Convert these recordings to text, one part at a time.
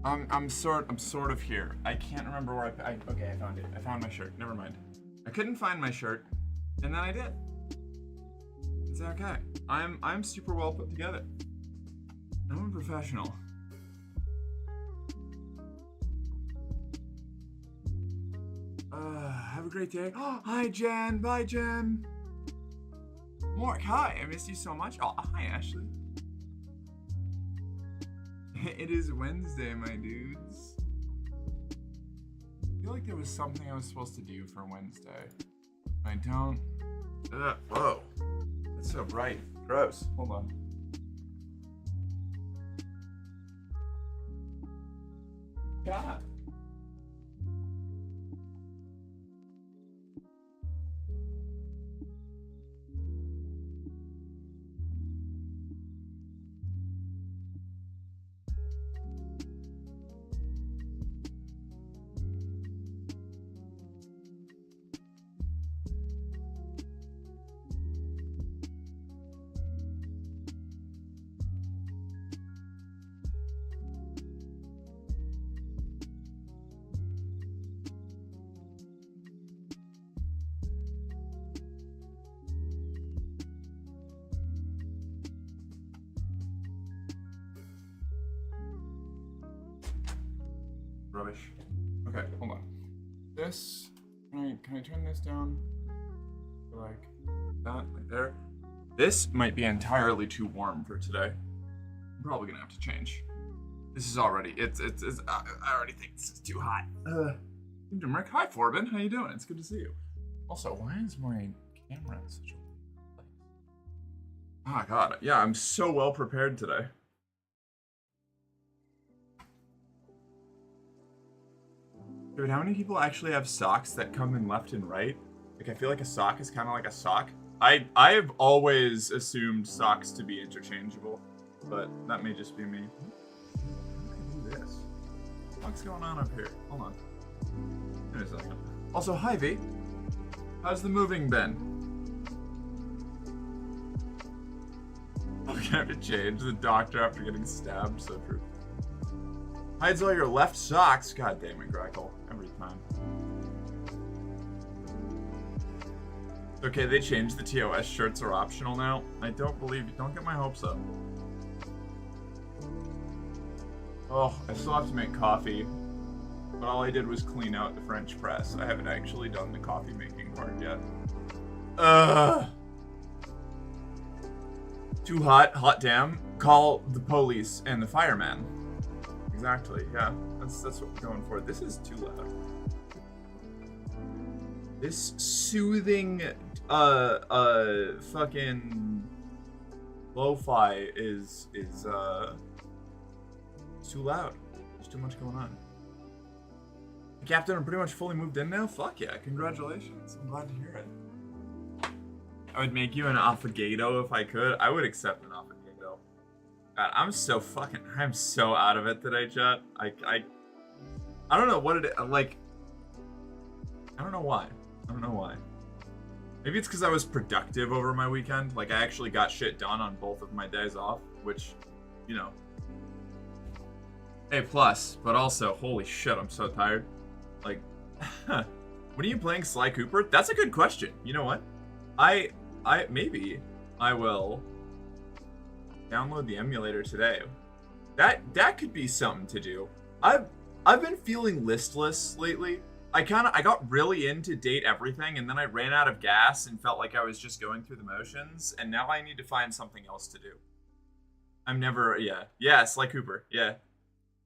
I'm sort of here. I can't remember where okay, I found it. I found my shirt. Never mind. I couldn't find my shirt, and then I did. It's okay. I'm super well put together. I'm a professional. Have a great day. Oh, hi, Jen. Bye, Jen. Mark, hi. I missed you so much. Oh, hi, Ashley. It is Wednesday, my dudes. I feel like there was something I was supposed to do for Wednesday. I don't. Whoa. It's so bright. Gross. Hold on. God. Rubbish. Okay, hold on. This, can I turn this down? Like that, like there. This might be entirely too warm for today. I'm probably gonna have to change. This is already, I already think this is too hot. Rick, hi Forbin, how you doing? It's good to see you. Also, why is my camera in such a place? Oh god, yeah, I'm so well prepared today. Dude, how many people actually have socks that come in left and right? Like, I feel like a sock is kind of like a sock. I've always assumed socks to be interchangeable, but that may just be me. How can I do this? What's going on up here? Hold on. Wait a second. Also, hi V. How's the moving been? I'm gonna have to change the doctor after getting stabbed, so true. Hides all your left socks. God damn it, Grackle. Every time. Okay, they changed the TOS shirts are optional now. I don't believe you. Don't get my hopes up. Oh, I still have to make coffee. But all I did was clean out the French press. I haven't actually done the coffee making part yet. Too hot. Hot damn. Call the police and the fireman. Exactly, yeah. That's what we're going for. This is too loud. This soothing, fucking lo-fi is too loud. There's too much going on. The captain are pretty much fully moved in now? Fuck yeah, congratulations. I'm glad to hear it. I would make you an affogato if I could. I would accept an affogato. God, I'm so out of it today, chat. I don't know what it, like, I don't know why. I don't know why. Maybe it's because I was productive over my weekend. Like, I actually got shit done on both of my days off, which, you know, A+, but also, holy shit, I'm so tired. Like, when are you playing Sly Cooper? That's a good question. You know what? Maybe I will download the emulator today. That could be something to do. I've been feeling listless lately, I got really into date everything, and then I ran out of gas and felt like I was just going through the motions, and now I need to find something else to do. I'm never, yeah, Sly Cooper, yeah.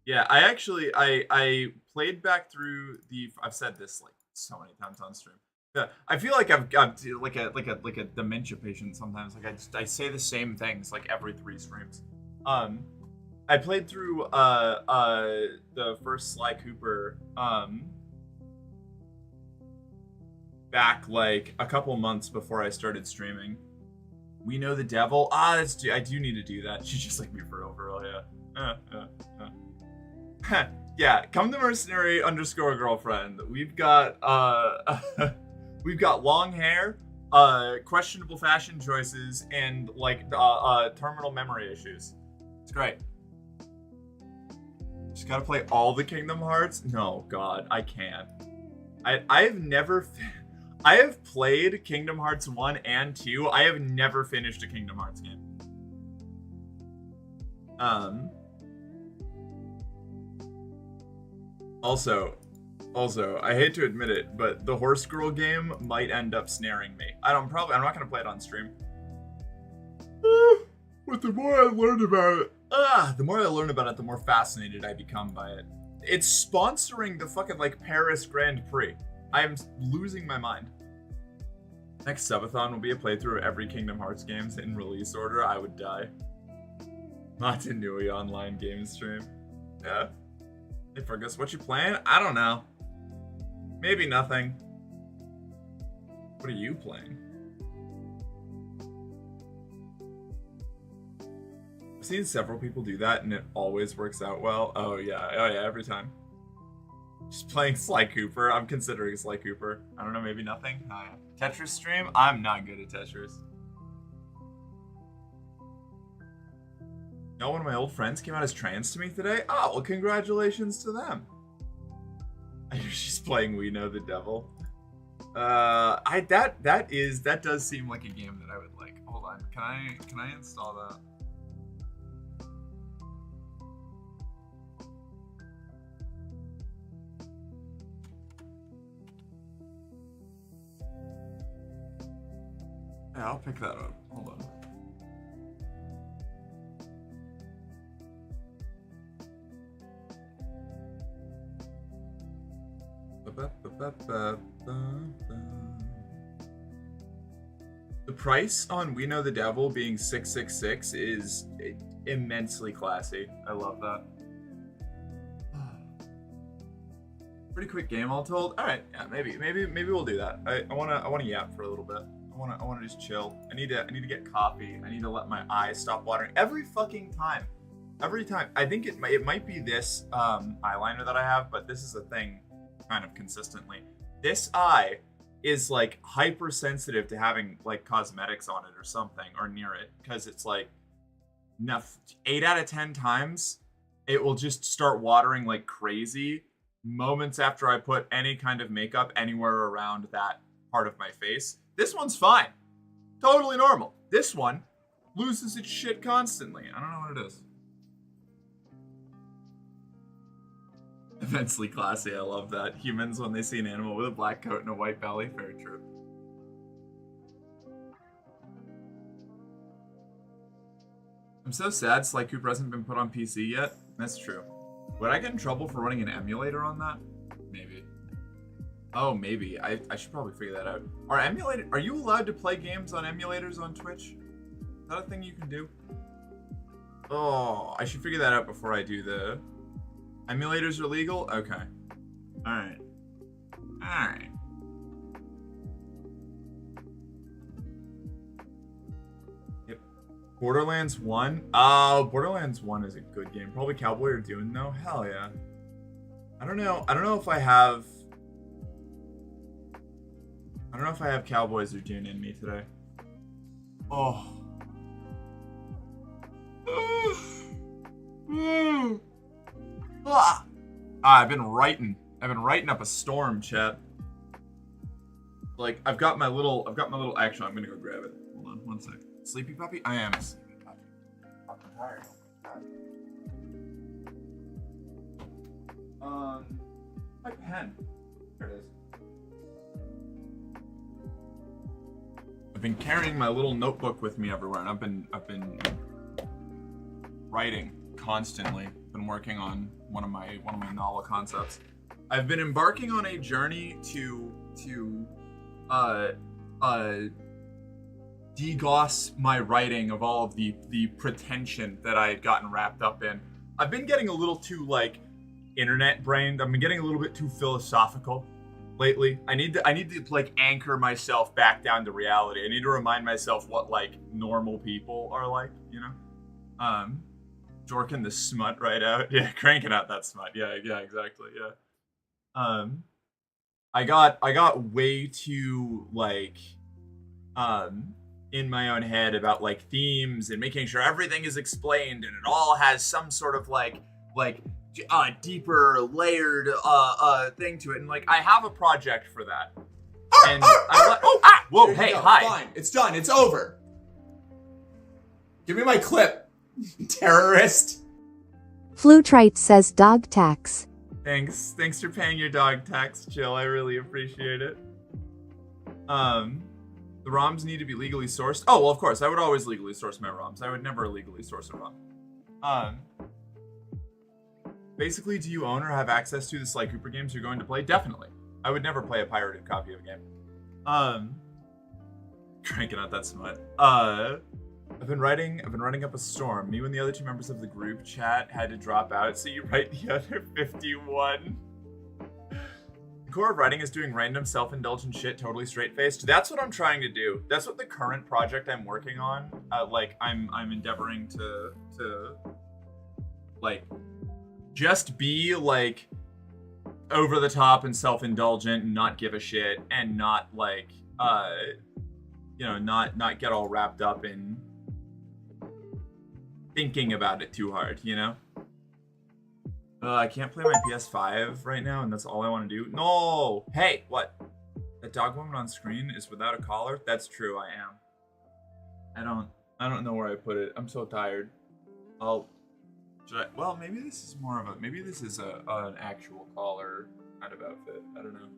Yeah, I actually, I played back through the, I've said this like so many times on stream. Yeah, I feel like I've got like a dementia patient sometimes. Like I say the same things like every 3 streams. I played through the first Sly Cooper back like a couple months before I started streaming. We Know the Devil. I do need to do that. She's just like me for real, yeah. Yeah, come to mercenary _ girlfriend. We've got we've got long hair, questionable fashion choices, and like terminal memory issues. It's great. Just gotta play all the Kingdom Hearts? No, God, I can't. I've never I have played Kingdom Hearts 1 and 2. I have never finished a Kingdom Hearts game. Also, I hate to admit it, but the Horse Girl game might end up snaring me. I'm not gonna play it on stream. But the more I learn about it, the more fascinated I become by it. It's sponsoring the fucking like Paris Grand Prix. I'm losing my mind. Next subathon will be a playthrough of every Kingdom Hearts games in release order. I would die. Not a Nui online game stream. Yeah. Hey Fergus, what you playing? I don't know. Maybe nothing. What are you playing? I've seen several people do that and it always works out well. Oh yeah, every time. Just playing Sly Cooper. I'm considering Sly Cooper. I don't know, maybe nothing. Oh, yeah. Tetris stream? I'm not good at Tetris. No, one of my old friends came out as trans to me today. Oh, well, congratulations to them. I hear she's playing We Know the Devil. That does seem like a game that I would like. Hold on, can I install that? Yeah, I'll pick that up. Hold on. The price on We Know the Devil being $666 is immensely classy. I love that. Pretty quick game, all told. All right, yeah, maybe we'll do that. I wanna yap for a little bit. I wanna just chill. I need to get coffee. I need to let my eyes stop watering every fucking time. Every time. I think it might be this eyeliner that I have, but this is a thing kind of consistently. This eye is like hypersensitive to having like cosmetics on it or something or near it, because it's like 8 out of 10 times it will just start watering like crazy moments after I put any kind of makeup anywhere around that part of my face. This one's fine. Totally normal. This one loses its shit constantly. I don't know what it is. Immensely classy, I love that. Humans, when they see an animal with a black coat and a white belly, very true. I'm so sad Sly Cooper hasn't been put on PC yet. That's true. Would I get in trouble for running an emulator on that? Maybe. Oh, maybe. I should probably figure that out. Are you allowed to play games on emulators on Twitch? Is that a thing you can do? Oh, I should figure that out before I do the... Emulators are legal? Okay. Alright. Alright. Yep. Borderlands 1? Oh, Borderlands 1 is a good game. Probably Cowboy or Dune though? Hell yeah. I don't know if I have... Cowboys or Dune in me today. Oh. I've been writing up a storm, chat. Like I've got my little actually I'm gonna go grab it. Hold on one sec. Sleepy puppy? I am a sleepy puppy. I'm tired. My pen. There it is. I've been carrying my little notebook with me everywhere, and I've been writing constantly. Been working on one of my novel concepts. I've been embarking on a journey to degauss my writing of all of the pretension that I had gotten wrapped up in. I've been getting a little too like internet brained. I've been getting a little bit too philosophical lately. I need to like anchor myself back down to reality. I need to remind myself what like normal people are like, you know? Jorking the smut right out. Yeah, cranking out that smut. Yeah, exactly. Yeah. I got way too like in my own head about like themes and making sure everything is explained and it all has some sort of like deeper layered thing to it, and like I have a project for that. And whoa, hey, hi. Fine, it's done. It's over. Give me my clip, terrorist. Flutrite says dog tax. Thanks for paying your dog tax, Jill. I really appreciate it. The ROMs need to be legally sourced. Oh, well, of course. I would always legally source my ROMs. I would never illegally source a ROM. Basically, do you own or have access to the Sly Cooper games you're going to play? Definitely. I would never play a pirated copy of a game. Cranking out that smut. I've been writing up a storm. Me and the other 2 members of the group chat had to drop out, so you write the other 51. The core of writing is doing random self-indulgent shit totally straight-faced. That's what I'm trying to do. That's what the current project I'm working on, like I'm endeavoring to like just be like over the top and self-indulgent and not give a shit and not like you know, not get all wrapped up in thinking about it too hard, you know? I can't play my PS5 right now, and that's all I want to do. No! Hey, what? That dog woman on screen is without a collar? That's true, I am. I don't know where I put it. I'm so tired. Well, maybe this is more of a, maybe this is an actual collar kind of outfit. I don't know.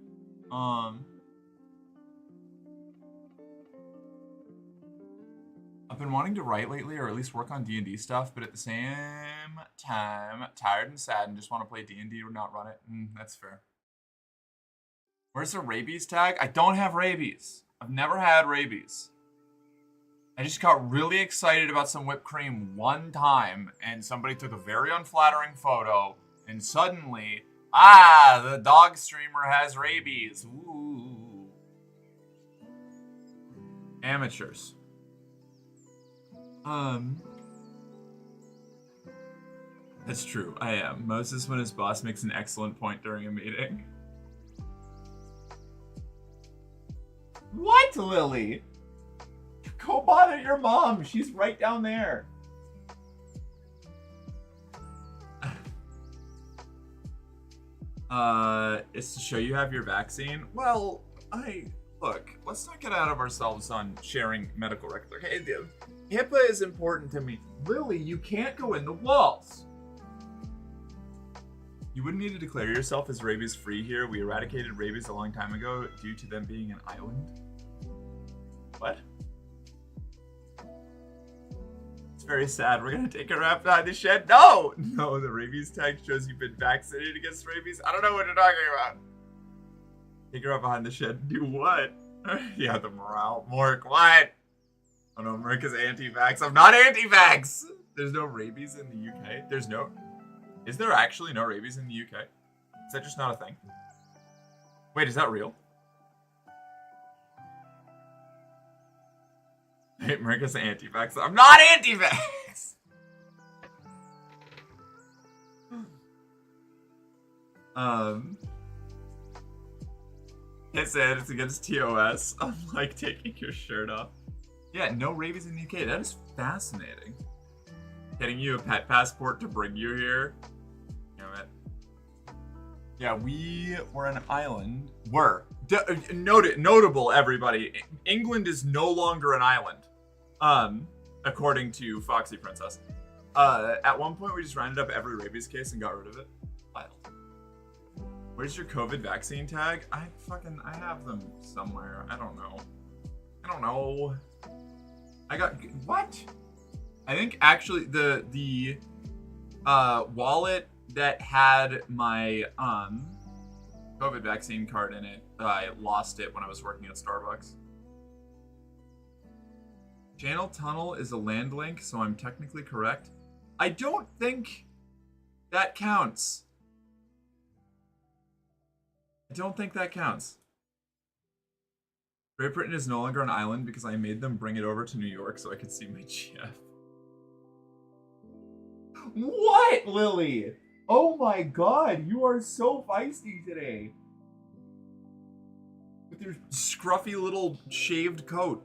I've been wanting to write lately, or at least work on D&D stuff, but at the same time, tired and sad and just want to play D&D or not run it. That's fair. Where's the rabies tag? I don't have rabies. I've never had rabies. I just got really excited about some whipped cream one time, and somebody took a very unflattering photo, and suddenly, the dog streamer has rabies. Ooh. Amateurs. That's true, I am. Moses, when his boss makes an excellent point during a meeting. What, Lily? Go bother your mom. She's right down there. It's to show you have your vaccine. Well, look, let's not get out of ourselves on sharing medical records. Okay, HIPAA is important to me. Lily, you can't go in the walls. You wouldn't need to declare yourself as rabies free here. We eradicated rabies a long time ago due to them being an island. What? It's very sad. We're gonna take a wrap behind the shed. No! No, the rabies tag shows you've been vaccinated against rabies. I don't know what you're talking about. Take her out behind the shed. Do what? Yeah, the morale. Mork, what? Oh no, Merc is anti-vax. I'm not anti-vax! There's no rabies in the UK. Is there actually no rabies in the UK? Is that just not a thing? Wait, is that real? Hey, Merc is anti-vax. I'm not anti-vax! Can't say it's against TOS. I'm like taking your shirt off. Yeah, no rabies in the UK. That is fascinating. Getting you a pet passport to bring you here. Damn it. Yeah, we were an island. Notable, everybody. England is no longer an island. According to Foxy Princess. At one point, we just rounded up every rabies case and got rid of it. Wild. Where's your COVID vaccine tag? I have them somewhere. I don't know. I got, what? I think actually the wallet that had my COVID vaccine card in it, I lost it when I was working at Starbucks. Channel Tunnel is a land link, so I'm technically correct. I don't think that counts. I don't think that counts. Great Britain is no longer an island because I made them bring it over to New York so I could see my GF. What, Lily? Oh my god, you are so feisty today. With your scruffy little shaved coat.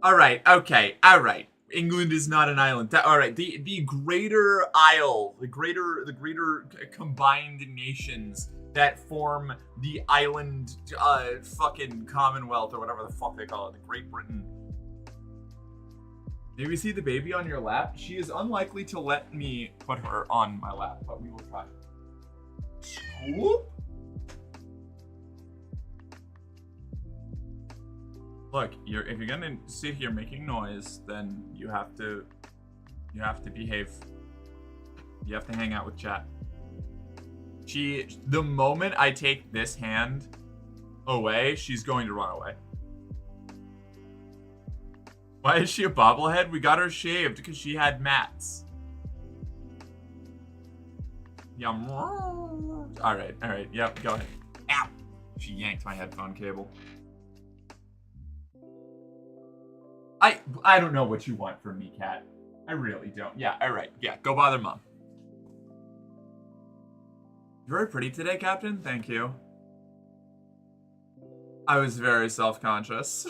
Alright, okay, alright. England is not an island. Alright, the greater isle, the greater combined nations that form the island fucking Commonwealth or whatever the fuck they call it, the Great Britain. Maybe see the baby on your lap? She is unlikely to let me put her on my lap, but we will try. Whoop. Look, if you're gonna sit here making noise, then you have to behave. You have to hang out with chat. The moment I take this hand away, she's going to run away. Why is she a bobblehead? We got her shaved because she had mats. Yum. Alright, yep, go ahead. Ow! She yanked my headphone cable. I don't know what you want from me, Cat. I really don't. Yeah, alright. Yeah, go bother Mom. You're very pretty today, Captain. Thank you. I was very self-conscious.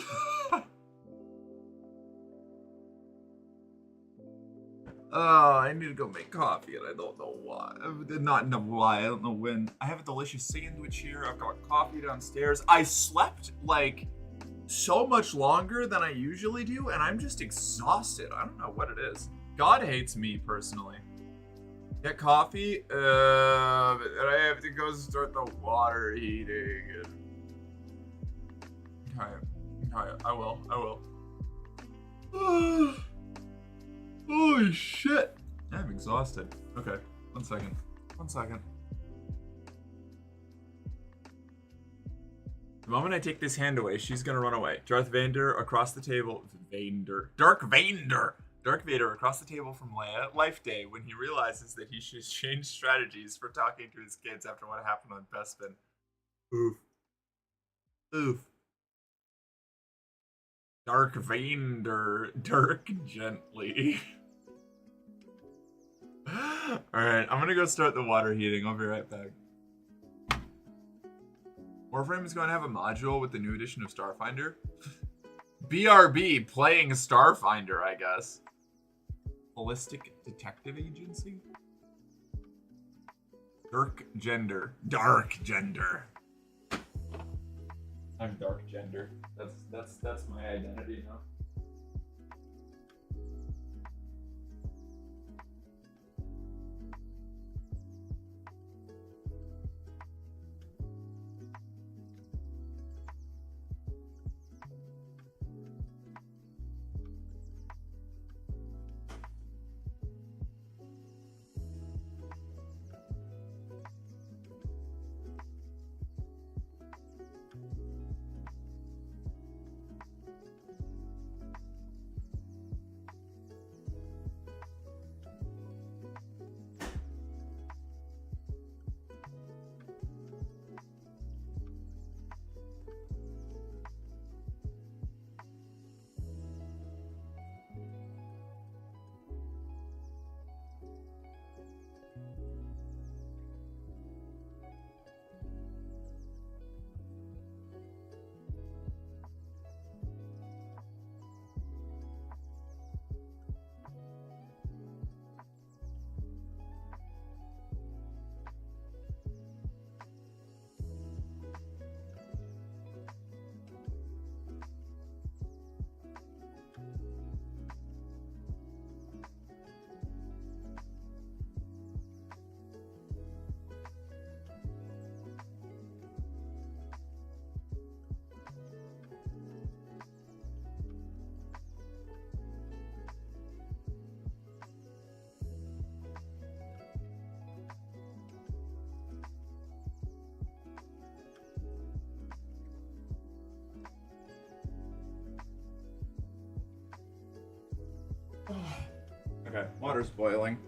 Oh, I need to go make coffee, and I don't know why. Not know why. I don't know when. I have a delicious sandwich here. I've got coffee downstairs. I slept, like, so much longer than I usually do, and I'm just exhausted. I don't know what it is. God hates me, personally. Get coffee? But I have to go start the water heating. Okay, I will. Holy shit. I'm exhausted. Okay, one second. The moment I take this hand away, she's gonna run away. Darth Vader across the table. Dark Vader across the table from Leia. Life Day when he realizes that he should change strategies for talking to his kids after what happened on Bespin. Oof. Dark Vader. Dark gently. Alright, I'm gonna go start the water heating. I'll be right back. Warframe is going to have a module with the new edition of Starfinder. BRB playing Starfinder, I guess. Holistic Detective Agency? Dark gender. I'm dark gender. That's my identity now. Okay, water's boiling.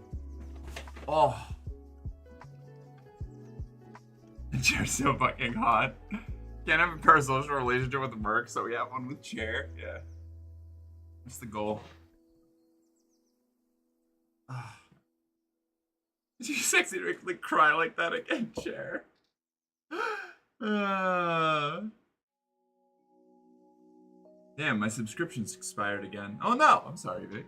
Oh. The chair's so fucking hot. Can't have a parasocial relationship with Merc, so we have one with chair. Yeah. That's the goal. Did you sexy to make me cry like that again, chair? Damn, my subscription's expired again. Oh no! I'm sorry, Vic.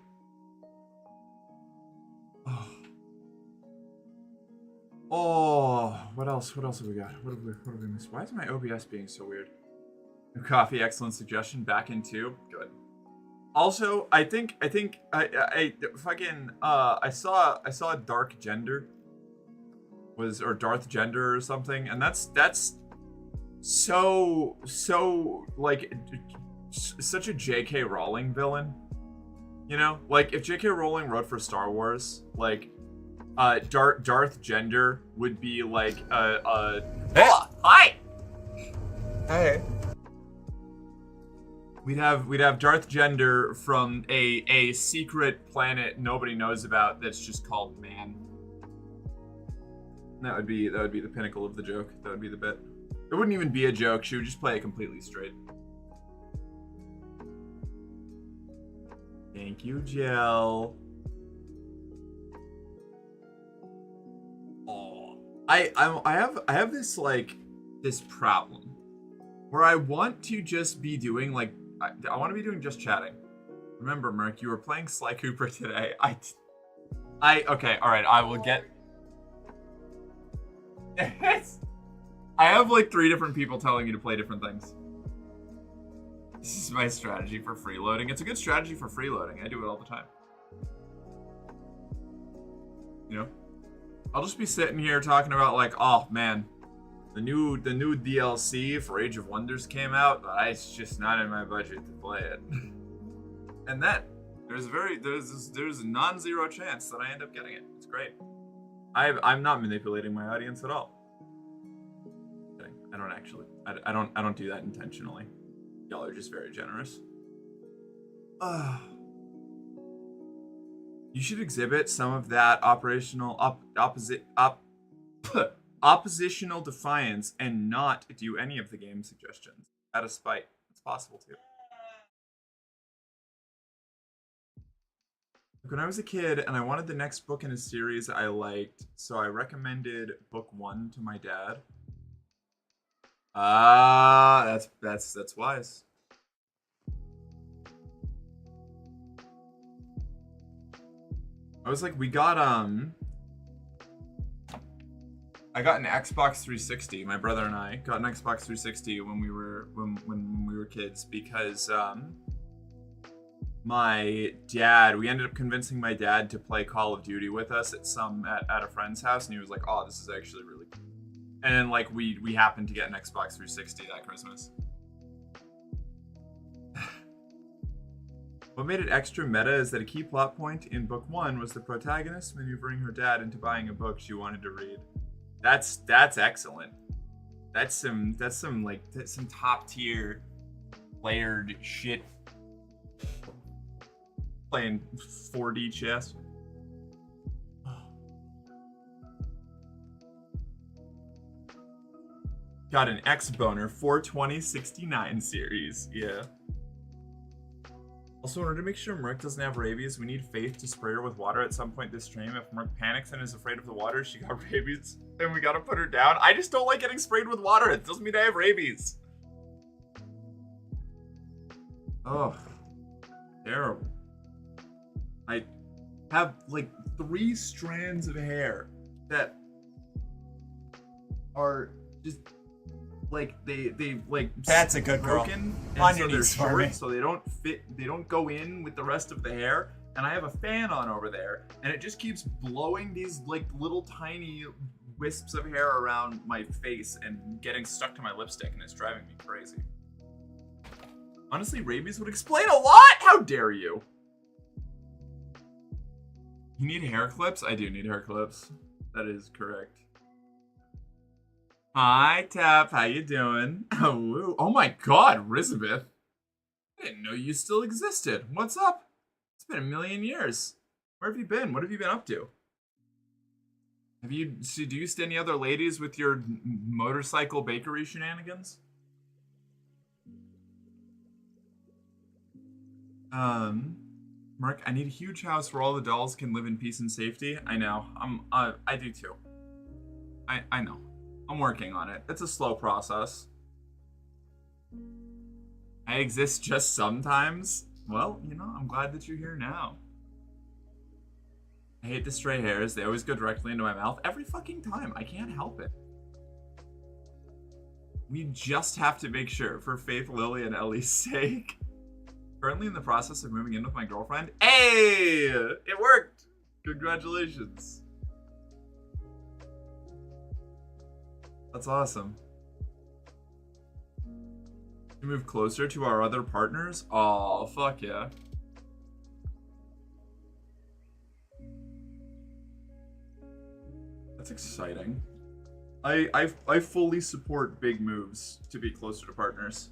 Oh, what else? What else have we got? What have we missed? Why is my OBS being so weird? New coffee, excellent suggestion. Back in tube, good. Also, I saw Dark Gender or Darth Gender or something, and that's so like such a J.K. Rowling villain. You know, like if J.K. Rowling wrote for Star Wars, like Darth Gender would be like hi. Hey. We'd have Darth Gender from a secret planet nobody knows about that's just called Man. That would be the pinnacle of the joke. That would be the bit. It wouldn't even be a joke. She would just play it completely straight. Thank you, Jill. Oh, I have this like this problem where I want to just be doing like I want to be doing just chatting. Remember, Merc, you were playing Sly Cooper today. Okay, all right. I will get. I have like 3 different people telling me to play different things. This is my strategy for freeloading. It's a good strategy for freeloading. I do it all the time. You know, I'll just be sitting here talking about like, oh man, the new DLC for Age of Wonders came out, but it's just not in my budget to play it. And then there's a non-zero chance that I end up getting it. It's great. I'm not manipulating my audience at all. I don't actually. I don't do that intentionally. Y'all are just very generous. You should exhibit some of that oppositional defiance and not do any of the game suggestions. Out of spite. It's possible too. When I was a kid and I wanted the next book in a series I liked, so I recommended book 1 to my dad. That's wise. I was like, I got an Xbox 360. My brother and I got an Xbox 360 when we were kids because we ended up convincing my dad to play Call of Duty with us at a friend's house, and he was like, "Oh, this is actually really cool." And then like we happened to get an Xbox 360 that Christmas. What made it extra meta is that a key plot point in book 1 was the protagonist maneuvering her dad into buying a book she wanted to read. That's excellent. That's some top tier layered shit. Playing 4D chess. Got an X-Boner 42069 series. Yeah. Also, in order to make sure Merc doesn't have rabies, we need Faith to spray her with water at some point this stream. If Merc panics and is afraid of the water, she got rabies, then we gotta put her down. I just don't like getting sprayed with water. It doesn't mean I have rabies. Oh, terrible. I have like 3 strands of hair that are just like they like That's a good girl. broken, On and your so they're knees for me. short, so they don't fit. They don't go in with the rest of the hair. And I have a fan on over there, and it just keeps blowing these like little tiny wisps of hair around my face and getting stuck to my lipstick, and it's driving me crazy. Honestly, rabies would explain a lot. How dare you? You need hair clips? I do need hair clips. That is correct. Hi, Tap. How you doing? Oh my God, Elizabeth. I didn't know you still existed. What's up? It's It's been a million years. Where have you been? What have you been up to? Do you see any other ladies with your motorcycle bakery shenanigans? Mark, I need a huge house where all the dolls can live in peace and safety. I know. I do too. I know. I'm working on it. It's a slow process. I exist just sometimes. Well, you know, I'm glad that you're here now. I hate the stray hairs. They always go directly into my mouth every fucking time. I can't help it. We just have to make sure, for Faith, Lily, and Ellie's sake. Currently in the process of moving in with my girlfriend. Hey! It worked! Congratulations. That's awesome. To move closer to our other partners? Oh, fuck yeah. That's exciting. I fully support big moves to be closer to partners.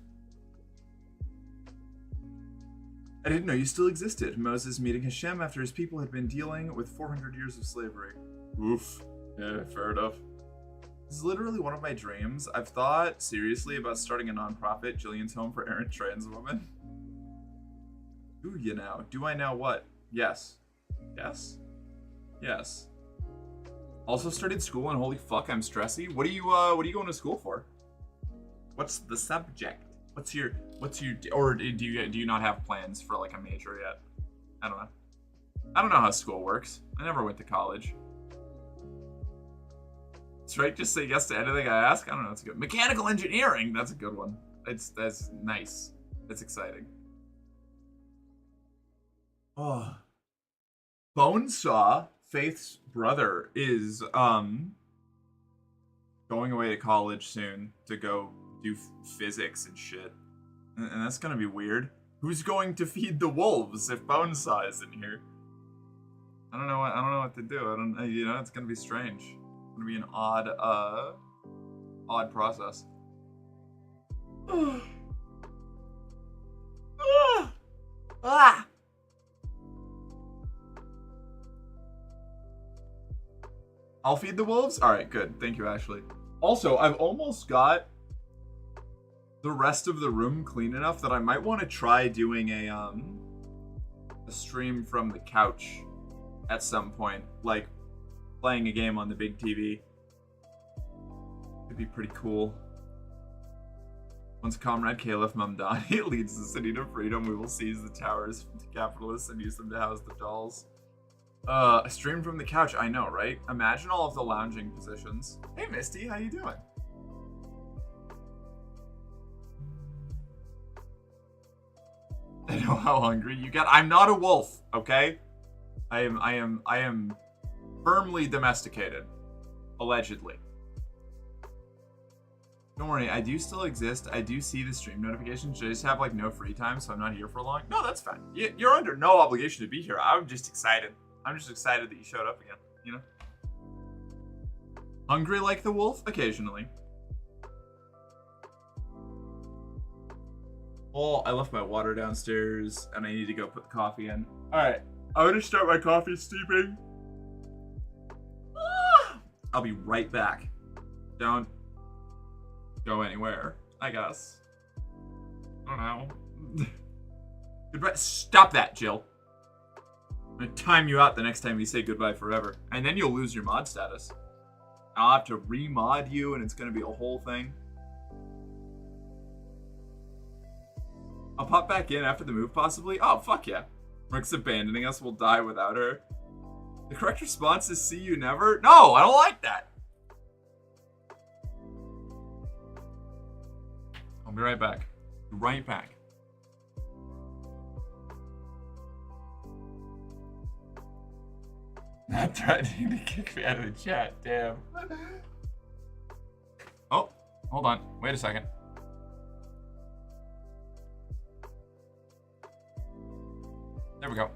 I didn't know you still existed. Moses meeting Hashem after his people had been dealing with 400 years of slavery. Oof. Yeah, fair enough. This is literally one of my dreams. I've thought seriously about starting a nonprofit, Jillian's Home for Errant Trans Women. Do you now? Do I now what? Yes. Yes? Yes. Also started school and holy fuck, I'm stressy. What are you going to school for? What's the subject? What's your or do you not have plans for like a major yet? I don't know. I don't know how school works. I never went to college. Straight, just say yes to anything I ask. I don't know. It's good. Mechanical engineering. That's a good one. That's nice. That's exciting. Oh, Bonesaw, Faith's brother, is going away to college soon to go do physics and shit, and that's gonna be weird. Who's going to feed the wolves if Bonesaw is in here? I don't know what to do. It's gonna be strange. It's gonna be an odd process. I'll feed the wolves? Alright, good. Thank you, Ashley. Also, I've almost got the rest of the room clean enough that I might want to try doing a stream from the couch at some point. Like, playing a game on the big TV. Could be pretty cool. Once Comrade Caliph Mamdani leads the city to freedom, we will seize the towers to capitalists and use them to house the dolls. A stream from the couch, I know, right? Imagine all of the lounging positions. Hey Misty, how you doing? I know how hungry you get. I'm not a wolf, okay? I am firmly domesticated. Allegedly. Don't worry, I do still exist. I do see the stream notifications. I just have like no free time, so I'm not here for long. No, that's fine. You're under no obligation to be here. I'm just excited. I'm just excited that you showed up again, you know? Hungry like the wolf? Occasionally. Oh, I left my water downstairs, and I need to go put the coffee in. Alright, I'm gonna start my coffee steeping. I'll be right back. Don't go anywhere, I guess. I don't know. Goodbye. Stop that, Jill. I'm gonna time you out the next time you say goodbye forever. And then you'll lose your mod status. I'll have to remod you, and it's gonna be a whole thing. I'll pop back in after the move, possibly. Oh, fuck yeah. Rick's abandoning us. We'll die without her. The correct response is see you never. No, I don't like that. I'll be right back. Right back. Not threatening to kick me out of the chat, damn. Oh, hold on. Wait a second. There we go.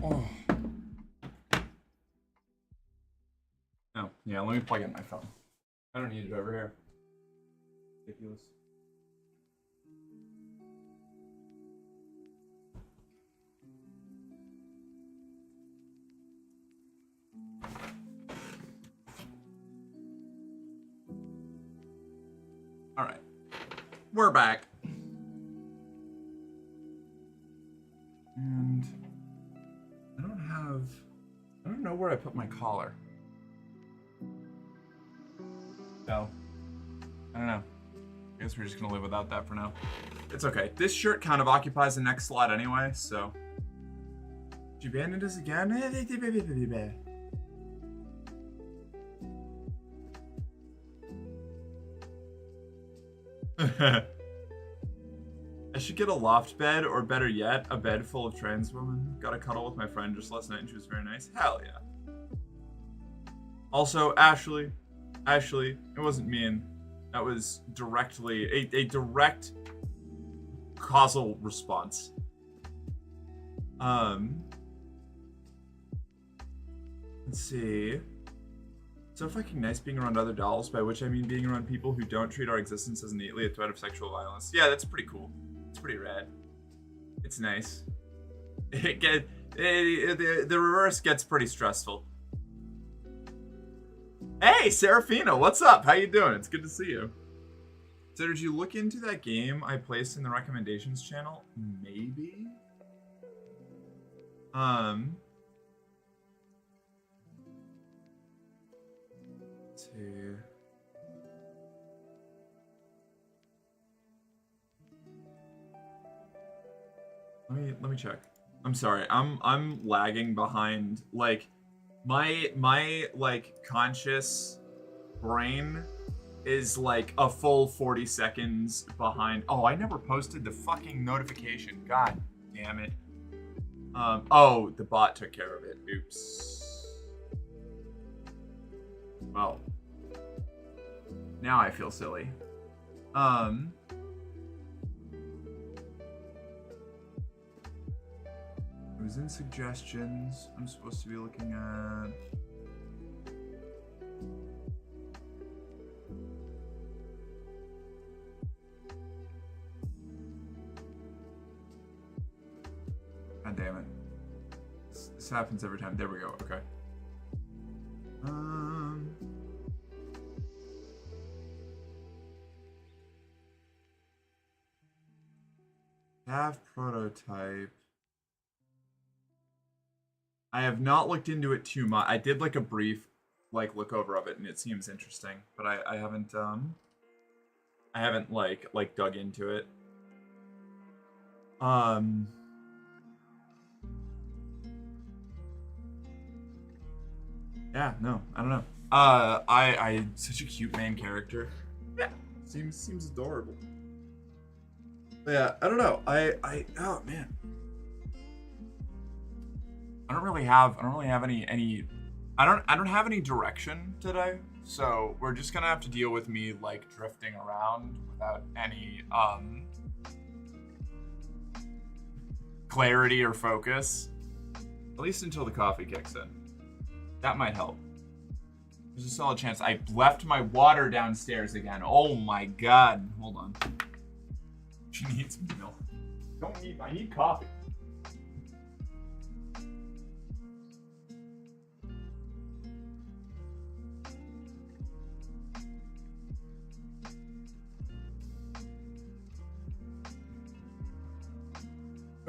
Oh. Oh, yeah, let me plug in my phone. I don't need it over here. Ridiculous. All right, we're back. And I don't know where I put my collar. So, I don't know. I guess we're just gonna live without that for now. It's okay. This shirt kind of occupies the next slot anyway, so. Did you abandon us again? I should get a loft bed, or better yet, a bed full of trans women. Got a cuddle with my friend just last night and she was very nice. Hell yeah. Also, Ashley, it wasn't mean. That was directly, a direct causal response. Let's see. So fucking nice being around other dolls, by which I mean being around people who don't treat our existence as innately a threat of sexual violence. Yeah, that's pretty cool. It's pretty rad. It's nice. The reverse gets pretty stressful. Hey, Serafina, what's up? How you doing? It's good to see you. So did you look into that game I placed in the recommendations channel? Maybe? Let's see. Let me check. I'm sorry. I'm lagging behind. Like my like conscious brain is like a full 40 seconds behind. Oh, I never posted the fucking notification. God damn it. Oh, the bot took care of it. Oops. Well, now I feel silly. It was in suggestions. I'm supposed to be looking at. God damn it. This happens every time. There we go. Okay. Have prototype. I have not looked into it too much. I did like a brief like look over of it and it seems interesting, but I haven't like dug into it. Yeah, no, I don't know. I such a cute main character. Yeah, seems adorable. But yeah, I don't know. Oh man. I don't really have any I don't have any direction today. So we're just gonna have to deal with me like drifting around without any clarity or focus. At least until the coffee kicks in. That might help. There's a solid chance. I left my water downstairs again. Oh my god. Hold on. She needs milk. I need coffee.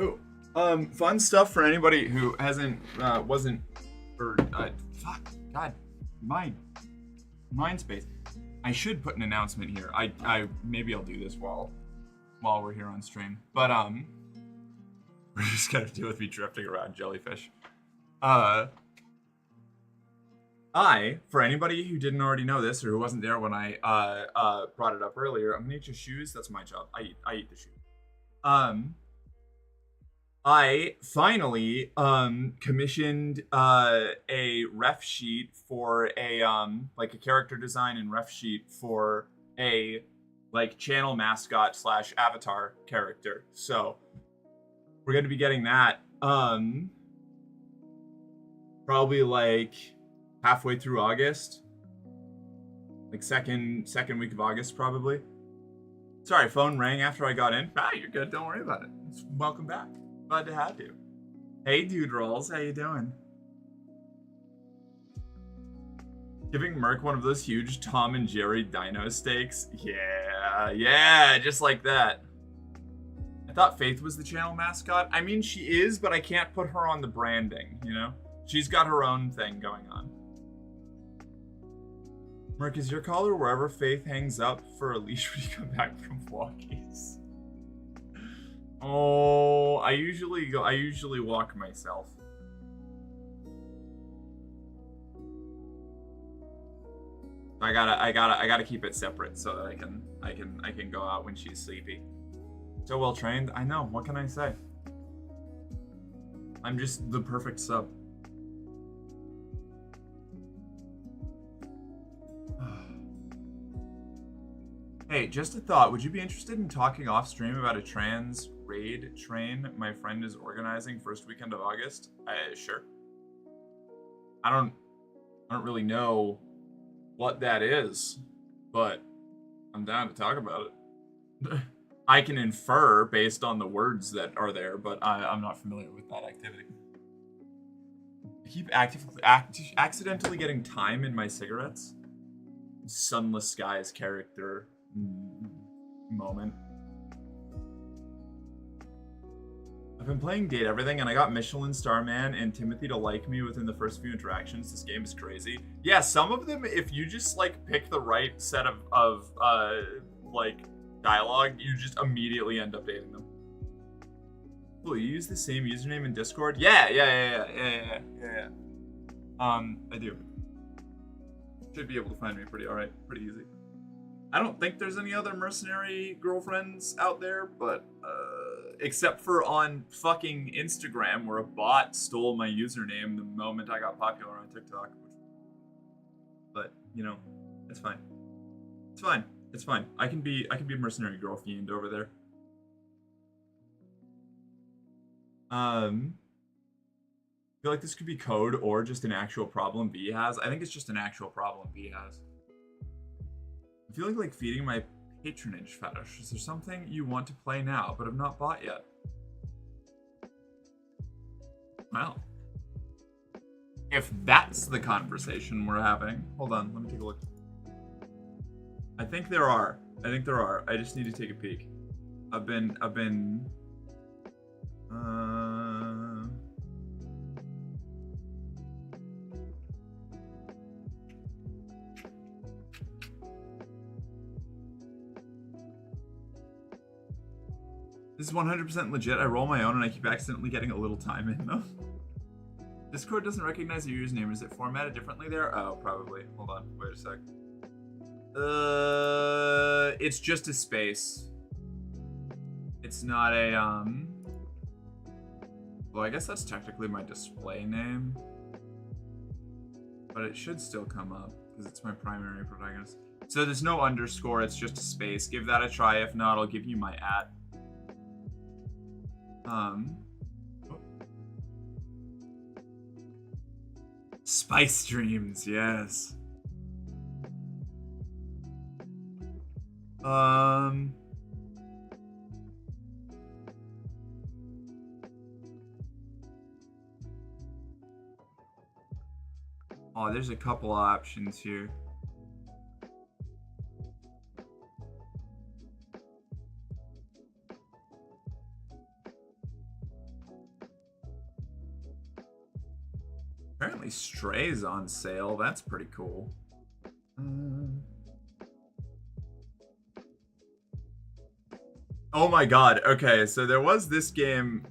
Ooh. Fun stuff for anybody who wasn't, or, fuck, god, mind space. I should put an announcement here. Maybe I'll do this while we're here on stream. But, we're just gonna deal with me drifting around jellyfish. For anybody who didn't already know this, or who wasn't there when I, brought it up earlier, I'm gonna eat your shoes. That's my job. I eat the shoe. I finally commissioned a ref sheet for a like a character design and ref sheet for a like channel mascot / avatar character. So we're going to be getting that Probably like halfway through August. Like second week of August, probably. Sorry, phone rang after I got in. Ah, you're good. Don't worry about it. Welcome back. Glad to have you. Hey, Dude Rolls. How you doing? Giving Merc one of those huge Tom and Jerry dino steaks. Yeah, just like that. I thought Faith was the channel mascot. I mean, she is, but I can't put her on the branding, you know? She's got her own thing going on. Merc, is your collar wherever Faith hangs up for a leash when you come back from walkies? Oh, I usually walk myself. I gotta keep it separate so that I can go out when she's sleepy. So well trained. I know, what can I say? I'm just the perfect sub. Hey, just a thought. Would you be interested in talking off stream about a trans raid train my friend is organizing first weekend of August? Sure. I don't really know what that is, but I'm down to talk about it. I can infer based on the words that are there, but I'm not familiar with that activity. I keep accidentally getting time in my cigarettes. Sunless Skies character moment. I've been playing Date Everything, and I got Michelin Star Man and Timothy to like me within the first few interactions. This game is crazy. Yeah, some of them, if you just like pick the right set of like dialogue, you just immediately end up dating them. Cool, you use the same username in Discord? Yeah. I do. Should be able to find me pretty easy. I don't think there's any other mercenary girlfriends out there, but except for on fucking Instagram, where a bot stole my username the moment I got popular on TikTok. But you know, it's fine. It's fine. I can be mercenary girl fiend over there. I feel like this could be code or just an actual problem V has. I think it's just an actual problem V has. I'm feeling like feeding my patronage fetish. Is there something you want to play now but have not bought yet? Well, if that's the conversation we're having, hold on, let me take a look. I think there are. I just need to take a peek. I've been This is 100% legit. I roll my own and I keep accidentally getting a little time in though. Discord doesn't recognize your username. Is it formatted differently there? Oh, probably. Hold on. Wait a sec. It's just a space. It's not a, well, I guess that's technically my display name. But it should still come up because it's my primary protagonist. So there's no underscore. It's just a space. Give that a try. If not, I'll give you my @ Spice Dreams, yes. Oh, there's a couple options here. Apparently Stray's on sale. That's pretty cool. Oh my god. Okay, so there was this game.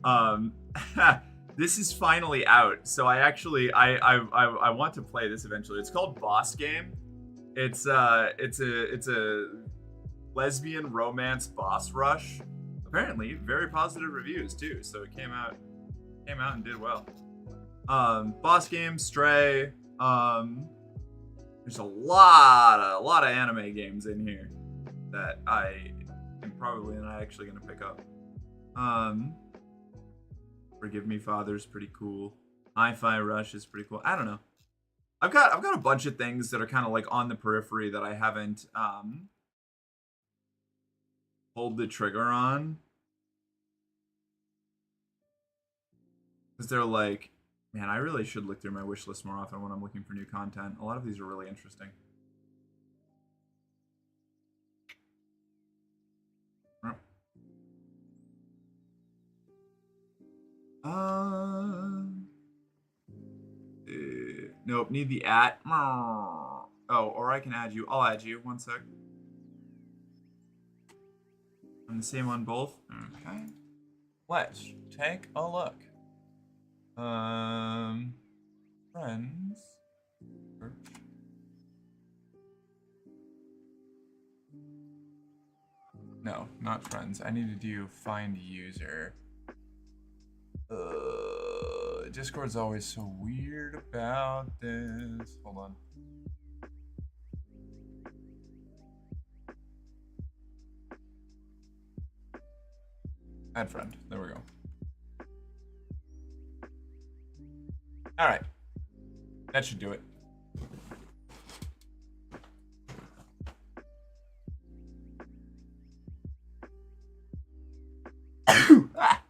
This is finally out. So I actually I want to play this eventually. It's called Boss Game. It's a lesbian romance boss rush. Apparently very positive reviews too. So it came out and did well. Boss Game, Stray. There's a lot of anime games in here that I am probably not actually gonna pick up. Forgive Me Father's pretty cool. Hi-Fi Rush is pretty cool. I don't know. I've got a bunch of things that are kind of like on the periphery that I haven't pulled the trigger on. Because they're like, man, I really should look through my wish list more often when I'm looking for new content. A lot of these are really interesting. Nope, need the at. Oh, or I can add you. I'll add you. One sec. I'm the same on both. Okay. Let's take a look. Friends. Search. No, not friends. I need to do find user. Discord's always so weird about this. Hold on. Add friend. There we go. All right. That should do it. Ah.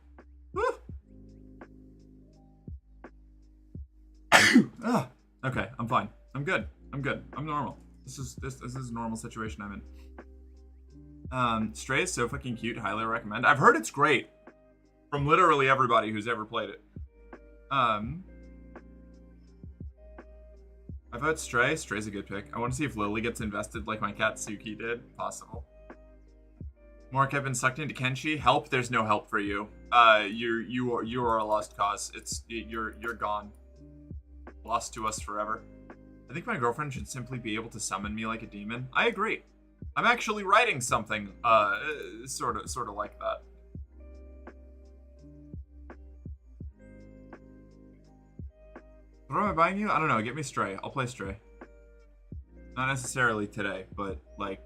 Ah. Okay, I'm fine. I'm good. I'm good. I'm normal. This is a normal situation I'm in. Stray is so fucking cute. Highly recommend. I've heard it's great from literally everybody who's ever played it. I've had Stray. Stray's a good pick. I want to see if Lily gets invested like my cat Suki did. Possible. Mark, I've been sucked into Kenshi. Help? There's no help for you. You are a lost cause. You're gone. Lost to us forever. I think my girlfriend should simply be able to summon me like a demon. I agree. I'm actually writing something sort of like that. What am I buying you? I don't know. Get me Stray. I'll play Stray. Not necessarily today, but like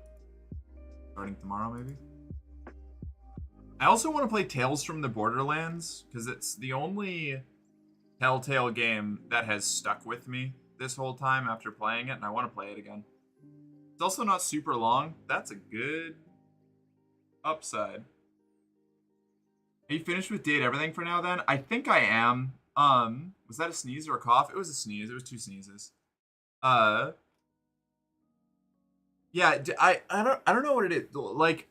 starting tomorrow maybe. I also want to play Tales from the Borderlands because it's the only Telltale game that has stuck with me this whole time after playing it, and I want to play it again. It's also not super long. That's a good upside. Are you finished with Date Everything for now then? I think I am. Was that a sneeze or a cough? It was a sneeze. It was 2 sneezes. Yeah, I don't know what it is. Like,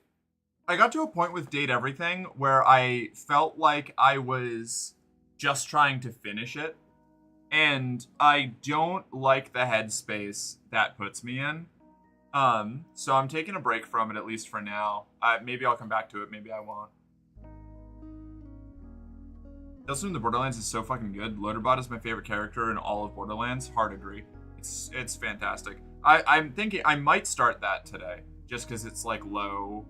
I got to a point with Date Everything where I felt like I was just trying to finish it. And I don't like the headspace that puts me in. So I'm taking a break from it, at least for now. Maybe I'll come back to it, maybe I won't. Tales from the Borderlands is so fucking good. Loaderbot is my favorite character in all of Borderlands. Hard agree. It's fantastic. I'm thinking I might start that today, just because it's like low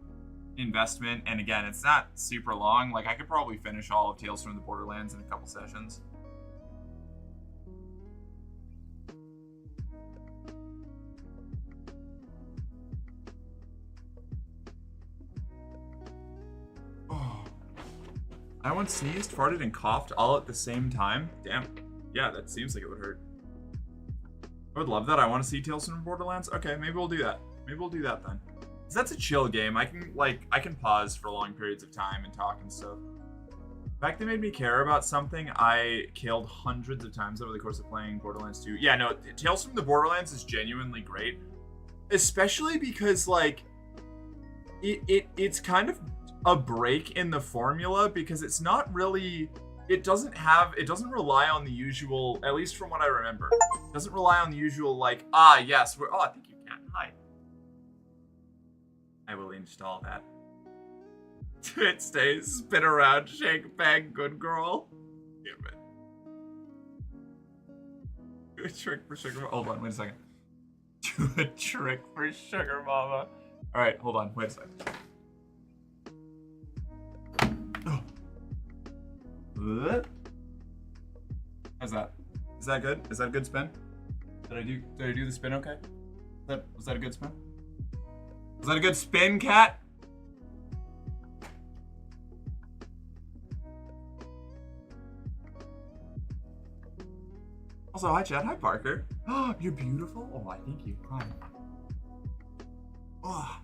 investment, and again, it's not super long. Like, I could probably finish all of Tales from the Borderlands in a couple sessions. I once sneezed, farted, and coughed all at the same time. Damn. Yeah, that seems like it would hurt. I would love that. I want to see Tales from Borderlands. Okay, maybe we'll do that. Maybe we'll do that then. Because that's a chill game. I can pause for long periods of time and talk and stuff. The fact that made me care about something I killed hundreds of times over the course of playing Borderlands 2. Yeah, no, Tales from the Borderlands is genuinely great. Especially because, like, it's kind of a break in the formula, because it's not really, it doesn't rely on the usual, at least from what I remember, it doesn't rely on the usual, like, yes, I think you can. Hi. I will install that. It stays, spin around, shake, bang, good girl. Damn it. Do a trick for sugar. Hold on, wait a second. Do a trick for sugar mama. Alright, hold on, wait a second. How's that? Is that good? Is that a good spin? Did I do the spin okay? Was that a good spin? Was that a good spin, cat? Also, hi Chad, hi Parker. Oh, you're beautiful. Oh, I thank you. Hi. Oh.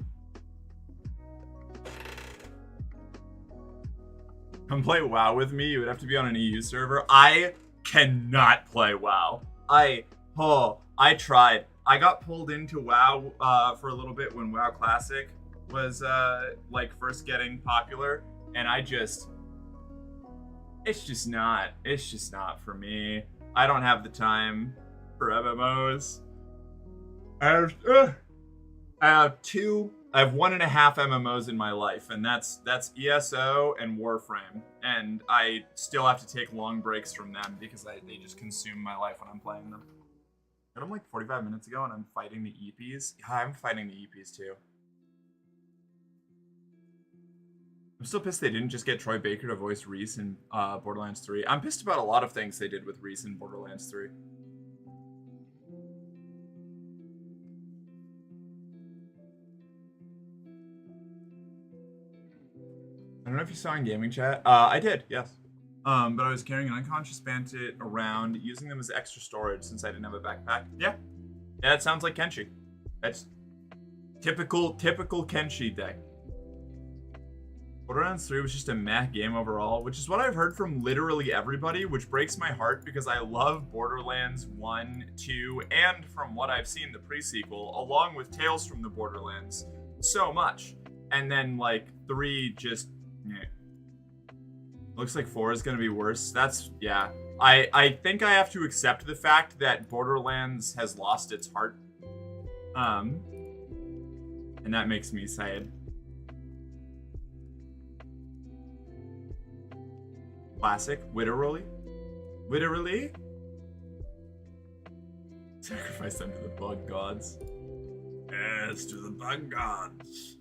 Come play WoW with me. You would have to be on an EU server. I cannot play WoW. I tried. I got pulled into WoW for a little bit when WoW Classic was like first getting popular, and it's just not for me. I don't have the time for MMOs. I have 1.5 MMOs in my life, and that's ESO and Warframe, and I still have to take long breaks from them because they just consume my life when I'm playing them. Got them like 45 minutes ago, and I'm fighting the EPs. Yeah, I'm fighting the EPs too. I'm still pissed they didn't just get Troy Baker to voice Reese in Borderlands 3. I'm pissed about a lot of things they did with Reese in Borderlands 3. I don't know if you saw in gaming chat. I did, yes. But I was carrying an unconscious bandit around, using them as extra storage since I didn't have a backpack. Yeah. Yeah, it sounds like Kenshi. That's typical Kenshi day. Borderlands 3 was just a meh game overall, which is what I've heard from literally everybody, which breaks my heart because I love Borderlands 1, 2, and from what I've seen, the pre-sequel, along with Tales from the Borderlands, so much. And then, like, 3 just... meh. Looks like 4 is gonna be worse. That's... yeah. I think I have to accept the fact that Borderlands has lost its heart. And that makes me sad. Classic. Literally? Literally? Sacrifice them to the bug gods. Yes, to the bug gods.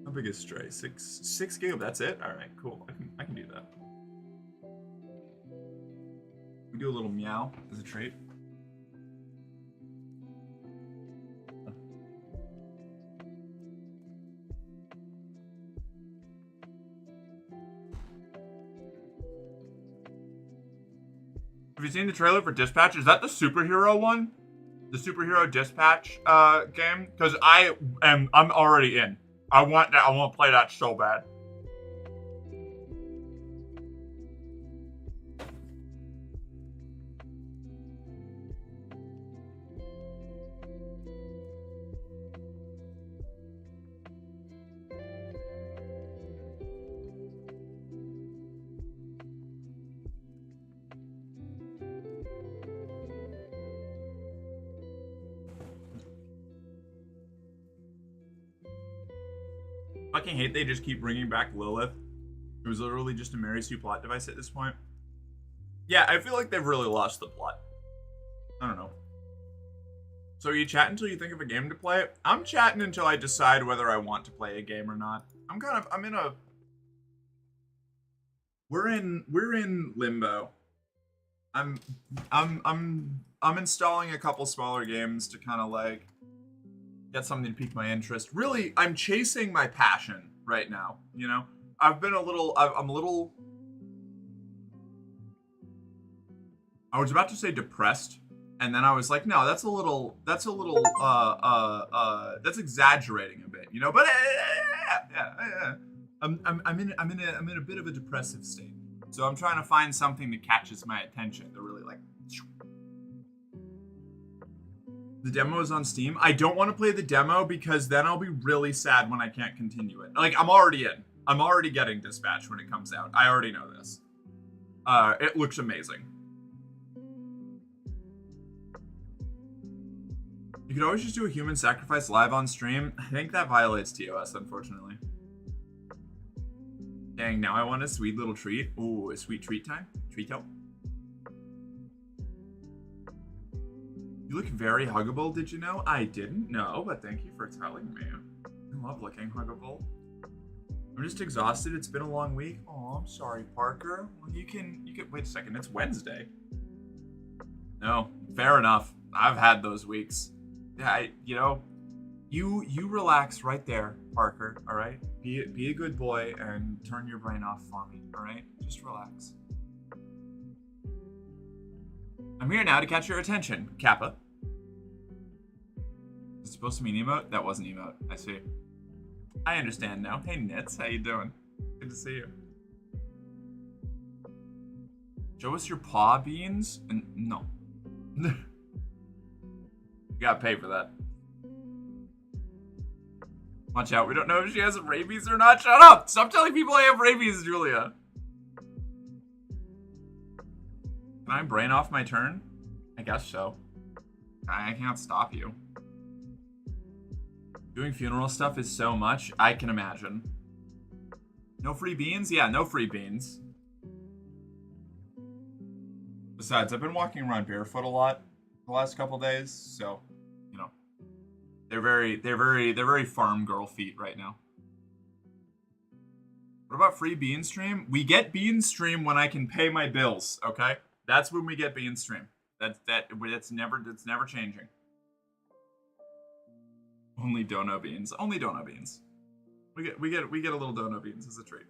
How big is Stray? 6 gig? That's it? Alright, cool. I can do that. We do a little meow as a trait. Have you seen the trailer for Dispatch? Is that the superhero one? The superhero Dispatch game? Because I'm already in. I want that. I want to play that so bad. Fucking hate they just keep bringing back Lilith. It was literally just a Mary Sue plot device at this point. Yeah, I feel like they've really lost the plot. I don't know. So you chat until you think of a game to play? I'm chatting until I decide whether I want to play a game or not. We're in limbo. I'm installing a couple smaller games to kind of like get something to pique my interest. Really, I'm chasing my passion right now, you know? I'm a little... I was about to say depressed, and then I was like, no, that's exaggerating a bit, you know? But yeah. I'm in a bit of a depressive state. So I'm trying to find something that catches my attention. They're really like... The demo is on Steam. I don't want to play the demo because then I'll be really sad when I can't continue it. Like, I'm already in. I'm already getting Dispatch when it comes out. I already know this. It looks amazing. You could always just do a human sacrifice live on stream. I think that violates TOS, unfortunately. Dang, now I want a sweet little treat. Ooh, a sweet treat time? Treato? You look very huggable, did you know? I didn't know, but thank you for telling me. I love looking huggable. I'm just exhausted. It's been a long week. Oh, I'm sorry, Parker. Well, you can wait a second. It's Wednesday. No, fair enough. I've had those weeks. Yeah, you relax right there, Parker, all right? Be a good boy and turn your brain off for me, alright? Just relax. I'm here now to catch your attention, Kappa. Is it supposed to mean emote? That wasn't emote. I see. I understand now. Hey, Nits. How you doing? Good to see you. Show us your paw beans? And no. You gotta pay for that. Watch out. We don't know if she has rabies or not. Shut up! Stop telling people I have rabies, Julia. Can I brain off my turn? I guess so. I can't stop you. Doing funeral stuff is so much, I can imagine. No free beans? Yeah, no free beans. Besides, I've been walking around barefoot a lot the last couple days, so, you know. They're very farm girl feet right now. What about free bean stream? We get bean stream when I can pay my bills, okay? That's when we get bean stream. That's never changing. Only dono beans. Only dono beans. We get a little dono beans as a treat.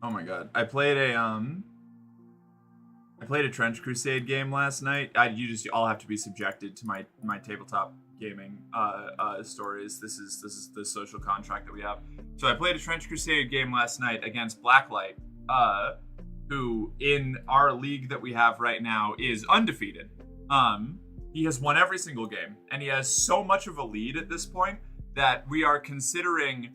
Oh my god. I played a Trench Crusade game last night. You just all have to be subjected to my tabletop gaming stories. This is the social contract that we have. So I played a Trench Crusade game last night against Blacklight, who in our league that we have right now is undefeated. He has won every single game, and he has so much of a lead at this point that we are considering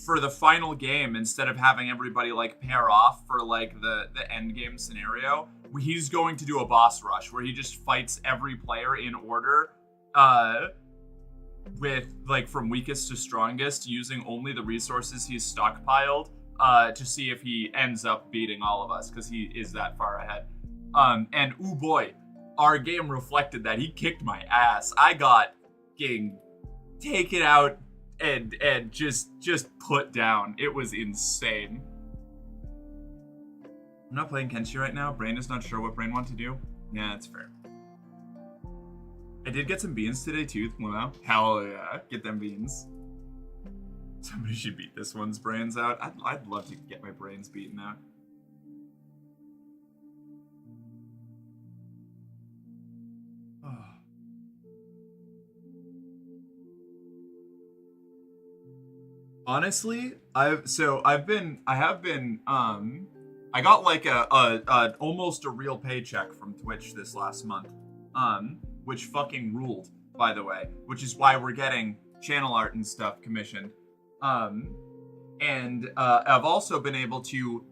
for the final game, instead of having everybody like pair off for like the end game scenario, he's going to do a boss rush where he just fights every player in order, with like from weakest to strongest, using only the resources he's stockpiled, to see if he ends up beating all of us, because he is that far ahead. And ooh boy, our game reflected that. He kicked my ass. I got getting taken out and just put down. It was insane. I'm not playing Kenshi right now. Brain is not sure what Brain want to do. Yeah, that's fair. I did get some beans today too, Luna. Hell yeah, get them beans. Somebody should beat this one's brains out. I'd love to get my brains beaten out. Honestly, I got like a almost a real paycheck from Twitch this last month, which fucking ruled, by the way, which is why we're getting channel art and stuff commissioned. And I've also been able to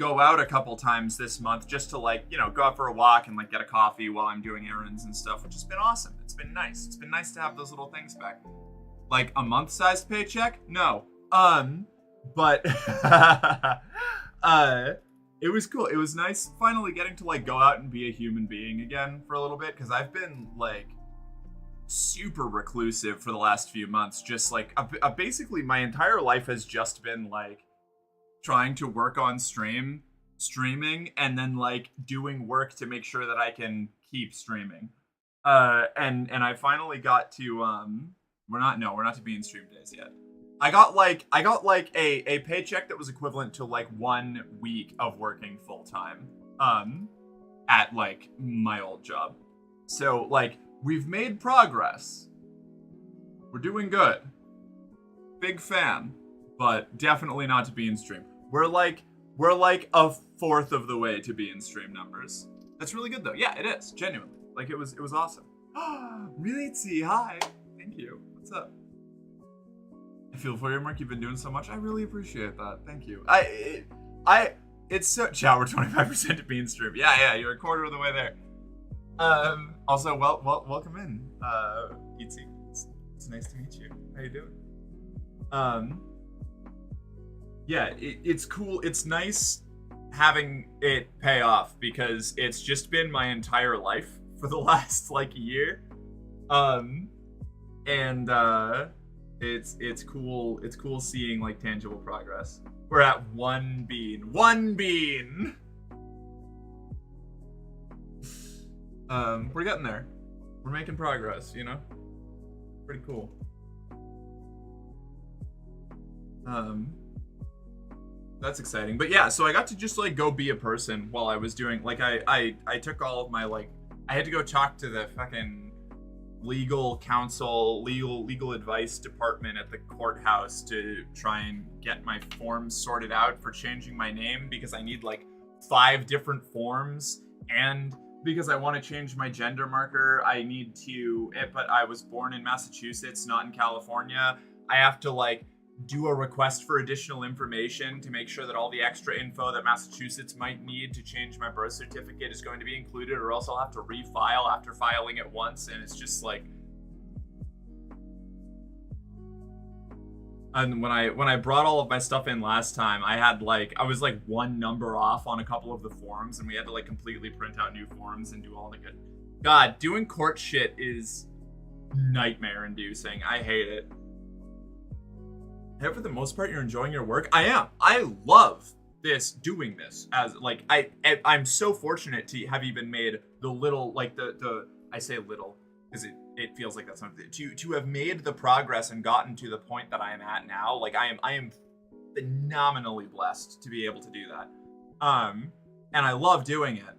go out a couple times this month just to like, you know, go out for a walk and like get a coffee while I'm doing errands and stuff, which has been awesome. It's been nice. It's been nice to have those little things back. Like a month-sized paycheck? No. But it was cool. It was nice finally getting to like go out and be a human being again for a little bit, because I've been like super reclusive for the last few months. Just like basically my entire life has just been like trying to work on streaming and then like doing work to make sure that I can keep streaming. And I finally got to we're not to be in stream days yet. I got like a paycheck that was equivalent to like 1 week of working full time at like my old job. So like we've made progress. We're doing good. Big fan, but definitely not to be in stream. We're like a fourth of the way to be in stream numbers. That's really good though. Yeah, it is, genuinely. Like it was awesome. Really? Hi. Thank you. What's up? I feel for you, Mark. You've been doing so much. I really appreciate that. Thank you. It's so... Chat, we're 25% to being stream. Yeah, you're a quarter of the way there. Also, welcome in. Itsy. It's nice to meet you. How you doing? Yeah, it's cool. It's nice having it pay off, because it's just been my entire life for the last, like, year. It's cool seeing like tangible progress. We're at 1 bean. 1 bean! We're getting there. We're making progress, you know? Pretty cool. That's exciting. But yeah, so I got to just like go be a person while I was doing like I took all of my like I had to go talk to the fucking legal counsel, legal advice department at the courthouse to try and get my forms sorted out for changing my name because I need like 5 different forms, and because I want to change my gender marker, I need to, but I was born in Massachusetts, not in California. I have to like do a request for additional information to make sure that all the extra info that Massachusetts might need to change my birth certificate is going to be included, or else I'll have to refile after filing it once, and it's just like. And when I brought all of my stuff in last time, I was like 1 number off on a couple of the forms, and we had to like completely print out new forms and do all the good. God, doing court shit is nightmare inducing. I hate it. Hey, for the most part, you're enjoying your work. I am. I love doing this as like I'm so fortunate to have even made the little like the I say little because it feels like that's something to have made the progress and gotten to the point that I am at now. Like I am phenomenally blessed to be able to do that. And I love doing it.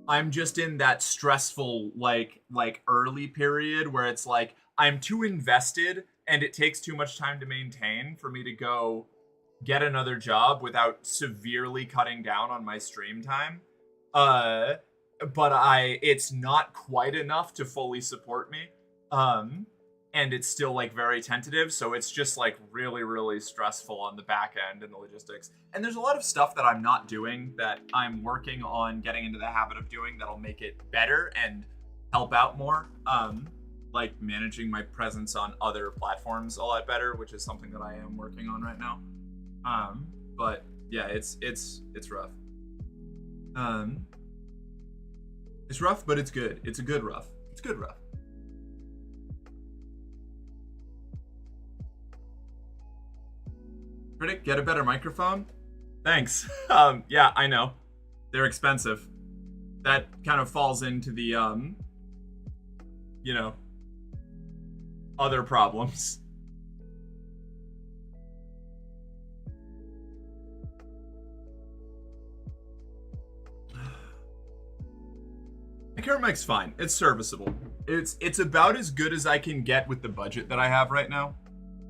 I'm just in that stressful like early period where it's like I'm too invested and it takes too much time to maintain for me to go get another job without severely cutting down on my stream time. But it's not quite enough to fully support me. And it's still like very tentative, so it's just like really, really stressful on the back end and the logistics. And there's a lot of stuff that I'm not doing that I'm working on getting into the habit of doing that'll make it better and help out more. Like managing my presence on other platforms a lot better, which is something that I am working on right now. But yeah, it's rough. It's rough, but it's good. It's a good rough. It's good rough. Critic, get a better microphone? Thanks. Yeah, I know. They're expensive. That kind of falls into the, you know, other problems. My current mic's fine. It's serviceable. It's about as good as I can get with the budget that I have right now.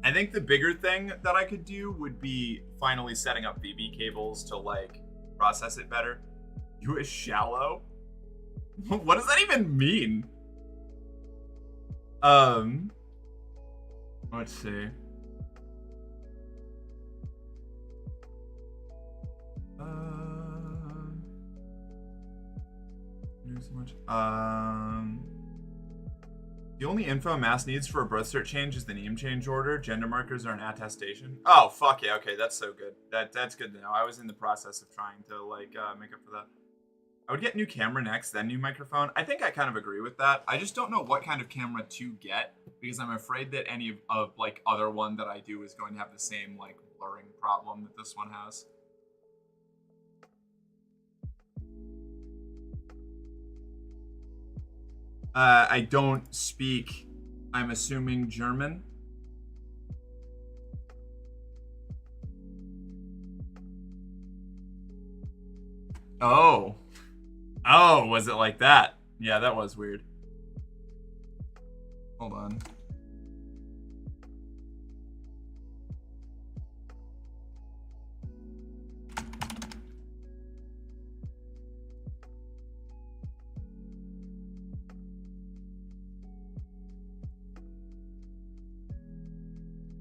I think the bigger thing that I could do would be finally setting up VB cables to like process it better. You is shallow? What does that even mean? Let's see. So much. The only info Mass needs for a birth cert change is the name change order. Gender markers are an attestation. Oh fuck yeah! Okay, that's so good. That's good to know. I was in the process of trying to like make up for that. I would get new camera next, then new microphone. I think I kind of agree with that. I just don't know what kind of camera to get because I'm afraid that any of like other one that I do is going to have the same like blurring problem that this one has. I don't speak, I'm assuming, German. Oh. Oh, was it like that? Yeah, that was weird. Hold on.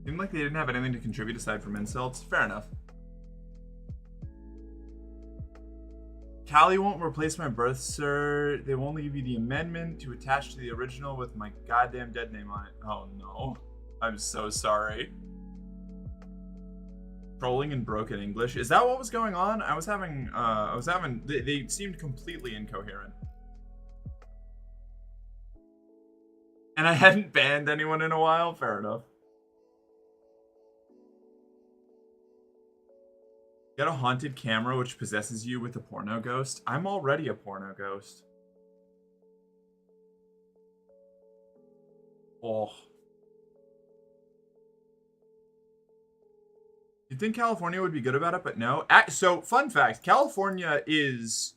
Seemed like they didn't have anything to contribute aside from insults. Fair enough. Callie won't replace my birth cert. They will only give you the amendment to attach to the original with my goddamn dead name on it. Oh no. I'm so sorry. Trolling in broken English. Is that what was going on? I was having, they seemed completely incoherent. And I hadn't banned anyone in a while? Fair enough. Get a haunted camera which possesses you with a porno ghost. I'm already a porno ghost. Oh. You'd think California would be good about it, but no. So, fun fact, California is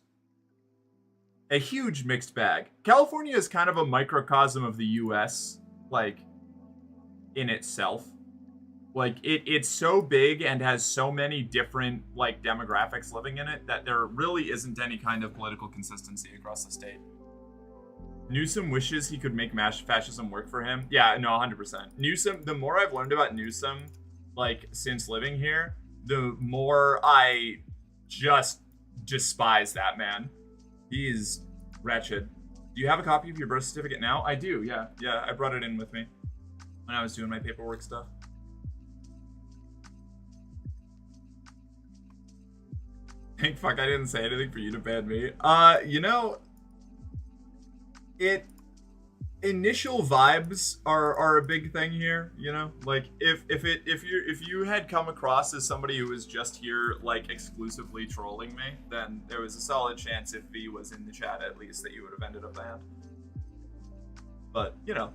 a huge mixed bag. California is kind of a microcosm of the US, like, in itself. Like, it's so big and has so many different, like, demographics living in it that there really isn't any kind of political consistency across the state. Newsom wishes he could make fascism work for him. Yeah, no, 100%. Newsom, the more I've learned about Newsom, like, since living here, the more I just despise that man. He is wretched. Do you have a copy of your birth certificate now? I do, yeah. Yeah, I brought it in with me when I was doing my paperwork stuff. Thank fuck I didn't say anything for you to ban me. You know, initial vibes are a big thing here, you know? Like, if you had come across as somebody who was just here, like, exclusively trolling me, then there was a solid chance if V was in the chat at least that you would have ended up banned. But, you know.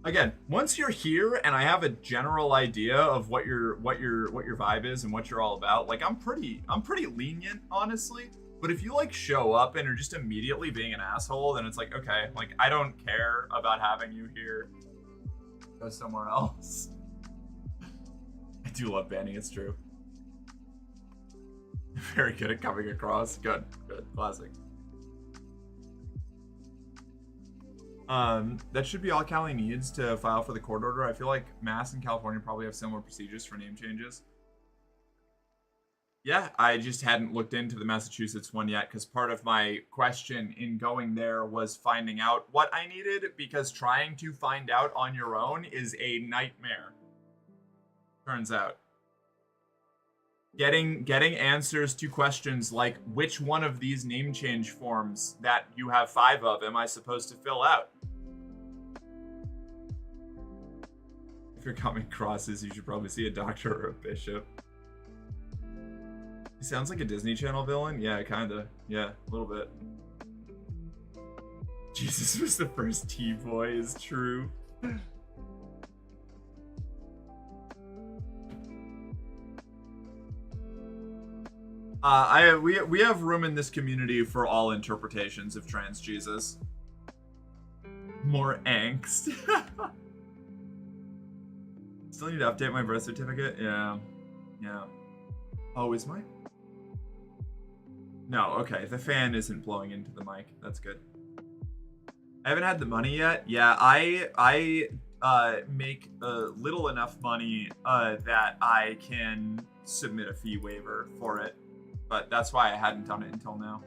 Again, once you're here and I have a general idea of what your vibe is and what you're all about, like, I'm pretty lenient, honestly. But if you, like, show up and are just immediately being an asshole, then it's like, okay, like, I don't care about having you here. Go somewhere else. I do love banning, it's true. Very good at coming across. Good, classic. That should be all Cali needs to file for the court order. I feel like Mass and California probably have similar procedures for name changes. Yeah, I just hadn't looked into the Massachusetts one yet because part of my question in going there was finding out what I needed, because trying to find out on your own is a nightmare. Turns out. Getting answers to questions like, which one of these name change forms that you have 5 of am I supposed to fill out? If you're coming across this, you should probably see a doctor or a bishop. He sounds like a Disney Channel villain. Yeah, kinda. Yeah, a little bit. Jesus was the first T-boy is true. We have room in this community for all interpretations of trans Jesus. More angst. Still need to update my birth certificate? Yeah. Oh, is mine? No, okay. The fan isn't blowing into the mic. That's good. I haven't had the money yet. Yeah, I make little enough money that I can submit a fee waiver for it. But that's why I hadn't done it until now.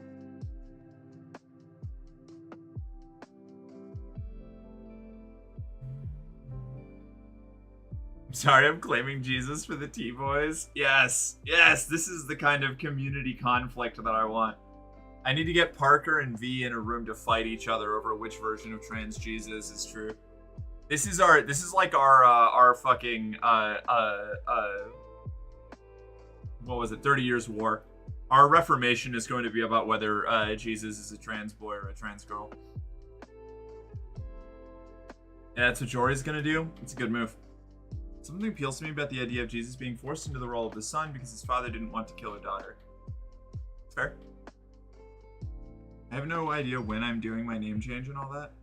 I'm sorry, I'm claiming Jesus for the T-boys. Yes, this is the kind of community conflict that I want. I need to get Parker and V in a room to fight each other over which version of trans Jesus is true. This is like our fucking what was it? 30 Years War. Our Reformation is going to be about whether Jesus is a trans boy or a trans girl. Yeah, that's what Jory's gonna do. It's a good move. Something appeals to me about the idea of Jesus being forced into the role of the son because his father didn't want to kill a daughter. Fair. I have no idea when I'm doing my name change and all that.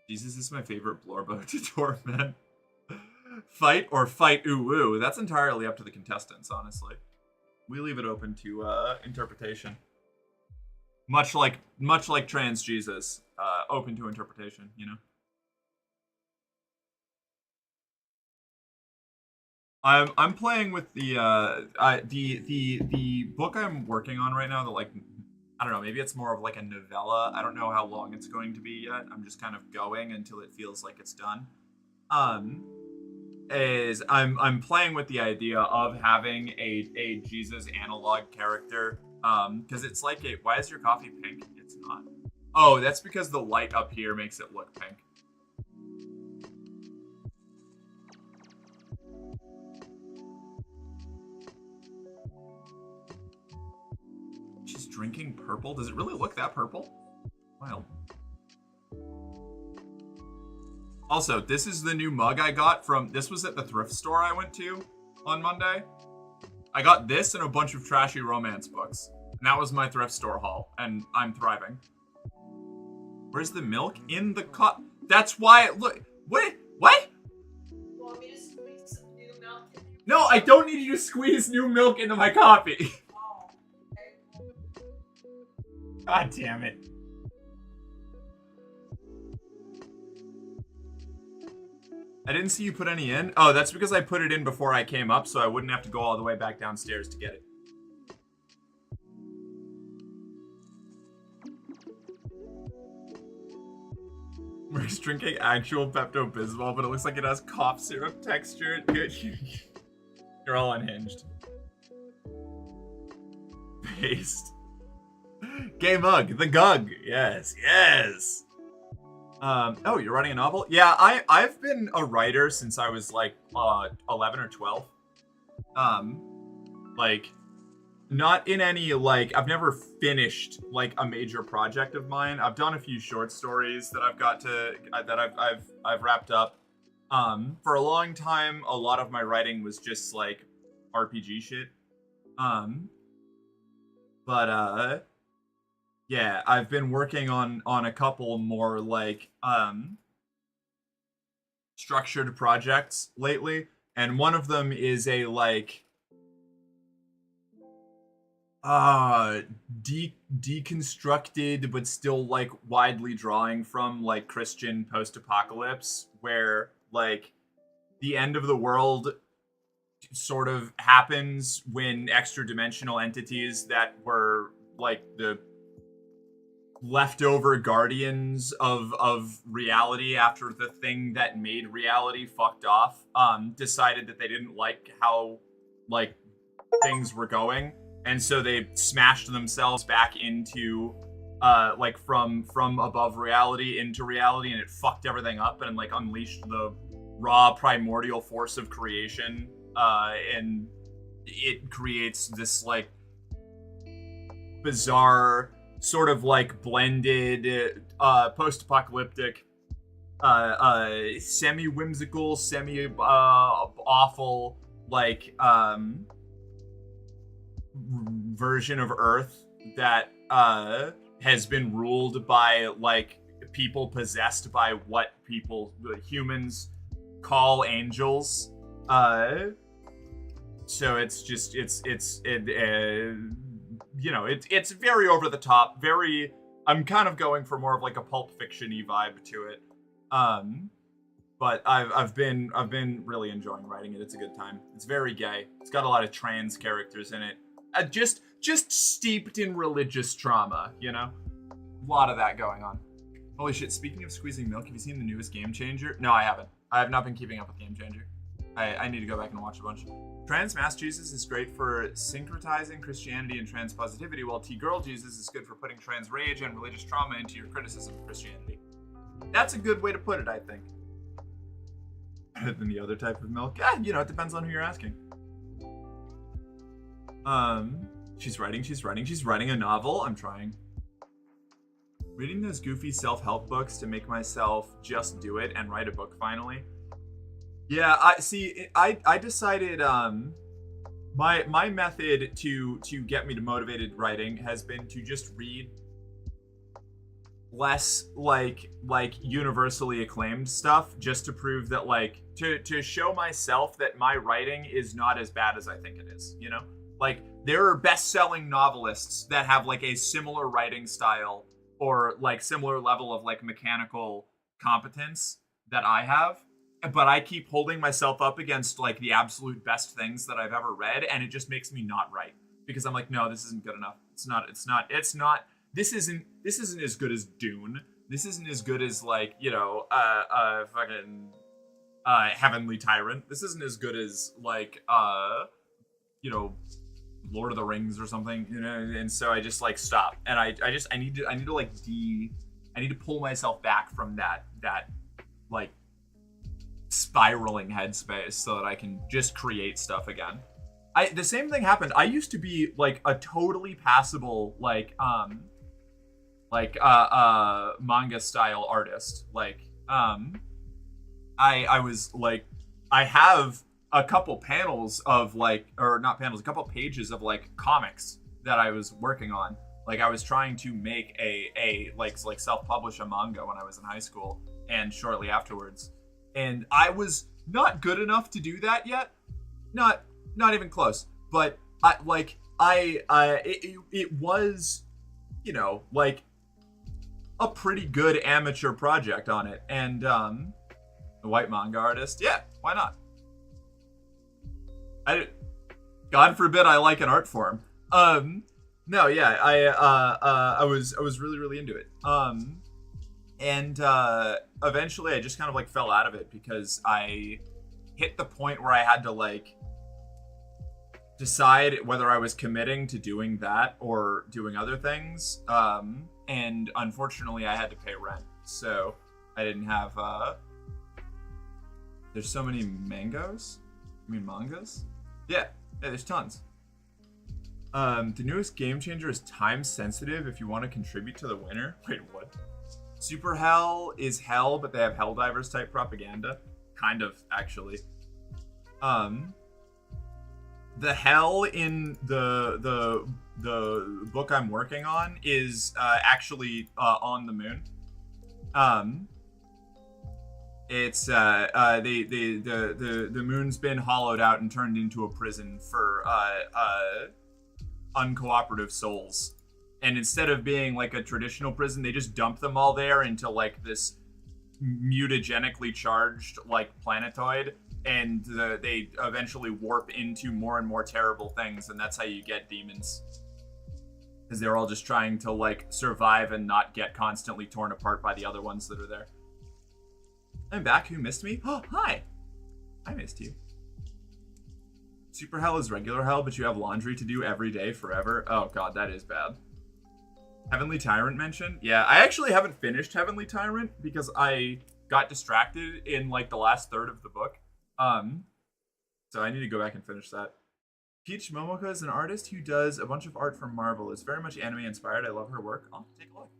Jesus is my favorite Blorbo to torment. Fight or fight ooh-woo. That's entirely up to the contestants, honestly. We leave it open to interpretation. Much like trans Jesus, open to interpretation, you know? I'm playing with the book I'm working on right now that, like, I don't know, maybe it's more of like a novella. I don't know how long it's going to be yet. I'm just kind of going until it feels like it's done. I'm playing with the idea of having a Jesus analog character. Because it's like why is your coffee pink? It's not. Oh, that's because the light up here makes it look pink. drinking purple? Does it really look that purple? Wild. Also, this is the new mug I got from, this was at the thrift store I went to on Monday. I got this and a bunch of trashy romance books. And that was my thrift store haul, and I'm thriving. Where's the milk? In the cup. That's why it look. What? What? You want me to squeeze some new milk in there? No, I don't need you to squeeze new milk into my coffee. Oh, okay. God damn it. I didn't see you put any in. Oh, that's because I put it in before I came up, so I wouldn't have to go all the way back downstairs to get it. Mark's drinking actual Pepto-Bismol, but it looks like it has cough syrup texture. You're all unhinged. Paste. Gay mug, the gug. Yes, yes. Oh, you're writing a novel? Yeah, I've been a writer since I was like 11 or 12. Like, not in any like, I've never finished like a major project of mine. I've done a few short stories that I've got to that I've wrapped up. For a long time, a lot of my writing was just like RPG shit. But yeah, I've been working on a couple more like structured projects lately, and one of them is a like deconstructed but still like widely drawing from like Christian post-apocalypse, where like the end of the world sort of happens when extra dimensional entities that were like the leftover guardians of reality after the thing that made reality fucked off decided that they didn't like how like things were going, and so they smashed themselves back into like from above reality into reality, and it fucked everything up and like unleashed the raw primordial force of creation, and it creates this like bizarre sort of like blended post-apocalyptic semi-whimsical, semi-awful like version of Earth that has been ruled by like people possessed by what humans call angels. So it's just you know, it's very over the top, very, I'm kind of going for more of like a Pulp Fiction-y vibe to it. But I've been really enjoying writing it. It's a good time. It's very gay. It's got a lot of trans characters in it. Just steeped in religious trauma, you know? A lot of that going on. Holy shit, speaking of squeezing milk, have you seen the newest Game Changer? No, I haven't. I have not been keeping up with Game Changer. I need to go back and watch a bunch. Trans mass Jesus is great for syncretizing Christianity and trans positivity, while T-girl Jesus is good for putting trans rage and religious trauma into your criticism of Christianity. That's a good way to put it, I think. Better than the other type of milk? Yeah, you know, it depends on who you're asking. She's writing a novel. I'm trying. Reading those goofy self-help books to make myself just do it and write a book finally. Yeah, I decided my method to get me to motivated writing has been to just read less like universally acclaimed stuff, just to prove that like to show myself that my writing is not as bad as I think it is, you know? Like there are best-selling novelists that have like a similar writing style or like similar level of like mechanical competence that I have. But I keep holding myself up against like the absolute best things that I've ever read, and it just makes me not write because I'm like, no, this isn't good enough. It's not. This isn't as good as Dune. This isn't as good as like, you know, fucking Heavenly Tyrant. This isn't as good as like you know, Lord of the Rings or something, you know. And so I just like stop, and I need to pull myself back from that like spiraling headspace so that I can just create stuff again. the same thing happened. I used to be like a totally passable manga style artist. Like I was like, I have a couple panels of like, or not panels, a couple pages of like comics that I was working on. Like I was trying to make a like self-publish a manga when I was in high school and shortly afterwards. And I was not good enough to do that yet. Not even close. But it was, you know, like a pretty good amateur project on it. And the white manga artist, yeah, why not? God forbid I like an art form. No, yeah, I was really into it. And eventually I just kind of like fell out of it because I hit the point where I had to like decide whether I was committing to doing that or doing other things. And unfortunately I had to pay rent, so I didn't have there's so many mangoes? I mean mangas? Yeah, there's tons. The newest game changer is time sensitive if you want to contribute to the winner. Wait, what? Super Hell is hell, but they have Helldivers type propaganda. Kind of, actually. The hell in the book I'm working on is actually on the moon. It's the moon's been hollowed out and turned into a prison for uncooperative souls. And instead of being like a traditional prison, they just dump them all there into like this mutagenically charged like planetoid, and they eventually warp into more and more terrible things, and that's how you get demons. Because they're all just trying to like survive and not get constantly torn apart by the other ones that are there. I'm back. Who missed me? Oh, hi. I missed you. Super Hell is regular hell, but you have laundry to do every day forever. Oh god, that is bad. Heavenly Tyrant mentioned? Yeah, I actually haven't finished Heavenly Tyrant because I got distracted in like the last third of the book. So I need to go back and finish that. Peach Momoka is an artist who does a bunch of art for Marvel. It's very much anime inspired. I love her work. I'll take a look.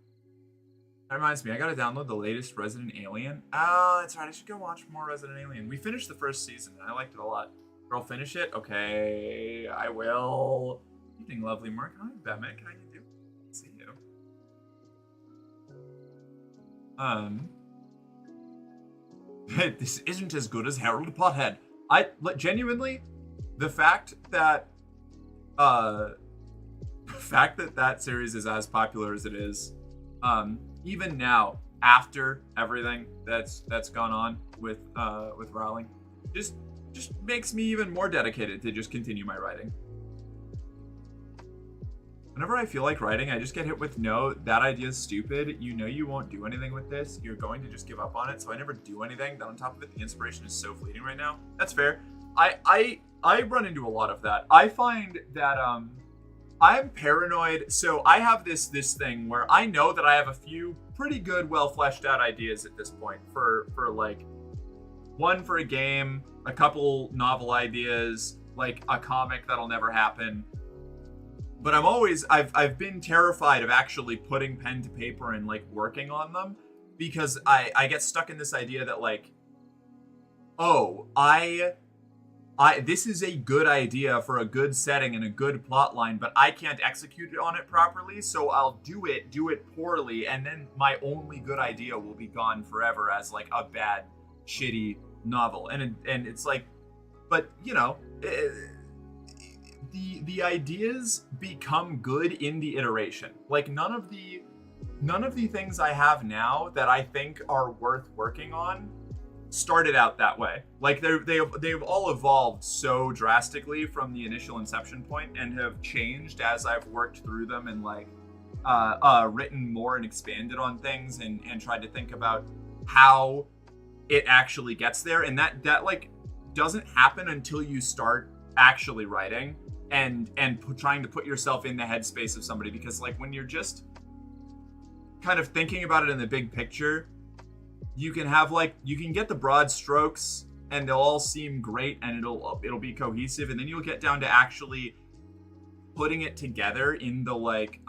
That reminds me, I gotta download the latest Resident Alien. Oh, that's right, I should go watch more Resident Alien. We finished the first season, and I liked it a lot. Girl, finish it? Okay, I will. Evening, lovely Mark. Hi, Batman. How you doing? See you. This isn't as good as Harold Pothead. Genuinely, the fact that that series is as popular as it is, even now, after everything that's gone on with Rowling, just makes me even more dedicated to just continue my writing. Whenever I feel like writing, I just get hit with no, that idea's stupid. You know you won't do anything with this. You're going to just give up on it. So I never do anything. Then on top of it, the inspiration is so fleeting right now. That's fair. I run into a lot of that. I find that I'm paranoid. So I have this thing where I know that I have a few pretty good, well fleshed out ideas at this point for like one for a game, a couple novel ideas, like a comic that'll never happen. But I've been terrified of actually putting pen to paper and like working on them, because I get stuck in this idea that like, oh, this is a good idea for a good setting and a good plot line, but I can't execute on it properly, so I'll do it poorly, and then my only good idea will be gone forever as like a bad, shitty novel. And it's like, but you know, the ideas become good in the iteration. Like none of the things I have now that I think are worth working on started out that way. Like they've all evolved so drastically from the initial inception point and have changed as I've worked through them and like written more and expanded on things and tried to think about how it actually gets there. And that like doesn't happen until you start actually writing and trying to put yourself in the headspace of somebody, because like when you're just kind of thinking about it in the big picture, you can get the broad strokes and they'll all seem great, and it'll be cohesive, and then you'll get down to actually putting it together in the like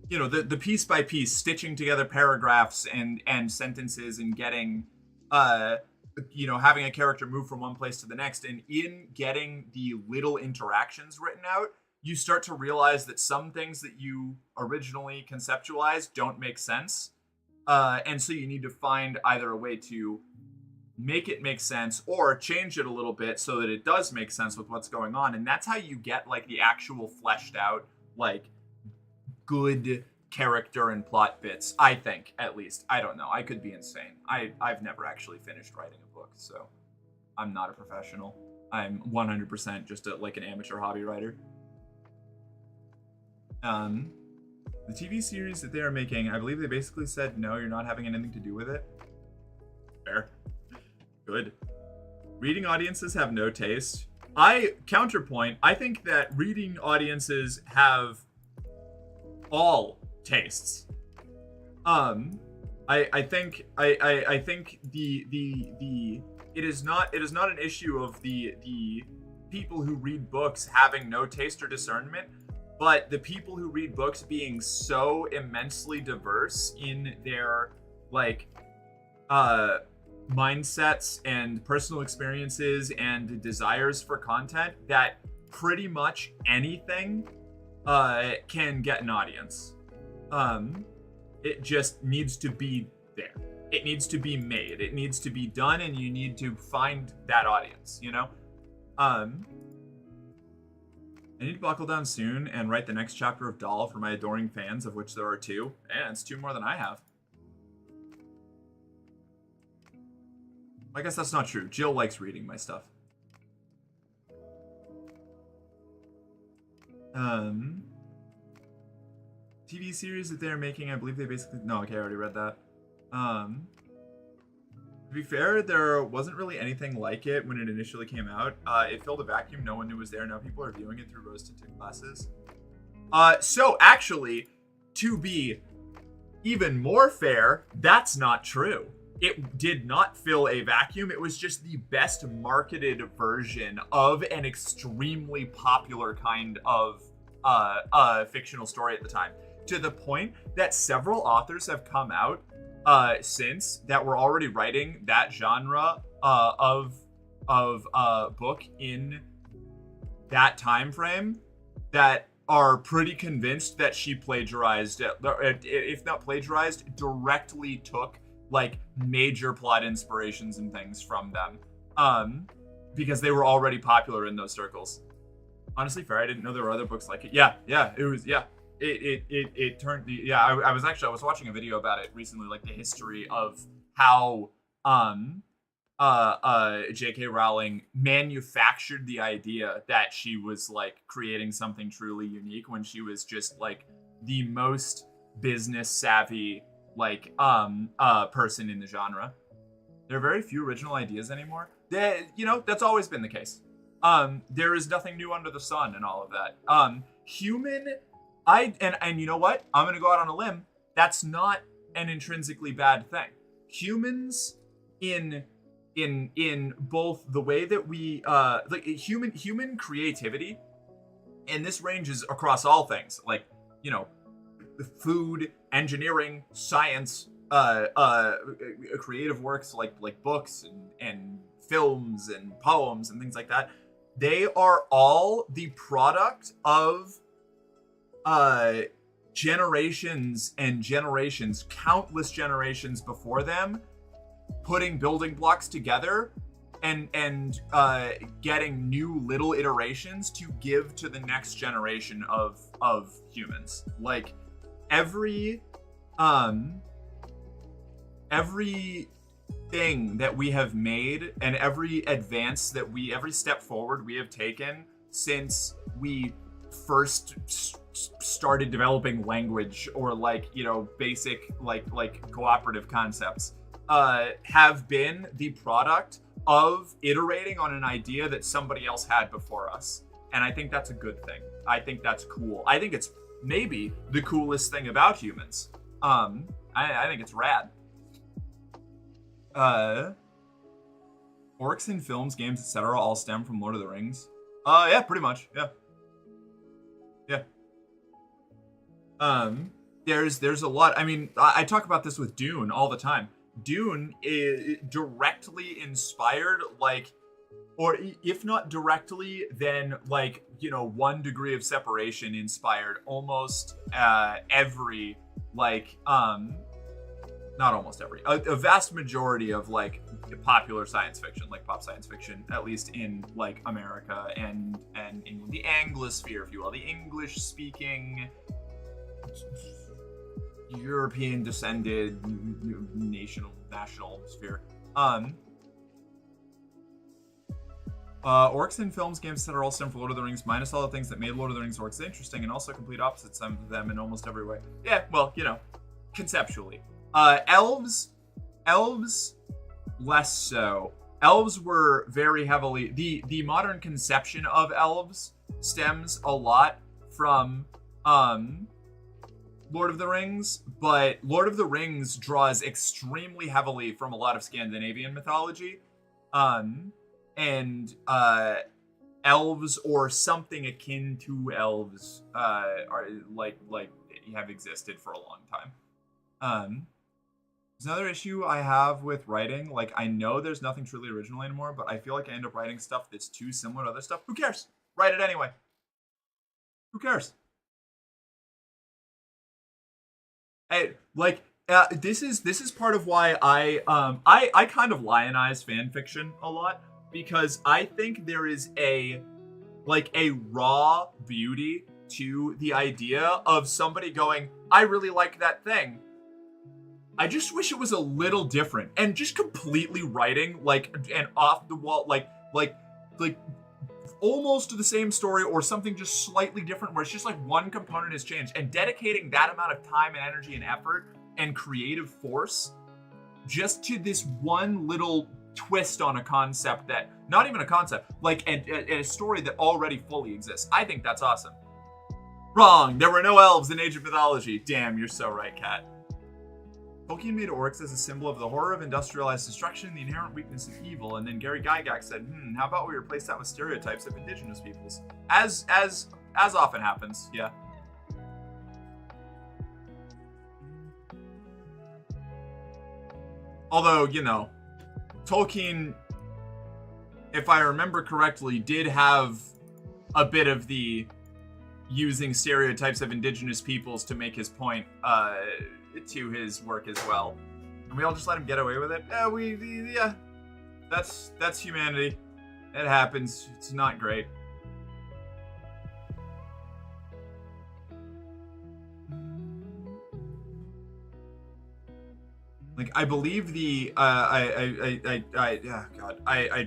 the piece by piece, stitching together paragraphs and sentences, and getting having a character move from one place to the next, and in getting the little interactions written out, you start to realize that some things that you originally conceptualized don't make sense, and so you need to find either a way to make it make sense or change it a little bit so that it does make sense with what's going on. And that's how you get like the actual fleshed out, like good character and plot bits, I think, at least. I don't know, I could be insane. I've never actually finished writing a book, so I'm not a professional. I'm 100% just like an amateur hobby writer. The TV series that they are making, I believe they basically said no, you're not having anything to do with it. Fair. Good. Reading audiences have no taste. Counterpoint, I think that reading audiences have all tastes. I think the it is not an issue of the people who read books having no taste or discernment, but the people who read books being so immensely diverse in their like mindsets and personal experiences and desires for content that pretty much anything can get an audience. It just needs to be there. It needs to be made. It needs to be done, and you need to find that audience, I need to buckle down soon and write the next chapter of Doll for my adoring fans, of which there are 2. And it's 2 more than I have. I guess that's not true. Jill likes reading my stuff. TV series that they're making, I believe they basically... No, okay, I already read that. To be fair, there wasn't really anything like it when it initially came out. It filled a vacuum no one knew was there. Now people are viewing it through rose-tinted glasses. So actually, to be even more fair, that's not true. It did not fill a vacuum. It was just the best marketed version of an extremely popular kind of fictional story at the time. To the point that several authors have come out since that were already writing that genre of book in that time frame that are pretty convinced that she plagiarized, if not plagiarized, directly took like major plot inspirations and things from them, because they were already popular in those circles. Honestly, fair, I didn't know there were other books like it. It turned the I was watching a video about it recently, like the history of how J.K. Rowling manufactured the idea that she was like creating something truly unique when she was just like the most business savvy like person in the genre. There are very few original ideas anymore. That's always been the case. There is nothing new under the sun and all of that. And you know what? I'm gonna go out on a limb. That's not an intrinsically bad thing. Humans in both the way that we like human creativity, and this ranges across all things, like food, engineering, science, creative works like books and films and poems and things like that. They are all the product of generations and generations, countless generations before them, putting building blocks together and getting new little iterations to give to the next generation of humans. Like every thing that we have made and every step forward we have taken since we first started developing language or basic like cooperative concepts have been the product of iterating on an idea that somebody else had before us. And I think that's a good thing. I think that's cool. I think it's maybe the coolest thing about humans. I think it's rad. Orcs in films, games, etc. all stem from Lord of the Rings. Yeah, pretty much. Yeah. Yeah. There's a lot. I mean, I talk about this with Dune all the time. Dune is directly inspired, like, or if not directly, then like, you know, 1 degree of separation inspired almost every, like, not almost every, a vast majority of like popular science fiction, like pop science fiction, at least in like America and England, the Anglosphere, if you will, the English speaking European descended national sphere. Orcs in films, games that are all stem from Lord of the Rings, minus all the things that made Lord of the Rings orcs interesting, and also complete opposites of them in almost every way. Yeah, well, you know, conceptually. Elves, less so. Elves were very heavily, the modern conception of elves stems a lot from Lord of the Rings, but Lord of the Rings draws extremely heavily from a lot of Scandinavian mythology. And elves or something akin to elves are like have existed for a long time. There's another issue I have with writing. Like, I know there's nothing truly original anymore, but I feel like I end up writing stuff that's too similar to other stuff. Who cares? Write it anyway. Who cares? Hey, like, this is part of why I kind of lionize fan fiction a lot, because I think there is a raw beauty to the idea of somebody going, I really like that thing, I just wish it was a little different, and just completely writing like an off the wall, like almost the same story or something just slightly different, where it's just like one component has changed, and dedicating that amount of time and energy and effort and creative force just to this one little twist on a concept that, not even a concept, like a story that already fully exists. I think that's awesome. Wrong. There were no elves in Age of Mythology. Damn, you're so right, Kat. Tolkien made orcs as a symbol of the horror of industrialized destruction and the inherent weakness of evil, and then Gary Gygax said, how about we replace that with stereotypes of indigenous peoples? As often happens, yeah. Although, you know, Tolkien, if I remember correctly, did have a bit of the using stereotypes of indigenous peoples to make his point to his work as well. And we all just let him get away with it? Yeah, that's humanity. It happens. It's not great. Like, I believe the I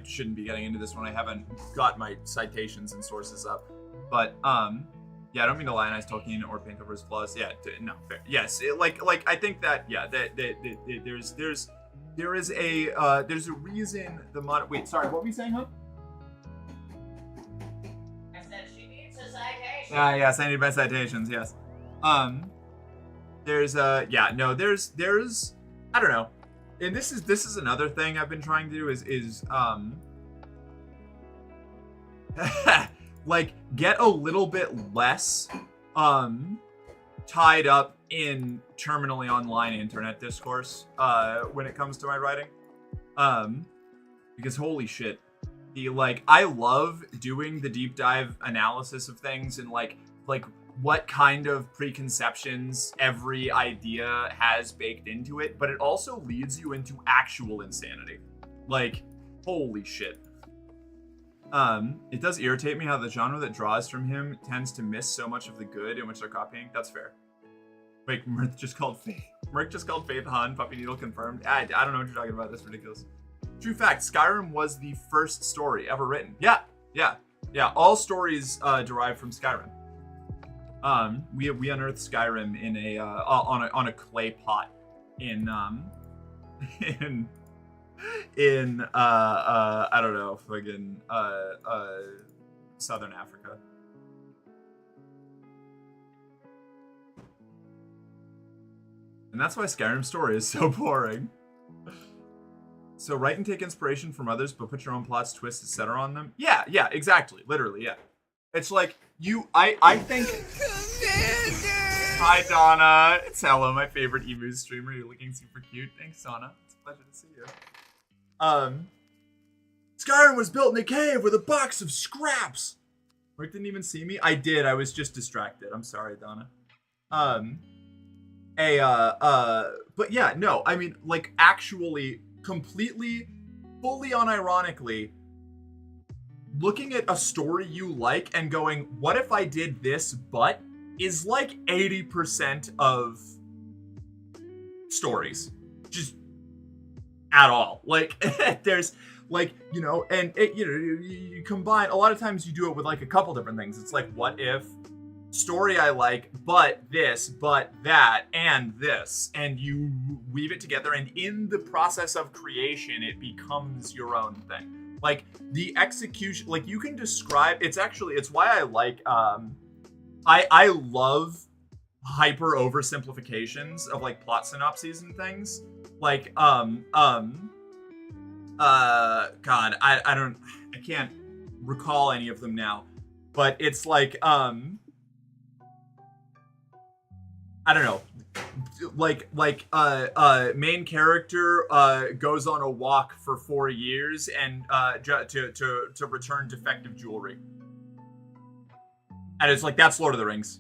shouldn't be getting into this when I haven't got my citations and sources up, but yeah, I don't mean to lionize Tolkien or paint over his flaws. Yeah, no, fair. Yes, I think that, yeah, that there is a reason the modern. Wait, sorry, what were you saying, huh? I said she needs a citation. Yes, I need my citations. Yes. There's I don't know, and this is another thing I've been trying to do is like, get a little bit less tied up in terminally online internet discourse when it comes to my writing, because holy shit, I love doing the deep dive analysis of things and like what kind of preconceptions every idea has baked into it, but it also leads you into actual insanity. Like, holy shit. It does irritate me how the genre that draws from him tends to miss so much of the good in which they're copying. That's fair. Wait, Mirth just called Faith. Mirth just called Faith Han. Puppy Needle confirmed. I don't know what you're talking about. That's ridiculous. True fact, Skyrim was the first story ever written. Yeah. All stories derive from Skyrim. We unearthed Skyrim in a on a clay pot in I don't know, fucking Southern Africa. And that's why Skyrim's story is so boring. So write and take inspiration from others, but put your own plots, twists, etc. on them. Yeah, exactly. Literally, yeah. It's like I think. Hi Donna, it's Hello, my favorite emu streamer. You're looking super cute. Thanks, Donna. It's a pleasure to see you. Skyrim was built in a cave with a box of scraps. Rick didn't even see me. I did. I was just distracted. I'm sorry, Donna. But yeah, no. I mean, like, actually, completely, fully unironically, looking at a story you like and going, what if I did this, but, is like 80% of stories. Just at all. Like, there's, like, you know, and it, you know, you combine, a lot of times you do it with like a couple different things. It's like, what if story I like, but this, but that, and this, and you weave it together, and in the process of creation, it becomes your own thing. Like, the execution, like, you can describe, it's why I like, I love hyper oversimplifications of, like, plot synopses and things. Like, God, I can't recall any of them now, but it's like, I don't know, like main character goes on a walk for 4 years and to return defective jewelry, and it's like, that's Lord of the Rings.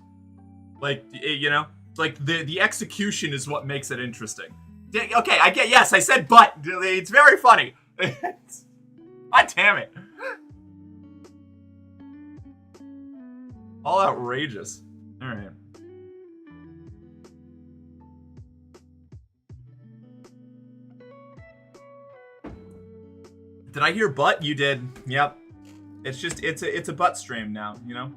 Like, you know, it's like the execution is what makes it interesting. Okay, I get, yes, I said but. It's very funny. God damn it. All outrageous. All right. Did I hear butt? You did. Yep. It's just, it's a butt stream now, you know?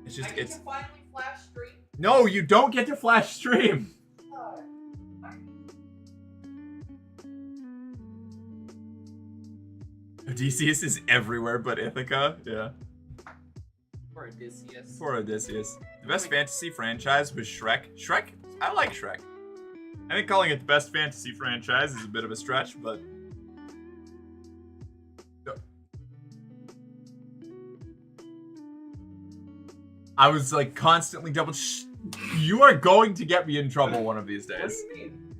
It's just, it's... finally flash stream? No, you don't get to flash stream. Odysseus is everywhere but Ithaca. Yeah. Poor Odysseus. Poor Odysseus. The best fantasy franchise was Shrek. Shrek? I like Shrek. I think calling it the best fantasy franchise is a bit of a stretch, but... I was like constantly double. You are going to get me in trouble one of these days. What do you mean?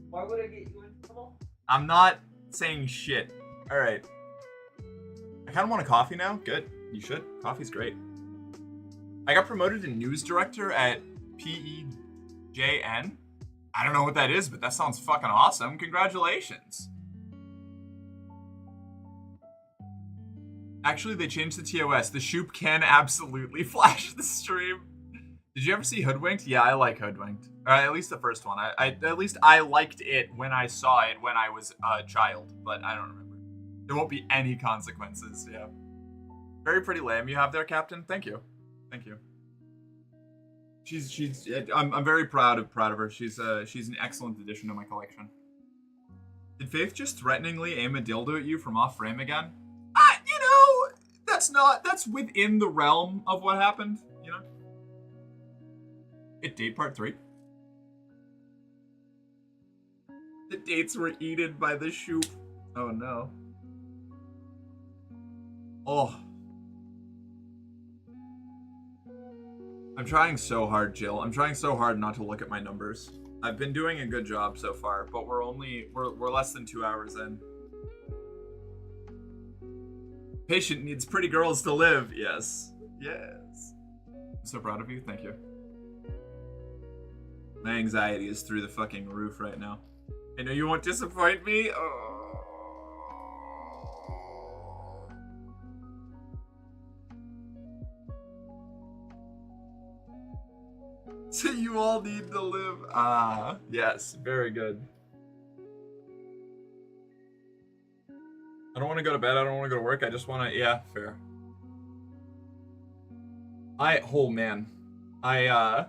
Why would I get you in trouble? I'm not saying shit. All right. I kind of want a coffee now. Good. You should. Coffee's great. I got promoted to news director at PEJN. I don't know what that is, but that sounds fucking awesome. Congratulations. Actually, they changed the TOS. The Shoop can absolutely flash the stream. Did you ever see Hoodwinked? Yeah, I like Hoodwinked. At least the first one. At least I liked it when I saw it when I was a child, but I don't remember. There won't be any consequences, yeah. Very pretty lamb you have there, Captain. Thank you. Thank you. I'm very proud of her. She's an excellent addition to my collection. Did Faith just threateningly aim a dildo at you from off frame again? You know, that's within the realm of what happened, you know? It date part 3. The dates were eaten by the Shoop. Oh no. Oh. I'm trying so hard, Jill. I'm trying so hard not to look at my numbers. I've been doing a good job so far, but we're less than 2 hours in. Patient needs pretty girls to live. Yes. Yes. I'm so proud of you. Thank you. My anxiety is through the fucking roof right now. I know you won't disappoint me. Oh. So you all need to live. Ah, yes. Very good. I don't want to go to bed. I don't want to go to work. I just want to... Yeah, fair. Oh, man. I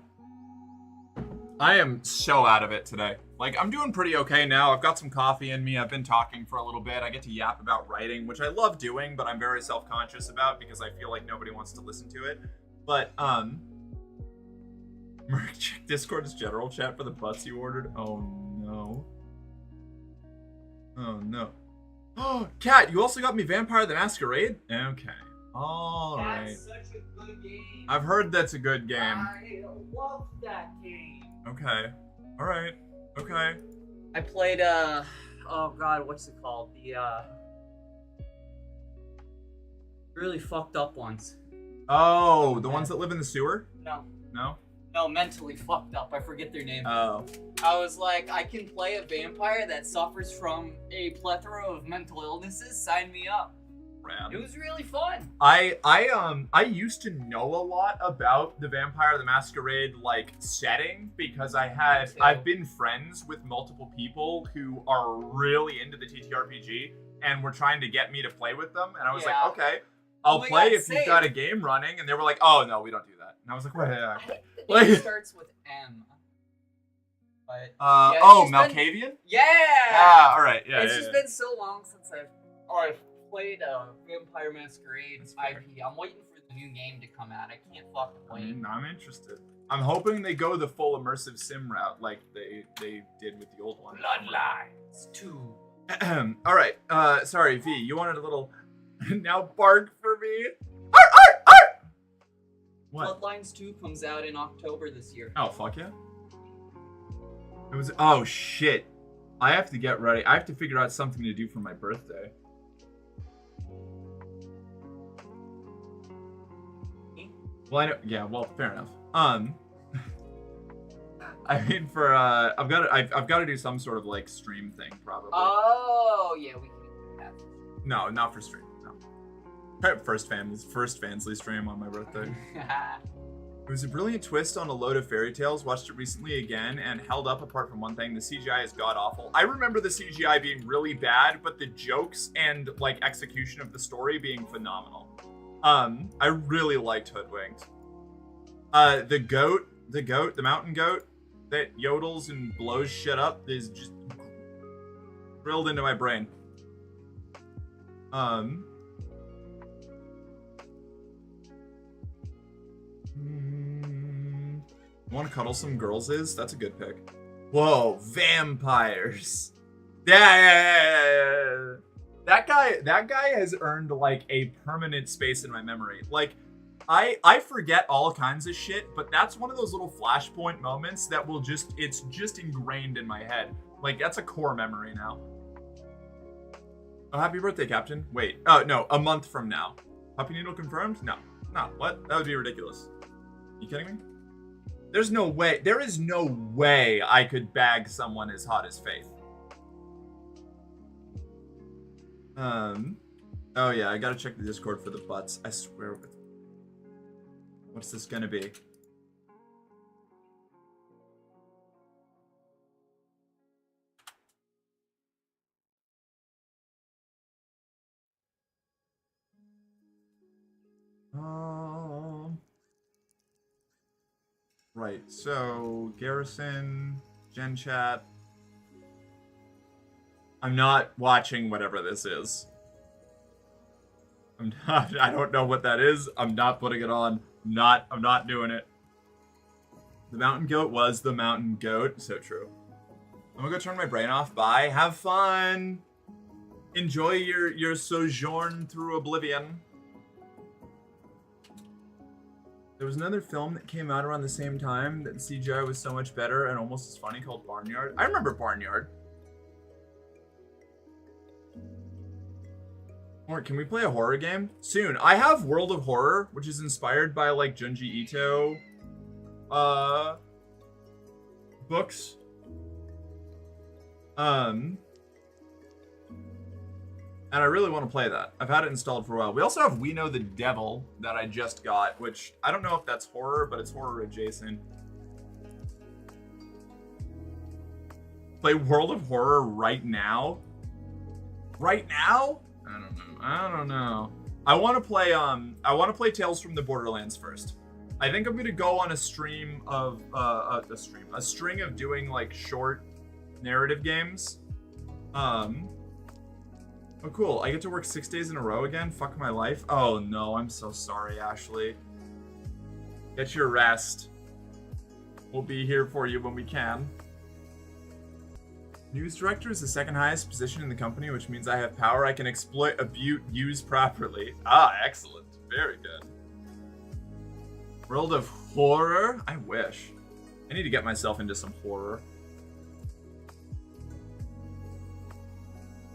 am so out of it today. Like, I'm doing pretty okay now. I've got some coffee in me. I've been talking for a little bit. I get to yap about writing, which I love doing, but I'm very self-conscious about because I feel like nobody wants to listen to it. But, Merc, check Discord's general chat for the butts you ordered. Oh, no. Oh no. Oh, Cat, you also got me Vampire the Masquerade? Okay. Alright. That's such a good game. I've heard that's a good game. I love that game. Okay. Alright. Okay. I played oh god, what's it called? The really fucked up ones. Oh, the ones that live in the sewer? No. No? No, mentally fucked up. I forget their name. Oh. I was like, I can play a vampire that suffers from a plethora of mental illnesses. Sign me up. Rad. It was really fun. I used to know a lot about the Vampire the Masquerade like setting because I've been friends with multiple people who are really into the TTRPG and were trying to get me to play with them, and I was like, okay, I'll play if you've got a game running, and they were like, oh no, we don't do that, and I was like, what? I think the name starts with M. But Malkavian? Yeah. Ah, all right, yeah. It's just been so long since I've played a Vampire Masquerade IP. I'm waiting for the new game to come out. I can't fucking wait. I'm interested. I'm hoping they go the full immersive sim route like they did with the old one. Bloodlines 2. All right. Sorry, V. You wanted a little. Now bark for me. What? Bloodlines 2 comes out in October this year. Oh fuck yeah. It was. Oh shit. I have to get ready. I have to figure out something to do for my birthday. Well, I know. Yeah. Well, fair enough. I mean, for I've got to do some sort of like stream thing probably. Oh yeah, we can do that. No, not for stream. No. First Fansly stream on my birthday. It was a brilliant twist on a load of fairy tales. Watched it recently again and held up apart from one thing. The CGI is god awful. I remember the CGI being really bad, but the jokes and like execution of the story being phenomenal. I really liked Hoodwinked. The mountain goat that yodels and blows shit up is just drilled into my brain. Want to cuddle some girls is? That's a good pick. Whoa, vampires. Yeah. That guy has earned like a permanent space in my memory. Like, I forget all kinds of shit, but that's one of those little flashpoint moments that will it's just ingrained in my head. Like, that's a core memory now. Oh, happy birthday, Captain. Wait, oh no, a month from now. Puppy Needle confirmed? No, what? That would be ridiculous. You kidding me? There is no way I could bag someone as hot as Faith. Oh yeah, I gotta check the Discord for the butts. I swear. What's this gonna be? Right, so Garrison, Gen Chat. I'm not watching whatever this is. I don't know what that is. I'm not putting it on. I'm not doing it. The mountain goat was the mountain goat. So true. I'm gonna go turn my brain off. Bye. Have fun. Enjoy your sojourn through oblivion. There was another film that came out around the same time that the CGI was so much better and almost as funny called Barnyard. I remember Barnyard. Or can we play a horror game? Soon. I have World of Horror, which is inspired by like Junji Ito books. And I really want to play that. I've had it installed for a while. We also have We Know the Devil that I just got, which I don't know if that's horror, but it's horror adjacent. Play World of Horror right now? Right now? I don't know. I want to play Tales from the Borderlands first. I think I'm gonna go on a stream of a string of doing like short narrative games. Oh, cool. I get to work 6 days in a row again? Fuck my life. Oh, no. I'm so sorry, Ashley. Get your rest. We'll be here for you when we can. News director is the second highest position in the company, which means I have power I can exploit, abuse, use properly. Ah, excellent. Very good. World of horror? I wish. I need to get myself into some horror.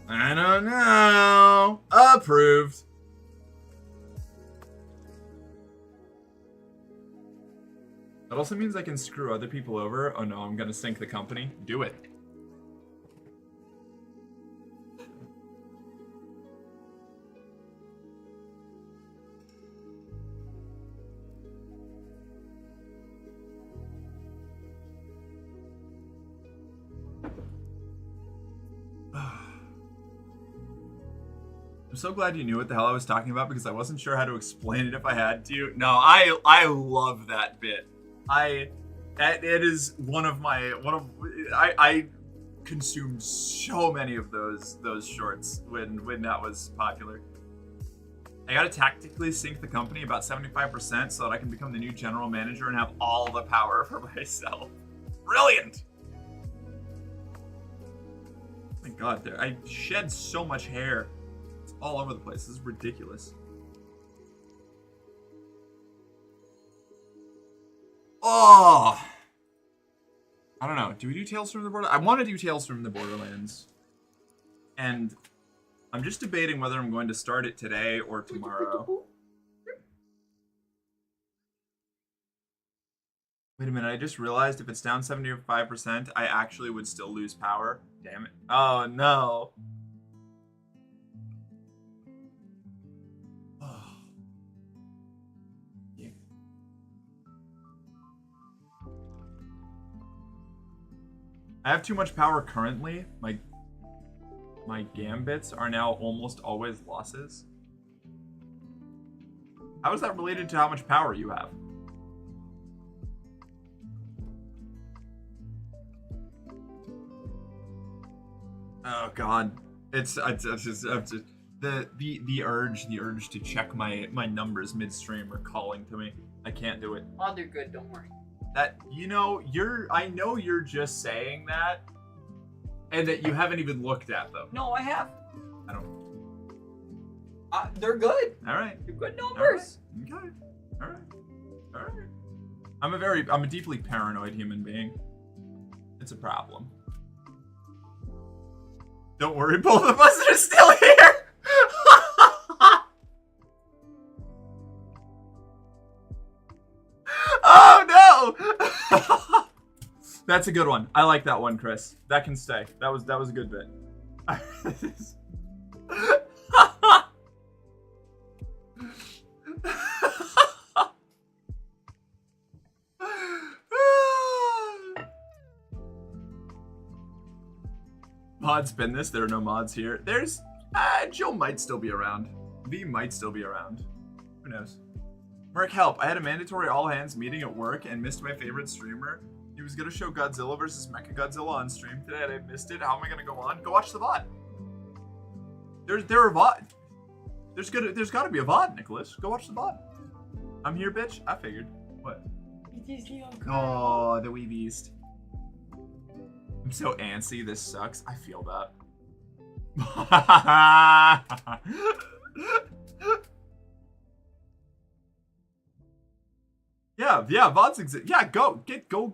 I don't know. Approved. That also means I can screw other people over. Oh no, I'm gonna sink the company. Do it. I'm so glad you knew what the hell I was talking about because I wasn't sure how to explain it if I had to. No, I love that bit. It is I consumed so many of those shorts when that was popular. I gotta tactically sink the company about 75% so that I can become the new general manager and have all the power for myself. Brilliant! Oh my god, I shed so much hair. It's all over the place. This is ridiculous. Oh! I don't know. Do we do Tales from the Borderlands? I want to do Tales from the Borderlands. And I'm just debating whether I'm going to start it today or tomorrow. Wait a minute, I just realized if it's down 75%, I actually would still lose power. Damn it. Oh, no. I have too much power currently. My gambits are now almost always losses. How is that related to how much power you have? Oh god, it's just the urge to check my numbers midstream are calling to me. I can't do it. Oh, they're good. Don't worry. That, you know, I know you're just saying that, and that you haven't even looked at them. No, I have. I don't. They're good. All right. They're good numbers. All right. Okay. All right. All right. I'm a deeply paranoid human being. It's a problem. Don't worry, both of us are still here. Oh no! That's a good one. I like that one, Chris. That can stay. That was a good bit. Mods spin this. There are no mods here. There's Jill might still be around. V might still be around. Who knows? Merc, help. I had a mandatory all-hands meeting at work and missed my favorite streamer. He was going to show Godzilla vs. Mechagodzilla on stream today and I missed it. How am I going to go on? Go watch the VOD. There's got to be a VOD, Nicholas. Go watch the VOD. I'm here, bitch. I figured. What? Oh, the wee beast. I'm so antsy. This sucks. I feel that. Yeah, VODs exist. Yeah, go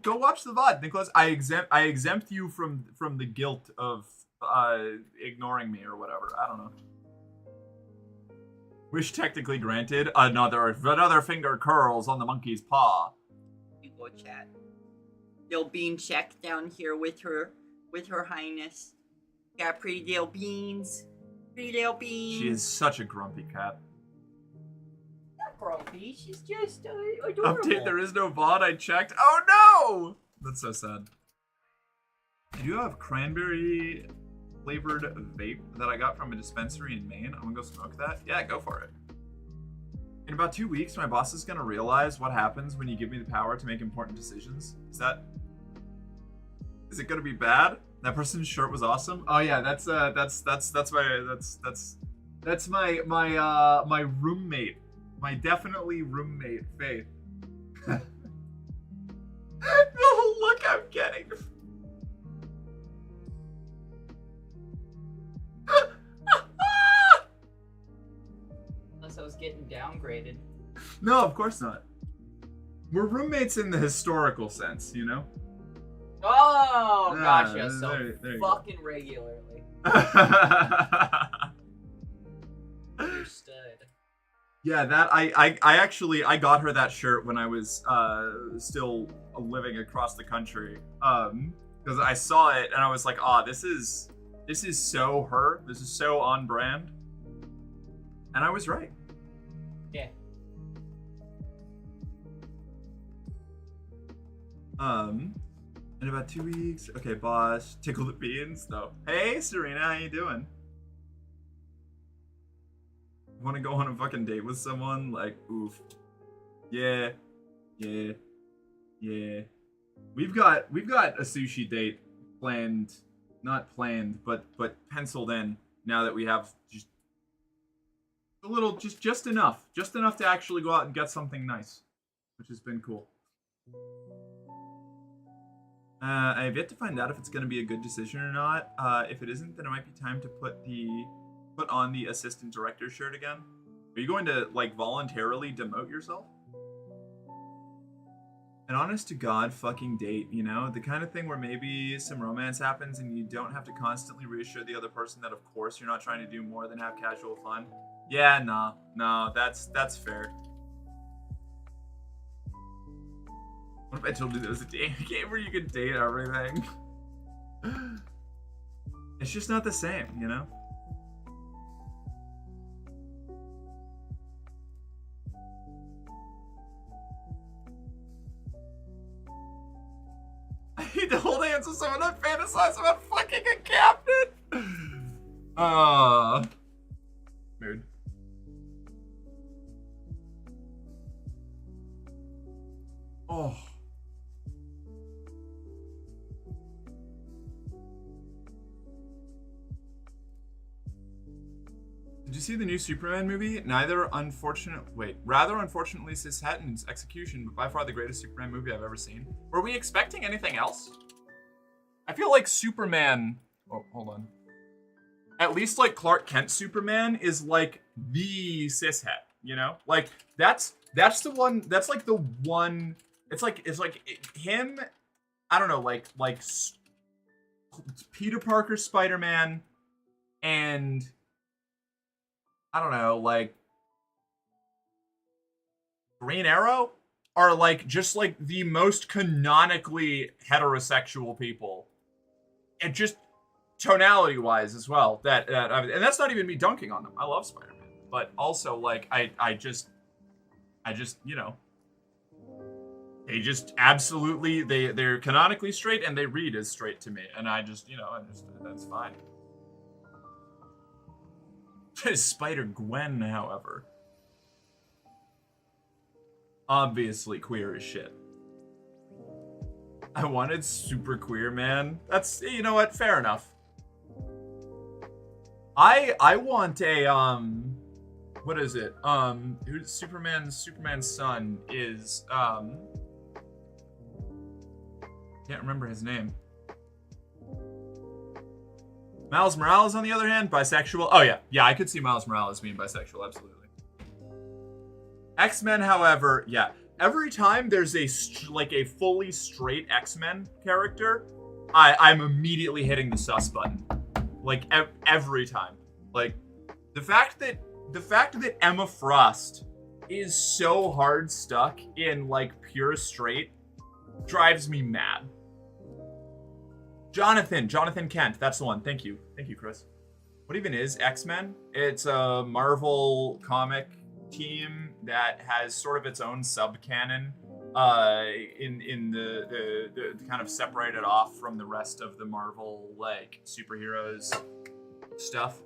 watch the VOD, Nicholas. I exempt you from the guilt of ignoring me or whatever. I don't know. Wish technically granted. Another finger curls on the monkey's paw. You go, chat. Little bean check down here with her highness. Got pretty little beans. Pretty little beans. She is such a grumpy cat. Not grumpy. She's just adorable. Update, there is no VOD. I checked. Oh no! That's so sad. I do have cranberry flavored vape that I got from a dispensary in Maine. I'm gonna go smoke that. Yeah, go for it. In about 2 weeks, my boss is gonna realize what happens when you give me the power to make important decisions. Is it gonna be bad? That person's shirt was awesome. Oh yeah, that's my roommate, my definitely roommate Faith. The look I'm getting. No, of course not. We're roommates in the historical sense, you know? Oh, gotcha. Yeah, So there you fucking regularly. Understood. Yeah, that I actually I got her that shirt when I was still living across the country. Because I saw it and I was like, this is so her. This is so on brand. And I was right. Yeah. In about 2 weeks. Okay, boss. Tickle the beans though. Hey Serena, how you doing? Want to go on a fucking date with someone? Like, oof. Yeah. We've got a sushi date planned, not planned, but penciled in. Now that we have just a little, just enough to actually go out and get something nice, which has been cool. I have yet to find out if it's going to be a good decision or not. If it isn't, then it might be time to put on the assistant director shirt again. Are you going to, like, voluntarily demote yourself? An honest to God fucking date, you know? The kind of thing where maybe some romance happens and you don't have to constantly reassure the other person that of course you're not trying to do more than have casual fun. Yeah, no, that's fair. What if I told you there was a game where you could date everything? It's just not the same, you know? I need to hold hands with someone I fantasize about fucking a captain! Mood. Oh. Did you see the new Superman movie? Rather unfortunately cishet in its execution, but by far the greatest Superman movie I've ever seen. Were we expecting anything else? I feel like Superman... Oh, hold on. At least, like, Clark Kent Superman is, like, the cishet, you know? Like, that's the one... That's, like, the one... It's like him... I don't know, like Peter Parker Spider-Man and... I don't know, like, Green Arrow are, like, just, like, the most canonically heterosexual people. And just tonality-wise as well. And that's not even me dunking on them. I love Spider-Man. But also, like, I just, you know, they just absolutely, they're canonically straight and they read as straight to me. And I just, you know, that's fine. Spider-Gwen, however, obviously queer as shit. I wanted super queer, man. That's, you know what, fair enough. I want a, what is it? Who's Superman's son is, can't remember his name. Miles Morales, on the other hand, bisexual. Oh, yeah. Yeah, I could see Miles Morales being bisexual, absolutely. X-Men, however, yeah. Every time there's a fully straight X-Men character, I'm immediately hitting the sus button. Like, every time. Like, the fact that Emma Frost is so hard stuck in, like, pure straight drives me mad. Jonathan Kent, that's the one. Thank you, Chris. What even is X-Men? It's a Marvel comic team that has sort of its own sub-canon, in the kind of separated off from the rest of the Marvel, like, superheroes stuff.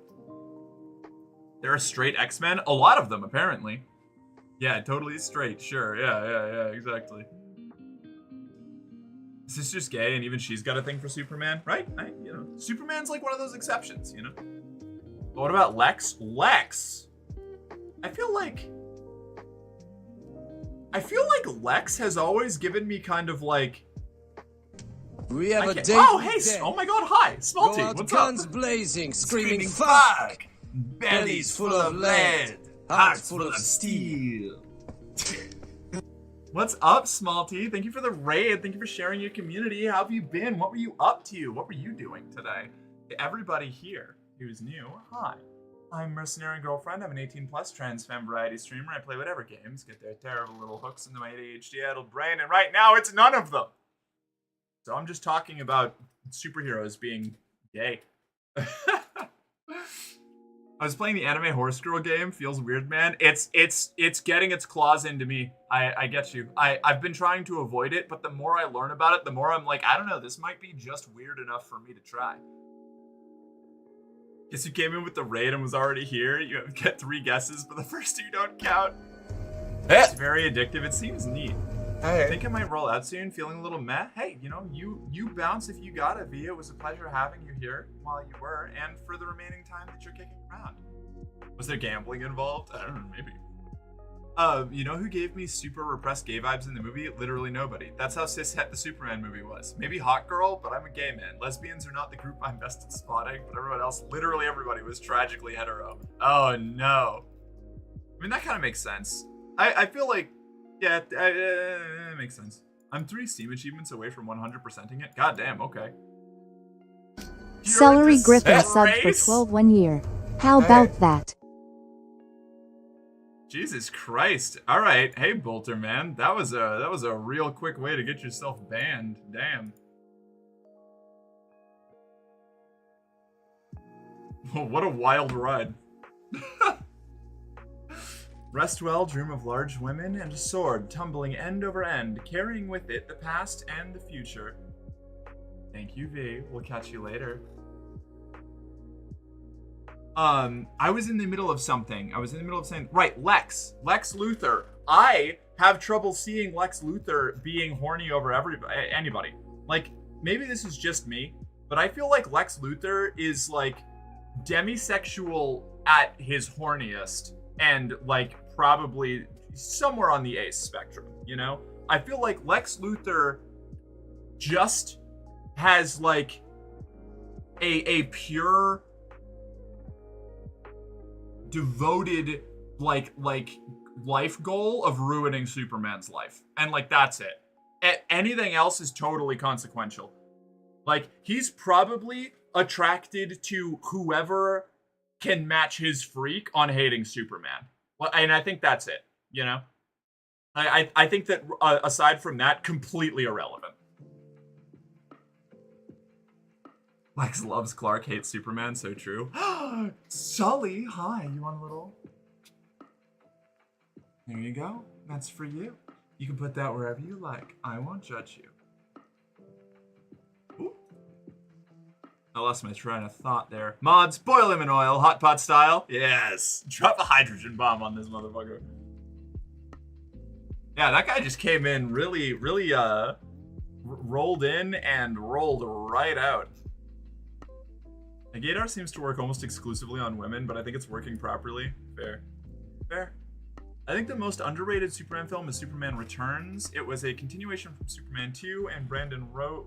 There are straight X-Men, a lot of them apparently. Yeah, totally straight. Sure. Yeah. Exactly. Sister's gay, and even she's got a thing for Superman, right? You know, Superman's like one of those exceptions, you know? But what about Lex? I feel like Lex has always given me kind of like... We have a date. Oh, hey! Oh my god, hi! Smelty, what's guns up? blazing, screaming fuck! Bellies full of lead, hearts full of steel. What's up, Small T? Thank you for the raid. Thank you for sharing your community. How have you been? What were you up to? What were you doing today? To everybody here who's new, hi. I'm Mercenary Girlfriend. I'm an 18+ trans femme variety streamer. I play whatever games get their terrible little hooks into my ADHD-addled brain, and right now it's none of them. So I'm just talking about superheroes being gay. I was playing the anime horse girl game. Feels weird, man. It's getting its claws into me. I get you. I've been trying to avoid it, but the more I learn about it, the more I'm like, I don't know, this might be just weird enough for me to try. Guess you came in with the raid and was already here. You get 3 guesses, but the first 2 don't count. It's very addictive. It seems neat. I think I might roll out soon, feeling a little meh. Hey, you know, you bounce if you got it, Via. It was a pleasure having you here while you were, and for the remaining time that you're kicking around. Was there gambling involved? I don't know, maybe. You know who gave me super repressed gay vibes in the movie? Literally nobody. That's how cishet the Superman movie was. Maybe hot girl, but I'm a gay man. Lesbians are not the group I'm best at spotting, but everyone else, literally everybody, was tragically hetero. Oh no. I mean, that kind of makes sense. I feel like, yeah, it makes sense. I'm 3 Steam achievements away from 100%ing it. God damn, okay. Celery Griffin subbed for 12 1 year. How about that? Jesus Christ. All right. Hey, Bolter, man. That was a real quick way to get yourself banned. Damn. What a wild ride. Rest well, dream of large women and a sword tumbling end over end, carrying with it the past and the future. Thank you, V. We'll catch you later. I was in the middle of something. I was in the middle of saying, right, Lex Luthor. I have trouble seeing Lex Luthor being horny over anybody. Like, maybe this is just me, but I feel like Lex Luthor is like demisexual at his horniest and like probably somewhere on the ace spectrum, you know? I feel like Lex Luthor just has like a pure devoted like life goal of ruining Superman's life, and like that's it. Anything else is totally consequential. Like, he's probably attracted to whoever can match his freak on hating Superman. Well, and I think that's it, you know? I think that aside from that, completely irrelevant. Lex loves Clark, hates Superman, so true. Sully, hi, you want a little? There you go. That's for you. You can put that wherever you like. I won't judge you. Ooh. I lost my train of thought there. Mods, boil him in oil, hot pot style. Yes. Drop a hydrogen bomb on this motherfucker. Yeah, that guy just came in really, rolled in and rolled right out. The gaydar seems to work almost exclusively on women, but I think it's working properly. Fair. I think the most underrated Superman film is Superman Returns. It was a continuation from Superman 2, and Brandon Roth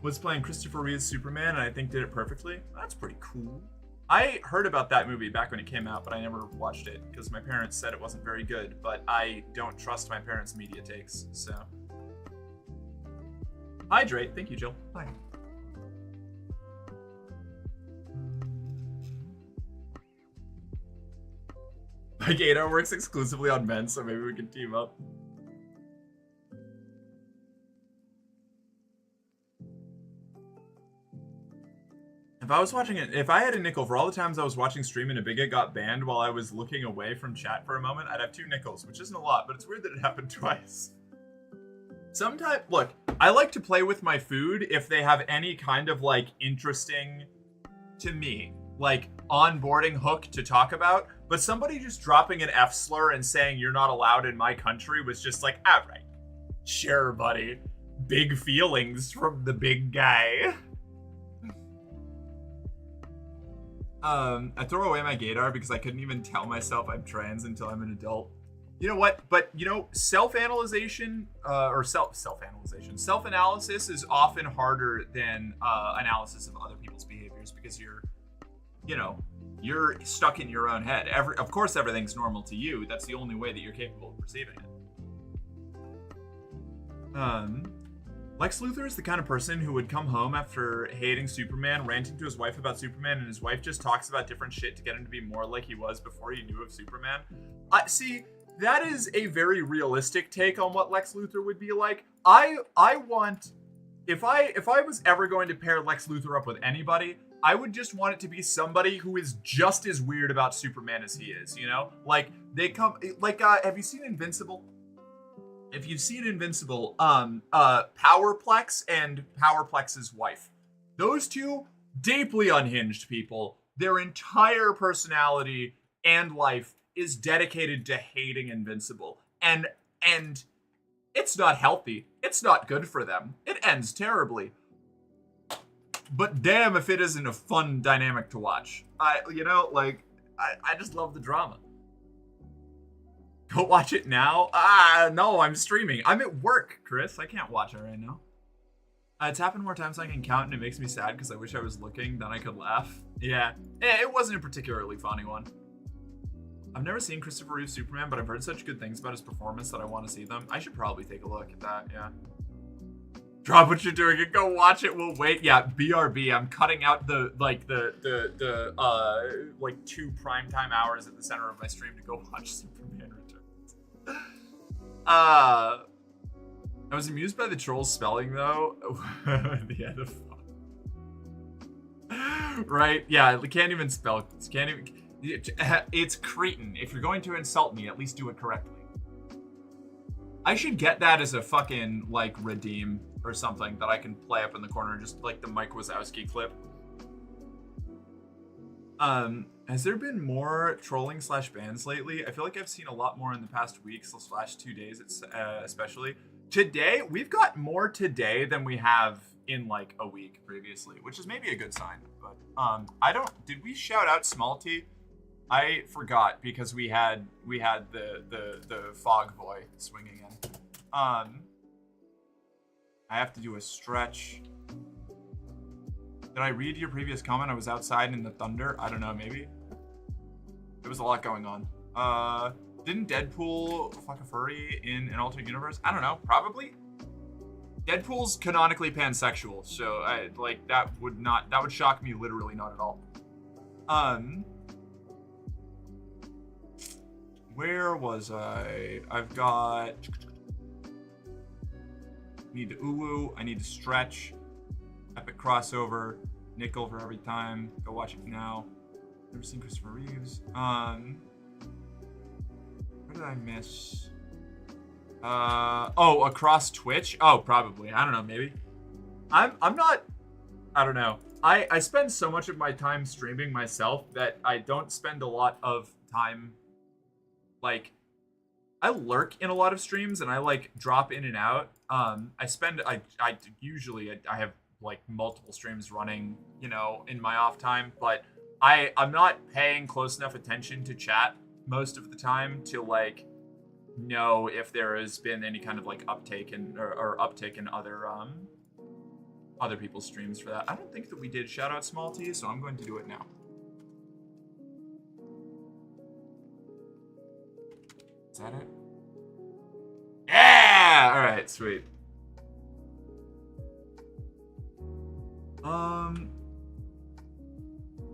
was playing Christopher Reeve's Superman, and I think did it perfectly. That's pretty cool. I heard about that movie back when it came out, but I never watched it because my parents said it wasn't very good, but I don't trust my parents' media takes, so. Hydrate. Thank you, Jill. Bye. My gaydar works exclusively on men, so maybe we can team up. If I had a nickel for all the times I was watching stream and a bigot got banned while I was looking away from chat for a moment, I'd have 2 nickels, which isn't a lot, but it's weird that it happened twice. Sometimes, look, I like to play with my food if they have any kind of like interesting, to me, like onboarding hook to talk about, but somebody just dropping an F slur and saying you're not allowed in my country was just like, all right, sure, buddy. Big feelings from the big guy. I throw away my gaydar because I couldn't even tell myself I'm trans until I'm an adult. You know what? But, you know, self-analysis is often harder than analysis of other people's behaviors because you're You're stuck in your own head. Of course, everything's normal to you. That's the only way that you're capable of perceiving it. Lex Luthor is the kind of person who would come home after hating Superman, ranting to his wife about Superman, and his wife just talks about different shit to get him to be more like he was before he knew of Superman. See, that is a very realistic take on what Lex Luthor would be like. I want, if I was ever going to pair Lex Luthor up with anybody, I would just want it to be somebody who is just as weird about Superman as he is, you know? Like, they come, like, have you seen Invincible? If you've seen Invincible, Powerplex and Powerplex's wife. Those two, deeply unhinged people. Their entire personality and life is dedicated to hating Invincible. And it's not healthy. It's not good for them. It ends terribly. But damn if it isn't a fun dynamic to watch. I just love the drama. Go watch it now? No, I'm streaming. I'm at work, Chris. I can't watch it right now. It's happened more times than I can count, and it makes me sad because I wish I was looking, then I could laugh. Yeah, it wasn't a particularly funny one. I've never seen Christopher Reeve's Superman, but I've heard such good things about his performance that I want to see them. I should probably take a look at that, yeah. Drop what you're doing and go watch it. We'll wait. Yeah, BRB. I'm cutting out the 2 primetime hours at the center of my stream to go watch Superman Returns. I was amused by the troll's spelling though. Yeah, the fuck. Right? Yeah, can't even spell. Can't even. It's cretin. If you're going to insult me, at least do it correctly. I should get that as a fucking like redeem or something that I can play up in the corner, just like the Mike Wazowski clip. Has there been more trolling / bans lately? I feel like I've seen a lot more in the past week / 2 days, especially. Today, we've got more today than we have in like a week previously, which is maybe a good sign. But did we shout out Small T? I forgot because we had the fog boy swinging in. I have to do a stretch. Did I read your previous comment? I was outside in the thunder. I don't know, maybe. There was a lot going on. Didn't Deadpool fuck a furry in an alternate universe? I don't know, probably. Deadpool's canonically pansexual, so that would shock me literally not at all. Where was I? I've got... Need to uwu. I need to stretch. Epic crossover. Nickel for every time. Go watch it now. Never seen Christopher Reeves. Where did I miss? Across Twitch? Oh, probably. I don't know, maybe. I'm not... I don't know. I spend so much of my time streaming myself that I don't spend a lot of time... Like, I lurk in a lot of streams and I like drop in and out. I usually have like multiple streams running, you know, in my off time, but I'm not paying close enough attention to chat most of the time to like know if there has been any kind of like uptake or uptick in other people's streams for that. I don't think that we did shout out Small T, so I'm going to do it now. Is that it? Yeah! Alright, sweet.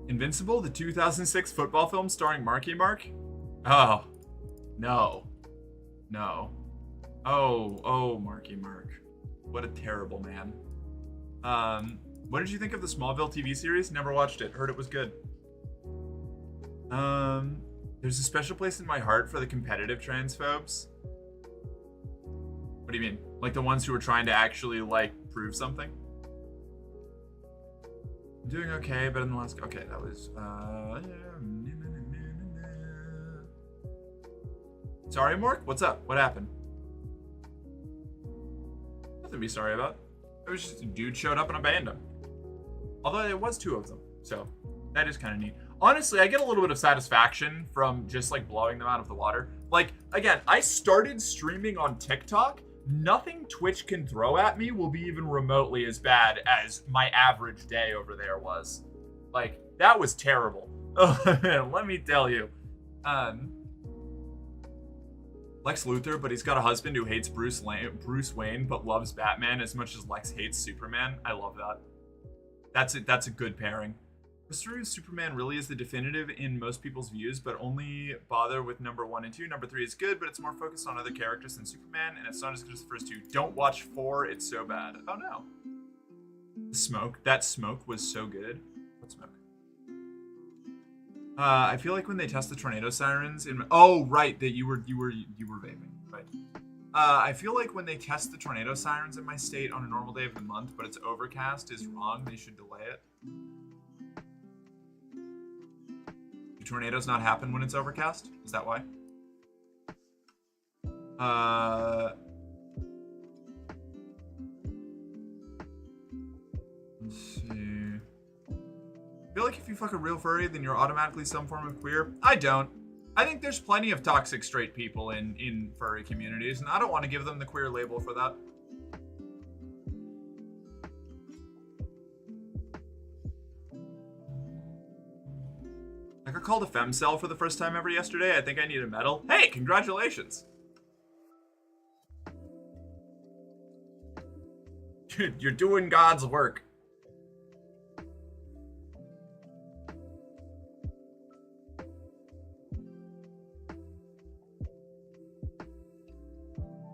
Invincible, the 2006 football film starring Marky Mark? Oh. No. No. Oh, Marky Mark. What a terrible man. What did you think of the Smallville TV series? Never watched it. Heard it was good. There's a special place in my heart for the competitive transphobes. What do you mean? Like the ones who are trying to actually, like, prove something? I'm doing okay, but in the last... Okay, that was... Sorry, Mork? What's up? What happened? Nothing to be sorry about. It was just a dude showed up and I banned him. Although there was 2 of them, so that is kind of neat. Honestly, I get a little bit of satisfaction from just like blowing them out of the water. Like, again, I started streaming on TikTok. Nothing Twitch can throw at me will be even remotely as bad as my average day over there was. Like, that was terrible. Oh, let me tell you. Lex Luthor, but he's got a husband who hates Bruce Wayne, but loves Batman as much as Lex hates Superman. I love that. That's a good pairing. Christopher Superman really is the definitive in most people's views, but only bother with number 1 and 2. Number 3 is good, but it's more focused on other characters than Superman, and it's not as good as the first 2. Don't watch 4, it's so bad. Oh no. The smoke. That smoke was so good. What smoke? I feel like when they test the tornado sirens in... Oh, right, that you were vaping. Right. I feel like when they test the tornado sirens in my state on a normal day of the month, but it's overcast, is wrong. They should delay it. Do tornadoes not happen when it's overcast? Is that why? Let's see. I feel like if you fuck a real furry, then you're automatically some form of queer. I don't. I think there's plenty of toxic straight people in furry communities, and I don't want to give them the queer label for that. I got called a femcel for the first time ever yesterday. I think I need a medal. Hey, congratulations! You're doing God's work.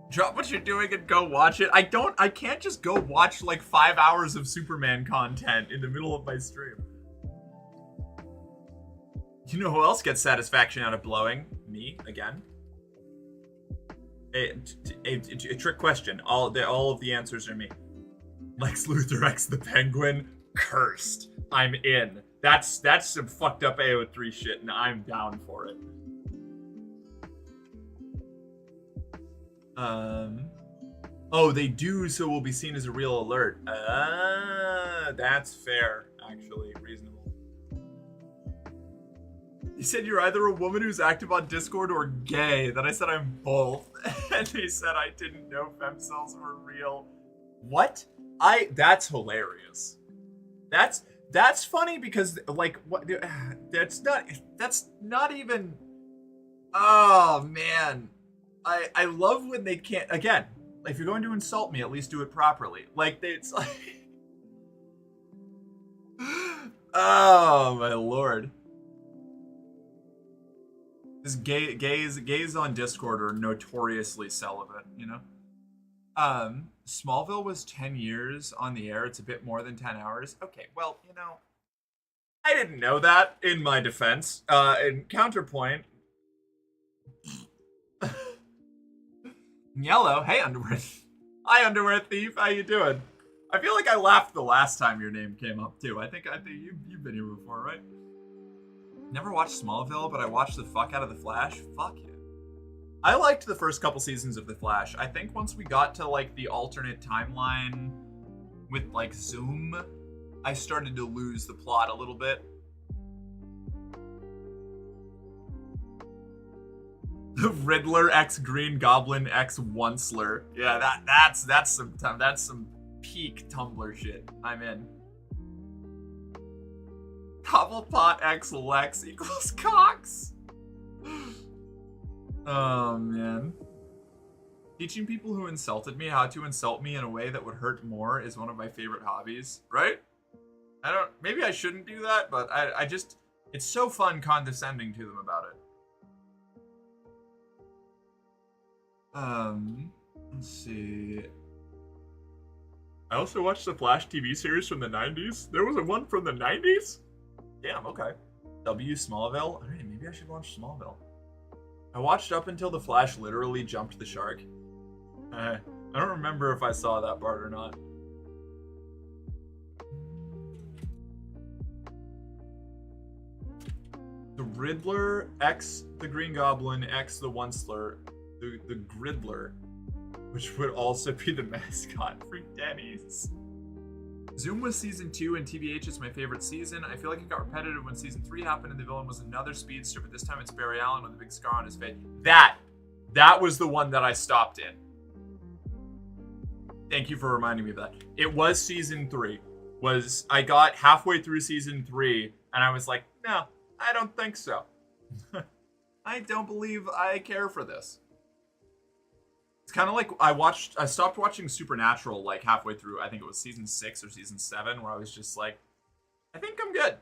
Drop what you're doing and go watch it. I can't just go watch like 5 hours of Superman content in the middle of my stream. You know who else gets satisfaction out of blowing? Me, again. A trick question. All of the answers are me. Lex Luthor X the Penguin. Cursed. I'm in. That's some fucked up AO3 shit, and I'm down for it. Oh, they do, so will be seen as a real alert. That's fair, actually. Reasonable. He said you're either a woman who's active on Discord or gay. Then I said I'm both. And they said I didn't know femcells were real. What? That's hilarious. That's funny because, like, what? That's not even... Oh, man. I love when they can't... Again, if you're going to insult me, at least do it properly. Like, it's like... Oh, my lord. This gays on Discord are notoriously celibate, you know? Smallville was 10 years on the air. It's a bit more than 10 hours. Okay, well, you know, I didn't know that, in my defense. In counterpoint... Yellow, hey underwear. Hi underwear thief, how you doing? I feel like I laughed the last time your name came up too. I think you've been here before, right? Never watched Smallville, but I watched the fuck out of The Flash. Fuck yeah. I liked the first couple seasons of The Flash. I think once we got to like the alternate timeline with like Zoom, I started to lose the plot a little bit. The Riddler x Green Goblin x Onceler. Yeah, that's some peak Tumblr shit. I'm in. Cobblepot x Lex equals Cox. Oh man. Teaching people who insulted me how to insult me in a way that would hurt more is one of my favorite hobbies, right? Maybe I shouldn't do that, but I just, it's so fun condescending to them about it. Let's see. I also watched the Flash TV series from the 90s. There was one from the 90s? Damn, okay. W Smallville? Alright, maybe I should watch Smallville. I watched up until the Flash literally jumped the shark. I don't remember if I saw that part or not. The Riddler X the Green Goblin X the Onceler, the Griddler, which would also be the mascot for Denny's. Zoom was season 2 and TBH is my favorite season. I feel like it got repetitive when season 3 happened and the villain was another speedster, but this time it's Barry Allen with a big scar on his face. That was the one that I stopped in. Thank you for reminding me of that. It was season 3. I got halfway through season 3 and I was like, no, I don't think so. I don't believe I care for this. It's kind of like I stopped watching Supernatural like halfway through. I think it was season 6 or season 7, where I was just like, I think I'm good.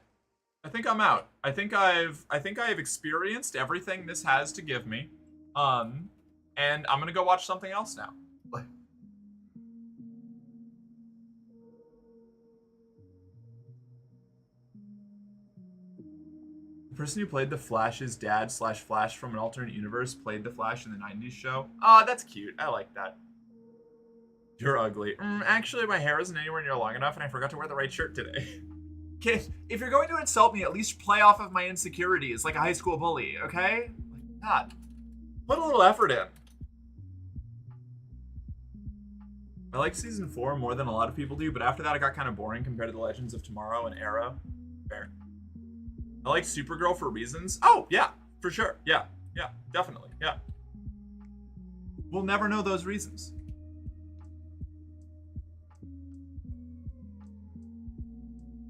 I think I'm out. I think I've experienced everything this has to give me. And I'm gonna go watch something else now. The person who played the Flash's dad / Flash from an alternate universe played the Flash in the 90s show. Oh, that's cute. I like that. You're ugly. Actually, my hair isn't anywhere near long enough and I forgot to wear the right shirt today. Kid, if you're going to insult me, at least play off of my insecurities like a high school bully, okay? God. Put a little effort in. I like season 4 more than a lot of people do, but after that it got kind of boring compared to the Legends of Tomorrow and Arrow. Fair. I like Supergirl for reasons. Oh, yeah, for sure. Yeah, definitely. Yeah. We'll never know those reasons.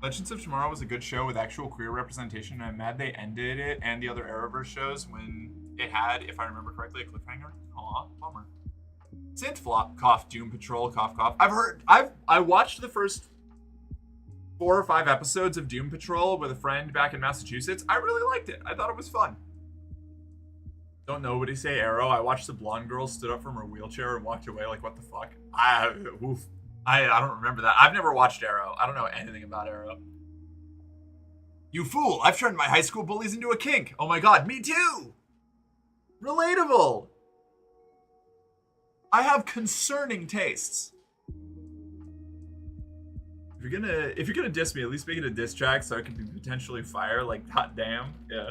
Legends of Tomorrow was a good show with actual queer representation, and I'm mad they ended it and the other Arrowverse shows when it had, if I remember correctly, a cliffhanger. Aw, bummer. Synth flop, cough, Doom Patrol, cough, cough. I watched the first 4 or 5 episodes of Doom Patrol with a friend back in Massachusetts. I really liked it. I thought it was fun. Don't nobody say Arrow. I watched the blonde girl stood up from her wheelchair and walked away like, what the fuck? I don't remember that. I've never watched Arrow. I don't know anything about Arrow. You fool! I've turned my high school bullies into a kink. Oh my god, me too! Relatable! I have concerning tastes. If you're gonna diss me, at least make it a diss track so I can be potentially fire. Like, hot damn, yeah.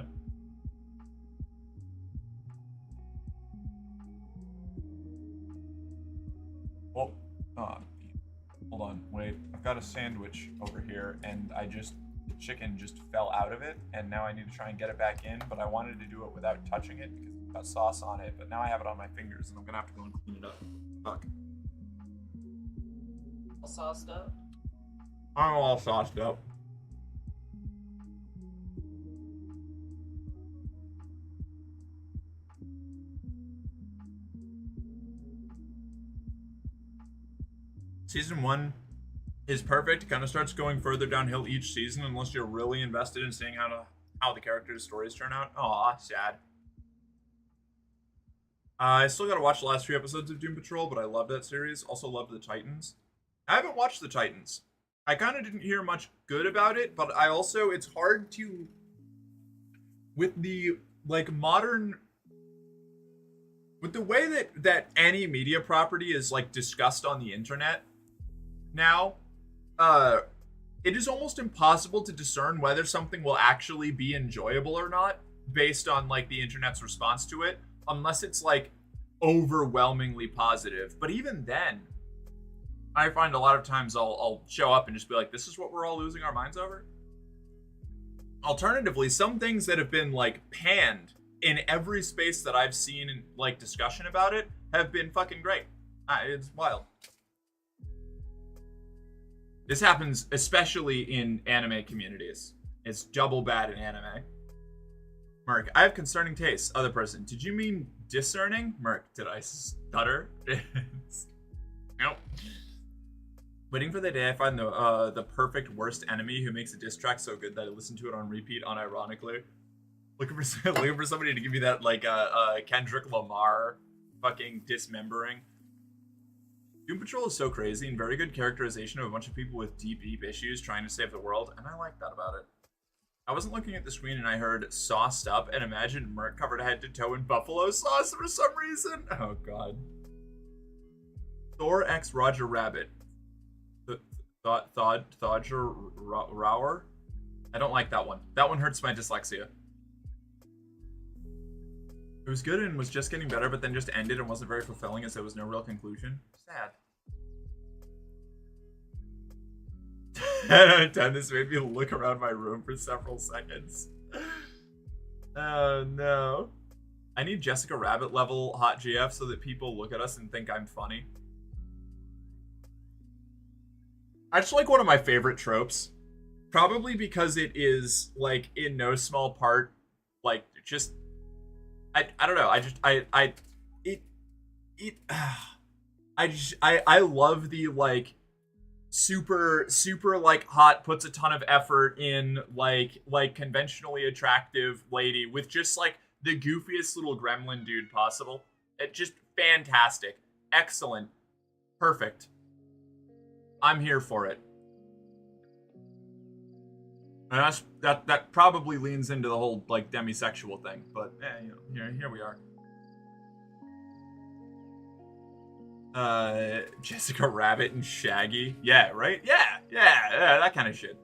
Oh, hold on, wait. I've got a sandwich over here, and the chicken just fell out of it, and now I need to try and get it back in. But I wanted to do it without touching it because it's got sauce on it. But now I have it on my fingers, and I'm gonna have to go and clean it up. Fuck. All sauced up. I'm all sauced up. Season 1 is perfect. It kind of starts going further downhill each season unless you're really invested in seeing how the characters' stories turn out. Aw, sad. I still gotta watch the last 3 episodes of Doom Patrol, but I love that series. Also loved the Titans. I haven't watched the Titans. I kind of didn't hear much good about it, but it's hard to, with the, like, modern, with the way that any media property is, like, discussed on the internet now, it is almost impossible to discern whether something will actually be enjoyable or not based on, like, the internet's response to it, unless it's, like, overwhelmingly positive. But even then, I find a lot of times I'll show up and just be like, this is what we're all losing our minds over? Alternatively, some things that have been, like, panned in every space that I've seen, in, like, discussion about it have been fucking great. It's wild. This happens especially in anime communities. It's double bad in anime. Merc, I have concerning tastes. Other person, did you mean discerning? Merc, did I stutter? Nope. Waiting for the day I find the perfect worst enemy who makes a diss track so good that I listen to it on repeat unironically. Looking for somebody to give me that, like, Kendrick Lamar fucking dismembering. Doom Patrol is so crazy and very good characterization of a bunch of people with deep issues trying to save the world, and I like that about it. I wasn't looking at the screen and I heard sauced up and imagined Merc covered head to toe in buffalo sauce for some reason. Oh god. Thor X Roger Rabbit. Thodger Rower? I don't like that one. That one hurts my dyslexia. It was good and was just getting better, but then just ended and wasn't very fulfilling as there was no real conclusion. Sad. 10, this made me look around my room for several seconds. Oh no. I need Jessica Rabbit level hot GF so that people look at us and think I'm funny. That's like one of my favorite tropes Probably because it is like in no small part, like just I don't know. I love the like super like hot, puts a ton of effort in like conventionally attractive lady with just like the goofiest little gremlin dude possible. It just fantastic, excellent, perfect. I'm here for it. And that probably leans into the whole like demisexual thing, but here we are. Jessica Rabbit and Shaggy. Yeah, right? Yeah, that kind of shit.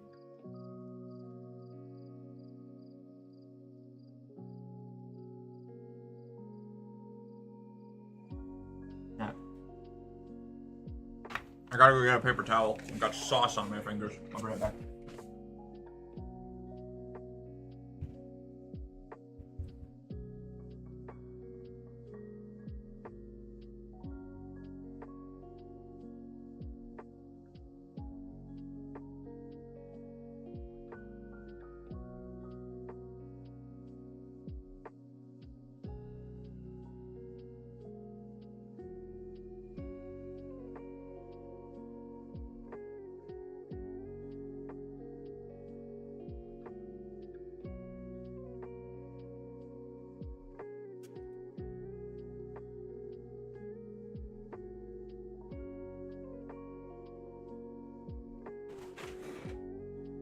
Yeah. I gotta go get a paper towel. I've got sauce on my fingers. I'll be right back.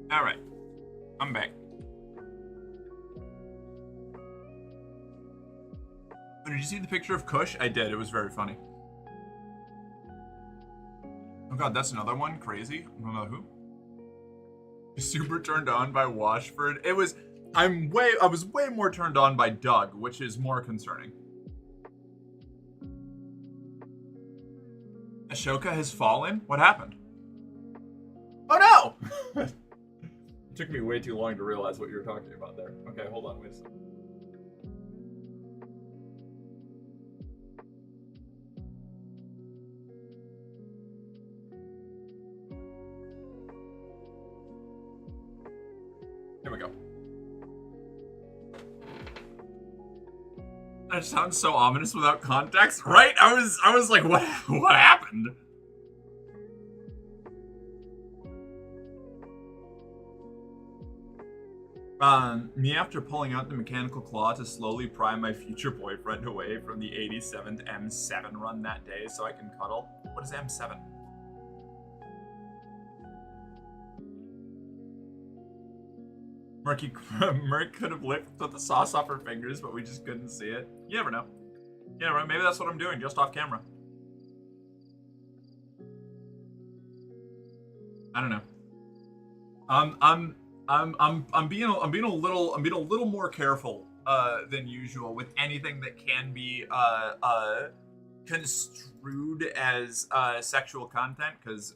All right, I'm back. Oh, did you see the picture of Kush? I did. It was very funny. Oh god, that's another one. Crazy. I don't know who. Super turned on by Washford. It was. I was way more turned on by Doug, which is more concerning. Ashoka has fallen? What happened? Oh no! It took me way too long to realize what you were talking about there. Okay, hold on, wait a second. Here we go. That sounds so ominous without context, right? I was like, what happened? Me after pulling out the mechanical claw to slowly pry my future boyfriend away from the 87th M7 run that day so I can cuddle. What is M7? Merc could have licked the sauce off her fingers, but we just couldn't see it. You never know. Yeah, right. Maybe that's what I'm doing, just off camera. I don't know. I'm being a little more careful than usual with anything that can be construed as sexual content, because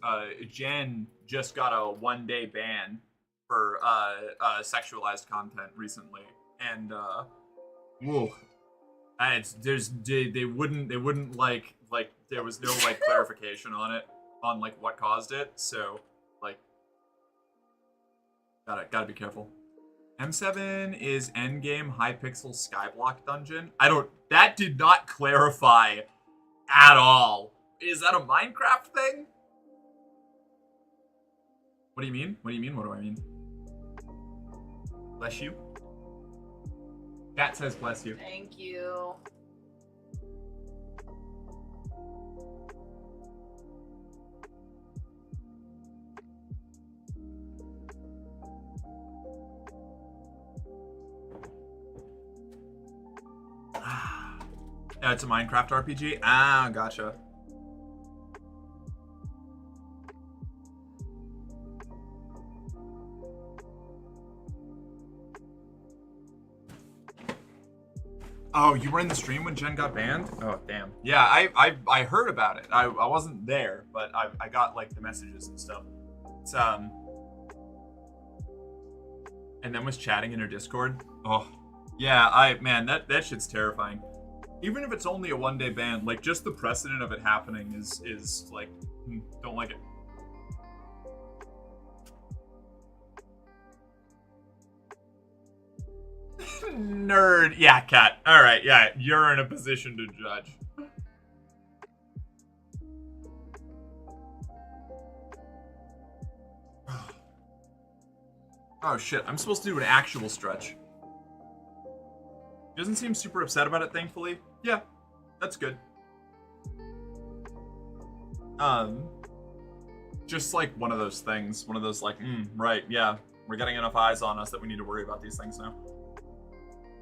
Jen just got a 1-day ban for sexualized content recently, and whoa, they wouldn't like there was no like clarification on it, on like what caused it, so like gotta be careful. M7 is endgame high pixel skyblock dungeon. That did not clarify at all. Is that a Minecraft thing? What do you mean? What do I mean? Bless you. Chat says bless you. Thank you. Yeah, it's a Minecraft RPG? Ah, gotcha. Oh, you were in the stream when Jen got banned? Oh, damn. Yeah, I heard about it. I wasn't there, but I got, like, the messages and stuff. It's, and then was chatting in her Discord. Oh, yeah, man, that shit's terrifying. Even if it's only a 1-day ban, like, just the precedent of it happening is like, don't like it. nerd. Yeah, Kat. All right, yeah, you're in a position to judge. Oh shit, I'm supposed to do an actual stretch. He doesn't seem super upset about it, thankfully. Yeah, that's good. Just like one of those things. One of those like, right, yeah. We're getting enough eyes on us that we need to worry about these things now.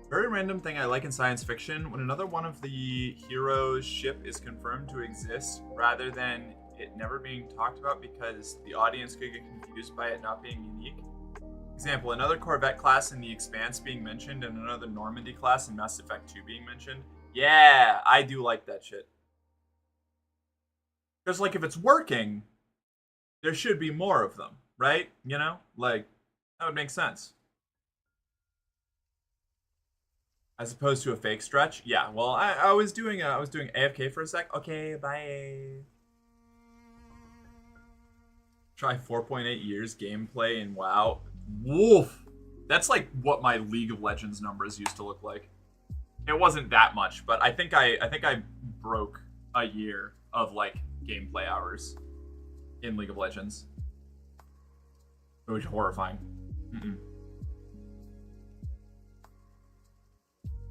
Very random thing I like in science fiction, when another one of the heroes' ship is confirmed to exist, rather than it never being talked about because the audience could get confused by it not being unique. Example, another Corvette class in The Expanse being mentioned and another Normandy class in Mass Effect 2 being mentioned. Yeah, I do like that shit. Because, like, if it's working, there should be more of them, right? You know? Like, that would make sense. As opposed to a fake stretch? Yeah, well, I was doing AFK for a sec. Okay, bye. Try 4.8 years gameplay in WoW. Woof! That's like what my League of Legends numbers used to look like. It wasn't that much, but I think I broke a year of like gameplay hours in League of Legends. It was horrifying.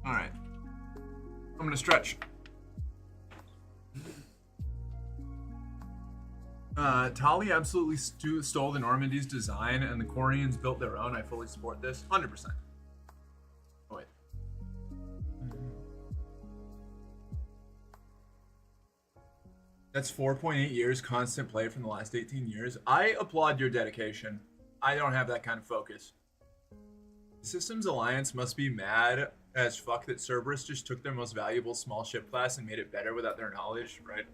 Alright. I'm gonna stretch. Tali absolutely stole the Normandy's design, and the Koreans built their own. I fully support this. 100%. Oh, wait. That's 4.8 years constant play from the last 18 years. I applaud your dedication. I don't have that kind of focus. Systems Alliance must be mad as fuck that Cerberus just took their most valuable small ship class and made it better without their knowledge, right?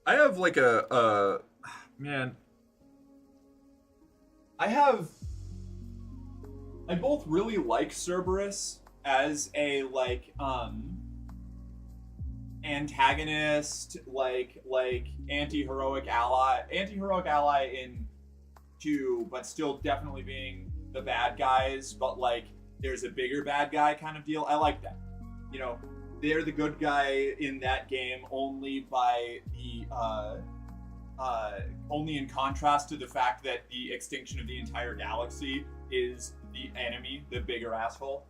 I have like man. I both really like Cerberus as a like antagonist, like anti-heroic ally in 2, but still definitely being the bad guys, but like there's a bigger bad guy kind of deal. I like that. You know, they're the good guy in that game only by the only in contrast to the fact that the extinction of the entire galaxy is the enemy, the bigger asshole.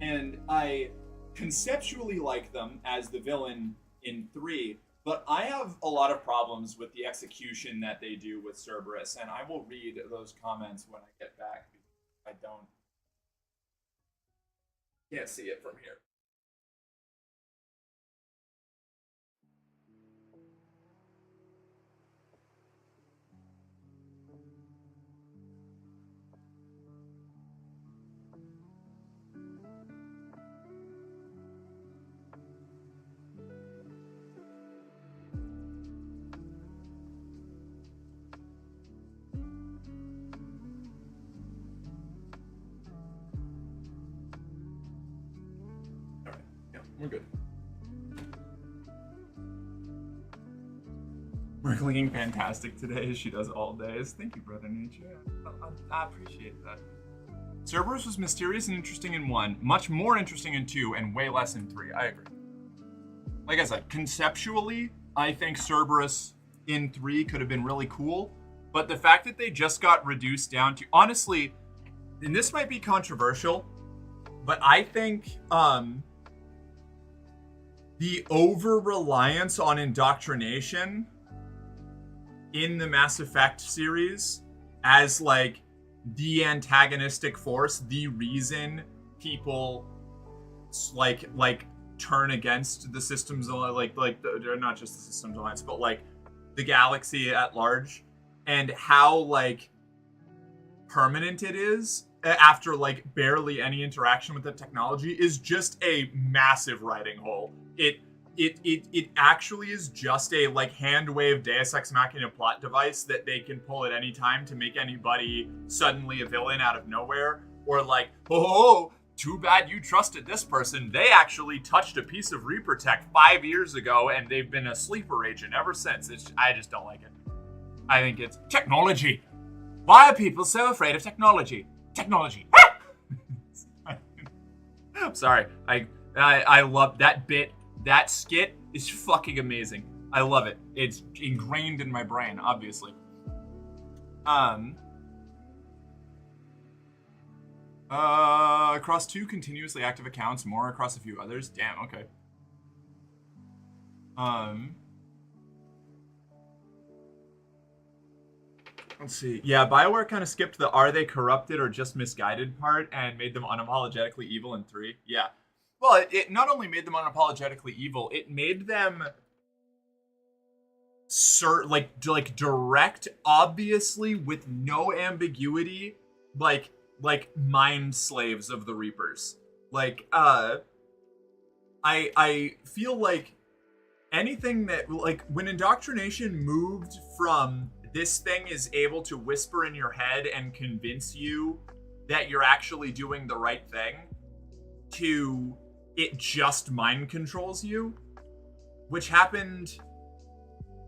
And I conceptually like them as the villain in 3, but I have a lot of problems with the execution that they do with Cerberus, and I will read those comments when I get back. I can't see it from here. We're good. We're looking fantastic today, as she does all days. Thank you, Brother Nature. I appreciate that. Cerberus was mysterious and interesting in 1, much more interesting in 2, and way less in 3. I agree. Like I said, conceptually, I think Cerberus in 3 could have been really cool, but the fact that they just got reduced down to, honestly, and this might be controversial, but I think, the over-reliance on indoctrination in the Mass Effect series as, like, the antagonistic force, the reason people, like turn against the systems, not just the Systems Alliance, but, like, the galaxy at large, and how, like, permanent it is after, like, barely any interaction with the technology is just a massive writing hole. It actually is just a, like, hand-wave Deus Ex Machina plot device that they can pull at any time to make anybody suddenly a villain out of nowhere. Or, like, oh, too bad you trusted this person. They actually touched a piece of Reaper tech 5 years ago, and they've been a sleeper agent ever since. I just don't like it. I think it's technology. Why are people so afraid of technology? Technology. I'm sorry. I love that bit. That skit is fucking amazing. I love it. It's ingrained in my brain, obviously. Across 2 continuously active accounts, more across a few others. Damn, okay. Let's see. Yeah, BioWare kind of skipped the are they corrupted or just misguided part and made them unapologetically evil in 3. Yeah. Well, it not only made them unapologetically evil, it made them like direct, obviously, with no ambiguity, like mind slaves of the Reapers. Like, I feel like anything that, like, when indoctrination moved from this thing is able to whisper in your head and convince you that you're actually doing the right thing to it just mind controls you, which happened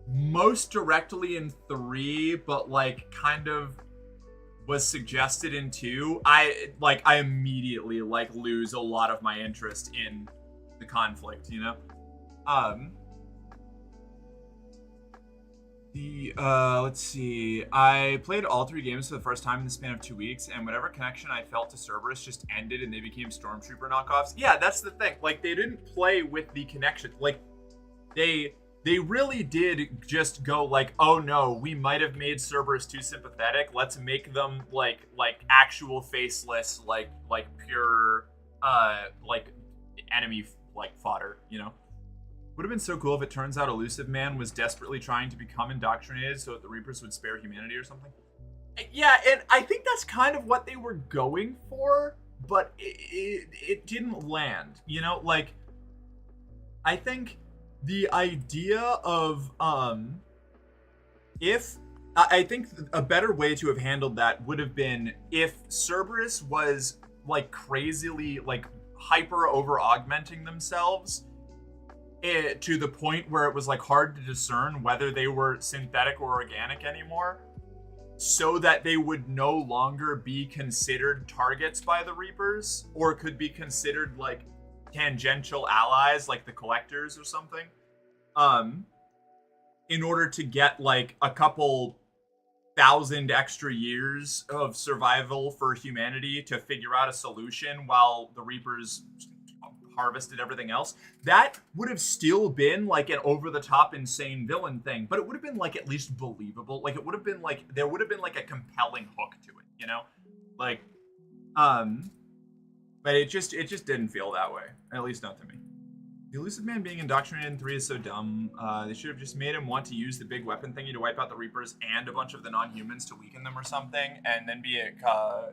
most directly in 3, but like kind of was suggested in 2. I immediately like lose a lot of my interest in the conflict, you know? Let's see. I played all 3 games for the first time in the span of 2 weeks, and whatever connection I felt to Cerberus just ended and they became Stormtrooper knockoffs. Yeah, that's the thing. Like, they didn't play with the connection. Like, they really did just go like, oh no, we might have made Cerberus too sympathetic. Let's make them like actual faceless, like pure, like enemy like fodder, you know? Would have been so cool if it turns out Elusive Man was desperately trying to become indoctrinated so that the Reapers would spare humanity or something. Yeah, and I think that's kind of what they were going for, but it didn't land, you know? Like, I think the idea of, I think a better way to have handled that would have been if Cerberus was, like, crazily, like, hyper over-augmenting themselves to the point where it was like hard to discern whether they were synthetic or organic anymore, so that they would no longer be considered targets by the Reapers or could be considered like tangential allies like the Collectors or something, in order to get like a couple thousand extra years of survival for humanity to figure out a solution while the Reapers harvested everything else. That would have still been like an over-the-top insane villain thing, but it would have been like at least believable. Like, it would have been like, there would have been like a compelling hook to it, you know? Like, but it just didn't feel that way, at least not to me. The Elusive Man being indoctrinated in 3 is so dumb. They should have just made him want to use the big weapon thingy to wipe out the Reapers and a bunch of the non-humans to weaken them or something, and then be a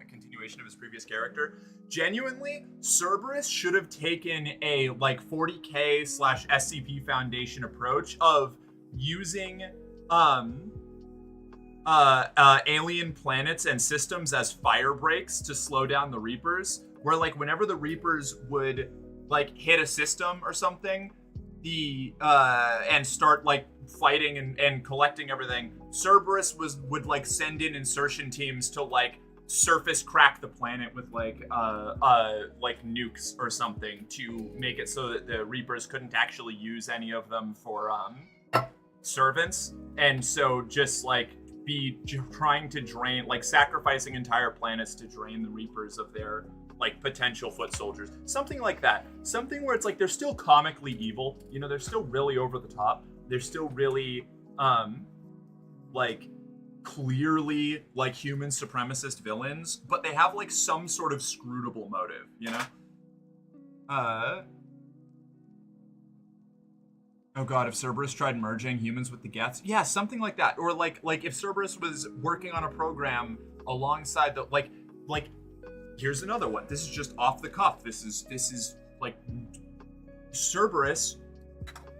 continuation of his previous character. Genuinely, Cerberus should have taken a like 40k / SCP Foundation approach of using alien planets and systems as fire breaks to slow down the Reapers, where like whenever the Reapers would like hit a system or something, and start like fighting and collecting everything, Cerberus would like send in insertion teams to like surface crack the planet with like nukes or something to make it so that the Reapers couldn't actually use any of them for servants, and so just like be trying to drain, like sacrificing entire planets to drain the Reapers of their like potential foot soldiers, something like that. Something where it's like they're still comically evil, you know, they're still really over the top, they're still really like clearly like human supremacist villains, but they have like some sort of scrutable motive, you know? Oh god, if Cerberus tried merging humans with the Geths, yeah, something like that. Or like if Cerberus was working on a program alongside the like here's another one. This is just off the cuff. This is like Cerberus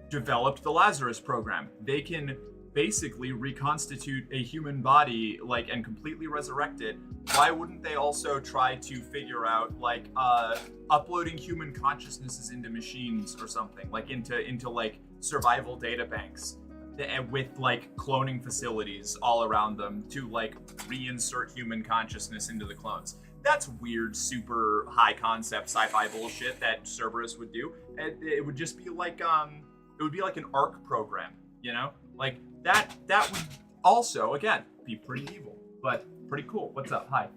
developed the Lazarus program. They can basically reconstitute a human body like and completely resurrect it. Why wouldn't they also try to figure out like uploading human consciousnesses into machines or something, like into like survival data banks? with like cloning facilities all around them to like reinsert human consciousness into the clones. That's weird, super high concept sci-fi bullshit that Cerberus would do. And it would just be like it would be like an ARC program, you know? Like that would also again be pretty evil, but pretty cool. What's up? Hi.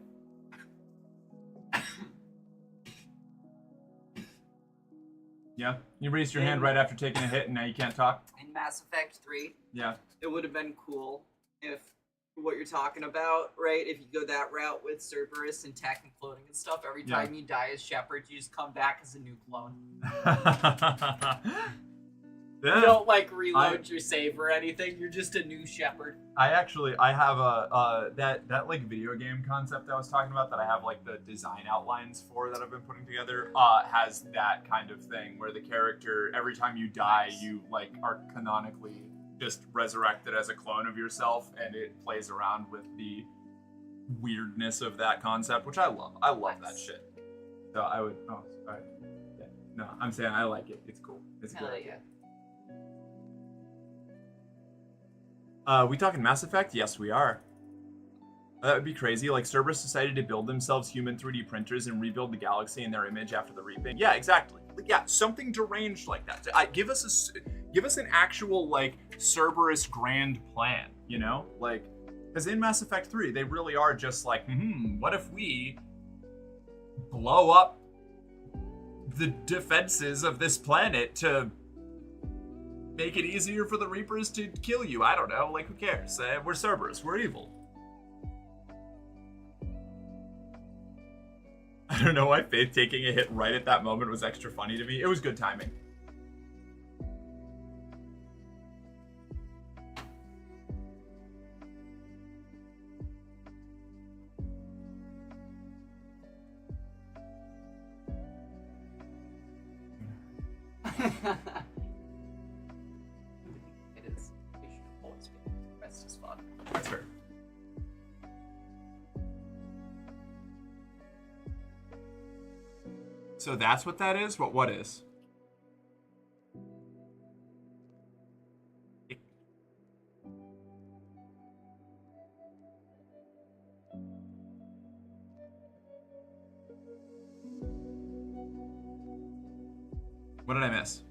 Yeah, you raised your hand right after taking a hit, and now you can't talk. In Mass Effect 3, Yeah. it would have been cool if what you're talking about, right? If you go that route with Cerberus and tech and cloning and stuff, every Yeah. time you die as Shepard, you just come back as a new clone. Yeah. You don't like reload your save or anything. You're just a new Shepard. I have a that like video game concept I was talking about that I have like the design outlines for that I've been putting together has that kind of thing where the character every time you die you like are canonically just resurrected as a clone of yourself, and it plays around with the weirdness of that concept, which I love. I love that shit. So I would sorry. Yeah. No, I'm saying I like it. It's cool. It's Hell good. yeah. We talking Mass Effect? Yes, we are. That would be crazy. Like, Cerberus decided to build themselves human 3D printers and rebuild the galaxy in their image after the reaping. Yeah, exactly. Like, yeah, something deranged like that. Give us an actual, like, Cerberus grand plan, you know? Like, because in Mass Effect 3, they really are just like, what if we blow up the defenses of this planet to make it easier for the Reapers to kill you? I don't know. Like, who cares? We're Cerberus. We're evil. I don't know why Faith taking a hit right at that moment was extra funny to me. It was good timing. It is. We should always be. Rest is fun. That's fair. So that's what that is? What is? What did I miss?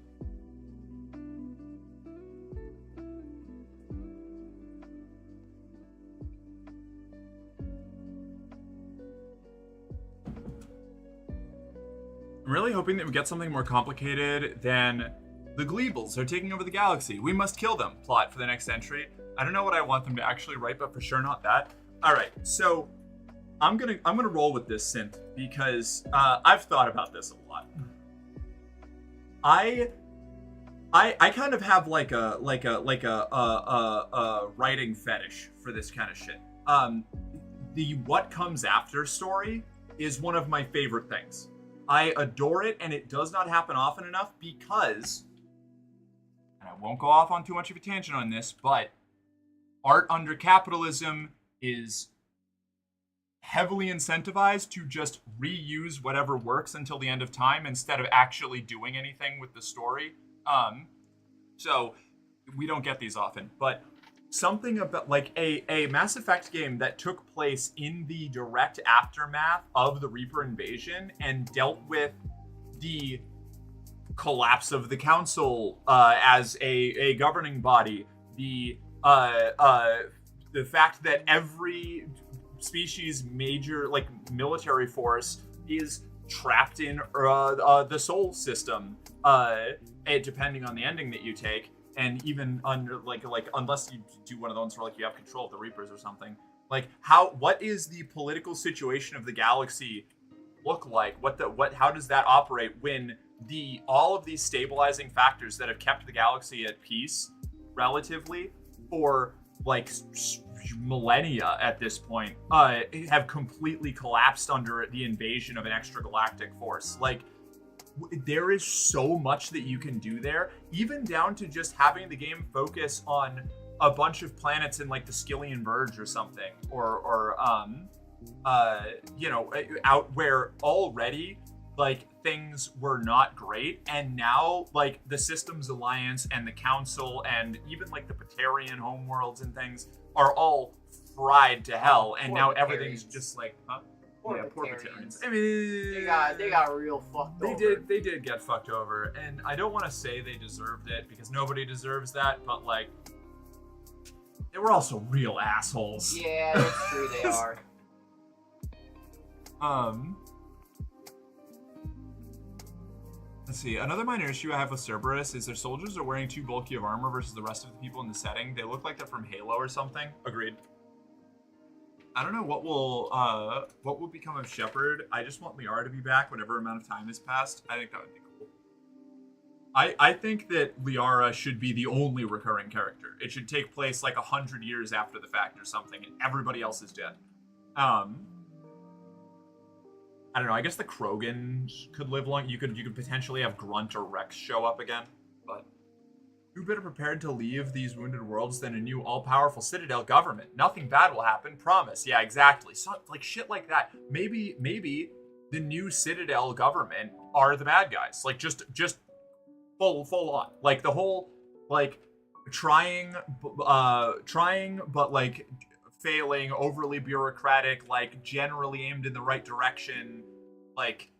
I'm really hoping that we get something more complicated than the Gleebles are taking over the galaxy. We must kill them. Plot for the next entry. I don't know what I want them to actually write, but for sure not that. All right, so I'm gonna roll with this synth because I've thought about this a lot. I kind of have like a writing fetish for this kind of shit. The what comes after story is one of my favorite things. I adore it, and it does not happen often enough because, and I won't go off on too much of a tangent on this, but art under capitalism is heavily incentivized to just reuse whatever works until the end of time instead of actually doing anything with the story. So we don't get these often, but something about like a Mass Effect game that took place in the direct aftermath of the Reaper invasion and dealt with the collapse of the council as a governing body, the fact that every species major like military force is trapped in the Sol system, depending on the ending that you take. And even under like unless you do one of those where like you have control of the Reapers or something, like what is the political situation of the galaxy look like? How does that operate when all of these stabilizing factors that have kept the galaxy at peace relatively for like millennia at this point have completely collapsed under the invasion of an extragalactic force? Like, there is so much that you can do there, even down to just having the game focus on a bunch of planets in like the Skillian Verge or something, or out where already like things were not great, and now like the Systems Alliance and the Council and even like the Batarian homeworlds and things are all fried to hell, and Poor now everything's Batarians. just like, huh? Poor Yeah, poor Batarians. Batarians. I mean, They got real fucked They over. did get fucked over, and I don't want to say they deserved it because nobody deserves that, but like, they were also real assholes. Yeah, that's true. They are. Let's see. Another minor issue I have with Cerberus is their soldiers are wearing too bulky of armor versus the rest of the people in the setting. They look like they're from Halo or something. Agreed. I don't know what will become of Shepard. I just want Liara to be back whatever amount of time has passed. I think that would be cool. I think that Liara should be the only recurring character. It should take place like 100 years after the fact or something, and everybody else is dead. I don't know. I guess the Krogan could live long. You could potentially have Grunt or Rex show up again, but who better prepared to leave these wounded worlds than a new all-powerful Citadel government? Nothing bad will happen, promise. Yeah, exactly. So like shit like that. Maybe the new Citadel government are the bad guys. Like just full on. Like the whole like trying but like failing, overly bureaucratic, like generally aimed in the right direction, like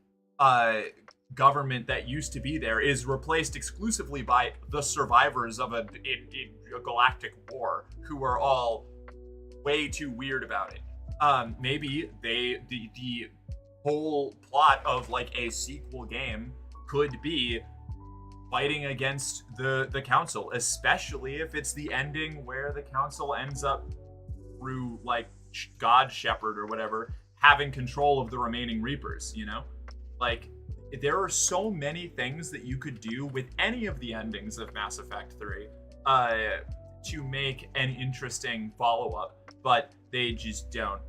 government that used to be there is replaced exclusively by the survivors of a galactic war who are all way too weird about it. Maybe the whole plot of like a sequel game could be fighting against the council, especially if it's the ending where the council ends up through like God Shepherd or whatever having control of the remaining Reapers, you know? Like there are so many things that you could do with any of the endings of Mass Effect 3 to make an interesting follow-up, but they just don't.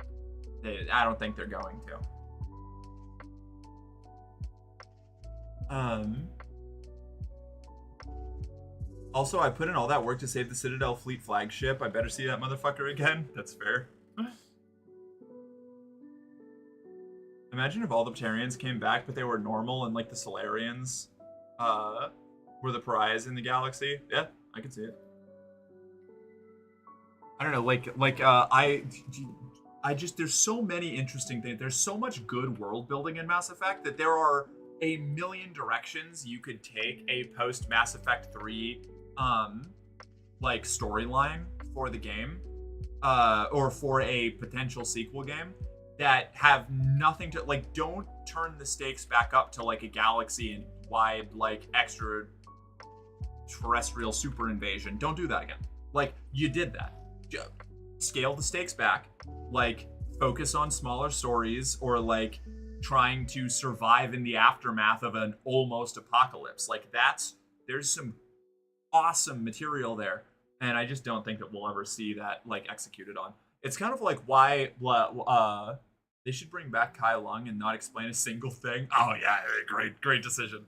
I don't think they're going to. Also, I put in all that work to save the Citadel Fleet flagship. I better see that motherfucker again. That's fair. Imagine if all the Batarians came back, but they were normal and like the Solarians were the pariahs in the galaxy. Yeah, I could see it. I don't know, I just, there's so many interesting things. There's so much good world building in Mass Effect that there are a million directions you could take a post Mass Effect 3 like storyline for the game or for a potential sequel game that have nothing to like. Don't turn the stakes back up to like a galaxy and wide like extra terrestrial super invasion. Don't do that again. Like you did that. Scale the stakes back, like focus on smaller stories or like trying to survive in the aftermath of an almost apocalypse. Like there's some awesome material there, and I just don't think that we'll ever see that like executed on. It's kind of like why they should bring back Kai Lung and not explain a single thing. Oh yeah, great decision.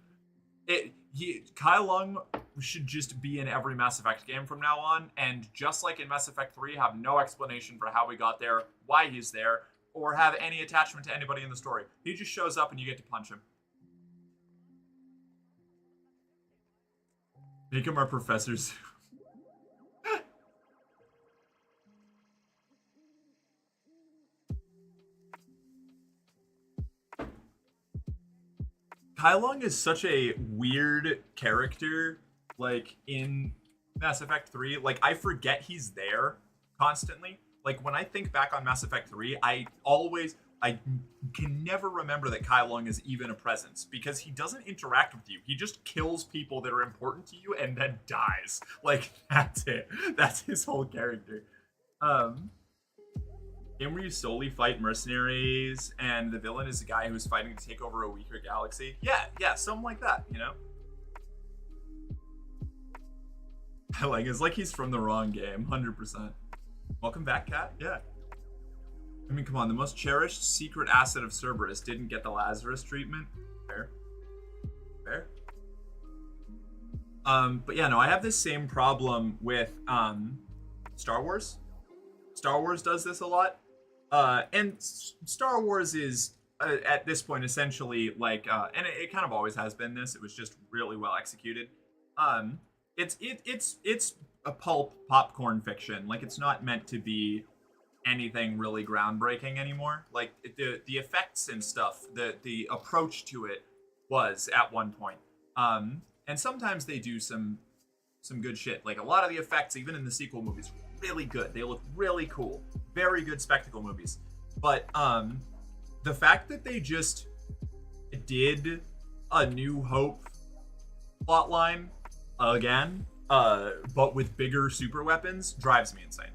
Kai Lung should just be in every Mass Effect game from now on, and just like in Mass Effect 3, have no explanation for how we got there, why he's there, or have any attachment to anybody in the story. He just shows up and you get to punch him. Make him our professors. Kai Lung is such a weird character, like, in Mass Effect 3. Like, I forget he's there constantly. Like, when I think back on Mass Effect 3, I can never remember that Kai Lung is even a presence, because he doesn't interact with you. He just kills people that are important to you and then dies. Like, that's it. That's his whole character. Game where you solely fight mercenaries and the villain is a guy who's fighting to take over a weaker galaxy. Yeah, something like that, you know? Like, it's like he's from the wrong game, 100%. Welcome back, Kat. Yeah. I mean, come on, the most cherished secret asset of Cerberus didn't get the Lazarus treatment. Fair. But yeah, no, I have this same problem with Star Wars. Star Wars does this a lot. And Star Wars is at this point essentially like and it kind of always has been this. It was just really well executed. It's a pulp popcorn fiction. Like it's not meant to be anything really groundbreaking anymore. Like the effects and stuff, the approach to it was at one point. And sometimes they do some good shit. Like a lot of the effects, even in the sequel movies, really good. They look really cool. Very good spectacle movies. But the fact that they just did a New Hope plotline again, but with bigger super weapons, drives me insane.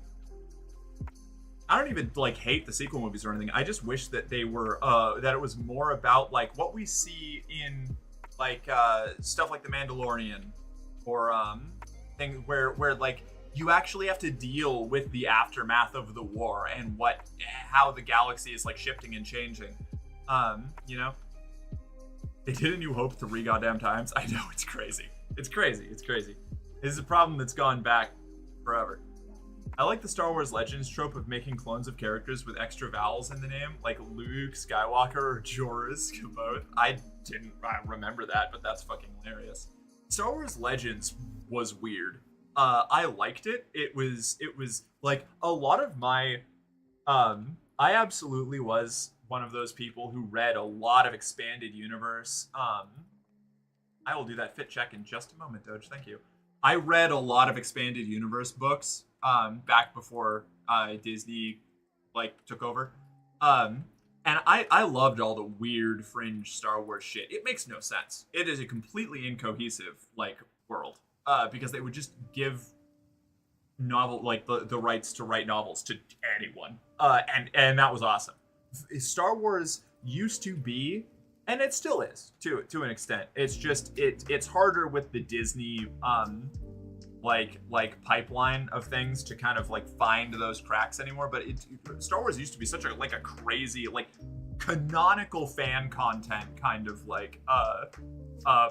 I don't even like hate the sequel movies or anything. I just wish that they were that it was more about like what we see in like stuff like The Mandalorian or thing where like you actually have to deal with the aftermath of the war and how the galaxy is like shifting and changing. You know, they did A New Hope 3 goddamn times. I know, it's crazy. It's crazy. This is a problem that's gone back forever. I like the Star Wars Legends trope of making clones of characters with extra vowels in the name, like Luke Skywalker or Jorah Caboth. I didn't remember that, but that's fucking hilarious. Star Wars Legends was weird. I liked it. It was like a lot of my I absolutely was one of those people who read a lot of expanded universe. I will do that fit check in just a moment, Doge. Thank you. I read a lot of expanded universe books back before Disney like took over. And I loved all the weird fringe Star Wars shit. It makes no sense. It is a completely incohesive like world. Because they would just give the rights to write novels to anyone. And that was awesome. Star Wars used to be, and it still is to an extent. It's just it's harder with the Disney like pipeline of things to kind of like find those cracks anymore. But Star Wars used to be such a crazy like canonical fan content kind of like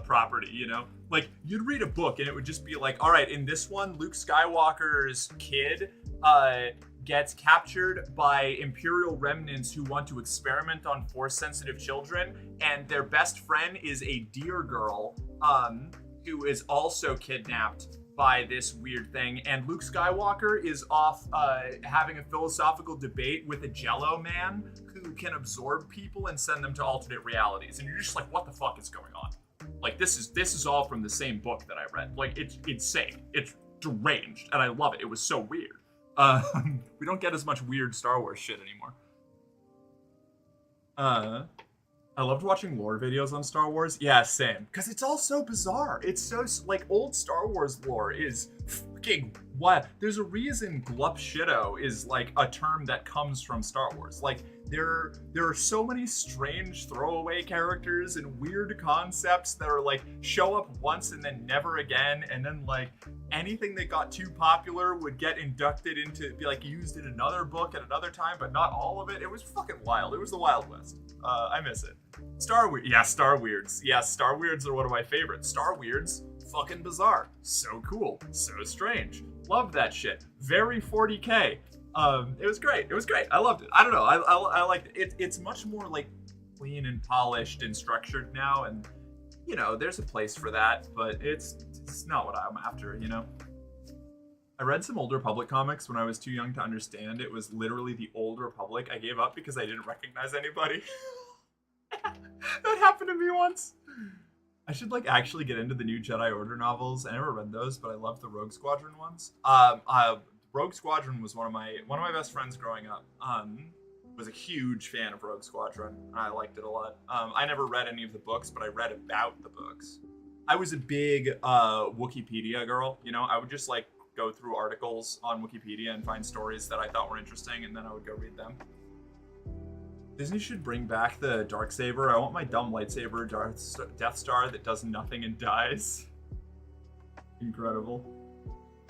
property, you know? Like you'd read a book and it would just be like, all right, in this one, Luke Skywalker's kid gets captured by Imperial remnants who want to experiment on Force-sensitive children, and their best friend is a deer girl who is also kidnapped by this weird thing, and Luke Skywalker is off having a philosophical debate with a Jello man who can absorb people and send them to alternate realities, and you're just like, what the fuck is going on? Like this is all from the same book that I read. Like it's insane. It's deranged, and I love it. It was so weird. We don't get as much weird Star Wars shit anymore. I loved watching lore videos on Star Wars. Yeah, same. Because it's all so bizarre. It's so, like, old Star Wars lore is fucking what? There's a reason glup shitto is, like, a term that comes from Star Wars. Like, there are so many strange throwaway characters and weird concepts that are, like, show up once and then never again. And then, like, anything that got too popular would get inducted into, be, like, used in another book at another time, but not all of it. It was fucking wild. It was the Wild West. I miss it. Star Weirds. Yeah, Star Weirds. Yeah, Star Weirds are one of my favorites. Star Weirds, fucking bizarre. So cool. So strange. Loved that shit. Very 40K. It was great. It was great. I loved it. I don't know. I liked it. It's much more like clean and polished and structured now, and you know, there's a place for that, but it's not what I'm after, you know? I read some Old Republic comics when I was too young to understand. It was literally the Old Republic. I gave up because I didn't recognize anybody. That happened to me once. I should like actually get into the new Jedi Order novels. I never read those, but I love the Rogue Squadron ones. Rogue Squadron was one of my best friends growing up. Was a huge fan of Rogue Squadron. I liked it a lot. I never read any of the books, but I read about the books. I was a big Wikipedia girl. You know, I would just like go through articles on Wikipedia and find stories that I thought were interesting, and then I would go read them. Disney should bring back the Darksaber. I want my dumb lightsaber Death Star that does nothing and dies. Incredible.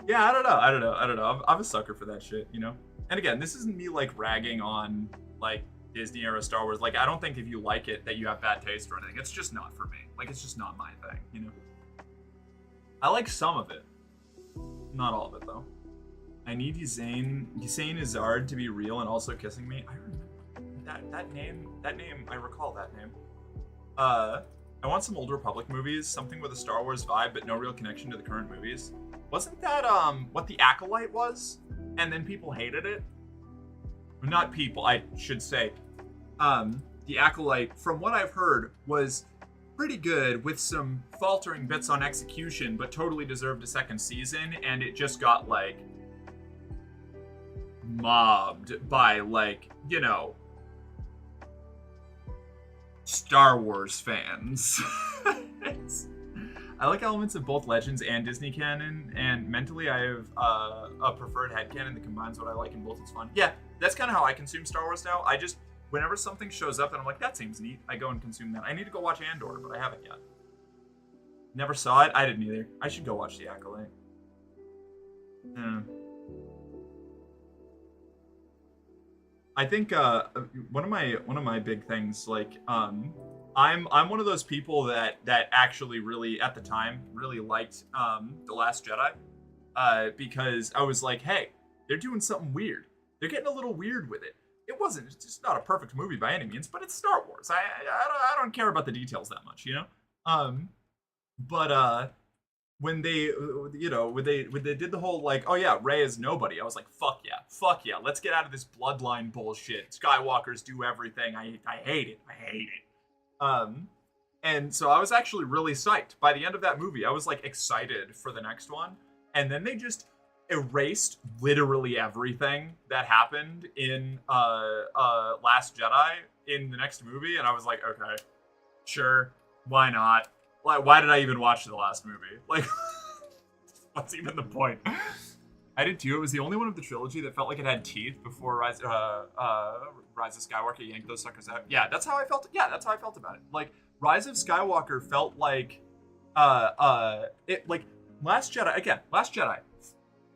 Yeah, I don't know. I'm a sucker for that shit, you know? And again, this isn't me like ragging on like Disney era Star Wars. Like, I don't think if you like it that you have bad taste or anything. It's just not for me. Like, it's just not my thing, you know? I like some of it. Not all of it, though. I need Hussein Izzard to be real and also kissing me. I remember. that name, I recall that name. I want some old Republic movies, something with a Star Wars vibe, but no real connection to the current movies. Wasn't that, what The Acolyte was? And then people hated it? Not people, I should say. The Acolyte, from what I've heard, was pretty good with some faltering bits on execution, but totally deserved a second season, and it just got, like, mobbed by, like, you know, Star Wars fans. I like elements of both Legends and Disney canon, and mentally I have a preferred headcanon that combines what I like in both. It's fun. Yeah, that's kind of how I consume Star Wars now. I just, whenever something shows up and I'm like, that seems neat, I go and consume that. I need to go watch Andor, but I haven't yet. Never saw it. I didn't either. I should go watch The Acolyte. I think one of my big things, like, I'm one of those people that actually really at the time really liked The Last Jedi, because I was like, hey, they're doing something weird. They're getting a little weird with it. It's just not a perfect movie by any means, but it's Star Wars. I don't care about the details that much, you know. But when they, you know, when they did the whole, like, oh yeah, Rey is nobody, I was like, fuck yeah, let's get out of this bloodline bullshit. Skywalkers do everything. I hate it. And so I was actually really psyched. By the end of that movie, I was, like, excited for the next one. And then they just erased literally everything that happened in Last Jedi in the next movie, and I was like, okay, sure, why not? Like, why did I even watch the last movie? Like, what's even the point? I did too. It was the only one of the trilogy that felt like it had teeth before Rise of Skywalker yanked those suckers out. Yeah, that's how I felt. Yeah, that's how I felt about it. Like, Rise of Skywalker felt like, like Last Jedi,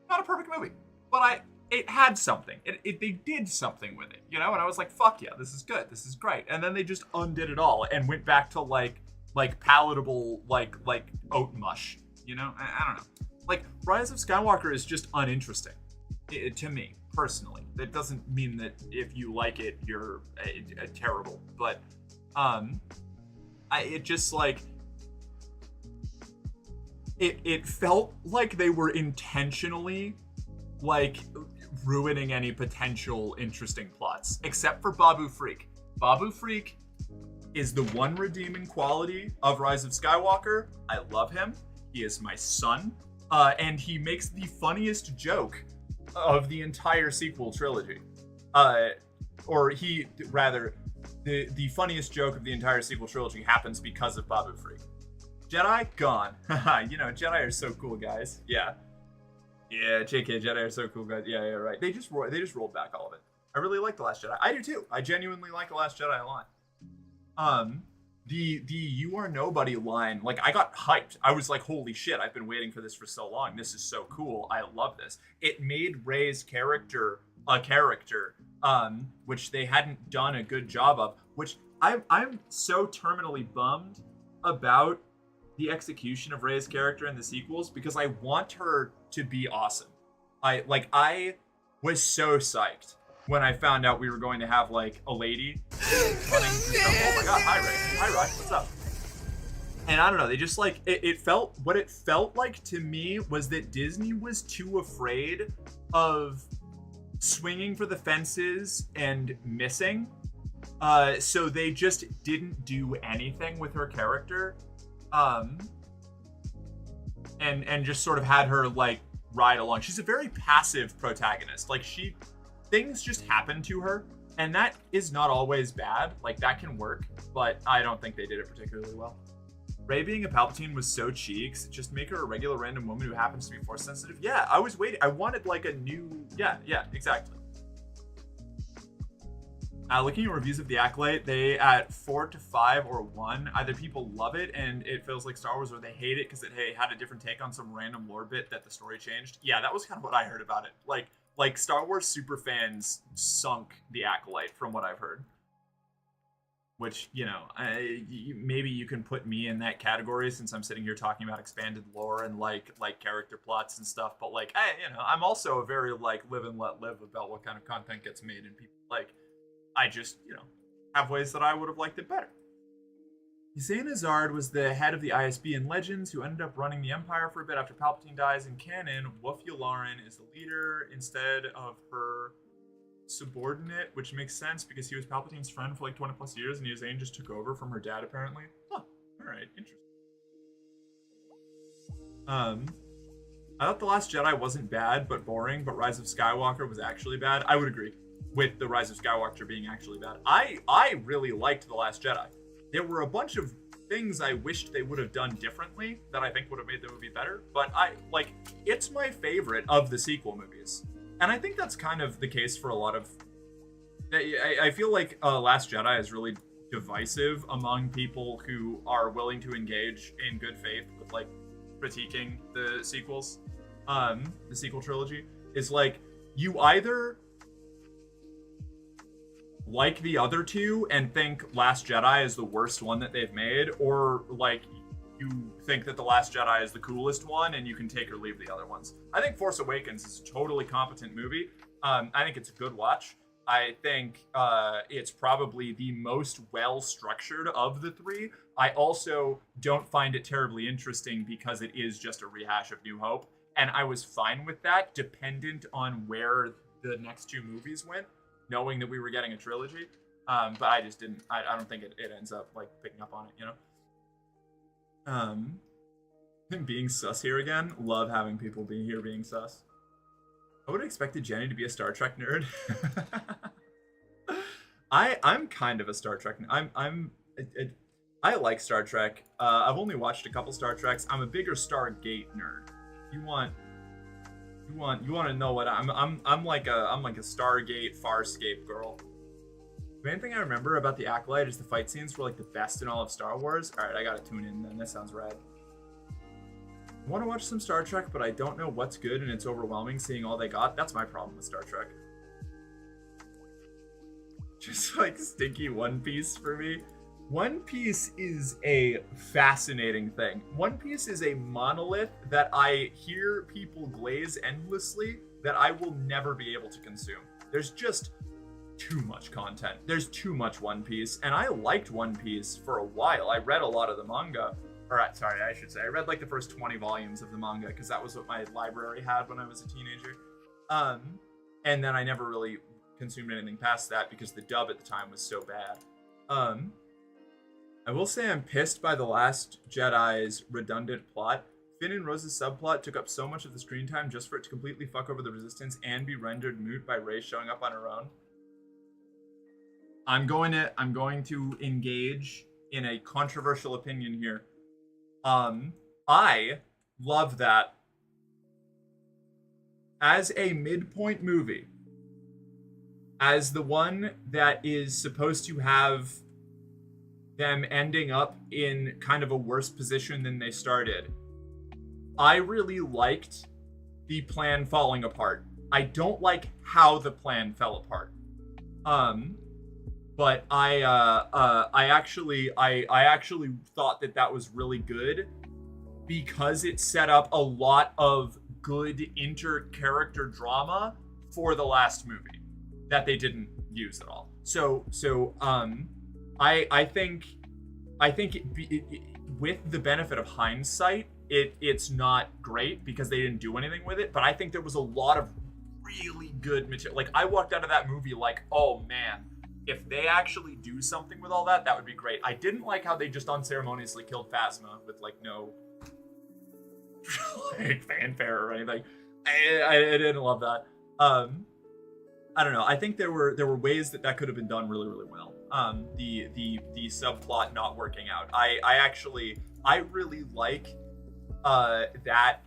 not a perfect movie, but it had something. They did something with it, you know. And I was like, fuck yeah, this is good. This is great. And then they just undid it all and went back to like palatable, like oat mush, you know? I don't know. Like, Rise of Skywalker is just uninteresting to me, personally. That doesn't mean that if you like it, you're terrible. But, it just, like, it felt like they were intentionally, like, ruining any potential interesting plots. Except for Babu Freak. Babu Freak is the one redeeming quality of Rise of Skywalker. I love him. He is my son. And he makes the funniest joke of the entire sequel trilogy. The funniest joke of the entire sequel trilogy happens because of Babu Freak. Jedi, gone. You know, Jedi are so cool, guys. Yeah, JK, Jedi are so cool, guys. Yeah, right. They just rolled back all of it. I really like The Last Jedi. I do too. I genuinely like The Last Jedi a lot. The you are nobody line, like, I got hyped. I was like, holy shit, I've been waiting for this for so long. This is so cool. I love this. It made Rey's character a character, which they hadn't done a good job of, which I'm so terminally bummed about the execution of Rey's character in the sequels, because I want her to be awesome. I was so psyched when I found out we were going to have, like, a lady running through stuff. Oh my god, hi Rey, what's up? And I don't know, they just, like, what it felt like to me was that Disney was too afraid of swinging for the fences and missing, so they just didn't do anything with her character, and just sort of had her, like, ride along. She's a very passive protagonist. Like, things just happen to her, and that is not always bad. Like, that can work, but I don't think they did it particularly well. Rey being a Palpatine was so cheeks. Just make her a regular random woman who happens to be force sensitive. Yeah, I was waiting. I wanted, like, a new... Yeah, exactly. Looking at reviews of The Acolyte, they at 4 to 5 or 1. Either people love it and it feels like Star Wars, or they hate it because it had a different take on some random lore bit that the story changed. Yeah, that was kind of what I heard about it. Like Star Wars super fans sunk The Acolyte, from what I've heard. Which, you know, maybe you can put me in that category since I'm sitting here talking about expanded lore and like character plots and stuff. But, like, you know, I'm also a very, like, live and let live about what kind of content gets made and people like. I just, have ways that I would have liked it better. Hussein Azard was the head of the ISB in Legends, who ended up running the Empire for a bit after Palpatine dies. In canon, Woof Yularen is the leader instead of her subordinate, which makes sense because he was Palpatine's friend for like 20 plus years, and Hussein just took over from her dad, apparently. Huh. Alright, interesting. I thought The Last Jedi wasn't bad, but boring, but Rise of Skywalker was actually bad. I would agree with the Rise of Skywalker being actually bad. I really liked The Last Jedi. There were a bunch of things I wished they would have done differently that I think would have made the movie better, but it's my favorite of the sequel movies. And I think that's kind of the case for a lot of... I feel like Last Jedi is really divisive among people who are willing to engage in good faith with, like, critiquing the sequels. The sequel trilogy is like, you either like the other two and think Last Jedi is the worst one that they've made, or like you think that The Last Jedi is the coolest one and you can take or leave the other ones. I think Force Awakens is a totally competent movie. I think it's a good watch. I think it's probably the most well-structured of the three. I also don't find it terribly interesting because it is just a rehash of New Hope. And I was fine with that, dependent on where the next two movies went, knowing that we were getting a trilogy. But I just didn't, I don't think it ends up, like, picking up on it, Being sus here again. Love having people being sus. I would have expected Jenny to be a Star Trek nerd. I'm kind of a Star Trek nerd. I like Star Trek. I've only watched a couple Star Treks. I'm a bigger Stargate nerd. You want to know what I'm like a Stargate Farscape girl. The main thing I remember about the Acolyte is the fight scenes were like the best in all of Star Wars. All right, I gotta tune in then. That sounds rad. I want to watch some Star Trek, but I don't know what's good, and it's overwhelming seeing all they got. That's my problem with Star Trek. Just like stinky One Piece for me. One Piece is a fascinating thing. One Piece is a monolith that I hear people glaze endlessly that I will never be able to consume. There's just too much content. There's too much One Piece, and I liked One Piece for a while. I read a lot of the manga. Sorry, I should say. I read like the first 20 volumes of the manga because that was what my library had when I was a teenager. And then I never really consumed anything past that because the dub at the time was so bad. I will say I'm pissed by The Last Jedi's redundant plot. Finn and Rose's subplot took up so much of the screen time just for it to completely fuck over the Resistance and be rendered moot by Rey showing up on her own. I'm going to engage in a controversial opinion here. I love that as a midpoint movie, as the one that is supposed to have them ending up in kind of a worse position than they started. I really liked the plan falling apart. I don't like how the plan fell apart. But I actually thought that was really good because it set up a lot of good inter-character drama for the last movie that they didn't use at all. So I think with the benefit of hindsight, it's not great because they didn't do anything with it. But I think there was a lot of really good material. Like, I walked out of that movie like, oh man, if they actually do something with all that, that would be great. I didn't like how they just unceremoniously killed Phasma with like no like fanfare or anything. I didn't love that. I don't know. I think there were ways that could have been done really, really well. The subplot not working out. I really like that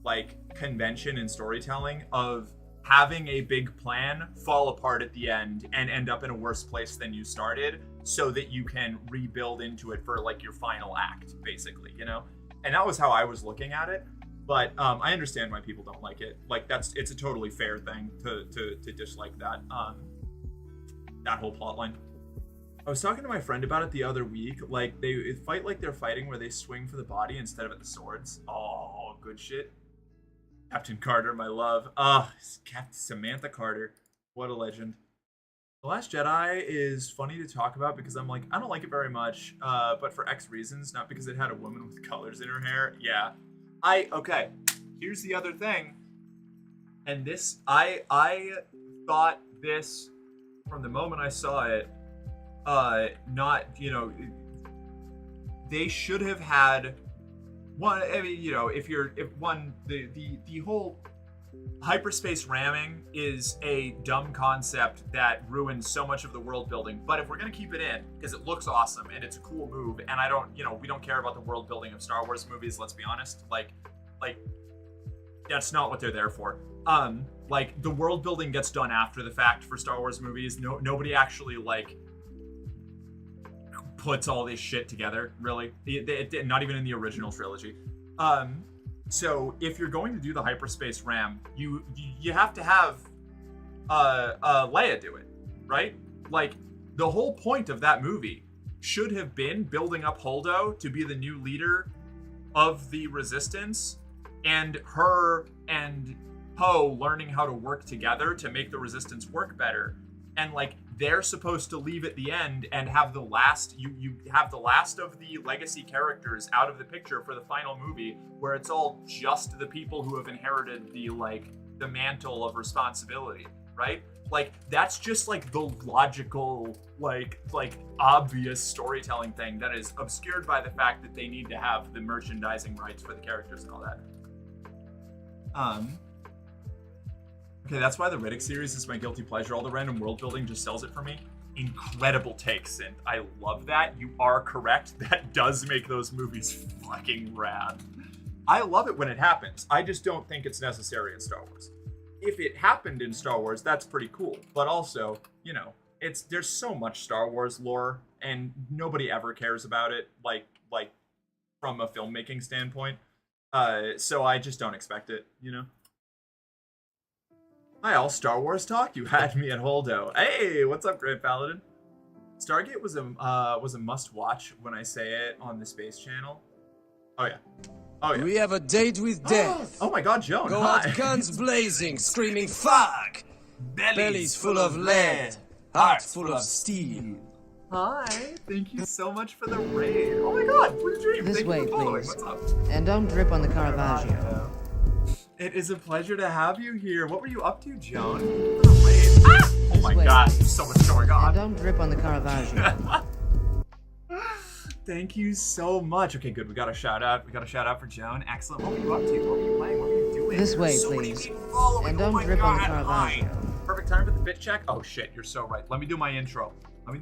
like convention in storytelling of having a big plan fall apart at the end and end up in a worse place than you started so that you can rebuild into it for like your final act, basically, you know? And that was how I was looking at it. But I understand why people don't like it. Like, it's a totally fair thing to dislike that whole plot line. I was talking to my friend about it the other week. Like, they fight like they're fighting where they swing for the body instead of at the swords. Oh, good shit. Captain Carter, my love. Captain Samantha Carter. What a legend. The Last Jedi is funny to talk about because I'm like, I don't like it very much, but for X reasons, not because it had a woman with colors in her hair. Yeah. Okay. Here's the other thing. And this, I thought this from the moment I saw it, not, they should have had one. I mean, the whole hyperspace ramming is a dumb concept that ruins so much of the world building. But if we're gonna keep it in, because it looks awesome and it's a cool move, and I don't, we don't care about the world building of Star Wars movies. Let's be honest. Like, that's not what they're there for. Like, the world building gets done after the fact for Star Wars movies. Nobody actually like puts all this shit together, really. It not even in the original trilogy. So if you're going to do the hyperspace ram, you have to have Leia do it, right? Like, the whole point of that movie should have been building up Holdo to be the new leader of the Resistance, and her and Poe learning how to work together to make the Resistance work better. And like, they're supposed to leave at the end and have the last, you have the last of the legacy characters out of the picture for the final movie, where it's all just the people who have inherited the mantle of responsibility, right? Like, that's just like the logical, like obvious storytelling thing that is obscured by the fact that they need to have the merchandising rights for the characters and all that. Okay, that's why the Riddick series is my guilty pleasure. All the random world building just sells it for me. Incredible takes, and I love that. You are correct. That does make those movies fucking rad. I love it when it happens. I just don't think it's necessary in Star Wars. If it happened in Star Wars, that's pretty cool. But also, there's so much Star Wars lore, and nobody ever cares about it, like from a filmmaking standpoint. So I just don't expect it, Hi, all Star Wars talk. You had me at Holdo. Hey, what's up, Great Paladin? Stargate was a must-watch when I say it on the Space Channel. Oh yeah. We have a date with death. Oh my God, Joan. Go Hi. out guns blazing, screaming fuck. Bellies full of lead, hearts full of steel. Hi. Thank you so much for the raid. Oh my God, Blue Dream. This Thank way, you for following. please. What's up? And don't drip on the Caravaggio. It is a pleasure to have you here. What were you up to, Joan? Thank you for the raid. Ah! Oh my way. God, there's so much going on. And don't drip on the Caravaggio. Thank you so much. Okay, good. We got a shout out. For Joan. Excellent. What were you up to? What were you playing? What were you doing? This way, There's so please. many people following. And Oh don't my drip on the God. Caravaggio. Hi. Perfect time for the fit check. Oh shit, you're so right. Let me do my intro. And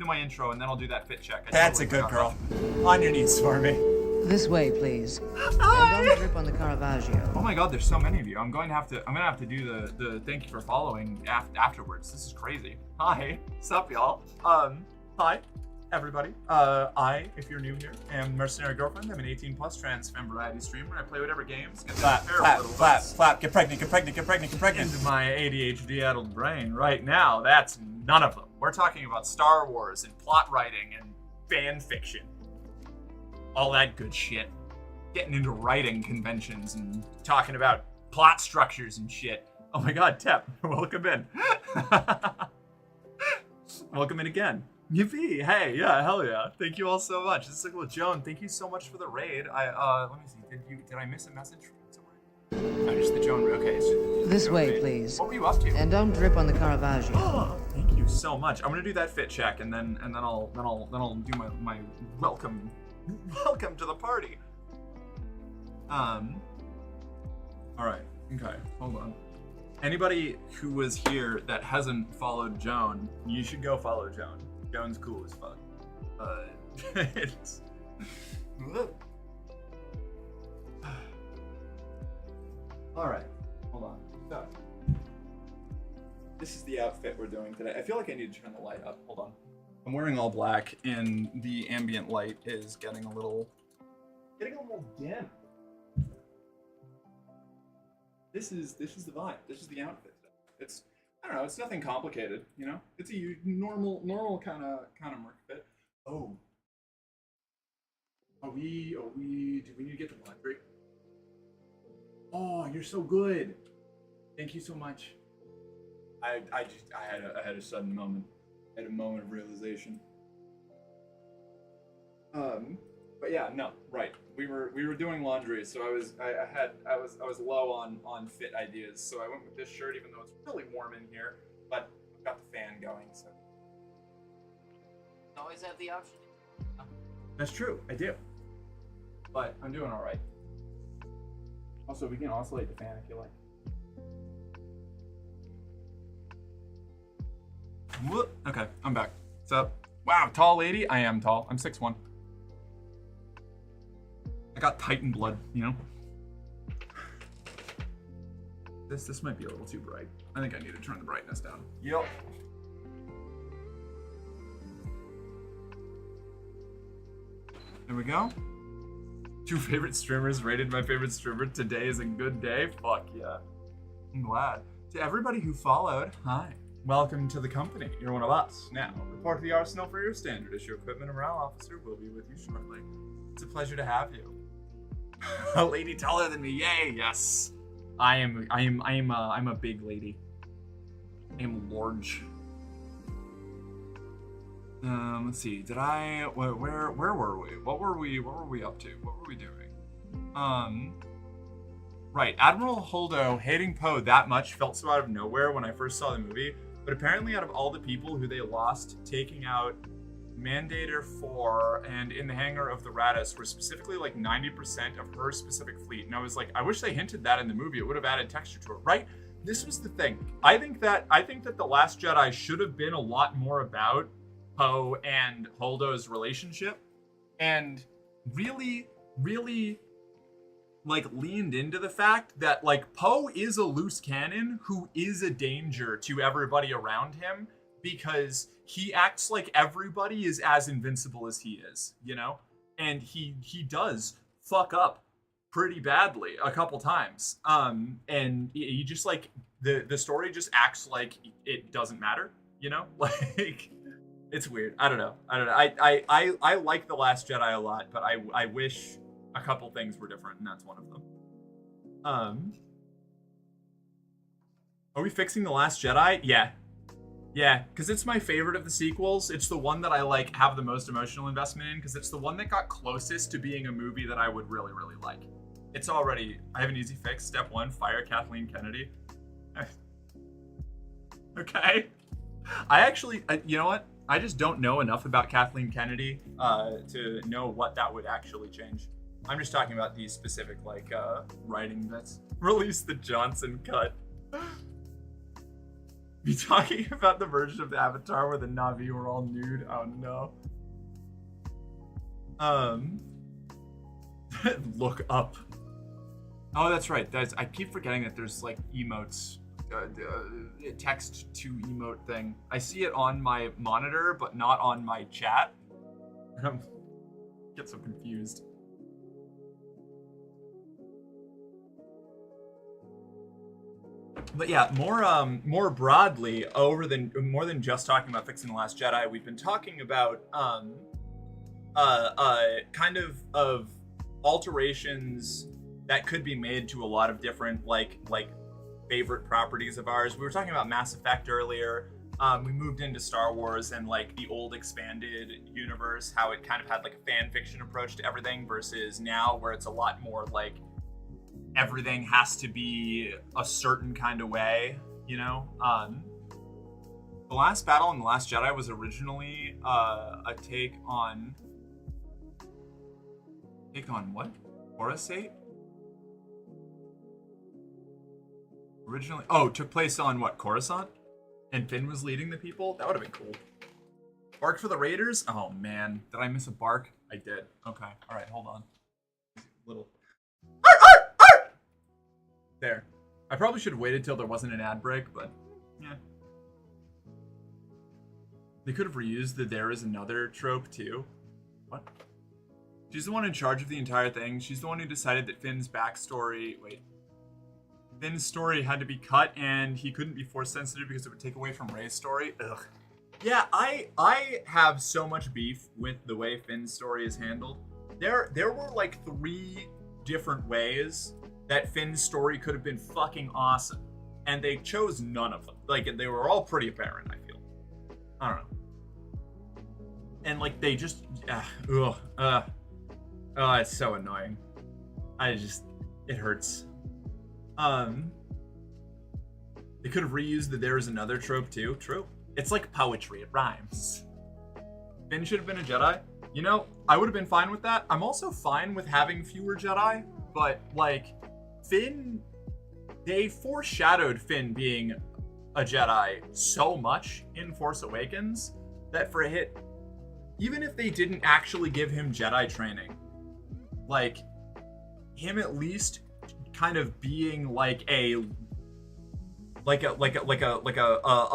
then I'll do that fit check. That's a good girl. On your knees for me. This way, please. And don't drip on the Caravaggio. Oh my God, there's so many of you. I'm gonna have to do the thank you for following afterwards. This is crazy. Hi, what's up, y'all? Hi, everybody. If you're new here, am Mercenary Girlfriend. I'm an 18+ trans femme variety streamer. I play whatever games. Get Clap. Get pregnant. into my ADHD-addled brain right now. That's none of them. We're talking about Star Wars and plot writing and fan fiction. All that good shit. Getting into writing conventions and talking about plot structures and shit. Oh my God, Tep, welcome in. Welcome in again. Yippee, hey, yeah, hell yeah. Thank you all so much. This is with Joan. Thank you so much for the raid. Let me see, did I miss a message from somewhere? Oh, just the Joan, okay. This Joan way, raid. please. What were you up to? And don't drip on the Caravaggio. Thank you so much. I'm gonna do that fit check and then I'll do my welcome to the party. All right. Okay. Hold on. Anybody who was here that hasn't followed Joan, you should go follow Joan. Joan's cool as fuck. It's... All right. Hold on. So, this is the outfit we're doing today. I feel like I need to turn the light up. Hold on. I'm wearing all black, and the ambient light is getting a little dim. This is the vibe. This is the outfit. I don't know. It's nothing complicated, It's a normal kind of merc fit. Oh. Do we need to get to laundry? Oh, you're so good. Thank you so much. I had a sudden moment. I had a moment of realization. But yeah, no, right. We were doing laundry, so I was low on fit ideas, so I went with this shirt, even though it's really warm in here. But I've got the fan going, so. Always have the option. That's true, I do. But I'm doing all right. Also, we can oscillate the fan if you like. Whoop. Okay, I'm back. What's up? Wow, tall lady? I am tall. I'm 6'1". I got Titan blood, you know? This might be a little too bright. I think I need to turn the brightness down. Yep. There we go. 2 favorite streamers rated my favorite streamer. Today is a good day. Fuck yeah. I'm glad. To everybody who followed, hi. Welcome to the company. You're one of us. Now, report to the arsenal for your standard issue equipment. A morale officer will be with you shortly. It's a pleasure to have you. A lady taller than me. Yay, yes. I'm a big lady. I am large. Let's see. Did I? Where were we? What were we up to? What were we doing? Right. Admiral Holdo hating Poe that much felt so out of nowhere when I first saw the movie. But apparently, out of all the people who they lost taking out Mandator 4 and in the hangar of the Raddus were specifically like 90% of her specific fleet. And I was like, I wish they hinted that in the movie. It would have added texture to it, right? This was the thing. I think that The Last Jedi should have been a lot more about Poe and Holdo's relationship, and really like leaned into the fact that like Poe is a loose cannon who is a danger to everybody around him because he acts like everybody is as invincible as he is, you know? And he does fuck up pretty badly a couple times. And he just like the story just acts like it doesn't matter, you know? Like it's weird. I don't know. I like The Last Jedi a lot, but I wish a couple things were different, and that's one of them. Are we fixing The Last Jedi? Yeah, because it's my favorite of the sequels. It's the one that I like have the most emotional investment in, because it's the one that got closest to being a movie that I would really, really like. It's already, I have an easy fix. Step 1, fire Kathleen Kennedy. Okay. I actually, you know what? I just don't know enough about Kathleen Kennedy to know what that would actually change. I'm just talking about these specific, like, writing bits. Release the Johnson cut. Be talking about the version of the Avatar where the Na'vi were all nude. Oh no. Look up. Oh, that's right. I keep forgetting that there's like emotes, text to emote thing. I see it on my monitor, but not on my chat. I get so confused. But yeah, more broadly, more than just talking about fixing The Last Jedi, we've been talking about kind of alterations that could be made to a lot of different like favorite properties of ours. We were talking about Mass Effect earlier. We moved into Star Wars and like the old expanded universe, how it kind of had like a fan fiction approach to everything versus now where it's a lot more like everything has to be a certain kind of way, you know? The last battle in The Last Jedi was originally a take on what? Coruscant? Originally, took place on what, Coruscant? And Finn was leading the people? That would have been cool. Bark for the Raiders? Oh man, did I miss a bark? I did. Okay, all right, hold on. Little. There. I probably should have waited till there wasn't an ad break, but yeah. They could have reused the "there is another" trope too. What? She's the one in charge of the entire thing. She's the one who decided that Finn's backstory. Wait. Finn's story had to be cut, and he couldn't be force sensitive because it would take away from Rey's story. Ugh. Yeah, I have so much beef with the way Finn's story is handled. There were like 3 different ways that Finn's story could have been fucking awesome, and they chose none of them. Like, they were all pretty apparent, I feel. I don't know. and like they just, it's so annoying. It hurts. They could have reused the "there is another" trope too. True. It's like poetry. It rhymes. Finn should have been a Jedi. You know, I would have been fine with that. I'm also fine with having fewer Jedi, but like Finn, they foreshadowed Finn being a Jedi so much in Force Awakens that for a hit, even if they didn't actually give him Jedi training, like him at least kind of being like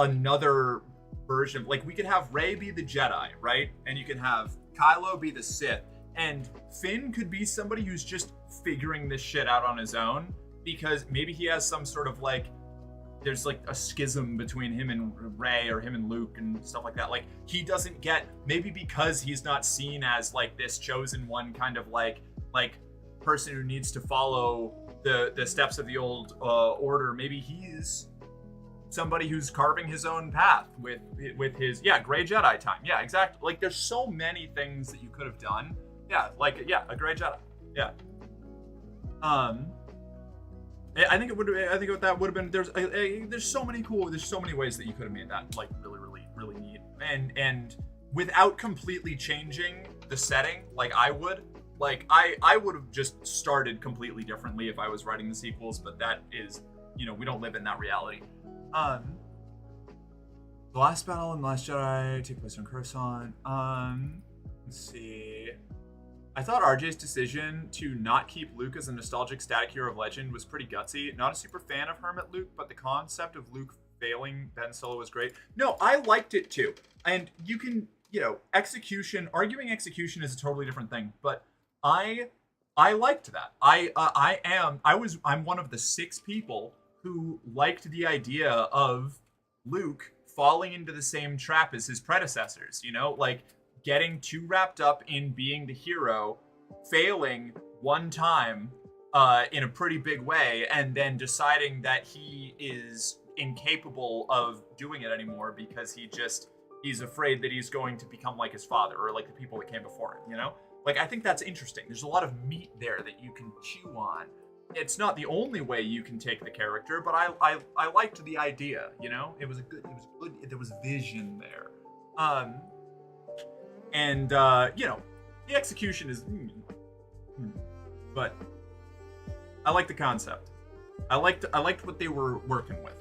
another version. Like we could have Rey be the Jedi, right? And you can have Kylo be the Sith, and Finn could be somebody who's just figuring this shit out on his own, because maybe he has some sort of like, there's like a schism between him and Rey or him and Luke and stuff like that. Like he doesn't get, maybe because he's not seen as like this chosen one kind of like person who needs to follow the steps of the old order. Maybe he's somebody who's carving his own path with his gray Jedi time. Yeah, exactly. Like there's so many things that you could have done. Yeah, like a gray Jedi. Yeah. I think that would have been. There's so many ways that you could have made that like really neat, and without completely changing the setting. Like I would have just started completely differently if I was writing the sequels, but that is, we don't live in that reality. The last battle in The Last Jedi take place on Coruscant. Let's see. I thought RJ's decision to not keep Luke as a nostalgic static hero of legend was pretty gutsy. Not a super fan of Hermit Luke, but the concept of Luke failing Ben Solo was great. No, I liked it too. And you can, arguing execution is a totally different thing, but I liked that. I'm one of the 6 people who liked the idea of Luke falling into the same trap as his predecessors, like getting too wrapped up in being the hero, failing one time in a pretty big way, and then deciding that he is incapable of doing it anymore because he's afraid that he's going to become like his father or like the people that came before him, Like, I think that's interesting. There's a lot of meat there that you can chew on. It's not the only way you can take the character, but I liked the idea, It was good. There was vision there. The execution is, but I like the concept. I liked what they were working with.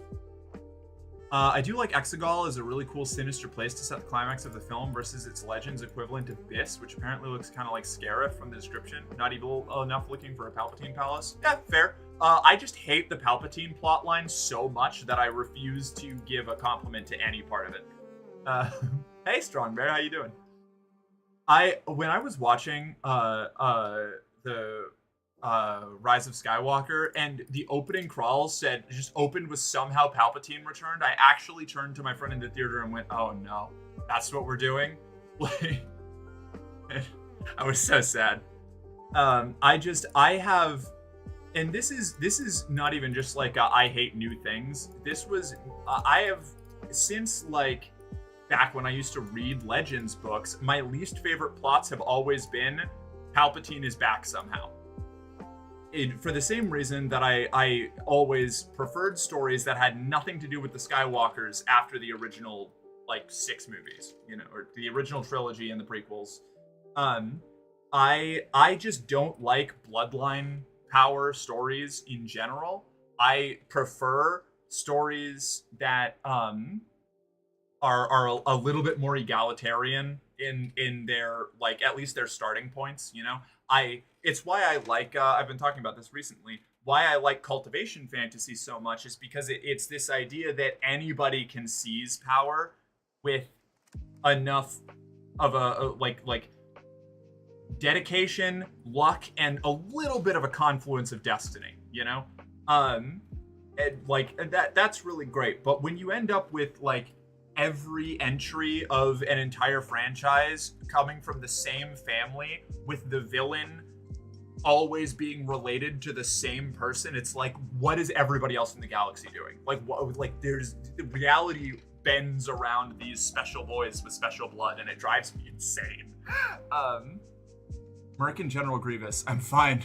I do like Exegol as a really cool, sinister place to set the climax of the film versus its Legends equivalent Abyss, which apparently looks kind of like Scarif from the description. Not evil enough looking for a Palpatine palace. Yeah, fair. I just hate the Palpatine plotline so much that I refuse to give a compliment to any part of it. Hey, Strong Bear, how you doing? When I was watching the Rise of Skywalker and the opening crawl said just opened with somehow Palpatine returned, I actually turned to my friend in the theater and went, "Oh no, that's what we're doing." Like, I was so sad. I have, and this is not even just like I hate new things. This was I have since like back when I used to read Legends books, my least favorite plots have always been Palpatine is back somehow. For the same reason that I always preferred stories that had nothing to do with the Skywalkers after the original, like, 6 movies, or the original trilogy and the prequels. I just don't like bloodline power stories in general. I prefer stories that are a little bit more egalitarian in their, like, at least their starting points, It's why I like, I've been talking about this recently, why I like cultivation fantasy so much is because it's this idea that anybody can seize power with enough of a dedication, luck, and a little bit of a confluence of destiny, And that's really great. But when you end up with, like, every entry of an entire franchise coming from the same family with the villain always being related to the same person, it's like, what is everybody else in the galaxy doing? Like, what? Like, there's reality bends around these special boys with special blood, and it drives me insane. Merc and General Grievous, I'm fine.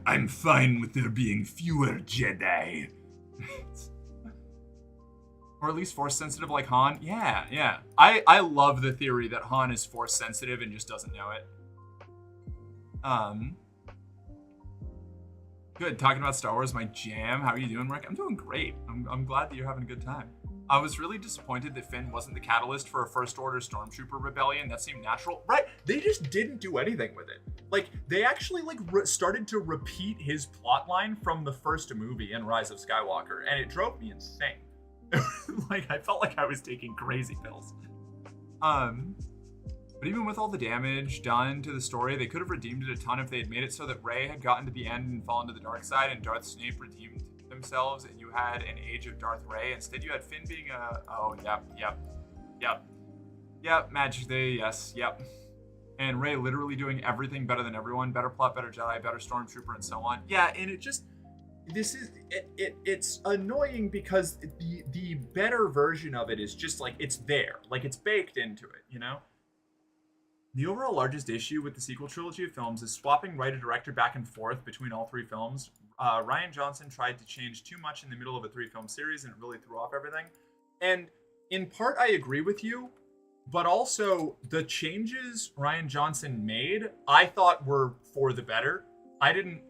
I'm fine with there being fewer Jedi. Or at least force sensitive like Han. Yeah. I love the theory that Han is force sensitive and just doesn't know it. Good, talking about Star Wars, my jam. How are you doing, Rick? I'm doing great. I'm glad that you're having a good time. I was really disappointed that Finn wasn't the catalyst for a First Order Stormtrooper rebellion. That seemed natural. Right, they just didn't do anything with it. Like, they actually, like, started to repeat his plotline from the first movie in Rise of Skywalker, and it drove me insane. Like, I felt like I was taking crazy pills. But even with all the damage done to the story, they could have redeemed it a ton if they had made it so that Rey had gotten to the end and fallen to the dark side, and Darth Snape redeemed themselves, and you had an Age of Darth Rey. Instead, you had Finn being a... Oh, yep, Magic, yep. And Rey literally doing everything better than everyone. Better plot, better Jedi, better Stormtrooper, and so on. Yeah, and it just... It's annoying because the better version of it is just, like, it's there. Like, it's baked into it, you know? The overall largest issue with the sequel trilogy of films is swapping writer-director back and forth between all three films. Rian Johnson tried to change too much in the middle of a 3-film series, and it really threw off everything. And in part, I agree with you, but also the changes Rian Johnson made, I thought were for the better. I didn't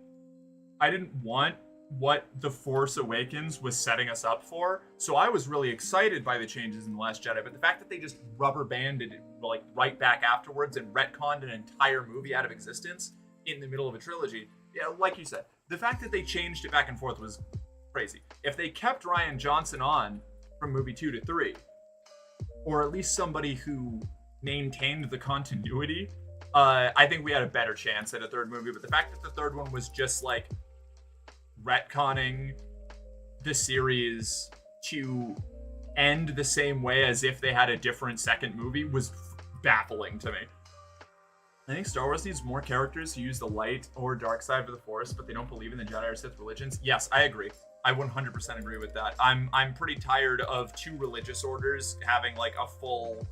want what The Force Awakens was setting us up for, so I was really excited by the changes in The Last Jedi, but the fact that they just rubber banded it, like, right back afterwards and retconned an entire movie out of existence in the middle of a trilogy, yeah, like you said, the fact that they changed it back and forth was crazy. If they kept Rian Johnson on from movie 2 to 3, or at least somebody who maintained the continuity, I think we had a better chance at a third movie, but the fact that the third one was just, like, retconning the series to end the same way as if they had a different second movie was baffling to me. I think Star Wars needs more characters who use the light or dark side of the Force, but they don't believe in the Jedi or Sith religions. Yes, I agree. I 100% agree with that. I'm pretty tired of two religious orders having, like, a full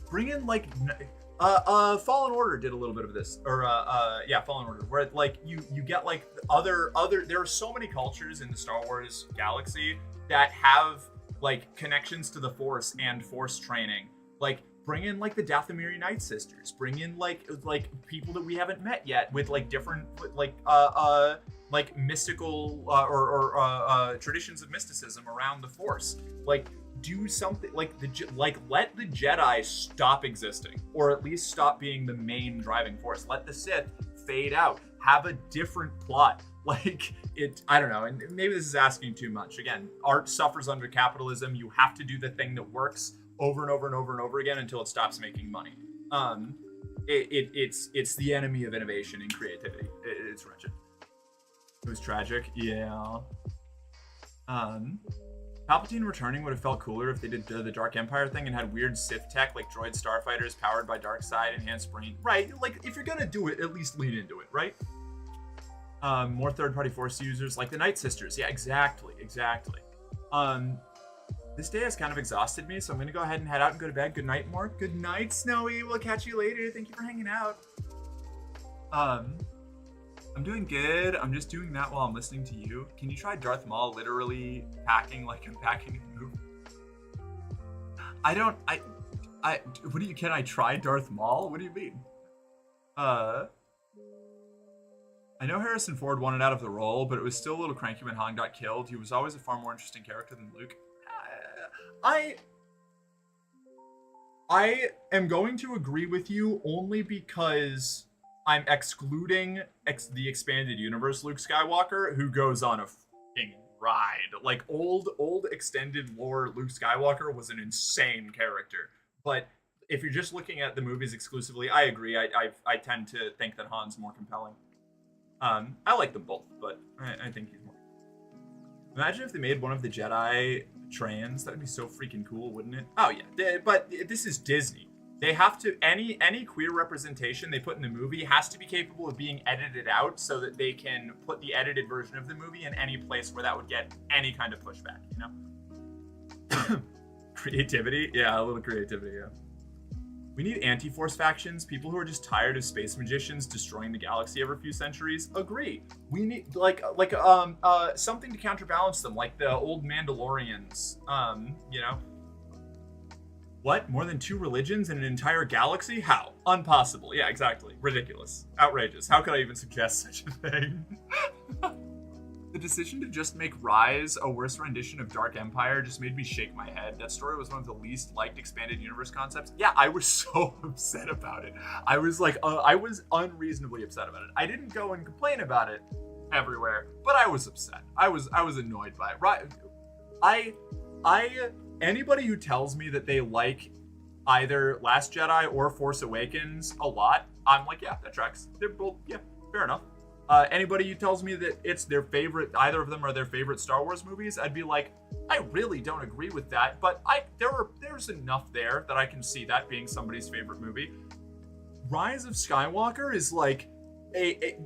bring in, like, Fallen Order did a little bit of this, or Fallen Order, where, like, you get, like, other there are so many cultures in the Star Wars galaxy that have, like, connections to the Force and Force training. Like, bring in, like, the Dathomiri Night Sisters, bring in, like people that we haven't met yet with, like, different, like mystical or traditions of mysticism around the Force. Like, do something like let the Jedi stop existing, or at least stop being the main driving force. Let the Sith fade out. Have a different plot. Like, I don't know, and maybe this is asking too much. Again, art suffers under capitalism. You have to do the thing that works over and over and over and over again until it stops making money. It's the enemy of innovation and creativity. It's wretched. It was tragic. Yeah. Palpatine returning would have felt cooler if they did the Dark Empire thing and had weird Sith tech like droid starfighters powered by dark side enhanced brain. Right, like, if you're gonna do it, at least lean into it, right? More third-party Force users like the Night Sisters. Yeah, exactly. This day has kind of exhausted me, so I'm gonna go ahead and head out and go to bed. Good night, Mork. Good night, Snowy. We'll catch you later. Thank you for hanging out. I'm doing good. I'm just doing that while I'm listening to you. Can you try Darth Maul literally packing like I'm packing a move? Can I try Darth Maul? What do you mean? I know Harrison Ford wanted out of the role, but it was still a little cranky when Han got killed. He was always a far more interesting character than Luke. I am going to agree with you only because I'm excluding the expanded universe Luke Skywalker, who goes on a fucking ride. Like, old extended lore Luke Skywalker was an insane character. But if you're just looking at the movies exclusively, I agree. I tend to think that Han's more compelling. I like them both, but I think he's more. Imagine if they made one of the Jedi trans. That'd be so freaking cool, wouldn't it? Oh yeah, but this is Disney. They have to, any queer representation they put in the movie has to be capable of being edited out so that they can put the edited version of the movie in any place where that would get any kind of pushback, you know? Creativity? Yeah, a little creativity, yeah. We need anti-force factions, people who are just tired of space magicians destroying the galaxy every few centuries. Agree. We need something to counterbalance them, like the old Mandalorians. You know. What? More than 2 religions in an entire galaxy? How? Impossible. Yeah, exactly. Ridiculous. Outrageous. How could I even suggest such a thing? The decision to just make Rise a worse rendition of Dark Empire just made me shake my head. That story was one of the least liked expanded universe concepts. Yeah, I was so upset about it. I was like, I was unreasonably upset about it. I didn't go and complain about it everywhere, but I was upset. I was annoyed by it. Right? Anybody who tells me that they like either Last Jedi or Force Awakens a lot, I'm like, yeah, that tracks. They're both, yeah, fair enough. Anybody who tells me that it's their favorite, either of them are their favorite Star Wars movies, I'd be like, I really don't agree with that, but there's enough there that I can see that being somebody's favorite movie. Rise of Skywalker is like a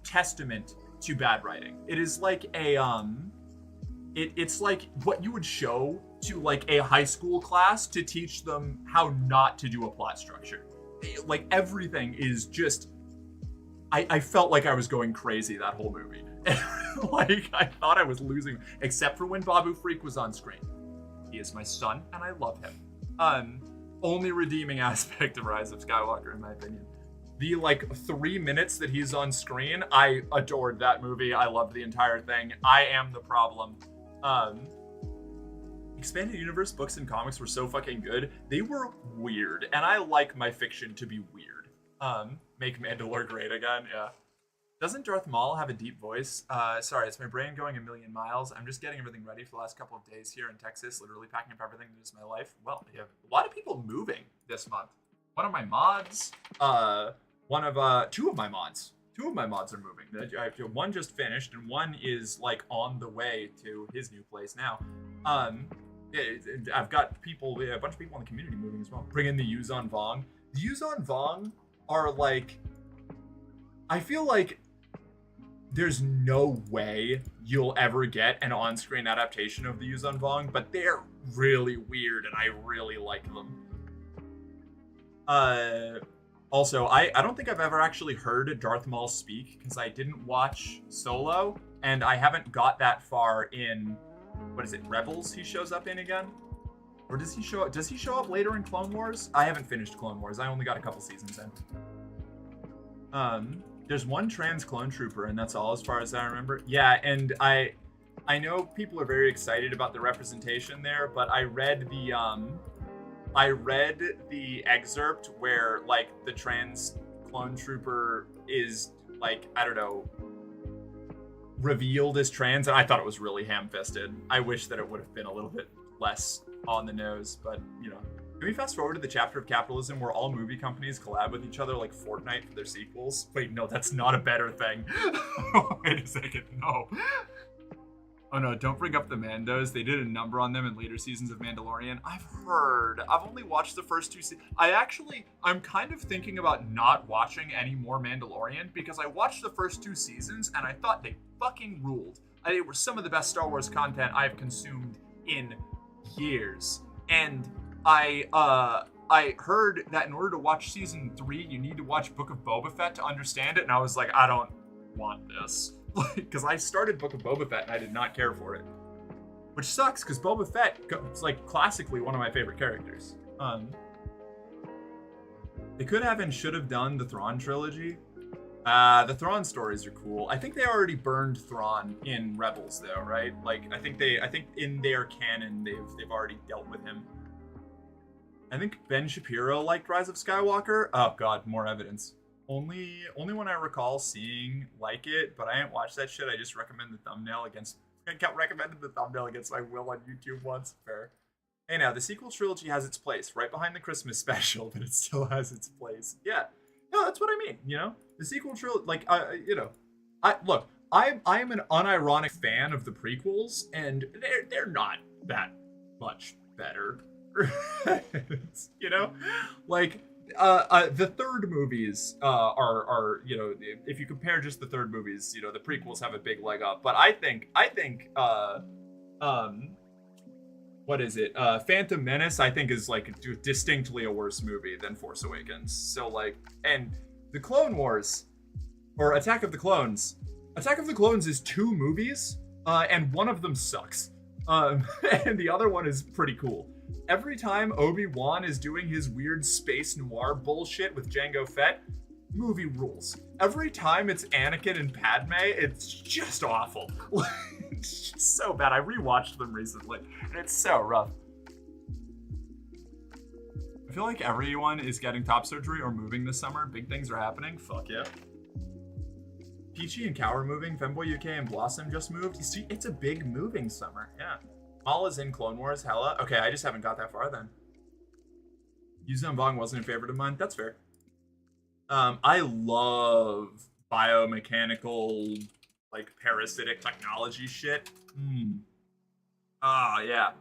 testament to bad writing. It is like it's like what you would show to like a high school class to teach them how not to do a plot structure. Like everything is just, I felt like I was going crazy that whole movie. Like I thought I was losing, except for when Babu Freak was on screen. He is my son and I love him. Only redeeming aspect of Rise of Skywalker in my opinion. The like 3 minutes that he's on screen, I adored that movie. I loved the entire thing. I am the problem. Expanded universe books and comics were so fucking good. They were weird, and I like my fiction to be weird. Make Mandalore great again, yeah. Doesn't Darth Maul have a deep voice? Sorry, it's my brain going a million miles. I'm just getting everything ready for the last couple of days here in Texas, literally packing up everything that is my life. Well, we have a lot of people moving this month. One of my mods, two of my mods. 2 of my mods are moving. One just finished, and one is like on the way to his new place now. I've got a bunch of people in the community moving as well. Bring in the Yuzon Vong. The Yuzon Vong are like, I feel like there's no way you'll ever get an on-screen adaptation of the Yuzon Vong, but they're really weird, and I really like them. Also, I don't think I've ever actually heard Darth Maul speak, because I didn't watch Solo, and I haven't got that far in, what is it, Rebels he shows up in again? Or does he show up later in Clone Wars? I haven't finished Clone Wars, I only got a couple seasons in. There's one trans clone trooper, and that's all as far as I remember. Yeah, and I know people are very excited about the representation there, but I read the excerpt where like the trans clone trooper is like, I don't know, revealed as trans, and I thought it was really ham-fisted. I wish that it would have been a little bit less on the nose, but you know. Can we fast forward to the chapter of capitalism where all movie companies collab with each other like Fortnite for their sequels? Wait, no, that's not a better thing. Wait a second, no. Oh no, don't bring up the Mandos. They did a number on them in later seasons of Mandalorian. I've heard. I've only watched the first 2 seasons. I'm kind of thinking about not watching any more Mandalorian because I watched the first 2 seasons and I thought they fucking ruled. They were some of the best Star Wars content I've consumed in years. And I heard that in order to watch season 3, you need to watch Book of Boba Fett to understand it, and I was like, I don't want this. Because I started Book of Boba Fett and I did not care for it. Which sucks, because Boba Fett is like classically one of my favorite characters. They could have and should have done the Thrawn trilogy. The Thrawn stories are cool. I think they already burned Thrawn in Rebels though, right? Like I think in their canon they've already dealt with him. I think Ben Shapiro liked Rise of Skywalker. Oh god, more evidence. Only one I recall seeing like it, but I didn't watch that shit. I just recommended the thumbnail against my will on YouTube once. Fair. Hey now, the sequel trilogy has its place, right behind the Christmas special, but it still has its place. Yeah. No, that's what I mean, you know? The sequel trilogy, like, you know, I'm an unironic fan of the prequels, and they're not that much better. You know? Like, the third movies are you know, if you compare just the third movies, you know, the prequels have a big leg up. But I think what is it? Phantom Menace, I think, is like distinctly a worse movie than Force Awakens. So like, and the Clone Wars or Attack of the Clones. Attack of the Clones is 2 movies, and one of them sucks. And the other one is pretty cool. Every time Obi-Wan is doing his weird space noir bullshit with Jango Fett, movie rules. Every time it's Anakin and Padme, it's just awful. It's just so bad. I rewatched them recently, and it's so rough. I feel like everyone is getting top surgery or moving this summer. Big things are happening. Fuck yeah. Peachy and Cow are moving. Femboy UK and Blossom just moved. You see, it's a big moving summer. Yeah. Mala's in Clone Wars. Hella. Okay, I just haven't got that far then. Yuzhan Vong wasn't a favorite of mine. That's fair. I love biomechanical, like, parasitic technology shit. Yeah.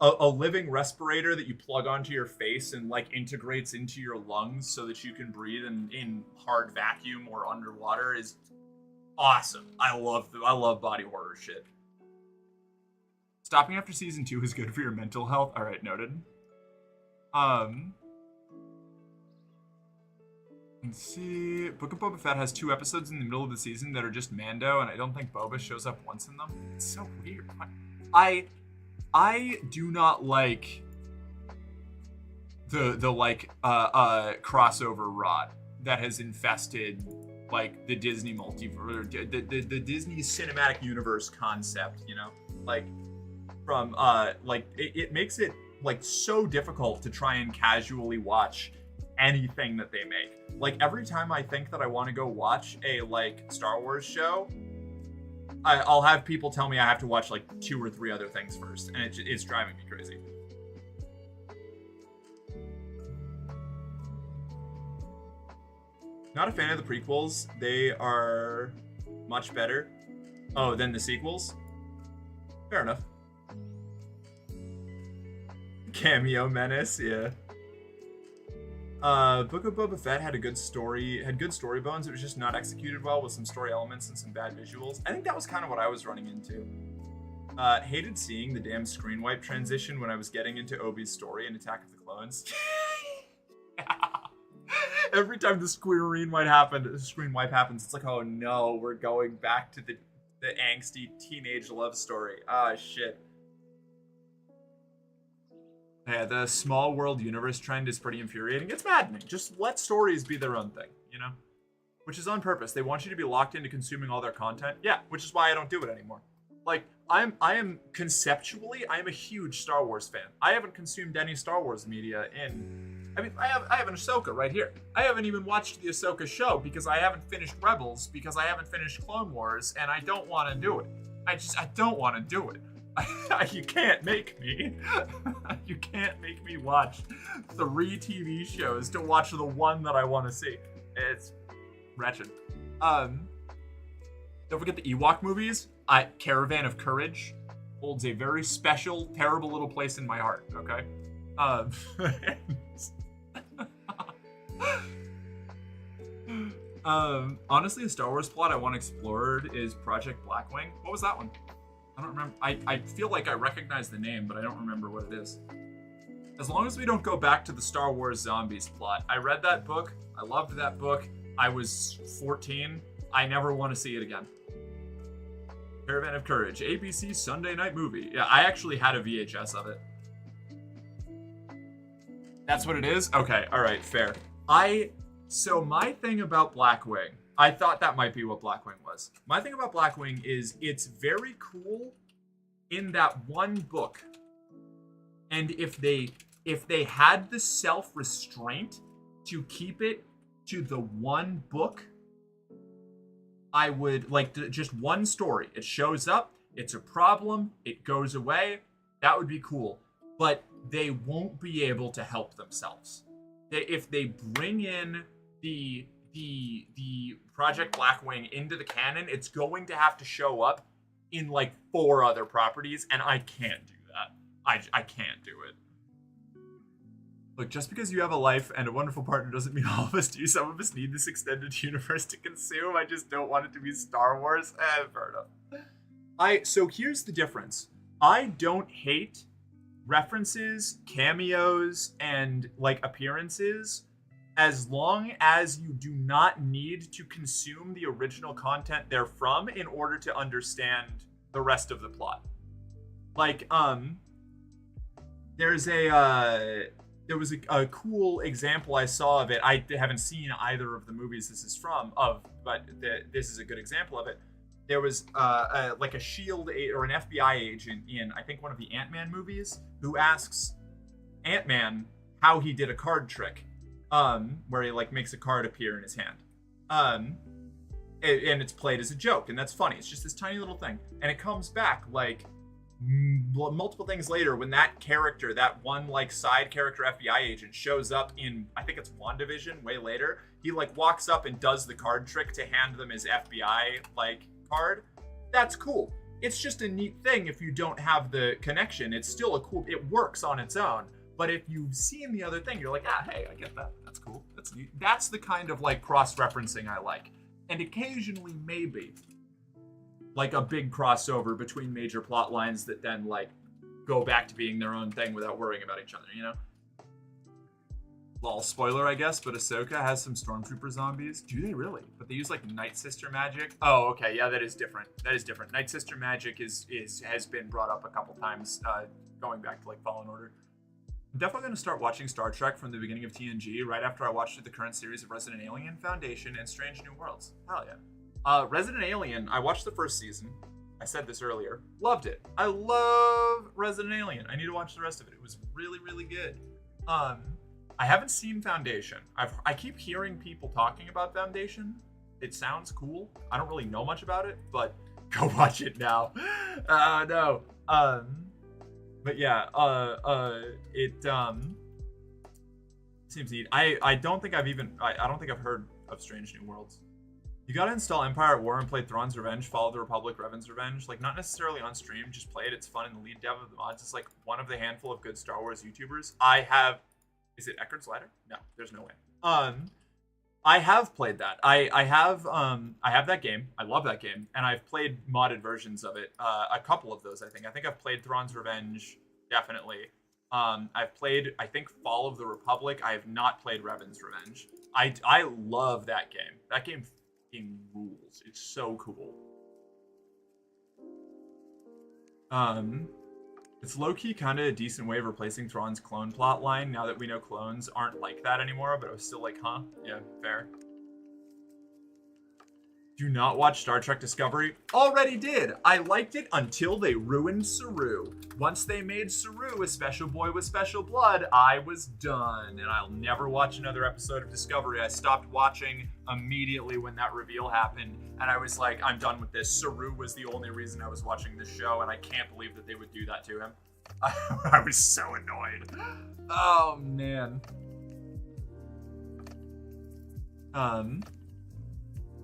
A living respirator that you plug onto your face and, like, integrates into your lungs so that you can breathe in hard vacuum or underwater is awesome. I love body horror shit. Stopping after season 2 is good for your mental health. All right, noted. Let's see. Book of Boba Fett has 2 episodes in the middle of the season that are just Mando, and I don't think Boba shows up once in them. It's so weird. I do not like the crossover rot that has infested like the Disney multiverse, the Disney cinematic universe concept, you know? Like from like it makes it like so difficult to try and casually watch anything that they make. Like every time I think that I want to go watch a like Star Wars show, I'll have people tell me I have to watch like 2 or 3 other things first, and it's driving me crazy. Not a fan of the prequels. They are much better. Oh, than the sequels? Fair enough. Cameo Menace, yeah. Book of Boba Fett had good story bones. It was just not executed well with some story elements and some bad visuals. I think that was kind of what I was running into. Hated seeing the damn screen wipe transition when I was getting into Obi's story in Attack of the Clones. Every time the screen wipe happens, it's like, oh no, we're going back to the angsty teenage love story. Ah, shit. Yeah, the small world universe trend is pretty infuriating. It's maddening. Just let stories be their own thing, you know? Which is on purpose. They want you to be locked into consuming all their content. Yeah, which is why I don't do it anymore. Like, I am conceptually, I am a huge Star Wars fan. I haven't consumed any Star Wars media in... I mean, I have an Ahsoka right here. I haven't even watched the Ahsoka show because I haven't finished Rebels, because I haven't finished Clone Wars, and I don't want to do it. I don't want to do it. You can't make me. You can't make me watch 3 TV shows to watch the one that I want to see. It's wretched. Don't forget the Ewok movies. Caravan of Courage holds a very special, terrible little place in my heart. Okay. Honestly, a Star Wars plot I want explored is Project Blackwing. What was that one? I don't remember. I feel like I recognize the name, but I don't remember what it is. As long as we don't go back to the Star Wars Zombies plot. I read that book. I loved that book. I was 14. I never want to see it again. Caravan of Courage. ABC Sunday night movie. Yeah, I actually had a VHS of it. That's what it is? Okay, alright, fair. So my thing about Blackwing, I thought that might be what Blackwing was. My thing about Blackwing is it's very cool in that one book. And if they had the self-restraint to keep it to the one book, I would like just one story. It shows up, it's a problem, it goes away. That would be cool. But they won't be able to help themselves. If they bring in the Project Blackwing into the canon, it's going to have to show up in like 4 other properties, and I can't do that. I can't do it. Look, just because you have a life and a wonderful partner doesn't mean all of us do. Some of us need this extended universe to consume. I just don't want it to be Star Wars. Fair enough. So here's the difference. I don't hate references, cameos, and like appearances as long as you do not need to consume the original content they're from in order to understand the rest of the plot. Like, there was a cool example I saw of it. I haven't seen either of the movies this is from, but this is a good example of it. There was like a S.H.I.E.L.D. or an FBI agent in, I think, one of the Ant-Man movies who asks Ant-Man how he did a card trick, where he like makes a card appear in his hand. And it's played as a joke, and that's funny. It's just this tiny little thing. And it comes back like multiple things later when that character, that one like side character FBI agent, shows up in, I think it's WandaVision way later. He like walks up and does the card trick to hand them his FBI like card. That's cool. It's just a neat thing if you don't have the connection. It's still a cool, it works on its own. But if you've seen the other thing, you're like, hey, I get that. That's cool. That's neat. That's the kind of like cross-referencing I like. And occasionally maybe like a big crossover between major plot lines that then like go back to being their own thing without worrying about each other, you know? Lol, spoiler, I guess, but Ahsoka has some stormtrooper zombies. Do they really? But they use like Night Sister magic. Oh, okay, yeah, that is different. That is different. Night Sister magic has been brought up a couple times, going back to like Fallen Order. I'm definitely going to start watching Star Trek from the beginning of TNG right after I watched the current series of Resident Alien, Foundation, and Strange New Worlds. Hell yeah. Resident Alien, I watched the first season. I said this earlier. Loved it. I love Resident Alien. I need to watch the rest of it. It was really, really good. I haven't seen Foundation. I keep hearing people talking about Foundation. It sounds cool. I don't really know much about it, but go watch it now. No. But yeah, it seems neat. I don't think I've heard of Strange New Worlds. You gotta install Empire at War and play Thrawn's Revenge, follow the Republic, Revan's Revenge. Like, not necessarily on stream, just play it. It's fun, and the lead dev of the mods is like one of the handful of good Star Wars YouTubers. Is it Eckhard's Ladder? No, there's no way. I have played that. I have that game. I love that game, and I've played modded versions of it. A couple of those, I think. I think I've played Thrawn's Revenge, definitely. I've played, I think, Fall of the Republic. I have not played Revan's Revenge. I love that game. That game fucking rules. It's so cool. It's low-key kind of a decent way of replacing Thrawn's clone plotline now that we know clones aren't like that anymore, but I was still like, huh? Yeah, fair. Do not watch Star Trek Discovery. Already did. I liked it until they ruined Saru. Once they made Saru a special boy with special blood, I was done, and I'll never watch another episode of Discovery. I stopped watching immediately when that reveal happened, and I was like, I'm done with this. Saru was the only reason I was watching this show, and I can't believe that they would do that to him. I was so annoyed. Oh, man.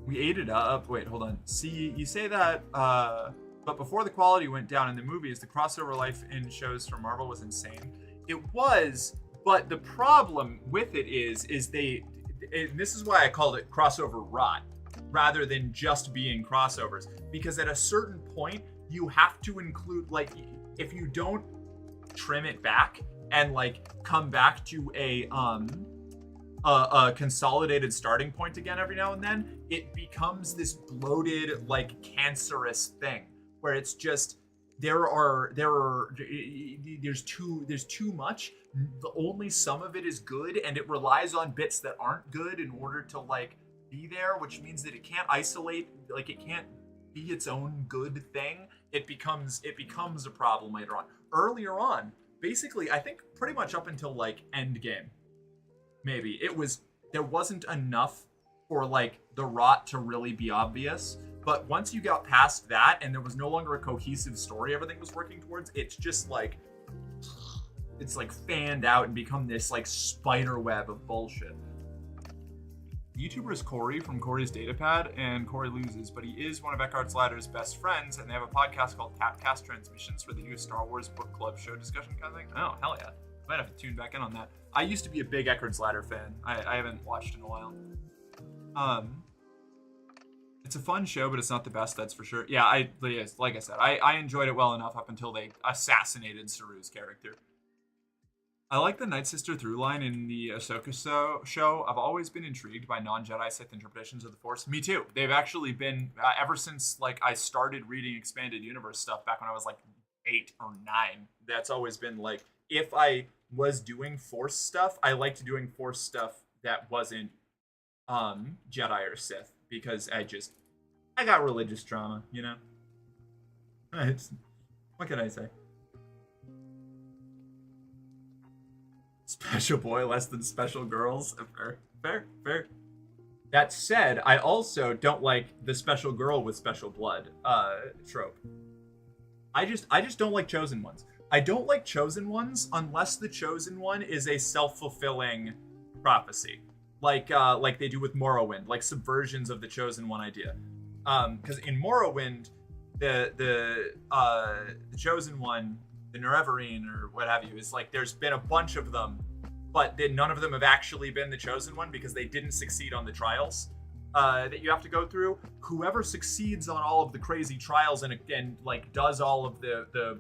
We ate it up. Wait, hold on. See, you say that, but before the quality went down in the movies, the crossover life in shows from Marvel was insane. It was, but the problem with it is this is why I called it crossover rot, rather than just being crossovers. Because at a certain point, you have to include, like, if you don't trim it back and, like, come back to a consolidated starting point again every now and then, it becomes this bloated, like, cancerous thing where it's just there's too much. Only some of it is good, and it relies on bits that aren't good in order to, like, be there, which means that it can't isolate, like, it can't be its own good thing. It becomes a problem later on. Earlier on, basically, I think pretty much up until, like, Endgame, maybe, there wasn't enough for, like, the rot to really be obvious. But once you got past that and there was no longer a cohesive story everything was working towards, it's just like, it's like fanned out and become this, like, spider web of bullshit. The YouTuber is Corey from Corey's Datapad, and Corey loses, but he is one of Eckhart's Ladder's best friends, and they have a podcast called Tapcast Transmissions where they do a Star Wars book club show discussion kind of thing. Oh, hell yeah. Might have to tune back in on that. I used to be a big Eckerd's Ladder fan. I haven't watched in a while. It's a fun show, but it's not the best, that's for sure. Yeah, like I said, I enjoyed it well enough up until they assassinated Saru's character. I like the Night Sister through line in the Ahsoka show. I've always been intrigued by non-Jedi Sith interpretations of the Force. Me too. They've actually been, ever since like I started reading Expanded Universe stuff back when I was like 8 or 9. That's always been like, if I was doing Force stuff, I liked doing Force stuff that wasn't Jedi or Sith, because I got religious trauma, you know? What can I say? Special boy less than special girls. Fair. That said, I also don't like the special girl with special blood trope. I just don't like chosen ones. I don't like chosen ones unless the chosen one is a self-fulfilling prophecy. Like they do with Morrowind, like subversions of the chosen one idea. Because in Morrowind, the chosen one, the Nerevarine or what have you, is like there's been a bunch of them, but then none of them have actually been the chosen one because they didn't succeed on the trials that you have to go through. Whoever succeeds on all of the crazy trials and like does all of the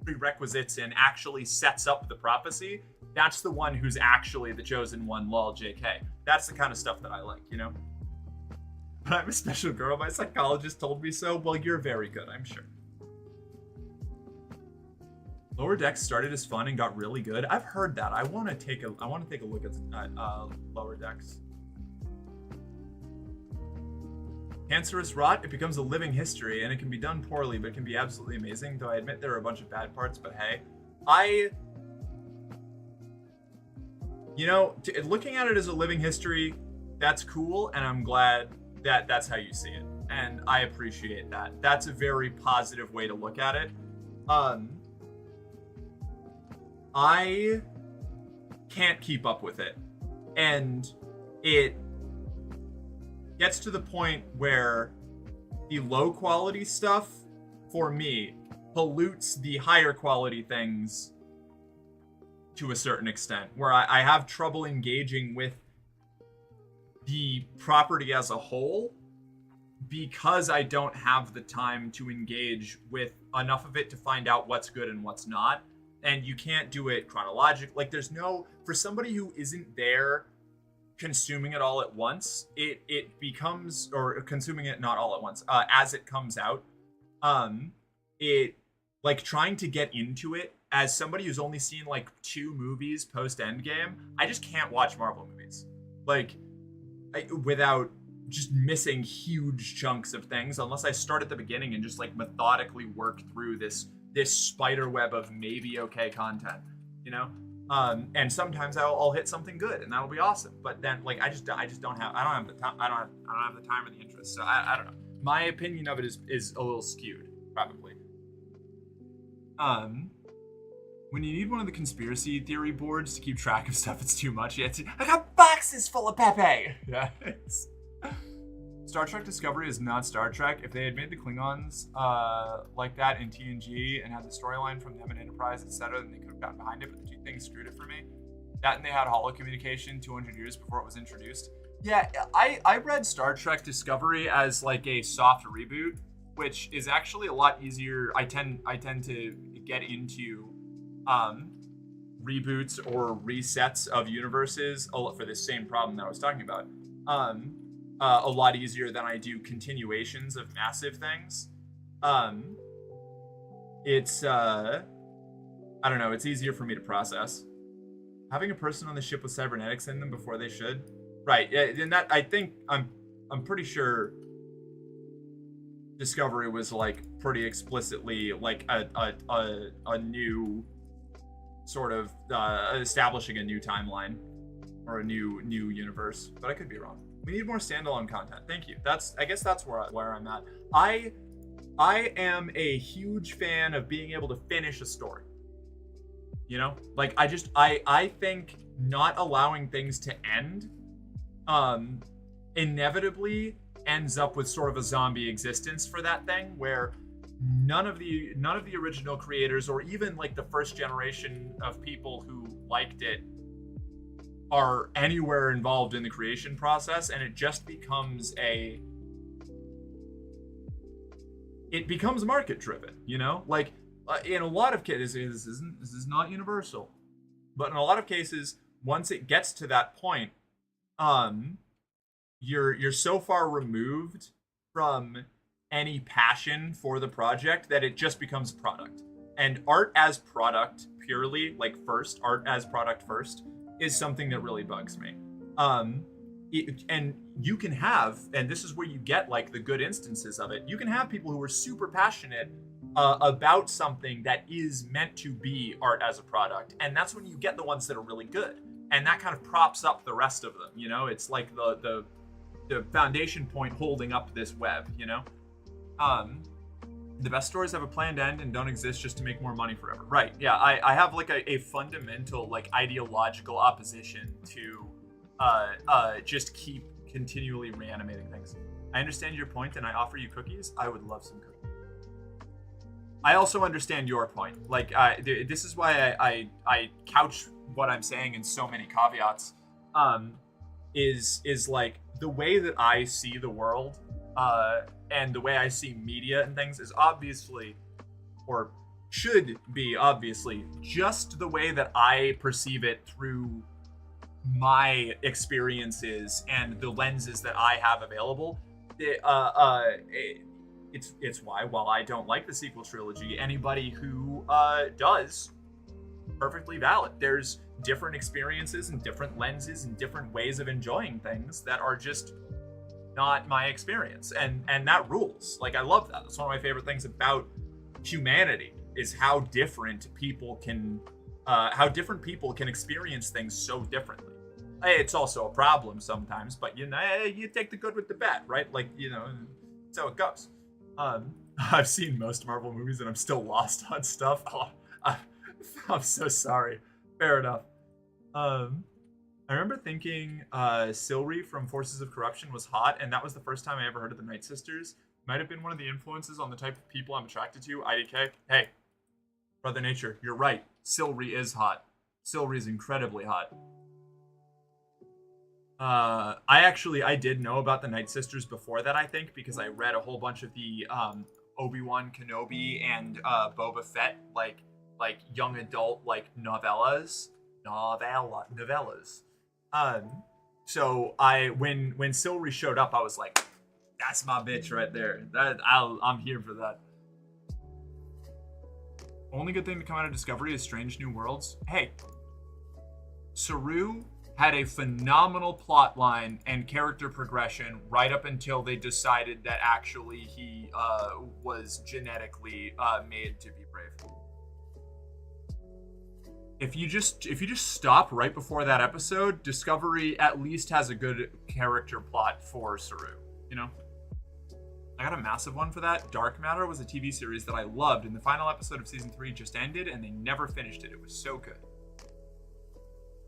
prerequisites and actually sets up the prophecy, that's the one who's actually the chosen one, lol JK. That's the kind of stuff that I like, you know? But I'm a special girl, my psychologist told me so. Well, you're very good, I'm sure. Lower Decks started as fun and got really good. I've heard that. I want to take a look at Lower Decks. Cancerous Rot, it becomes a living history, and it can be done poorly, but it can be absolutely amazing, though I admit there are a bunch of bad parts, but hey. Looking at it as a living history, that's cool, and I'm glad that that's how you see it. And I appreciate that. That's a very positive way to look at it. I can't keep up with it. And it gets to the point where the low quality stuff, for me, pollutes the higher quality things to a certain extent, where I have trouble engaging with the property as a whole because I don't have the time to engage with enough of it to find out what's good and what's not. And you can't do it chronologically. Like, there's no, for somebody who isn't there consuming it all at once, it becomes, or consuming it not all at once, as it comes out, it, like, trying to get into it, as somebody who's only seen, like, 2 movies post-Endgame, I just can't watch Marvel movies. Like, without just missing huge chunks of things, unless I start at the beginning and just, like, methodically work through this spider web of maybe okay content, you know? And sometimes I'll hit something good and that'll be awesome. But then, like, I don't have the time. I don't have the time or the interest. So I don't know. My opinion of it is a little skewed, probably. When you need one of the conspiracy theory boards to keep track of stuff, it's too much. I got boxes full of Pepe. Yeah. Star Trek Discovery is not Star Trek. If they had made the Klingons like that in TNG and had the storyline from them in Enterprise, etc., then they could have gotten behind it, but the 2 things screwed it for me. That and they had holocommunication 200 years before it was introduced. Yeah, I read Star Trek Discovery as like a soft reboot, which is actually a lot easier. I tend to get into reboots or resets of universes for the same problem that I was talking about. A lot easier than I do continuations of massive things. It's I don't know, it's easier for me to process. Having a person on the ship with cybernetics in them before they should. Right, and that, I think, I'm pretty sure Discovery was, like, pretty explicitly, like, a new sort of establishing a new timeline or a new universe, but I could be wrong. We need more standalone content. Thank you. I guess that's where I'm at. I am a huge fan of being able to finish a story. You know, like, I think not allowing things to end inevitably ends up with sort of a zombie existence for that thing, where none of the original creators, or even like the first generation of people who liked it, are anywhere involved in the creation process, and it just becomes market driven, you know? Like in a lot of cases, this is not universal, but in a lot of cases, once it gets to that point, you're so far removed from any passion for the project that it just becomes a product. And art as product purely, like art as product first, is something that really bugs me. And you can have, and this is where you get like the good instances of it, you can have people who are super passionate about something that is meant to be art as a product, and that's when you get the ones that are really good, and that kind of props up the rest of them, you know? It's like the foundation point holding up this web, you know? The best stories have a planned end and don't exist just to make more money forever. Right, yeah, I have like a fundamental like ideological opposition to just keep continually reanimating things. I understand your point and I offer you cookies. I would love some cookies. I also understand your point. Like, this is why I couch what I'm saying in so many caveats. Is like the way that I see the world, and the way I see media and things is obviously, or should be obviously, just the way that I perceive it through my experiences and the lenses that I have available. It's why, while I don't like the sequel trilogy, anybody who does, perfectly valid. There's different experiences and different lenses and different ways of enjoying things that are just not my experience, and that rules. Like, I love that. That's one of my favorite things about humanity, is how different people can experience things so differently. It's also a problem sometimes, but you know, you take the good with the bad, right? Like, you know, that's how it goes. I've seen most Marvel movies and I'm still lost on stuff. Oh, I'm so sorry. Fair enough. I remember thinking Silri from Forces of Corruption was hot, and that was the first time I ever heard of the Night Sisters. Might have been one of the influences on the type of people I'm attracted to. IDK. Hey, Brother Nature, you're right. Silri is hot. Silri is incredibly hot. I did know about the Night Sisters before that, I think, because I read a whole bunch of the Obi-Wan Kenobi and Boba Fett like young adult like novellas. So when Silri showed up, I was like, that's my bitch right there. I'm here for that. Only good thing to come out of Discovery is Strange New Worlds. Hey, Saru had a phenomenal plot line and character progression right up until they decided that actually he was genetically made to be brave. If you just stop right before that episode, Discovery at least has a good character plot for Saru, you know? I got a massive one for that. Dark Matter was a TV series that I loved, and the final episode of season 3 just ended, and they never finished it. It was so good.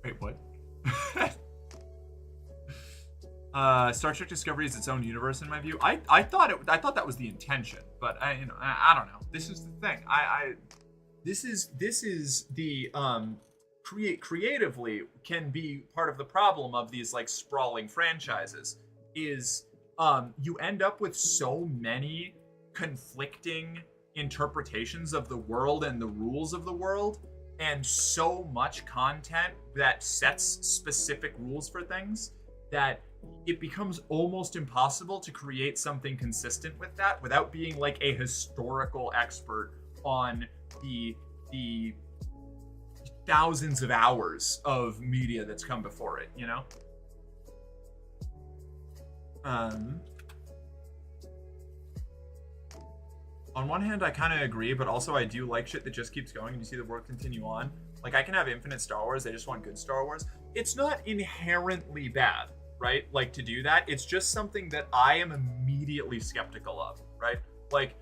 Wait, what? Star Trek Discovery is its own universe in my view. I thought that was the intention, but I don't know. This is the thing. This is the creatively can be part of the problem of these like sprawling franchises is you end up with so many conflicting interpretations of the world and the rules of the world, and so much content that sets specific rules for things that it becomes almost impossible to create something consistent with that without being like a historical expert on the thousands of hours of media that's come before it, you know? On one hand, I kind of agree, but also I do like shit that just keeps going and you see the world continue on. Like, I can have infinite Star Wars, I just want good Star Wars. It's not inherently bad, right? Like, to do that, it's just something that I am immediately skeptical of, right? Like,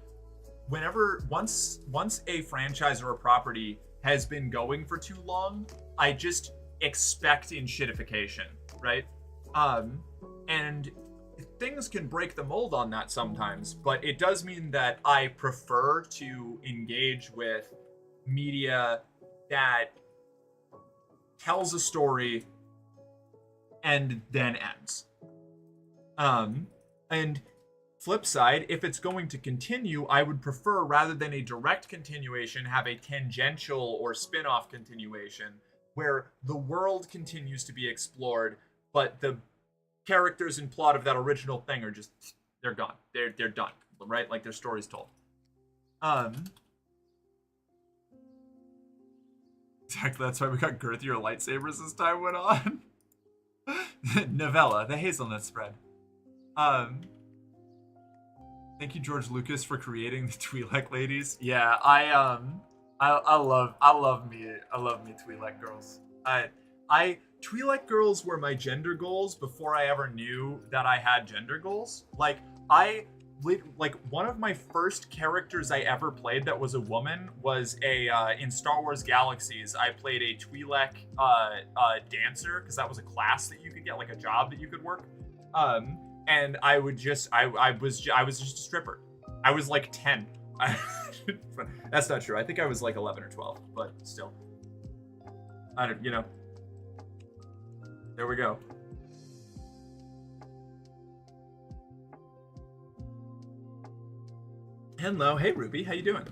once a franchise or a property has been going for too long, I just expect in shitification, right? And things can break the mold on that sometimes, but it does mean that I prefer to engage with media that tells a story and then ends. And flip side, if it's going to continue, I would prefer, rather than a direct continuation, have a tangential or spin-off continuation where the world continues to be explored, but the characters and plot of that original thing are just, they're gone. They're done, right? Like their story's told. Exactly, that's why we got girthier lightsabers as time went on. Novella, the hazelnut spread. Thank you, George Lucas, for creating the Twi'lek ladies. Yeah, I love me Twi'lek girls. Twi'lek girls were my gender goals before I ever knew that I had gender goals. Like one of my first characters I ever played that was a woman was in Star Wars Galaxies. I played a Twi'lek dancer, because that was a class that you could get, like a job that you could work. And I was just a stripper. I was like 10. That's not true. I think I was like 11 or 12, but still. I don't, there we go. Hello, hey Ruby, how you doing?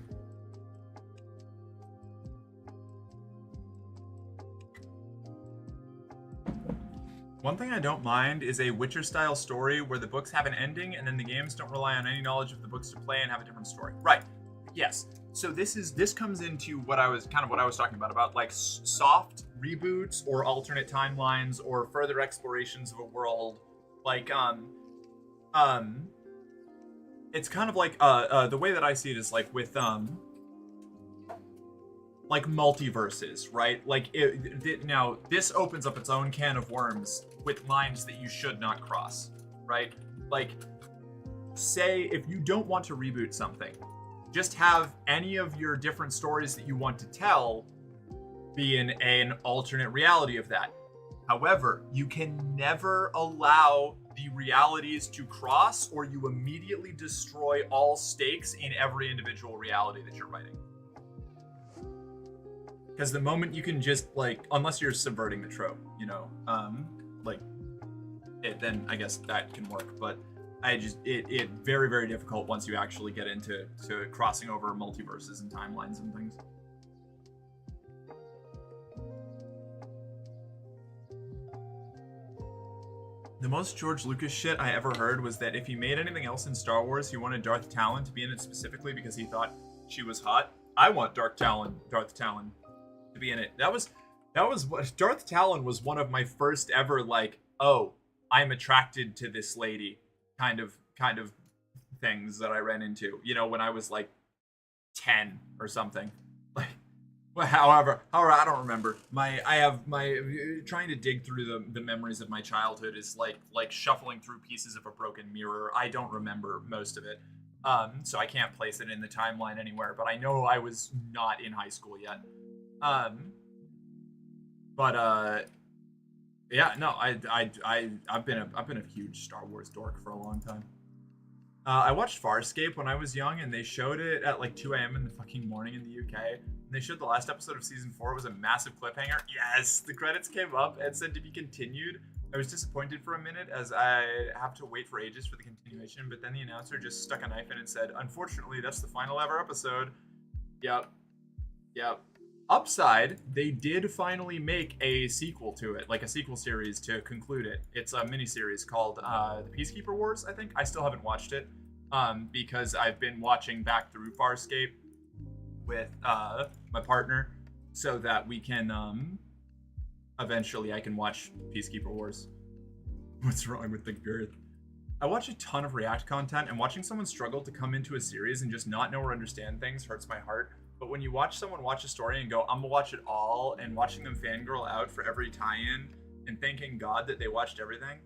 One thing I don't mind is a Witcher-style story where the books have an ending and then the games don't rely on any knowledge of the books to play and have a different story. Right. Yes. So this comes into what I was talking about like soft reboots or alternate timelines or further explorations of a world. Like it's kind of like the way that I see it is like with like multiverses, right? Like now this opens up its own can of worms with lines that you should not cross, right? Like, say if you don't want to reboot something, just have any of your different stories that you want to tell be in an alternate reality of that. However, you can never allow the realities to cross, or you immediately destroy all stakes in every individual reality that you're writing. Because the moment you can just, like, unless you're subverting the trope, then I guess that can work. But it very, very difficult once you actually get into crossing over multiverses and timelines and things. The most George Lucas shit I ever heard was that if he made anything else in Star Wars, he wanted Darth Talon to be in it specifically because he thought she was hot. I want Darth Talon to be in it. That was what Darth Talon was one of my first ever, like, oh, I'm attracted to this lady kind of things that I ran into, when I was like 10 or something. Like, well, however, I don't remember. Trying to dig through the memories of my childhood is like shuffling through pieces of a broken mirror. I don't remember most of it. So I can't place it in the timeline anywhere, but I know I was not in high school yet. Yeah, no, I've been a huge Star Wars dork for a long time. I watched Farscape when I was young, and they showed it at like 2 a.m. in the fucking morning in the UK. And they showed the last episode of season 4. It was a massive cliffhanger. Yes, the credits came up and said to be continued. I was disappointed for a minute, as I have to wait for ages for the continuation, but then the announcer just stuck a knife in and said, unfortunately, that's the final ever episode. Yep. Upside, they did finally make a sequel to it, like a sequel series to conclude it. It's a miniseries called The Peacekeeper Wars, I think. I still haven't watched it because I've been watching back through Farscape with my partner so that we can eventually I can watch Peacekeeper Wars. What's wrong with the girth? I watch a ton of React content, and watching someone struggle to come into a series and just not know or understand things hurts my heart. But when you watch someone watch a story and go, I'm gonna watch it all, and watching them fangirl out for every tie-in and thanking God that they watched everything.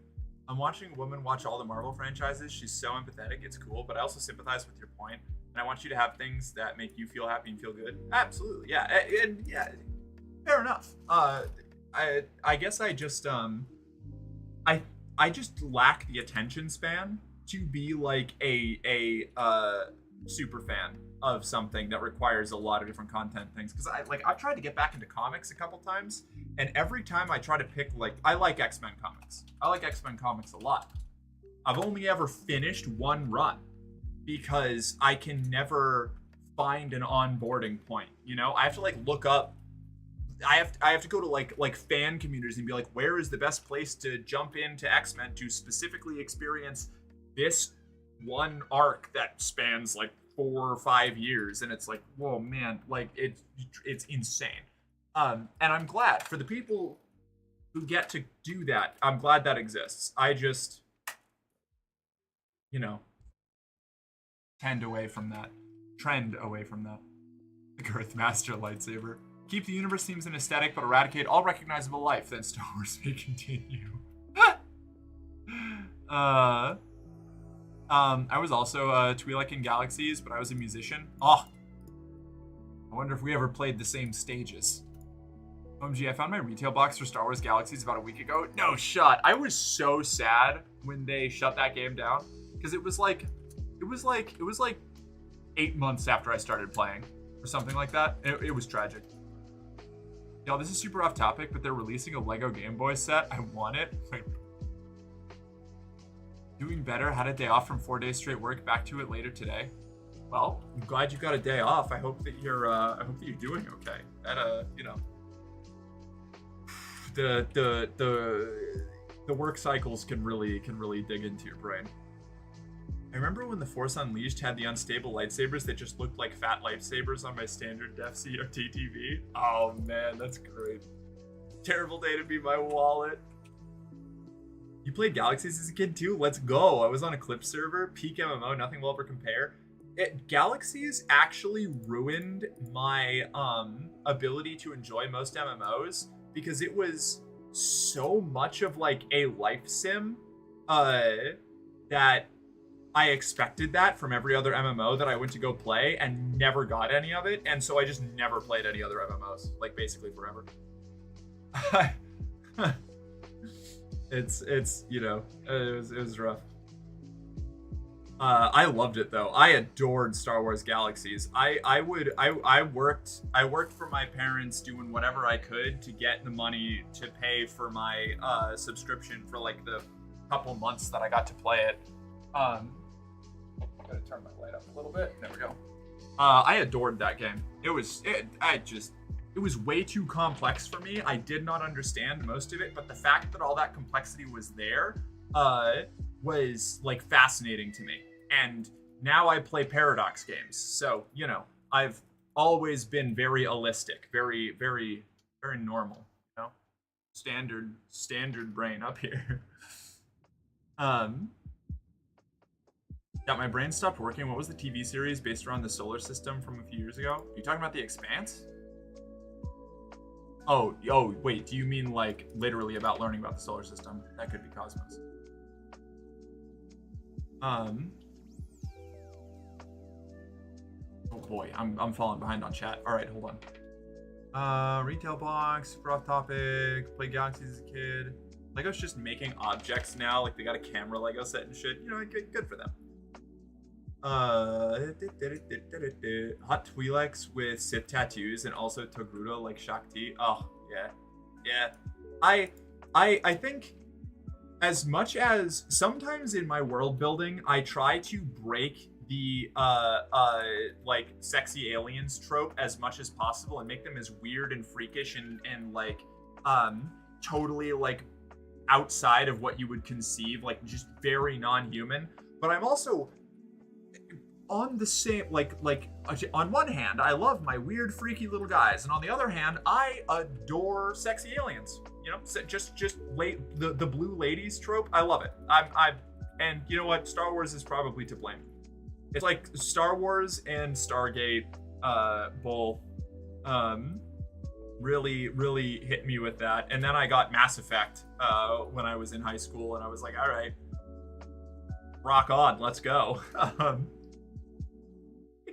I'm watching a woman watch all the Marvel franchises. She's so empathetic, it's cool, but I also sympathize with your point. And I want you to have things that make you feel happy and feel good. Absolutely, yeah. And yeah, fair enough. I guess I just, I just lack the attention span to be like a super fan of something that requires a lot of different content things. Because I've tried to get back into comics a couple times, and every time I try to pick I like X-Men comics. I like X-Men comics a lot. I've only ever finished one run because I can never find an onboarding point. You know, I have to look up. I have to go to like fan communities and be like, where is the best place to jump into X-Men to specifically experience this one arc that spans 4 or 5 years, and it's like, whoa, man, it's insane. And I'm glad for the people who get to do that. I'm glad that exists. I just, trend away from that. The Girth Master lightsaber. Keep the universe themes and aesthetic, but eradicate all recognizable life. Then Star Wars may continue. I was also Twi'lek in Galaxies, but I was a musician. Oh, I wonder if we ever played the same stages. OMG, I found my retail box for Star Wars Galaxies about a week ago. No shot. I was so sad when they shut that game down because it was like 8 months after I started playing or something like that. It was tragic. Y'all, this is super off topic, but they're releasing a Lego Game Boy set. I want it. Wait. Doing better. Had a day off from 4 days straight work. Back to it later today. Well, I'm glad you got a day off. I hope that you're doing okay. That the work cycles can really dig into your brain. I remember when the Force Unleashed had the unstable lightsabers that just looked like fat lightsabers on my standard def CRT TV. Oh man, that's great. Terrible day to be my wallet. You played Galaxies as a kid too? Let's go. I was on a Clip server, peak MMO, nothing will ever compare. Galaxies actually ruined my ability to enjoy most MMOs because it was so much of a life sim that I expected that from every other MMO that I went to go play and never got any of it, and so I just never played any other MMOs, basically forever. It was rough. I loved it though. I adored Star Wars Galaxies. I worked for my parents doing whatever I could to get the money to pay for my subscription for the couple months that I got to play it. Gotta turn my light up a little bit. There we go. I adored that game. It was way too complex for me. I did not understand most of it, but the fact that all that complexity was there was fascinating to me. And now I play Paradox games. So, I've always been very holistic, very, very, very normal, standard brain up here. Got my brain stopped working. What was the TV series based around the solar system from a few years ago? Are you talking about The Expanse? Oh, wait, do you mean literally about learning about the solar system? That could be Cosmos. Oh boy, I'm falling behind on chat. All right, hold on. Retail box, super off topic, play Galaxies as a kid. Lego's just making objects now, they got a camera Lego set and shit. Good for them. Hot Twi'leks with Sith tattoos and also Togruta like Shakti. Oh, yeah. I think as much as sometimes in my world building, I try to break the sexy aliens trope as much as possible and make them as weird and freakish and totally outside of what you would conceive, just very non-human. But I'm also on the same, on one hand, I love my weird, freaky little guys, and on the other hand, I adore sexy aliens. The blue ladies trope. I love it. And you know what? Star Wars is probably to blame. It's Star Wars and Stargate, both, really hit me with that. And then I got Mass Effect when I was in high school, and I was like, all right, rock on, let's go. I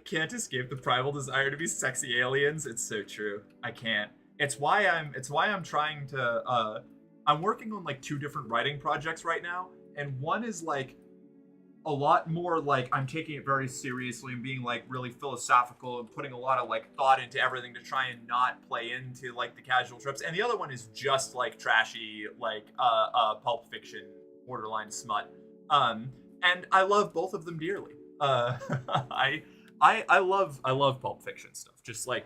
can't escape the primal desire to be sexy aliens. It's so true. I can't. It's why I'm trying to I'm working on like 2 different writing projects right now, and one is like a lot more like I'm taking it very seriously and being like really philosophical and putting a lot of like thought into everything to try and not play into like the casual tropes. And the other one is just like trashy, like Pulp Fiction, borderline smut. And I love both of them dearly. I love Pulp Fiction stuff. Just like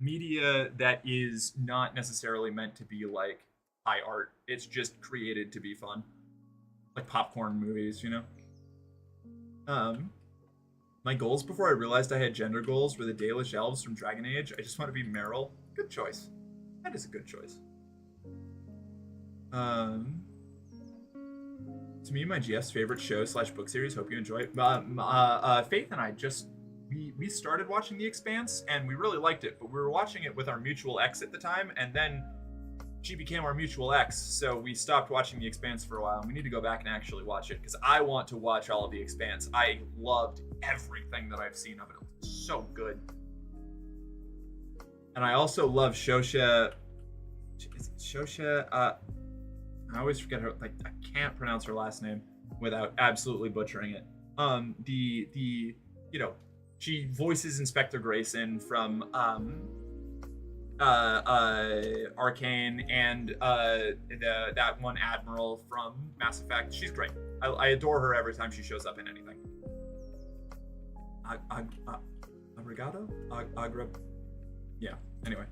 media that is not necessarily meant to be like high art. It's just created to be fun. Like popcorn movies, you know? My goals before I realized I had gender goals were the Dalish elves from Dragon Age. I just want to be Meryl. Good choice. That is a good choice. To me, my GF's favorite show / book series. Hope you enjoy it. Faith and I just we started watching The Expanse and we really liked it, but we were watching it with our mutual ex at the time, and then she became our mutual ex, so we stopped watching The Expanse for a while. And we need to go back and actually watch it because I want to watch all of The Expanse. I loved everything that I've seen of it. It was so good. And I also love Shosha. Is it Shosha? I always forget her. Like, I can't pronounce her last name without absolutely butchering it. You know, she voices Inspector Grayson from Arcane and that one Admiral from Mass Effect. She's great. I adore her every time she shows up in anything. Abrigado? Yeah, anyway.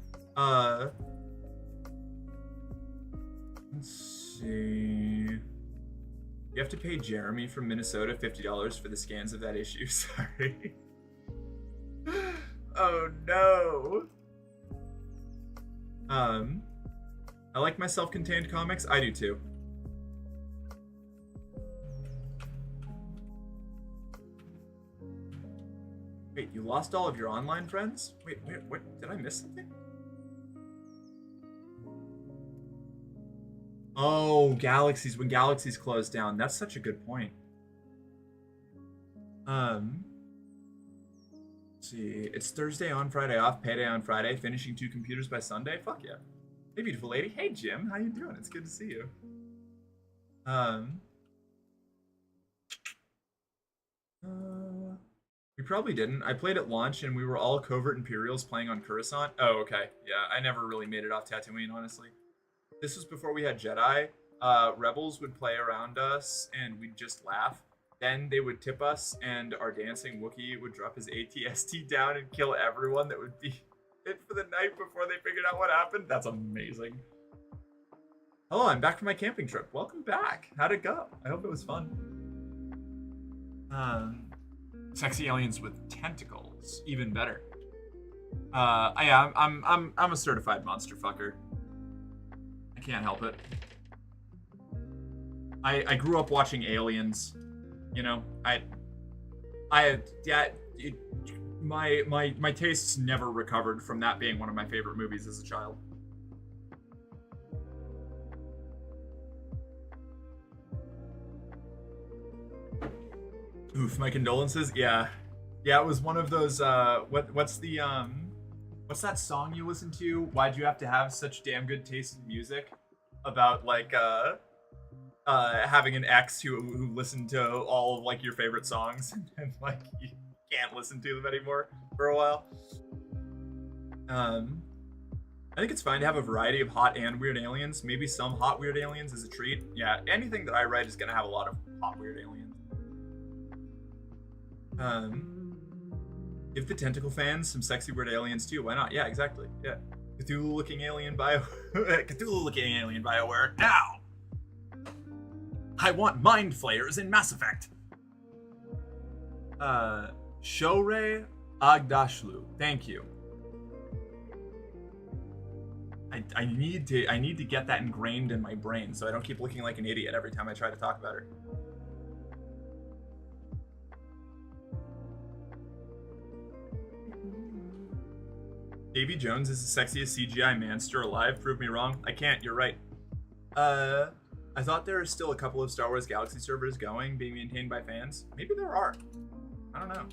Let's see. You have to pay Jeremy from Minnesota $50 for the scans of that issue. Sorry. Oh no. I like my self-contained comics. I do too. Wait, you lost all of your online friends? Wait, what? Did I miss something? Oh, Galaxies. When Galaxies closed down. That's such a good point. Let's see. It's Thursday on, Friday off, payday on Friday, finishing 2 computers by Sunday. Fuck yeah. Hey, beautiful lady. Hey, Jim. How you doing? It's good to see you. We probably didn't. I played at launch, and we were all covert Imperials playing on Coruscant. Oh, okay. Yeah, I never really made it off Tatooine, honestly. This was before we had Jedi. Rebels would play around us, and we'd just laugh. Then they would tip us, and our dancing Wookiee would drop his ATST down and kill everyone that would be hit for the night before they figured out what happened. That's amazing. Hello, I'm back from my camping trip. Welcome back. How'd it go? I hope it was fun. Sexy aliens with tentacles, even better. Yeah, I'm a certified monster fucker. I can't help it. I grew up watching Aliens. You know, my tastes never recovered from that being one of my favorite movies as a child. Oof, my condolences. Yeah, it was one of those. What's that song you listen to? Why'd you have to have such damn good taste in music? About like having an ex who listened to all of like your favorite songs and like you can't listen to them anymore for a while. I think it's fine to have a variety of hot and weird aliens. Maybe some hot weird aliens is a treat. Yeah, anything that I write is gonna have a lot of hot weird aliens. Give the tentacle fans some sexy weird aliens too. Why not? Yeah, exactly. Yeah. Cthulhu-looking alien BioWare now. I want mind flayers in Mass Effect. Shorey Agdashlu. Thank you. I need to get that ingrained in my brain so I don't keep looking like an idiot every time I try to talk about her. Davy Jones is the sexiest CGI manster alive. Prove me wrong. I can't. You're right. I thought there are still a couple of Star Wars Galaxy servers going, being maintained by fans. Maybe there are. I don't know.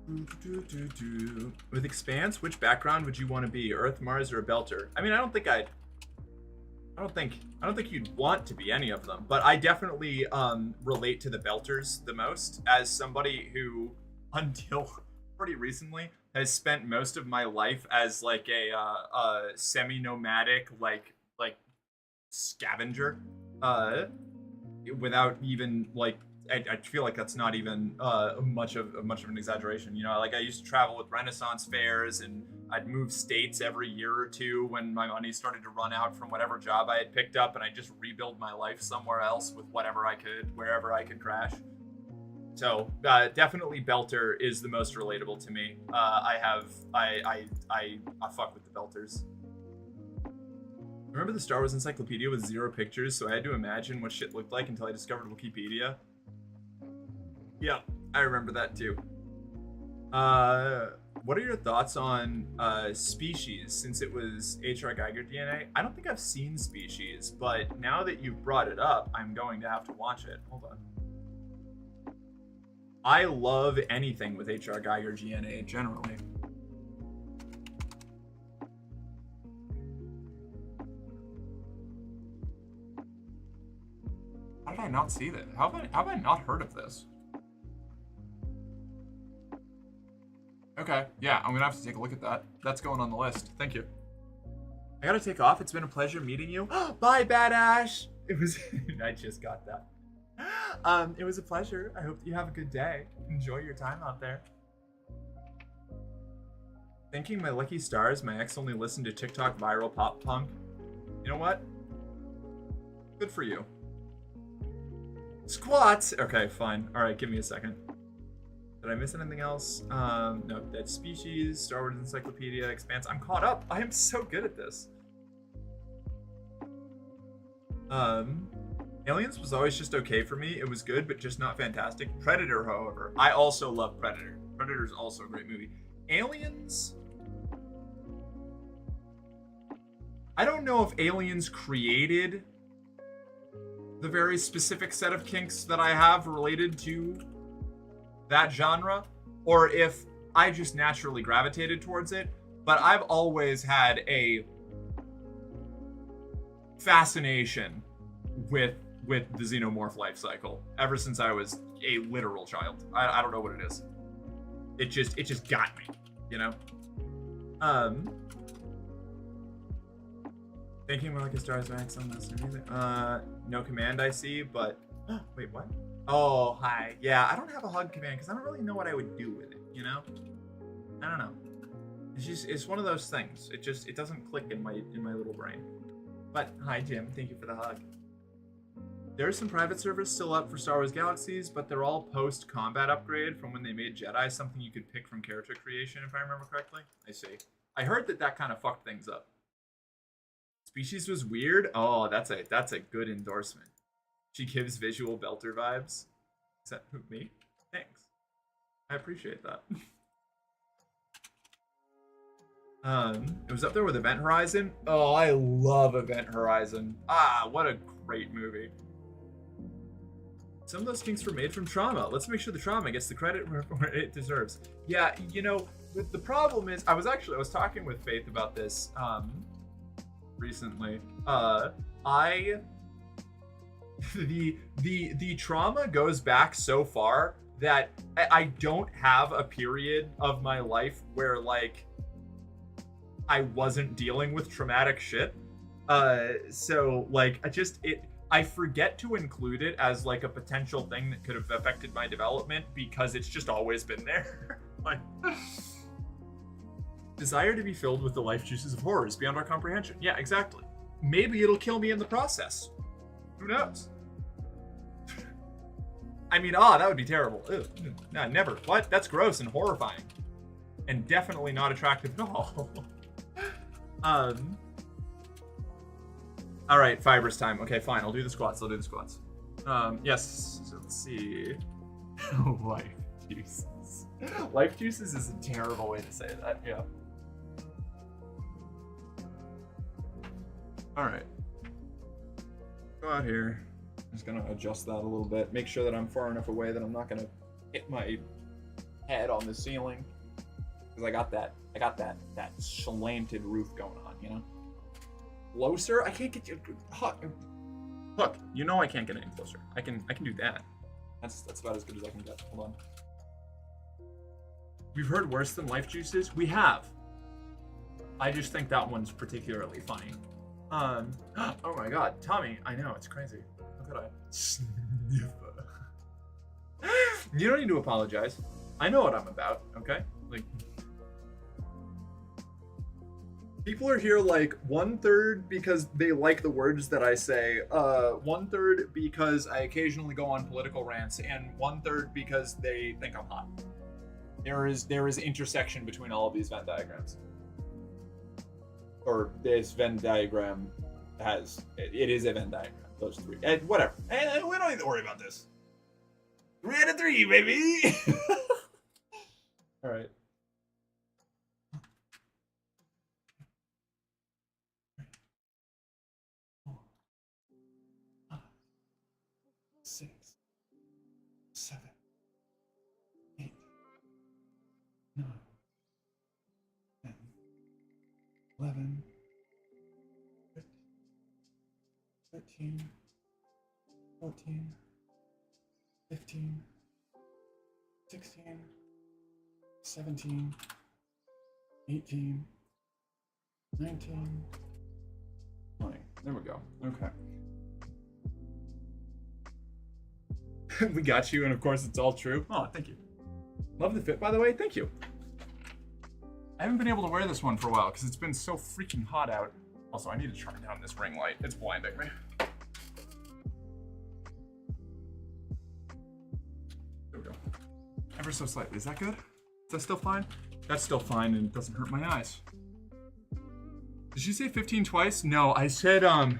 With Expanse, which background would you want to be? Earth, Mars, or a Belter? I mean, I don't think you'd want to be any of them, but I definitely relate to the Belters the most as somebody who, until pretty recently, has spent most of my life as like a semi-nomadic like scavenger, without even like. I feel like that's not even much of an exaggeration. You know, like I used to travel with Renaissance fairs, and I'd move states every year or two when my money started to run out from whatever job I had picked up, and I just rebuild my life somewhere else with whatever I could, wherever I could crash. So definitely Belter is the most relatable to me. I fuck with the Belters. Remember the Star Wars Encyclopedia with 0 pictures, so I had to imagine what shit looked like until I discovered Wikipedia? Yeah, I remember that too. What are your thoughts on Species, since it was H.R. Geiger DNA? I don't think I've seen Species, but now that you've brought it up, I'm going to have to watch it. Hold on. I love anything with H.R. Geiger DNA, generally. How did I not see that? How have I not heard of this? Okay, yeah, I'm gonna have to take a look at that. That's going on the list. Thank you. I gotta take off. It's been a pleasure meeting you. Bye, Bad Ash. It was. I just got that. It was a pleasure. I hope you have a good day. Enjoy your time out there. Thanking my lucky stars, my ex only listened to TikTok viral pop punk. You know what? Good for you. Squats. Okay, fine. All right, give me a second. Did I miss anything else? No, Dead Species, Star Wars Encyclopedia, Expanse. I'm caught up. I am so good at this. Aliens was always just okay for me. It was good, but just not fantastic. Predator, however. I also love Predator. Predator's also a great movie. Aliens? I don't know if Aliens created the very specific set of kinks that I have related to that genre, or if I just naturally gravitated towards it, but I've always had a fascination with the xenomorph life cycle ever since I was a literal child. I don't know what it is. It just got me, you know? Thinking more like a Stars Max on this music. No command I see, but wait, what? Oh, hi. Yeah, I don't have a hug command because I don't really know what I would do with it, you know? I don't know. It's one of those things. It doesn't click in my little brain. But hi, Jim. Thank you for the hug. There are some private servers still up for Star Wars Galaxies, but they're all post-combat upgrade from when they made Jedi something you could pick from character creation, if I remember correctly. I see. I heard that kind of fucked things up. Species was weird. Oh, that's a good endorsement. She gives visual Belter vibes. Is that me? Thanks. I appreciate that. It was up there with Event Horizon. Oh, I love Event Horizon. Ah, what a great movie. Some of those kinks were made from trauma. Let's make sure the trauma gets the credit where it deserves. Yeah, you know, the problem is, I was talking with Faith about this recently. The trauma goes back so far that I don't have a period of my life where like I wasn't dealing with traumatic shit. So like I forget to include it as like a potential thing that could have affected my development because it's just always been there. Like, desire to be filled with the life juices of horrors beyond our comprehension. Yeah, exactly. Maybe it'll kill me in the process. Who knows? I mean, that would be terrible. Ew. Nah, never. What? That's gross and horrifying. And definitely not attractive at all. All right, fibers time. Okay, fine. I'll do the squats. Yes. So let's see. Life juices. Life juices is a terrible way to say that. Yeah. All right. Go out here. I'm just gonna adjust that a little bit. Make sure that I'm far enough away that I'm not gonna hit my head on the ceiling. Because I got that slanted roof going on, you know? Closer? I can't get you. Hook, you know I can't get any closer. I can do that. That's about as good as I can get. Hold on. We've heard worse than life juices. We have. I just think that one's particularly funny. Oh my god, Tommy, I know, it's crazy. How could I sniff? You don't need to apologize. I know what I'm about, okay? Like, people are here like 1/3 because they like the words that I say, 1/3 because I occasionally go on political rants, and 1/3 because they think I'm hot. There is intersection between all of these Venn diagrams. Or this Venn diagram it is a Venn diagram. Those three. And whatever. And we don't need to worry about this. 3 out of 3, baby! Alright. Six, 7, 8, 9, 10, 11, 13, 14, 15, 16, 17, 18, 19, 20. There we go. Okay. We got you, and of course it's all true. Oh, thank you. Love the fit, by the way. Thank you. I haven't been able to wear this one for a while because it's been so freaking hot out. Also, I need to turn down this ring light. It's blinding me. There we go. Ever so slightly. Is that good? Is that still fine? That's still fine, and it doesn't hurt my eyes. Did you say 15 twice? No, I said, I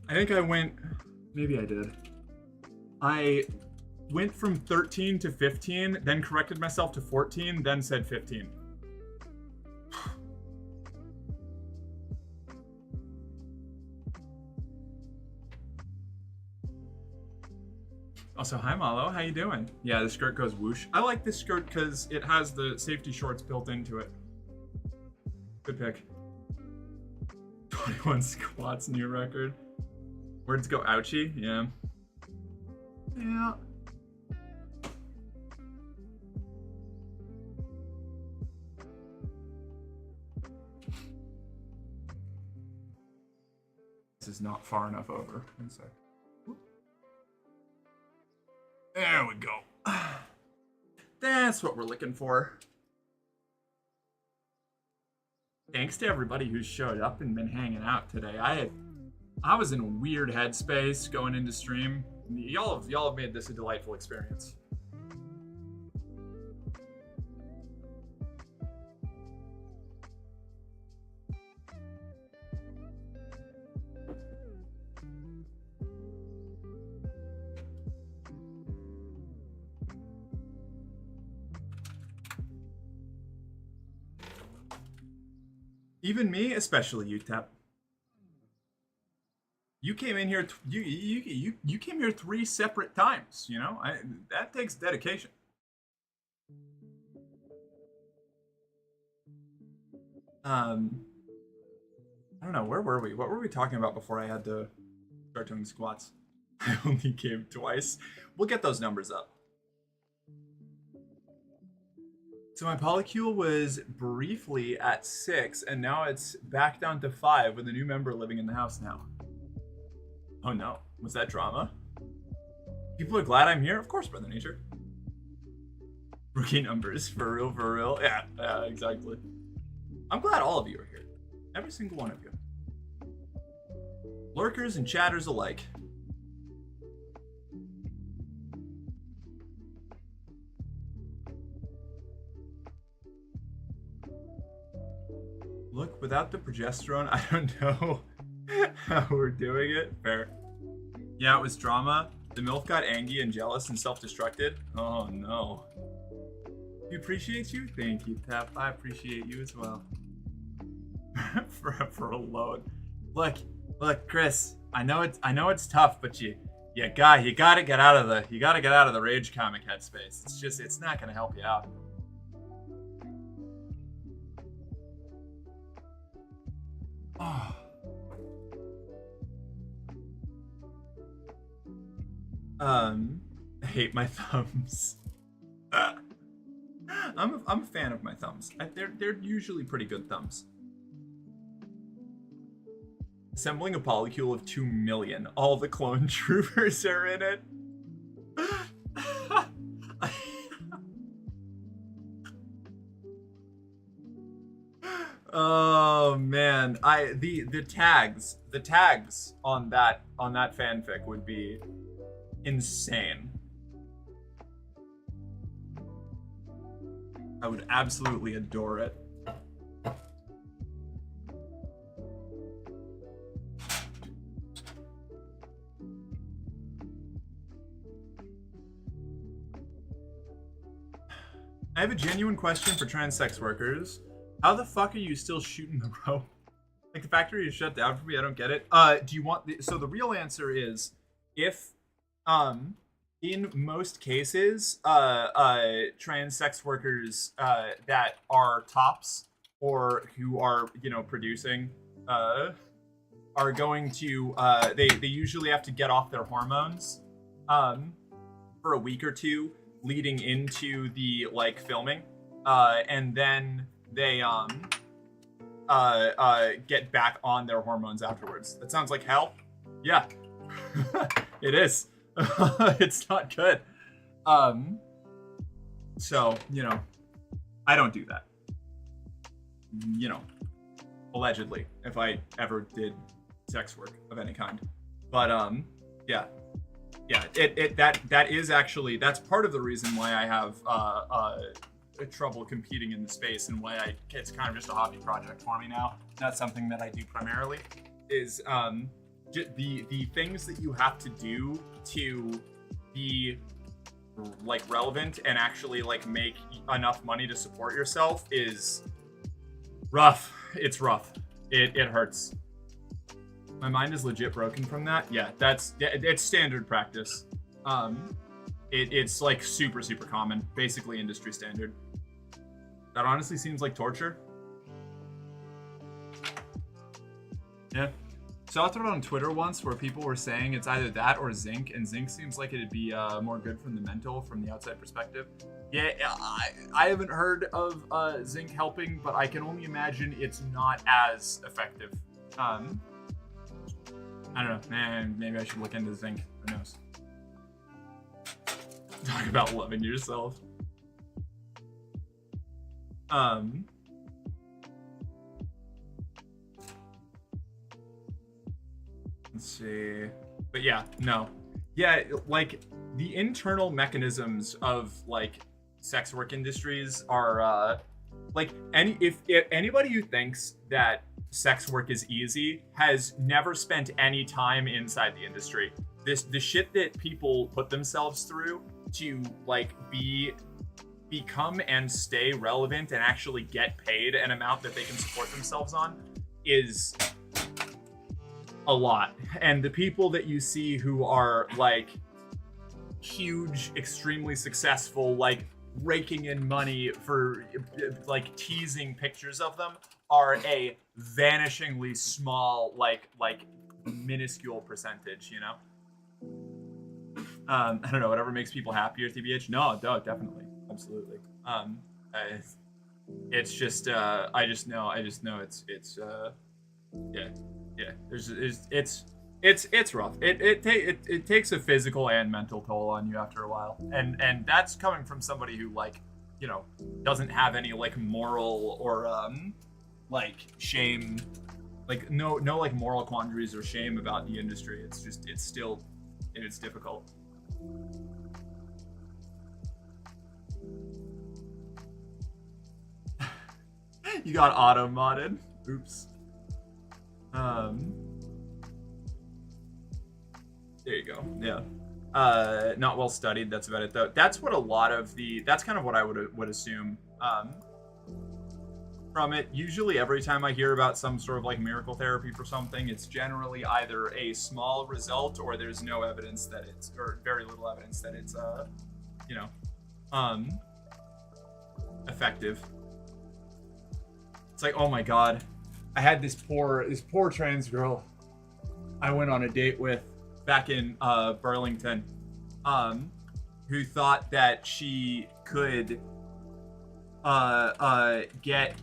think I went, maybe I did. I went from 13 to 15, then corrected myself to 14, then said 15. Also, hi Malo, how you doing? Yeah, the skirt goes whoosh. I like this skirt because it has the safety shorts built into it. Good pick. 21 squats, new record. Words go ouchie, yeah. Yeah. This is not far enough over. One sec. There we go. That's what we're looking for. Thanks to everybody who showed up and been hanging out today. I was in a weird headspace going into stream. Y'all have made this a delightful experience. Even me, especially you, Tap. You came in here. You came here 3 separate times. You know, that takes dedication. I don't know. Where were we? What were we talking about before I had to start doing squats? I only came twice. We'll get those numbers up. So my polycule was briefly at 6, and now it's back down to 5 with a new member living in the house now. Oh no, was that drama? People are glad I'm here? Of course, Brother Nature. Rookie numbers, for real. Yeah, exactly. I'm glad all of you are here. Every single one of you. Lurkers and chatters alike. Look, without the progesterone, I don't know how we're doing it. Fair. Yeah, it was drama. The MILF got angry and jealous and self-destructed. Oh no. He appreciates you? Thank you, Tap. I appreciate you as well. for a load. Look, Chris. I know it's tough, but you Yeah, guy, you gotta get out of the rage comic headspace. It's not gonna help you out. Oh. I hate my thumbs. I'm a fan of my thumbs. They're usually pretty good thumbs. Assembling a polycule of 2 million. All the clone troopers are in it. Oh man, the tags on that fanfic would be insane. I would absolutely adore it. I have a genuine question for trans sex workers. How the fuck are you still shooting the rope? Like, the factory is shut down for me. I don't get it. Do you want so the real answer is, if in most cases trans sex workers that are tops or who are, you know, producing are going to they usually have to get off their hormones for a week or two leading into the like filming, and then they get back on their hormones afterwards. That sounds like hell. Yeah. It is. It's not good. So, you know, I don't do that. You know, allegedly, if I ever did sex work of any kind. But yeah. Yeah, that is actually, that's part of the reason why I have trouble competing in the space, and why it's kind of just a hobby project for me now. Not something that I do primarily. Is the things that you have to do to be like relevant and actually like make enough money to support yourself is rough. It's rough. It hurts. My mind is legit broken from that. Yeah, it's standard practice. It's like super common, basically industry standard. That honestly seems like torture. Yeah. Saw it on Twitter once where people were saying it's either that or zinc, and zinc seems like it'd be more good from the outside perspective. Yeah, I haven't heard of zinc helping, but I can only imagine it's not as effective. I don't know, man, maybe I should look into zinc. Who knows? Talk about loving yourself. Let's see. But yeah, no. Yeah, like, the internal mechanisms of, like, sex work industries are, like, if anybody who thinks that sex work is easy has never spent any time inside the industry. The shit that people put themselves through to like become and stay relevant and actually get paid an amount that they can support themselves on is a lot. And the people that you see who are like huge, extremely successful, like raking in money for like teasing pictures of them are a vanishingly small, like minuscule percentage, you know? I don't know, whatever makes people happier, TBH? No, definitely. Absolutely. It's just, I just know it's rough. It takes a physical and mental toll on you after a while. And that's coming from somebody who, like, you know, doesn't have any, like, moral or, like shame, like no like moral quandaries or shame about the industry. It's just it's difficult. You got auto modded. Oops. There you go. Yeah. Not well studied. That's about it though. That's what a lot of that's kind of what I would assume. from it. Usually every time I hear about some sort of like miracle therapy for something, it's generally either a small result or there's no evidence that it's, or very little evidence that it's, you know, effective. It's like, oh my god, I had this poor trans girl I went on a date with back in Burlington, who thought that she could get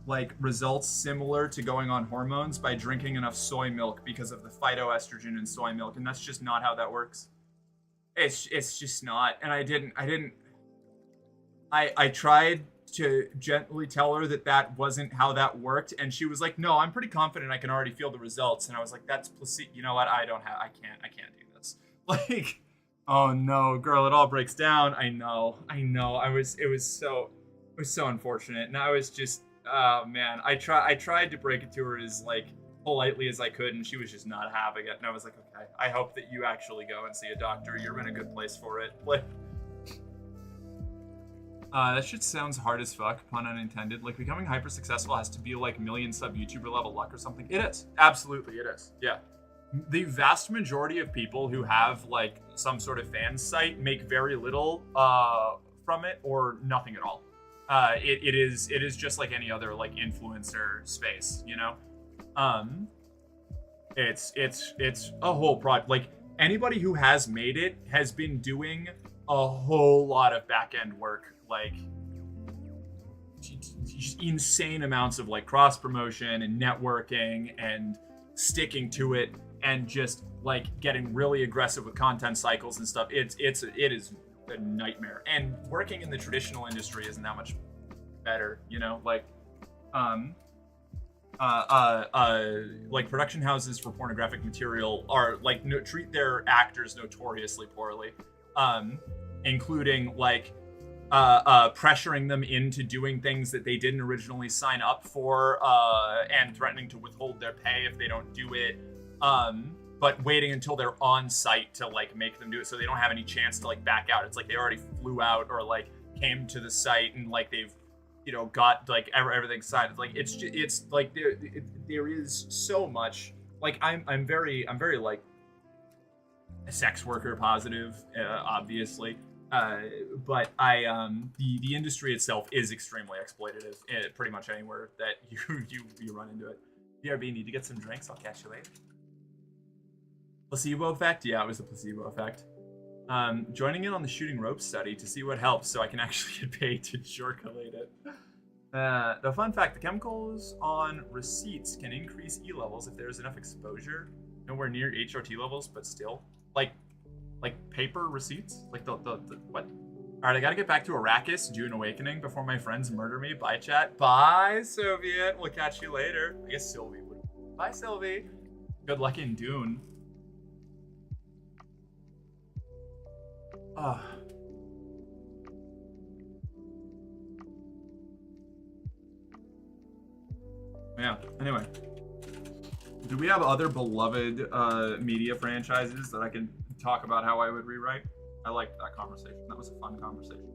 like results similar to going on hormones by drinking enough soy milk because of the phytoestrogen in soy milk, and that's just not how that works. It's just not. And I tried to gently tell her that that wasn't how that worked, and she was like, no, I'm pretty confident I can already feel the results. And I was like, that's placebo. You know what, I can't do this. Like, oh no, girl, it all breaks down. I know. It was so unfortunate. And I was just, oh man, I tried to break it to her as like politely as I could, and she was just not having it. And I was like, okay, I hope that you actually go and see a doctor. You're in a good place for it. Like, that shit sounds hard as fuck, pun unintended. Like, becoming hyper successful has to be like million sub YouTuber level luck or something. It is. Absolutely, it is. Yeah. The vast majority of people who have like some sort of fan site make very little from it or nothing at all. It is just like any other like influencer space, you know? It's a whole project. Like, anybody who has made it has been doing a whole lot of back end work, like insane amounts of like cross promotion and networking and sticking to it and just like getting really aggressive with content cycles and stuff. It is a nightmare. And working in the traditional industry isn't that much better, you know? Like like production houses for pornographic material are like treat their actors notoriously poorly, including like pressuring them into doing things that they didn't originally sign up for, and threatening to withhold their pay if they don't do it, but waiting until they're on site to like make them do it so they don't have any chance to like back out. It's like they already flew out or like came to the site and like they've, you know, got like everything signed. Like it's like there is so much. Like I'm very like sex worker positive, obviously, but the industry itself is extremely exploitative. Pretty much anywhere that you run into it. BRB, need to get some drinks. I'll catch you later. Placebo effect? Yeah, it was the placebo effect. Joining in on the shooting rope study to see what helps so I can actually get paid to jorculate it. The fun fact, the chemicals on receipts can increase E levels if there's enough exposure. Nowhere near HRT levels, but still. Like paper receipts? Like the what? Alright, I gotta get back to Arrakis, June Awakening, before my friends murder me. Bye, chat. Bye, Soviet. We'll catch you later. I guess Sylvie would. Bye, Sylvie. Good luck in Dune. Yeah, anyway. Do we have other beloved media franchises that I can talk about how I would rewrite? I liked that conversation. That was a fun conversation.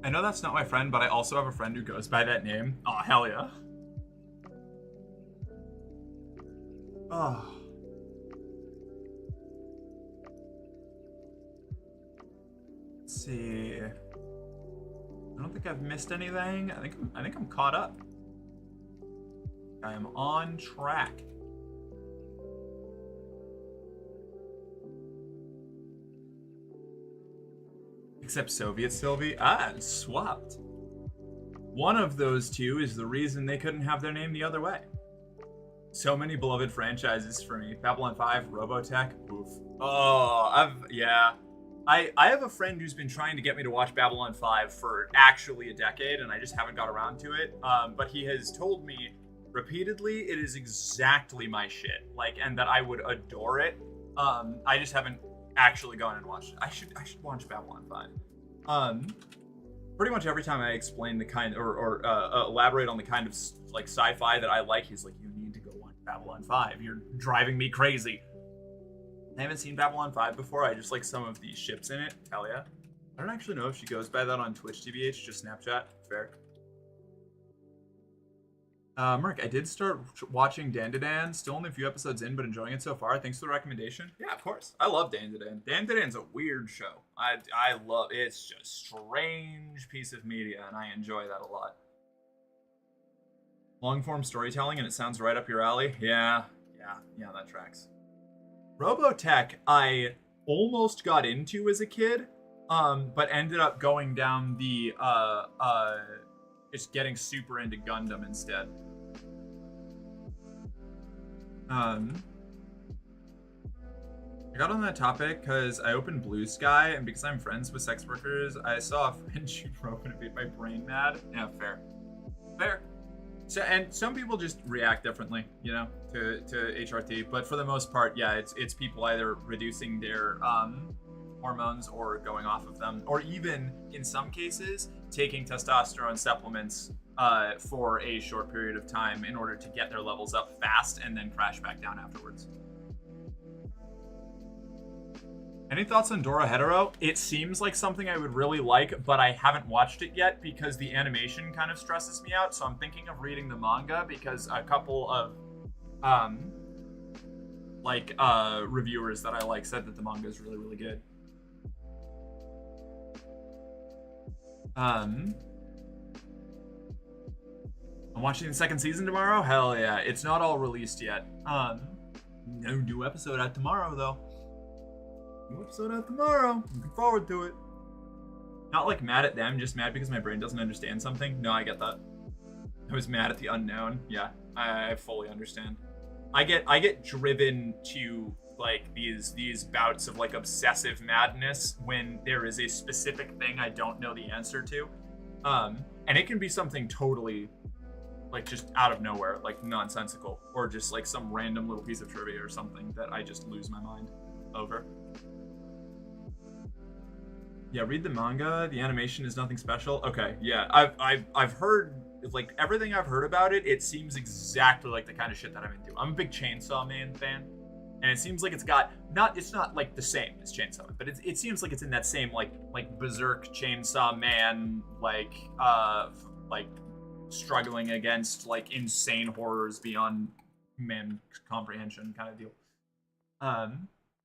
I know that's not my friend, but I also have a friend who goes by that name. Oh, hell yeah. Oh. Let's see. I don't think I've missed anything. I think I'm caught up. I am on track. Except Soviet Sylvie. Swapped. One of those two is the reason they couldn't have their name the other way. So many beloved franchises for me. Babylon 5, Robotech, oof. Oh, I have a friend who's been trying to get me to watch Babylon 5 for actually a decade, and I just haven't got around to it. But he has told me repeatedly it is exactly my shit. Like, and that I would adore it. I just haven't actually gone and watched it. I should watch Babylon 5. Pretty much every time I explain the kind or elaborate on the kind of like sci-fi that I like, he's like, you need to go watch Babylon 5. You're driving me crazy. I haven't seen Babylon 5 before. I just like some of the ships in it. Hell yeah. I don't actually know if she goes by that on Twitch TBH, just Snapchat. Fair. Merc, I did start watching Dandadan. Still only a few episodes in, but enjoying it so far. Thanks for the recommendation. Yeah, of course. I love Dandadan. Dandadan's a weird show. I love it. It's just a strange piece of media, and I enjoy that a lot. Long-form storytelling, and it sounds right up your alley. Yeah, that tracks. Robotech, I almost got into as a kid, but ended up going down the just getting super into Gundam instead. I got on that topic because I opened Blue Sky, and because I'm friends with sex workers, I saw a friend shoot rope and it made my brain mad. Yeah, fair. So, and some people just react differently, you know, to HRT. But for the most part, yeah, it's people either reducing their hormones or going off of them, or even in some cases taking testosterone supplements for a short period of time in order to get their levels up fast and then crash back down afterwards. Any thoughts on Dora Hetero? It seems like something I would really like, but I haven't watched it yet because the animation kind of stresses me out. So I'm thinking of reading the manga because a couple of reviewers that I like said that the manga is really, really good. I'm watching the second season tomorrow. Hell yeah. It's not all released yet. No new episode out tomorrow though. New episode out tomorrow. Looking forward to it. Not like mad at them, just mad because my brain doesn't understand something. No, I get that. I was mad at the unknown. Yeah, I fully understand. I get driven to like these bouts of like obsessive madness when there is a specific thing I don't know the answer to. And it can be something totally like just out of nowhere, like nonsensical, or just like some random little piece of trivia or something that I just lose my mind over. Yeah, read the manga. The animation is nothing special. Okay, yeah, I've heard like everything I've heard about it. It seems exactly like the kind of shit that I'm into. I'm a big Chainsaw Man fan, and it seems like it's not like the same as Chainsaw Man, but it seems like it's in that same like Berserk Chainsaw Man like struggling against like insane horrors beyond man comprehension kind of deal.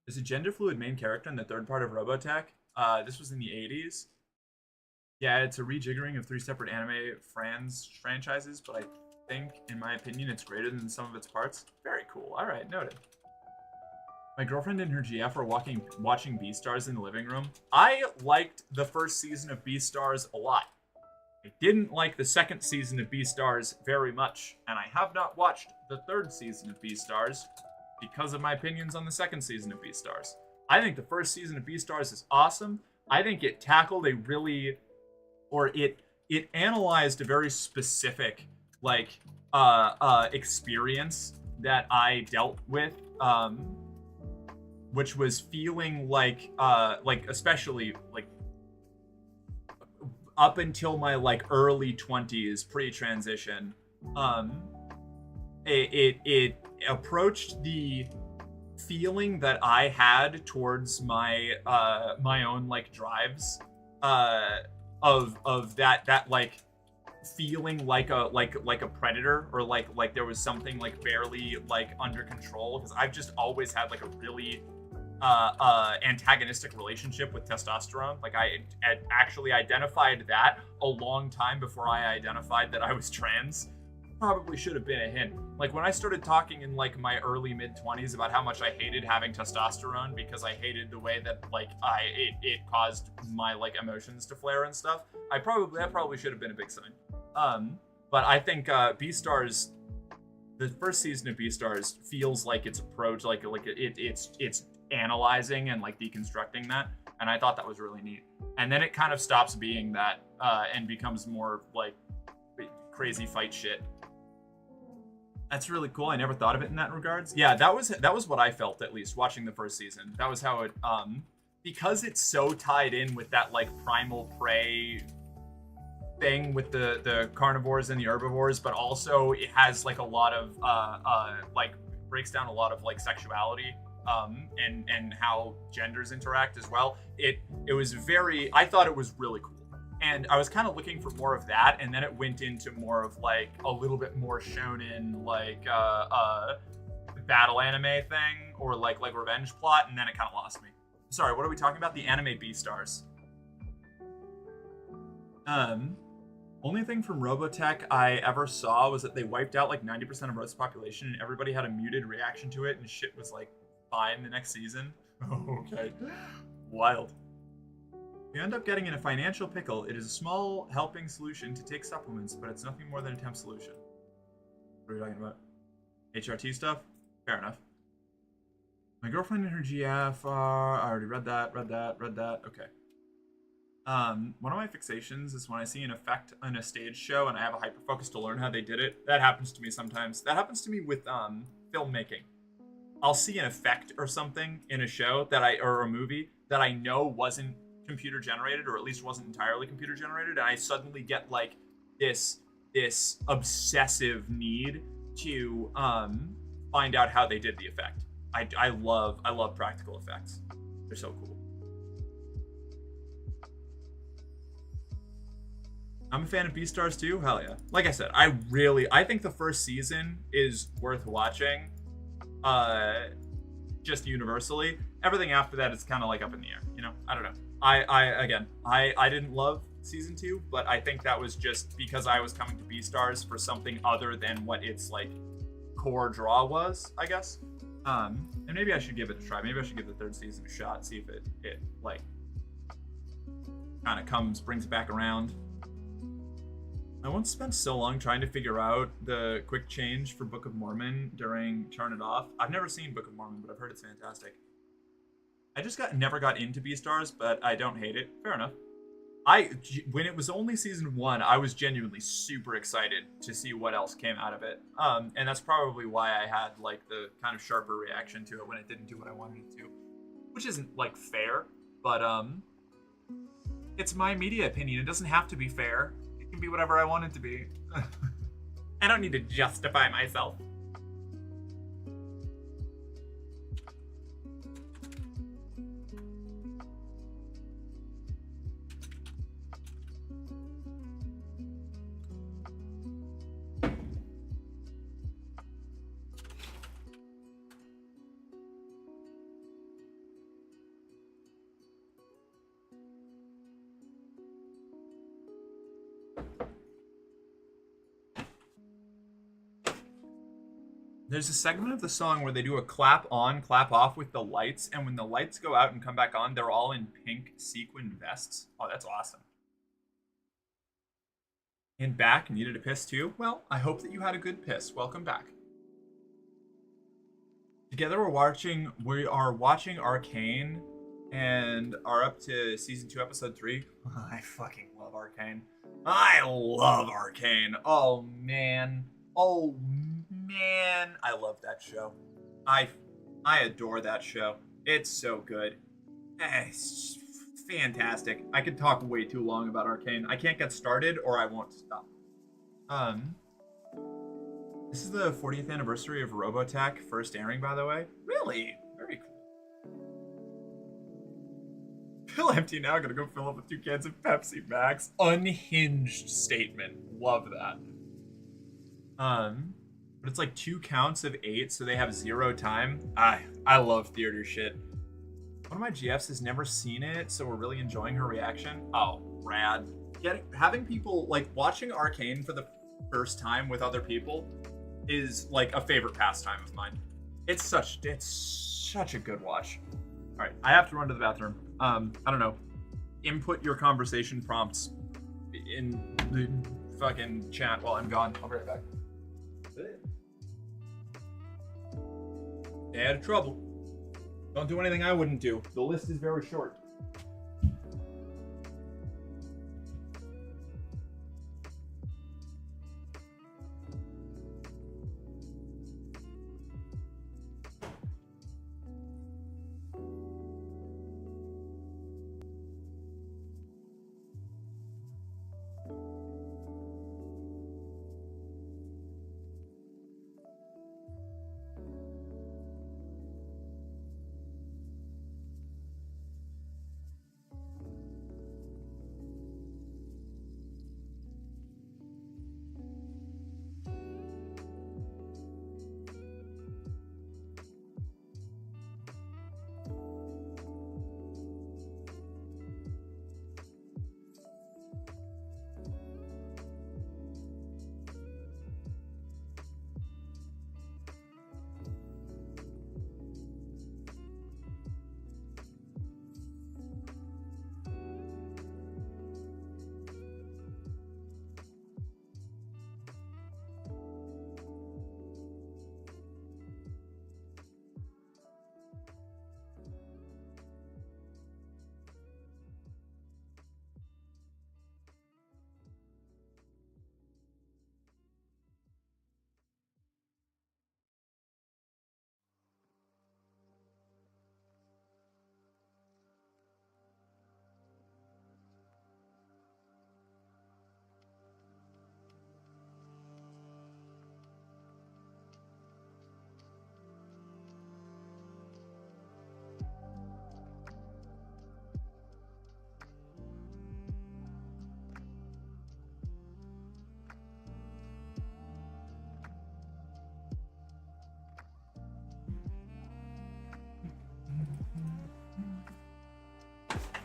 There's a gender fluid main character in the third part of Robotech. This was in the 80s. Yeah, it's a rejiggering of 3 separate anime franchises, but I think, in my opinion, it's greater than some of its parts. Very cool. All right, noted. My girlfriend and her GF are watching Beastars in the living room. I liked the first season of Beastars a lot. I didn't like the second season of Beastars very much, and I have not watched the third season of Beastars because of my opinions on the second season of Beastars. I think the first season of Beastars is awesome. I think it tackled it analyzed a very specific experience that I dealt with, which was feeling like especially like up until my like early 20s pre-transition, it approached the feeling that I had towards my my own like drives of that like feeling like a predator, or like there was something like barely like under control, because I've just always had like a really antagonistic relationship with testosterone. Like I had actually identified that a long time before I identified that I was trans. Probably should have been a hint. Like when I started talking in like my early mid-20s about how much I hated having testosterone because I hated the way that like it caused my like emotions to flare and stuff. That probably should have been a big sign. But I think Beastars, the first season of Beastars feels like its approach, like it's analyzing and like deconstructing that, and I thought that was really neat. And then it kind of stops being that and becomes more like crazy fight shit. That's really cool. I never thought of it in that regards. Yeah, that was what I felt, at least watching the first season. That was how it because it's so tied in with that like primal prey thing with the carnivores and the herbivores, but also it has like a lot of like breaks down a lot of like sexuality and how genders interact as well. It was very. I thought it was really cool. And I was kind of looking for more of that, and then it went into more of like a little bit more shonen, like battle anime thing, or like revenge plot, and then it kind of lost me. Sorry, what are we talking about? The anime Beastars. Only thing from Robotech I ever saw was that they wiped out like 90% of Earth's population, and everybody had a muted reaction to it, and shit was like fine the next season. Okay, wild. You end up getting in a financial pickle. It is a small helping solution to take supplements, but it's nothing more than a temp solution. What are you talking about? HRT stuff? Fair enough. My girlfriend and her GF are... I already read that. Okay. One of my fixations is when I see an effect on a stage show and I have a hyperfocus to learn how they did it. That happens to me sometimes. That happens to me with filmmaking. I'll see an effect or something in a show or a movie that I know wasn't computer generated, or at least wasn't entirely computer generated, and I suddenly get like this obsessive need to find out how they did the effect. I love practical effects. They're so cool. I'm a fan of Beastars too. Hell yeah. Like I said, I think the first season is worth watching. Just universally. Everything after that is kind of like up in the air, you know? I don't know. I didn't love season 2, but I think that was just because I was coming to Beastars for something other than what its like core draw was, I guess. And maybe I should give it a try. Maybe I should give the third season a shot, see if it like kind of brings it back around. I once spent so long trying to figure out the quick change for Book of Mormon during Turn It Off. I've never seen Book of Mormon, but I've heard it's fantastic. I just never got into Beastars, but I don't hate it. Fair enough. When it was only season 1, I was genuinely super excited to see what else came out of it. And that's probably why I had like the kind of sharper reaction to it when it didn't do what I wanted it to. Which isn't like fair, but it's my media opinion. It doesn't have to be fair. It can be whatever I want it to be. I don't need to justify myself. There's a segment of the song where they do a clap on, clap off with the lights, and when the lights go out and come back on, they're all in pink sequin vests. Oh, that's awesome. And back, needed a piss too? Well, I hope that you had a good piss. Welcome back. Together we are watching Arcane and are up to season 2, episode 3. I fucking love Arcane. I love Arcane. Oh man, I love that show. I adore that show. It's so good. It's fantastic. I could talk way too long about Arcane. I can't get started or I won't stop. This is the 40th anniversary of Robotech first airing, by the way. Really? Very cool. Feel empty now, gonna go fill up with 2 cans of Pepsi Max. Unhinged statement. Love that. But it's like 2 counts of 8, so they have 0 time. I love theater shit. One of my GFs has never seen it, so we're really enjoying her reaction. Oh, rad. Having people, like, watching Arcane for the first time with other people is, like, a favorite pastime of mine. It's such a good watch. All right, I have to run to the bathroom. I don't know. Input your conversation prompts in the fucking chat while I'm gone. I'll be right back. Stay out of trouble. Don't do anything I wouldn't do. The list is very short.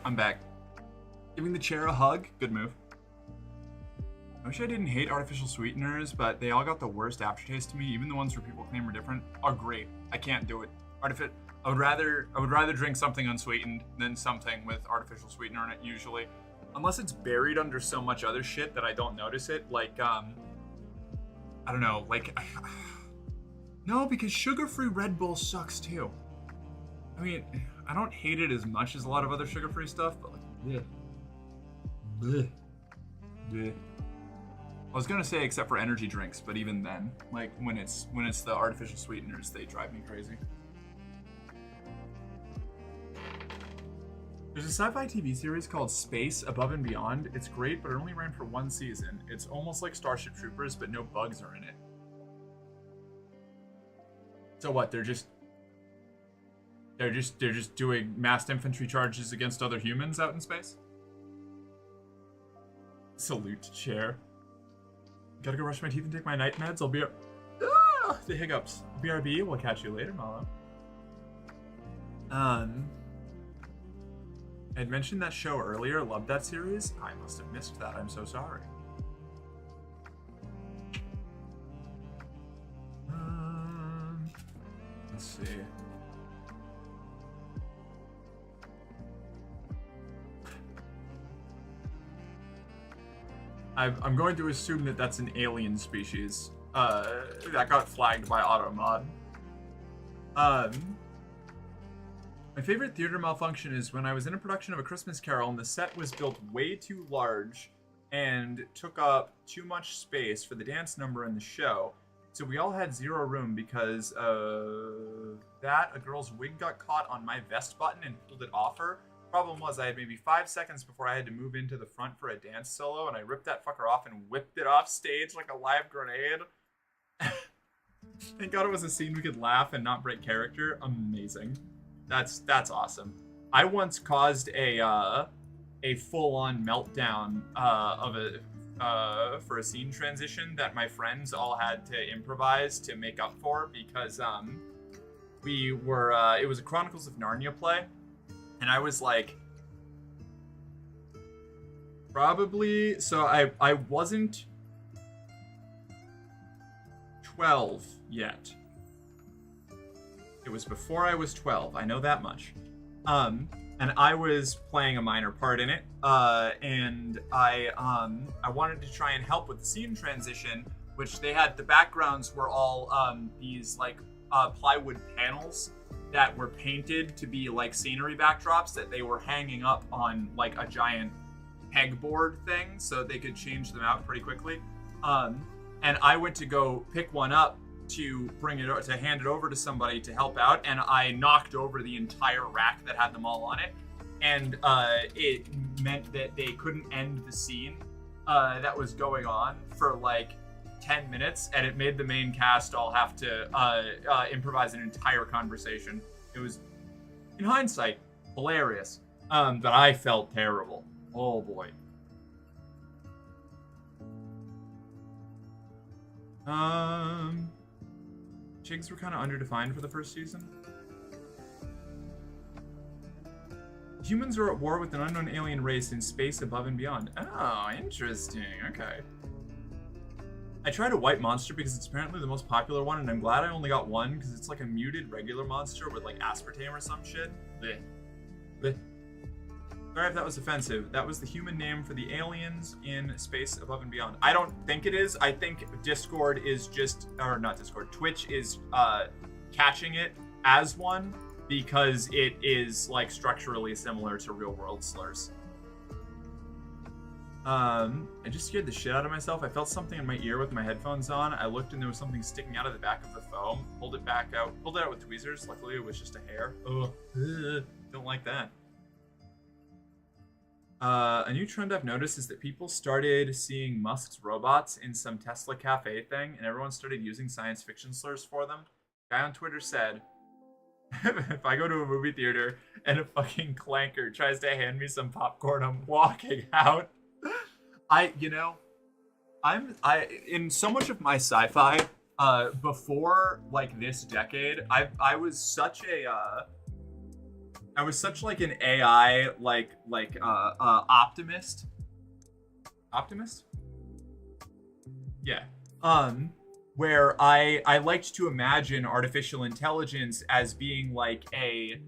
I'm back. Giving the chair a hug. Good move. I wish I didn't hate artificial sweeteners, but they all got the worst aftertaste to me. Even the ones where people claim are different are great. I can't do it. I would rather drink something unsweetened than something with artificial sweetener in it usually. Unless it's buried under so much other shit that I don't notice it. Like, I don't know, like... No, because sugar-free Red Bull sucks too. I mean, I don't hate it as much as a lot of other sugar-free stuff, but like, bleh. Bleh. Bleh. I was gonna say except for energy drinks, but even then, like when it's the artificial sweeteners, they drive me crazy. There's a sci-fi TV series called Space Above and Beyond. It's great, but it only ran for one season. It's almost like Starship Troopers, but no bugs are in it. So what? They're just doing massed infantry charges against other humans out in space? Salute, chair. Gotta go brush my teeth and take my night meds. I'll be the hiccups. BRB, we'll catch you later, Malo. I'd mentioned that show earlier, loved that series. I must have missed that, I'm so sorry. Let's see. I'm going to assume that that's an alien species. That got flagged by AutoMod. My favorite theater malfunction is when I was in a production of A Christmas Carol and the set was built way too large and took up too much space for the dance number in the show. So we all had zero room because of that. A girl's wig got caught on my vest button and pulled it off her. Problem was I had maybe 5 seconds before I had to move into the front for a dance solo, and I ripped that fucker off and whipped it off stage like a live grenade. Thank God it was a scene we could laugh and not break character. Amazing. That's awesome. I once caused a full-on meltdown for a scene transition that my friends all had to improvise to make up for because we were it was a Chronicles of Narnia play. And I was like, probably, so I wasn't 12 yet. It was before I was 12, I know that much. And I was playing a minor part in it, and I wanted to try and help with the scene transition, which they had, the backgrounds were all these like plywood panels that were painted to be like scenery backdrops that they were hanging up on like a giant pegboard thing so they could change them out pretty quickly. And I went to go pick one up to hand it over to somebody to help out, and I knocked over the entire rack that had them all on it. And it meant that they couldn't end the scene that was going on for like 10 minutes, and it made the main cast all have to improvise an entire conversation. It was, in hindsight, hilarious, but I felt terrible. Oh boy. Chigs were kind of underdefined for the first season. Humans are at war with an unknown alien race in space above and beyond. Oh, interesting. Okay. I tried a white monster because it's apparently the most popular one, and I'm glad I only got one because it's like a muted regular monster with like aspartame or some shit. Blech. Blech. Sorry if that was offensive. That was the human name for the aliens in space above and beyond. I don't think it is. I think Discord is just, or not Discord, Twitch is catching it as one because it is like structurally similar to real world slurs. I just scared the shit out of myself. I felt something in my ear with my headphones on. I looked and there was something sticking out of the back of the foam. Pulled it out with tweezers. Luckily it was just a hair. Ugh. Don't like that. A new trend I've noticed is that people started seeing Musk's robots in some Tesla cafe thing, and everyone started using science fiction slurs for them. A guy on Twitter said, if I go to a movie theater and a fucking clanker tries to hand me some popcorn, I'm walking out. In so much of my sci-fi, before like this decade, I was such a I was such like an AI optimist. Optimist? Yeah. Where I liked to imagine artificial intelligence as being like a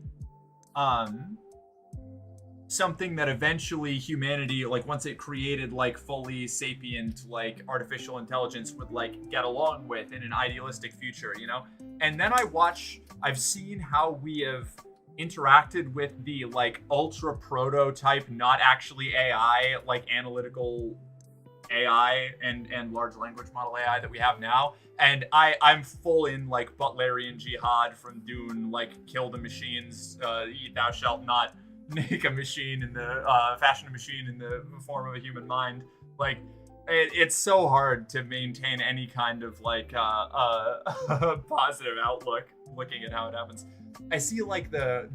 something that eventually humanity, like once it created like fully sapient like artificial intelligence, would like get along with in an idealistic future, you know? And then I've seen how we have interacted with the like ultra prototype, not actually AI, like analytical AI and large language model AI that we have now. And I'm full in like Butlerian jihad from Dune, like kill the machines, thou shalt not make a machine in the fashion a machine in the form of a human mind. Like it's so hard to maintain any kind of like positive outlook looking at how it happens. I see like I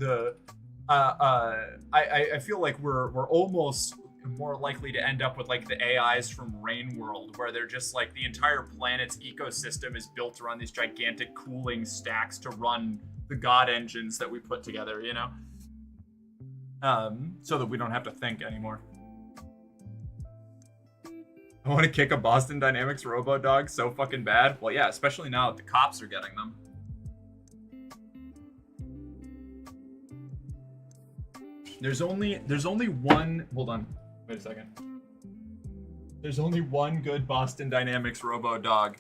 feel like we're almost more likely to end up with like the AIs from Rain World, where they're just like the entire planet's ecosystem is built around these gigantic cooling stacks to run the god engines that we put together, you know? So that we don't have to think anymore. I want to kick a Boston Dynamics robo dog so fucking bad. Well, yeah, especially now that the cops are getting them. There's only one. Hold on. Wait a second. There's only one good Boston Dynamics robo dog,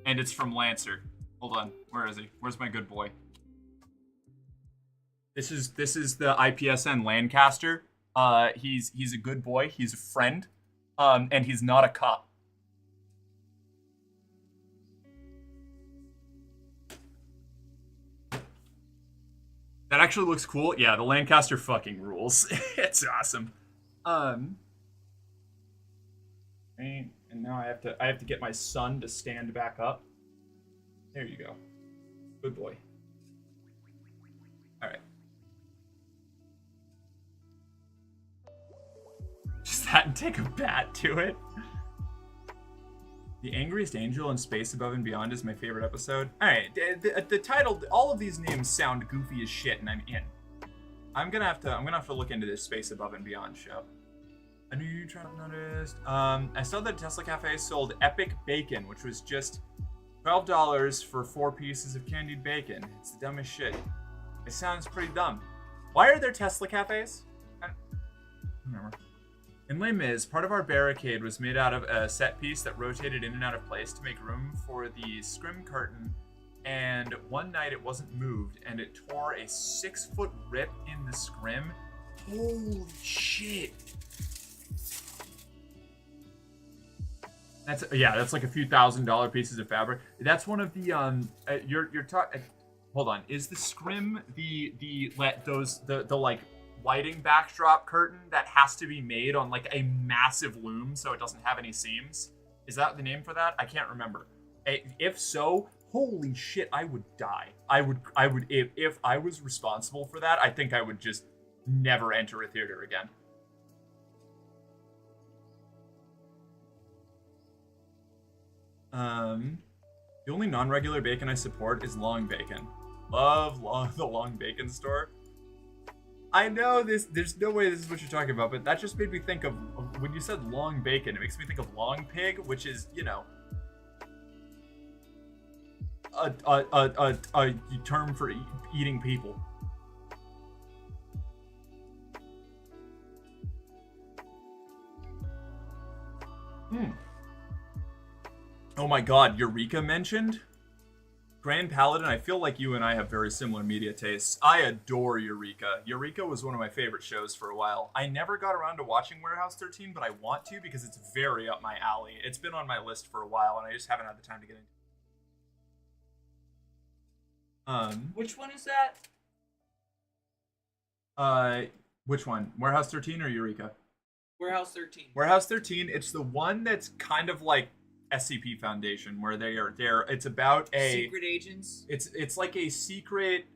and it's from Lancer. Hold on. Where is he? Where's my good boy? This is the IPSN Lancaster. He's a good boy. He's a friend. And he's not a cop. That actually looks cool. Yeah, the Lancaster fucking rules. It's awesome. And now I have to get my son to stand back up. There you go. Good boy. All right. Just that and take a bat to it. The Angriest Angel in Space Above and Beyond is my favorite episode. All right, the title, all of these names sound goofy as shit, and I'm in. I'm gonna have to look into this Space Above and Beyond show. I knew you tried to notice. I saw that Tesla Cafe sold Epic Bacon, which was just $12 for 4 pieces of candied bacon. It's the dumbest shit. It sounds pretty dumb. Why are there Tesla cafes? I don't remember. In Les Mis, part of our barricade was made out of a set piece that rotated in and out of place to make room for the scrim curtain, and one night it wasn't moved, and it tore a 6-foot rip in the scrim. Holy shit. That's like a few $1,000 pieces of fabric. That's one of the you're talking. Hold on, is the scrim the like lighting backdrop curtain that has to be made on like a massive loom so it doesn't have any seams? Is that the name for that? I can't remember. If so, holy shit, I would die. I would if I was responsible for that, I think I would just never enter a theater again. The only non-regular bacon I support is long bacon. Love the long bacon store. I know this. There's no way this is what you're talking about, but that just made me think of when you said long bacon. It makes me think of long pig, which is, you know, a term for eating people. Oh my God, Eureka mentioned? Grand Paladin, I feel like you and I have very similar media tastes. I adore Eureka. Eureka was one of my favorite shows for a while. I never got around to watching Warehouse 13, but I want to because it's very up my alley. It's been on my list for a while, and I just haven't had the time to get into it. Which one is that? Which one? Warehouse 13 or Eureka? Warehouse 13. Warehouse 13, it's the one that's kind of like SCP Foundation, where it's about a secret agents. It's like a secret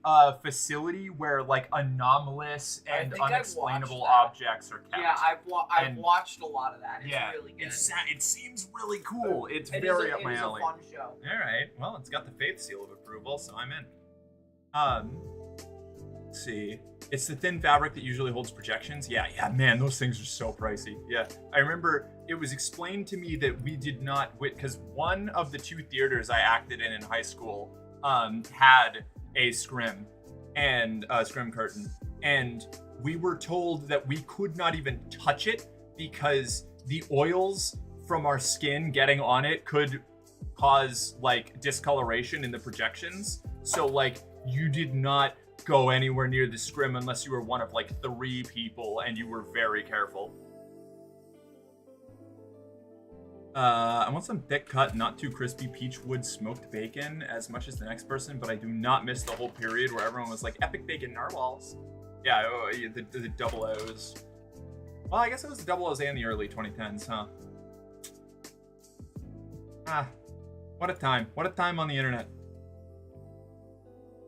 facility where like anomalous and unexplainable objects are kept. Yeah, I've watched a lot of that. It's really good. It seems really cool. It's very up my alley. It is a fun show. All right, well, it's got the faith seal of approval, so I'm in. Let's see. It's the thin fabric that usually holds projections. Yeah, man, those things are so pricey. Yeah, I remember it was explained to me that we did not, because one of the 2 theaters I acted in high school had a scrim and a scrim curtain, and we were told that we could not even touch it because the oils from our skin getting on it could cause like discoloration in the projections. So like you did not go anywhere near the scrim unless you were one of like 3 people and you were very careful. I want some thick cut, not too crispy peachwood smoked bacon as much as the next person, but I do not miss the whole period where everyone was like epic bacon narwhals. Yeah, the double O's. Well, I guess it was the double O's and the early 2010s, huh? Ah, what a time. What a time on the internet.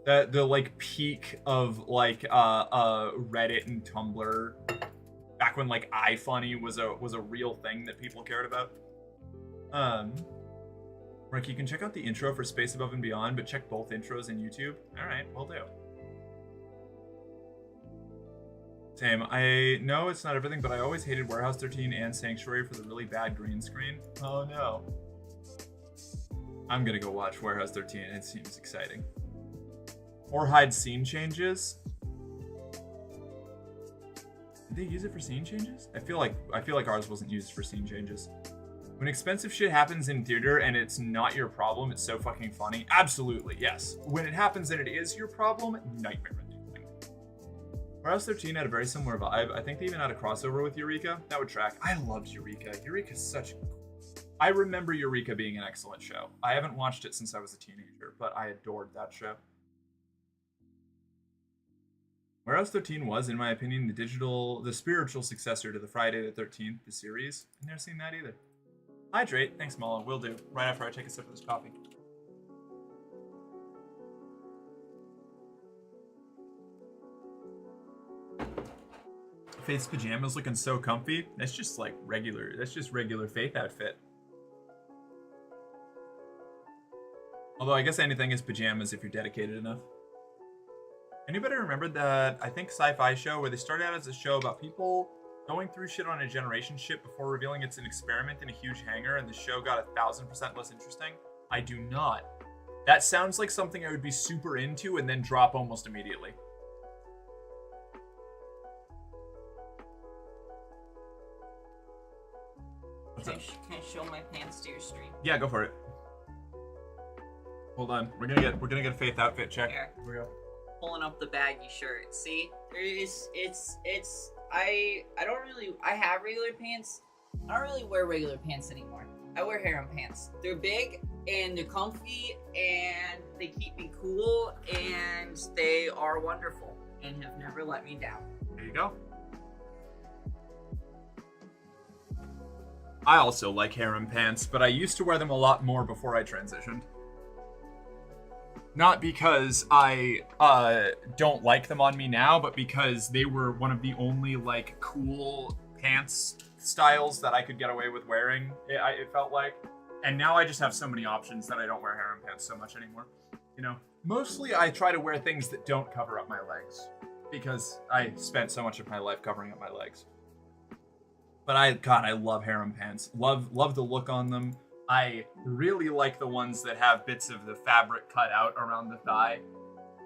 The like peak of like Reddit and Tumblr back when like iFunny was a real thing that people cared about. Rick, you can check out the intro for Space Above and Beyond, but check both intros in YouTube. All right, will do. Same. I know it's not everything, but I always hated Warehouse 13 and Sanctuary for the really bad green screen. Oh no. I'm gonna go watch Warehouse 13. It seems exciting. Or hide scene changes. Did they use it for scene changes? I feel like ours wasn't used for scene changes. When expensive shit happens in theater and it's not your problem, it's so fucking funny. Absolutely, yes. When it happens and it is your problem, nightmare-inducing. Warehouse 13 had a very similar vibe. I think they even had a crossover with Eureka. That would track. I loved Eureka. Eureka's such... I remember Eureka being an excellent show. I haven't watched it since I was a teenager, but I adored that show. Warehouse 13 was, in my opinion, the spiritual successor to the Friday the 13th, the series. I've never seen that either. Hydrate. Thanks, Mullen. Will do. Right after I take a sip of this coffee. Faith's pajamas looking so comfy. That's just like regular. That's just regular Faith outfit. Although I guess anything is pajamas if you're dedicated enough. Anybody remember that, I think, sci-fi show where they started out as a show about people going through shit on a generation ship before revealing it's an experiment in a huge hangar, and the show got 1,000% less interesting? I do not. That sounds like something I would be super into and then drop almost immediately. Can I show my pants to your stream? Yeah, go for it. Hold on, we're gonna get a Faith outfit check. Here. Here we go. Pulling up the baggy shirt. See, I have regular pants. I don't really wear regular pants anymore. I wear harem pants. They're big and they're comfy and they keep me cool and they are wonderful and have never let me down. There you go. I also like harem pants, but I used to wear them a lot more before I transitioned. Not because I don't like them on me now, but because they were one of the only like cool pants styles that I could get away with wearing, it felt like. And now I just have so many options that I don't wear harem pants so much anymore. You know, mostly I try to wear things that don't cover up my legs because I spent so much of my life covering up my legs. But I love harem pants. Love the look on them. I really like the ones that have bits of the fabric cut out around the thigh.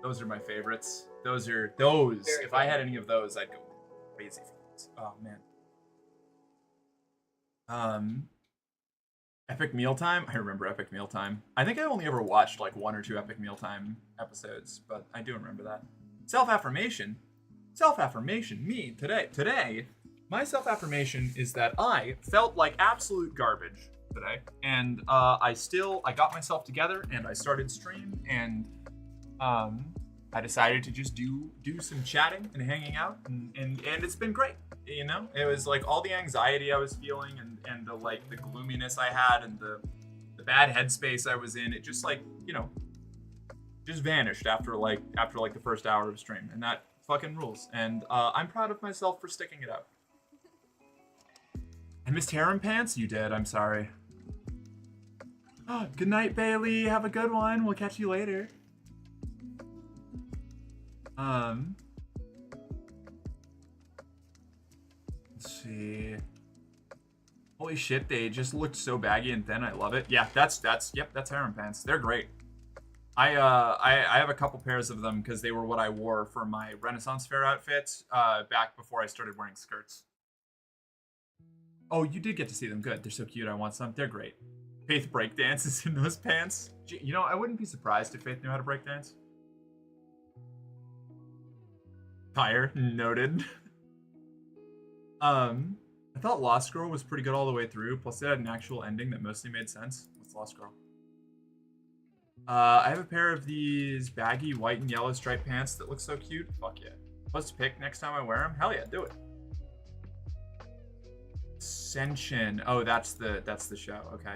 Those are my favorites. Those. Very if good. I had any of those, I'd go crazy for those. Oh man. Epic Mealtime. I remember Epic Mealtime. I think I only ever watched like 1 or 2 Epic Mealtime episodes, but I do remember that. Self-affirmation. Self-affirmation. Me today. Today, my self-affirmation is that I felt like absolute garbage today, and I got myself together and I started stream, and I decided to just do some chatting and hanging out, and it's been great. You know, it was like all the anxiety I was feeling and the like the gloominess I had and the bad headspace I was in, it just like, you know, just vanished after like the first hour of stream, and that fucking rules. And I'm proud of myself for sticking it out. I missed harem pants? You did, I'm sorry. Oh, good night, Bailey. Have a good one. We'll catch you later. Let's see. Holy shit, they just looked so baggy and thin. I love it. Yeah, that's harem pants. They're great. I have a couple pairs of them because they were what I wore for my Renaissance Fair outfit back before I started wearing skirts. Oh, you did get to see them. Good. They're so cute. I want some. They're great. Faith breakdances in those pants. You know, I wouldn't be surprised if Faith knew how to breakdance. Fire. Noted. I thought Lost Girl was pretty good all the way through. Plus, it had an actual ending that mostly made sense. What's Lost Girl? I have a pair of these baggy white and yellow striped pants that look so cute. Fuck yeah. Let's pick next time I wear them. Hell yeah, do it. Ascension. Oh, that's the show. Okay.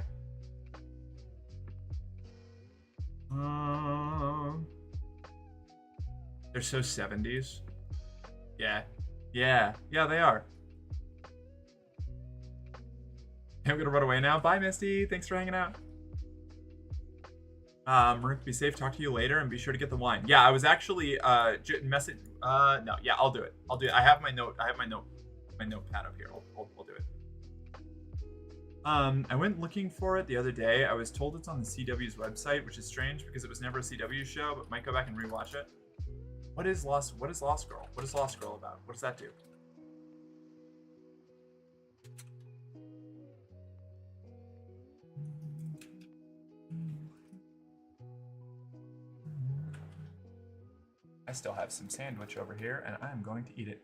They're so 70s. Yeah. Yeah, they are. I'm gonna run away now. Bye, Misty. Thanks for hanging out. Mark, be safe. Talk to you later, and be sure to get the wine. Yeah, I was actually message. No, yeah, I'll do it. I have my note. I have my notepad up here. I'll do it. I went looking for it the other day. I was told it's on the CW's website, which is strange because it was never a CW show, but might go back and rewatch it. What is Lost Girl? What is Lost Girl about? What does that do? I still have some sandwich over here, and I'm going to eat it.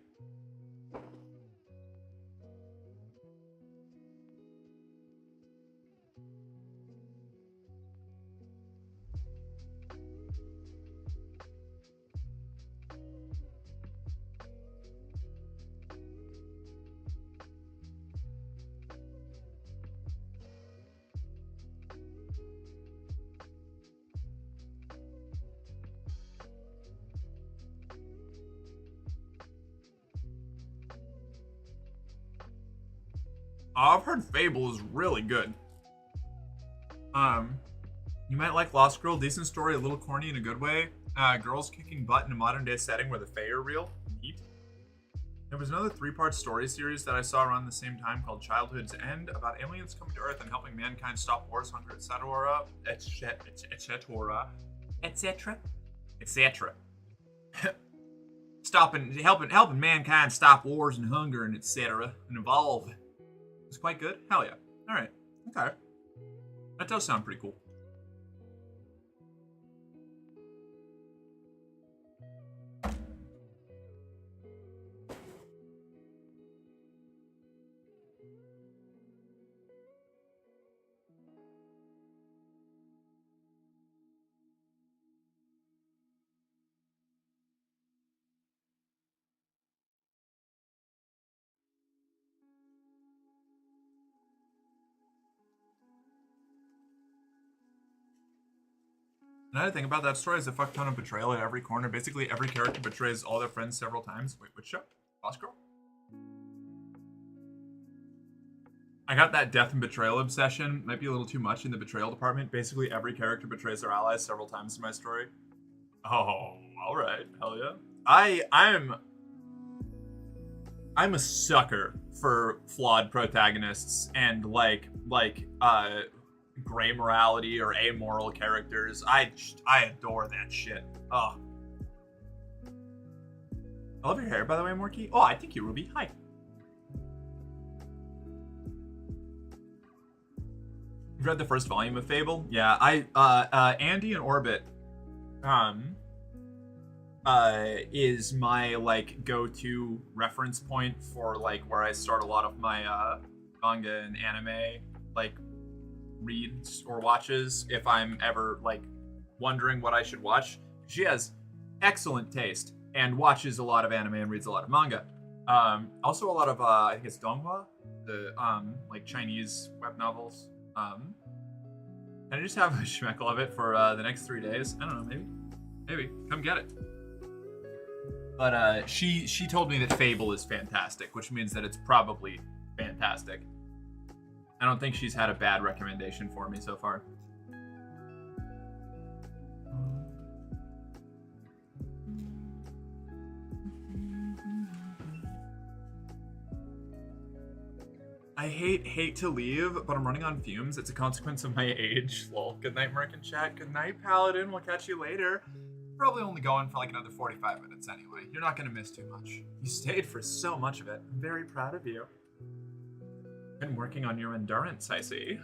I've heard Fable is really good. You might like Lost Girl. Decent story, a little corny in a good way. Girls kicking butt in a modern day setting where the Fae are real. Neat. There was another 3-part story series that I saw around the same time called Childhood's End about aliens coming to Earth and helping mankind stop wars, hunger, etc. Helping mankind stop wars and hunger and etc. and evolve. It's quite good. Hell yeah. All right. Okay. That does sound pretty cool. Another thing about that story is a fuck ton of betrayal at every corner. Basically, every character betrays all their friends several times. Wait, which show? Lost Girl? I got that death and betrayal obsession. Might be a little too much in the betrayal department. Basically, every character betrays their allies several times in my story. Oh, all right. Hell yeah. I'm a sucker for flawed protagonists and gray morality or amoral characters. I adore that shit. Oh. I love your hair, by the way, Morky. Oh, I thank you, Ruby. Hi. You've read the first volume of Fable? Yeah, Andy in Orbit, is my, go-to reference point for, where I start a lot of my, manga and anime, reads or watches if I'm ever wondering what I should watch. She has excellent taste and watches a lot of anime and reads a lot of manga. Also a lot of I think it's donghua, the Chinese web novels. And I just have a schmeckle of it for the next 3 days. I don't know, maybe come get it. But she told me that Fable is fantastic, which means that it's probably fantastic. I don't think she's had a bad recommendation for me so far. I hate to leave, but I'm running on fumes. It's a consequence of my age. Lol. Good night, Merc and chat. Good night, Paladin. We'll catch you later. Probably only going for like another 45 minutes anyway. You're not gonna miss too much. You stayed for so much of it. I'm very proud of you. Been working on your endurance, I see.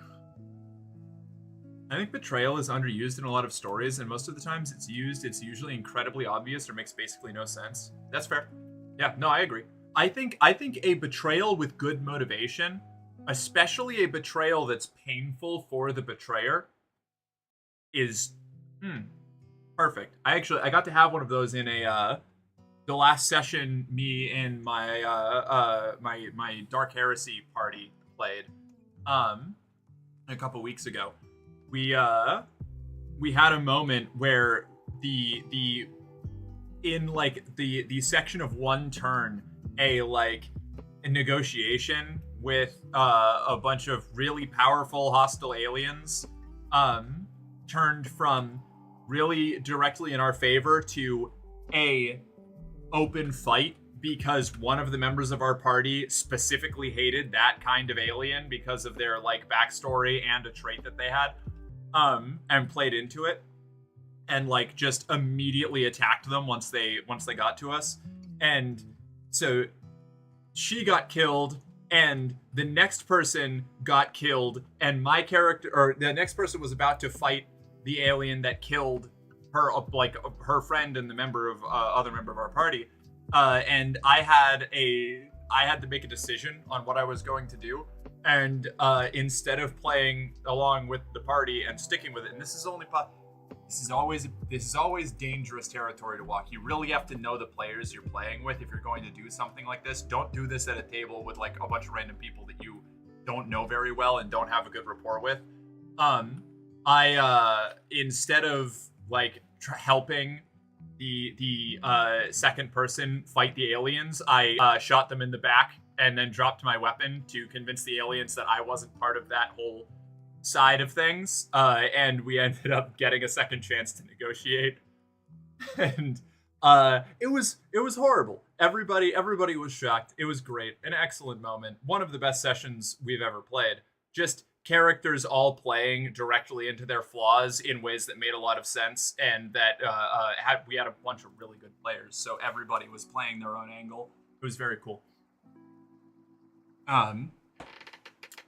I think betrayal is underused in a lot of stories, and most of the times it's usually incredibly obvious or makes basically no sense. That's fair. Yeah, no, I agree. I think a betrayal with good motivation, especially a betrayal that's painful for the betrayer, is perfect. I got to have one of those in the last session me and my my Dark Heresy party played a couple weeks ago. We had a moment where the section of one turn, a negotiation with a bunch of really powerful hostile aliens turned from really directly in our favor to a open fight because one of the members of our party specifically hated that kind of alien because of their backstory and a trait that they had, and played into it, and just immediately attacked them once they got to us. And so she got killed, and the next person got killed, and my character, or the next person, was about to fight the alien that killed her, her friend and the other member of our party. And I had to make a decision on what I was going to do. And instead of playing along with the party and sticking with it, and this is always dangerous territory to walk. You really have to know the players you're playing with if you're going to do something like this. Don't do this at a table with a bunch of random people that you don't know very well and don't have a good rapport with. I instead of helping the second person fight the aliens, I shot them in the back and then dropped my weapon to convince the aliens that I wasn't part of that whole side of things, and we ended up getting a second chance to negotiate. And it was horrible. Everybody was shocked. It was great. An excellent moment. One of the best sessions we've ever played. Just characters all playing directly into their flaws in ways that made a lot of sense, and that we had a bunch of really good players, so everybody was playing their own angle. It was very cool.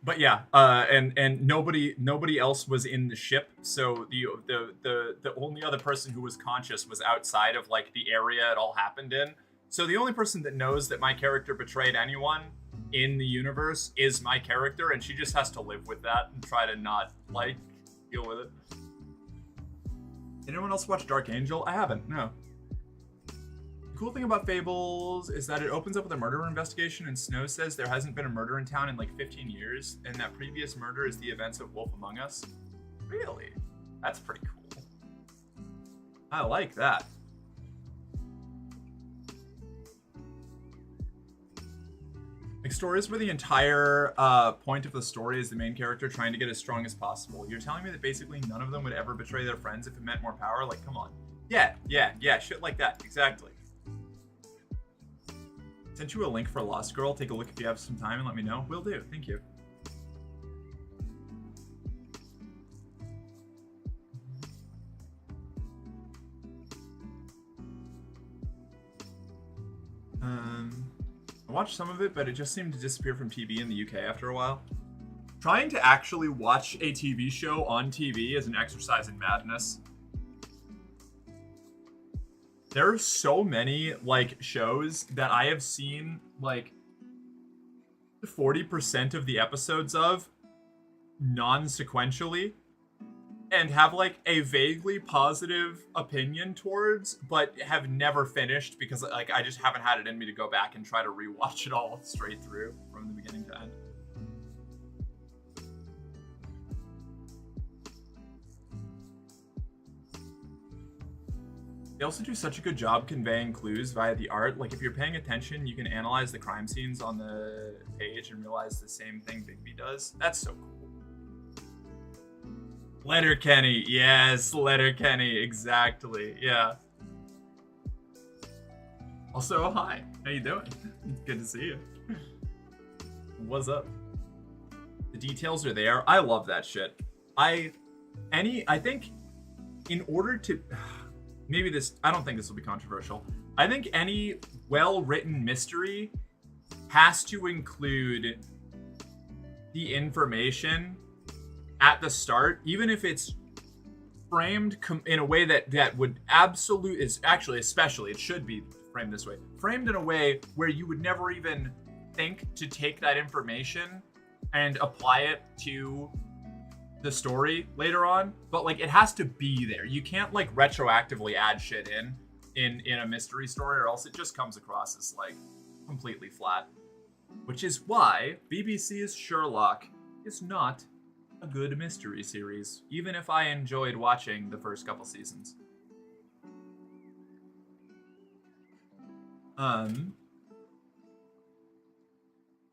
But yeah, and nobody else was in the ship, so the only other person who was conscious was outside of the area it all happened in. So the only person that knows that my character betrayed anyone in the universe is my character, and she just has to live with that and try to not deal with it. Did anyone else watch Dark Angel? I haven't, no. The cool thing about Fables is that it opens up with a murder investigation, and Snow says there hasn't been a murder in town in 15 years, and that previous murder is the events of Wolf Among Us. Really? That's pretty cool. I like that. Stories where the entire point of the story is the main character trying to get as strong as possible. You're telling me that basically none of them would ever betray their friends if it meant more power? Come on. Yeah, shit like that. Exactly. Sent you a link for Lost Girl. Take a look if you have some time and let me know. Will do. Thank you. I watched some of it, but it just seemed to disappear from TV in the UK after a while. Trying to actually watch a TV show on TV is an exercise in madness. There are so many shows that I have seen 40% of the episodes of non-sequentially, and have a vaguely positive opinion towards, but have never finished because I just haven't had it in me to go back and try to rewatch it all straight through from the beginning to end. They also do such a good job conveying clues via the art. If you're paying attention, you can analyze the crime scenes on the page and realize the same thing Bigby does. That's so cool. Letterkenny, yes, Letterkenny, exactly, yeah. Also, hi, how you doing? Good to see you. What's up? The details are there. I love that shit. I think in order to I don't think this will be controversial. I think any well-written mystery has to include the information at the start, even if it's framed in a way that would especially it should be framed this way. Framed in a way where you would never even think to take that information and apply it to the story later on, but like it has to be there. You can't like retroactively add shit in a mystery story, or else it just comes across as like completely flat. Which is why BBC's Sherlock is not a good mystery series, even if I enjoyed watching the first couple seasons.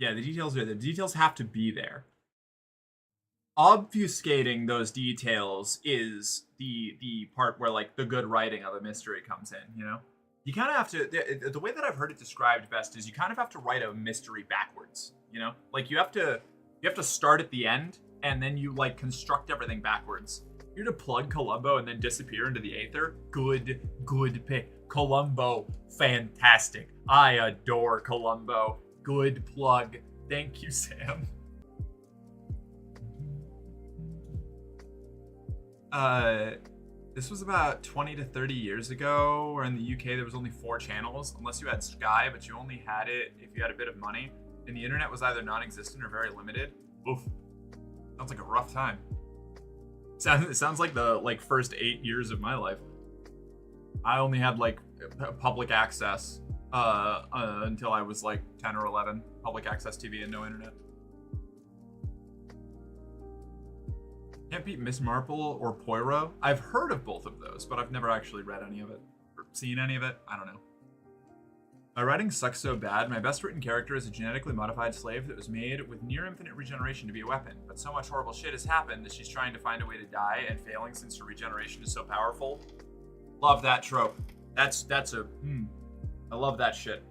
Yeah, the details are there. The details have to be there. Obfuscating those details is the part where like the good writing of a mystery comes in, you know? You kind of have to, the way that I've heard it described best is you kind of have to write a mystery backwards, you know? Like you have to start at the end and then you like construct everything backwards. You're to plug Columbo and then disappear into the aether. Good pick. Columbo, fantastic. I adore Columbo. Good plug. Thank you, Sam. This was about 20 to 30 years ago, where in the UK there was only 4 channels, unless you had Sky, but you only had it if you had a bit of money, and the internet was either non-existent or very limited. Oof. Sounds like a rough time. It sounds like the first 8 years of my life. I only had like public access until I was like 10 or 11. Public access TV and no internet. Can't beat Miss Marple or Poirot. I've heard of both of those, but I've never actually read any of it or seen any of it. I don't know. My writing sucks so bad. My best written character is a genetically modified slave that was made with near infinite regeneration to be a weapon. But so much horrible shit has happened that she's trying to find a way to die and failing since her regeneration is so powerful. Love that trope. I love that shit.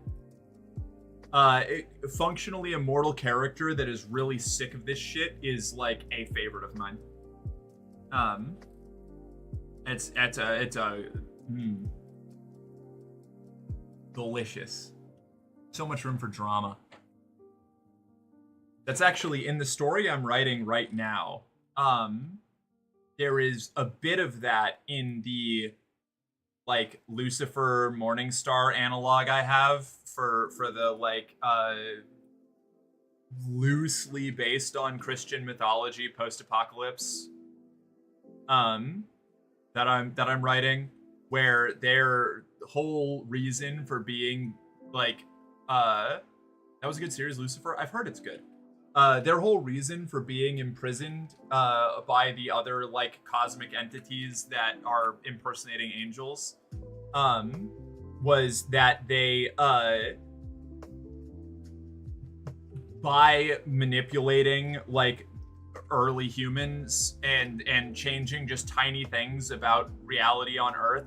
Functionally immortal character that is really sick of this shit is like a favorite of mine. Delicious. So much room for drama. That's actually in the story I'm writing right now. There is a bit of that in the like Lucifer Morningstar analog I have for the like loosely based on Christian mythology post-apocalypse that I'm writing, where their whole reason for being like that was a good series, Lucifer. I've heard it's good. Their whole reason for being imprisoned by the other like cosmic entities that are impersonating angels was that they by manipulating like early humans and changing just tiny things about reality on Earth,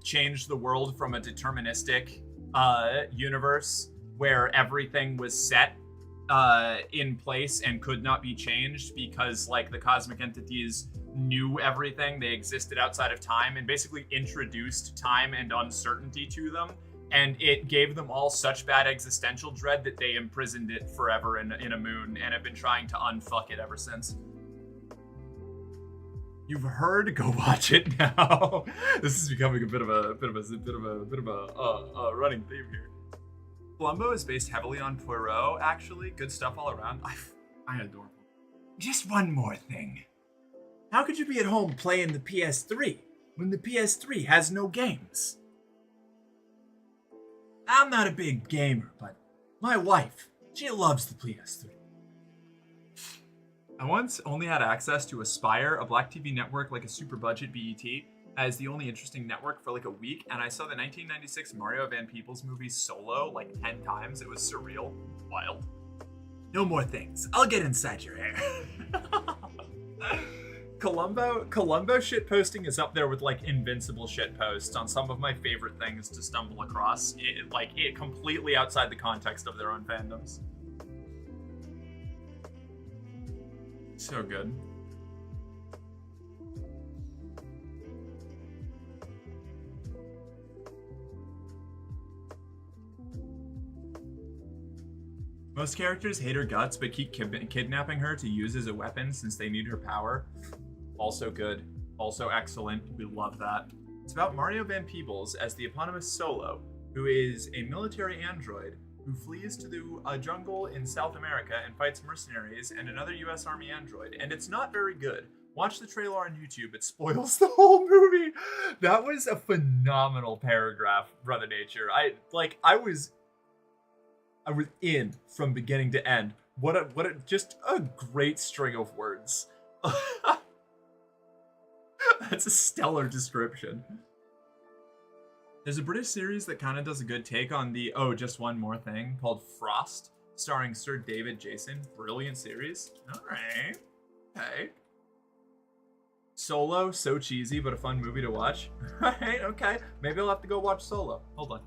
changed the world from a deterministic universe where everything was set in place and could not be changed because like the cosmic entities knew everything. They existed outside of time and basically introduced time and uncertainty to them, and it gave them all such bad existential dread that they imprisoned it forever in a moon and have been trying to unfuck it ever since. You've heard? Go watch it now. This is becoming a bit of a running theme here. Columbo is based heavily on Poirot, actually. Good stuff all around. I adore him. Just one more thing. How could you be at home playing the PS3 when the PS3 has no games? I'm not a big gamer, but my wife, she loves the PS3. I once only had access to Aspire, a black TV network like a super budget BET, as the only interesting network for like a week, and I saw the 1996 Mario Van Peebles movie Solo like 10 times. It was surreal. Wild. No more things. I'll get inside your hair. Columbo shitposting is up there with like Invincible shitposts on some of my favorite things to stumble across. It completely outside the context of their own fandoms. So good. Most characters hate her guts, but keep kidnapping her to use as a weapon since they need her power. Also good. Also excellent. We love that. It's about Mario Van Peebles as the eponymous Solo, who is a military android who flees to the jungle in South America and fights mercenaries and another US Army android. And it's not very good. Watch the trailer on YouTube. It spoils the whole movie. That was a phenomenal paragraph, Brother Nature. I was in from beginning to end. What a just a great string of words. That's a stellar description. There's a British series that kind of does a good take on the just one more thing called Frost, starring Sir David Jason. Brilliant series. All right. Okay. Solo, so cheesy, but a fun movie to watch. Right, okay. Maybe I'll have to go watch Solo. Hold on.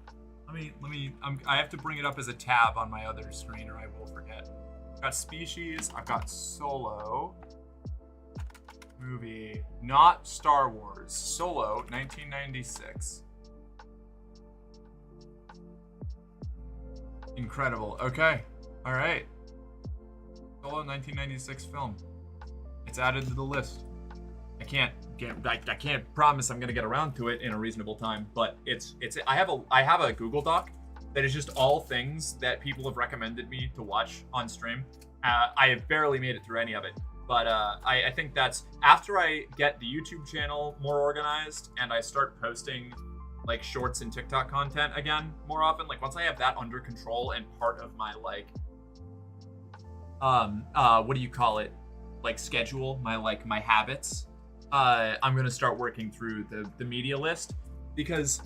I have to bring it up as a tab on my other screen or I will forget. I've got Species, I've got Solo. Movie, not Star Wars. Solo, 1996. Incredible. Okay. All right. Solo, 1996 film. It's added to the list. I can't promise I'm gonna get around to it in a reasonable time, but I have a Google Doc that is just all things that people have recommended me to watch on stream. I have barely made it through any of it, but I think that's after I get the YouTube channel more organized and I start posting like shorts and TikTok content again more often. Like once I have that under control and part of my like what do you call it? Like schedule, my habits. I'm gonna start working through the media list, because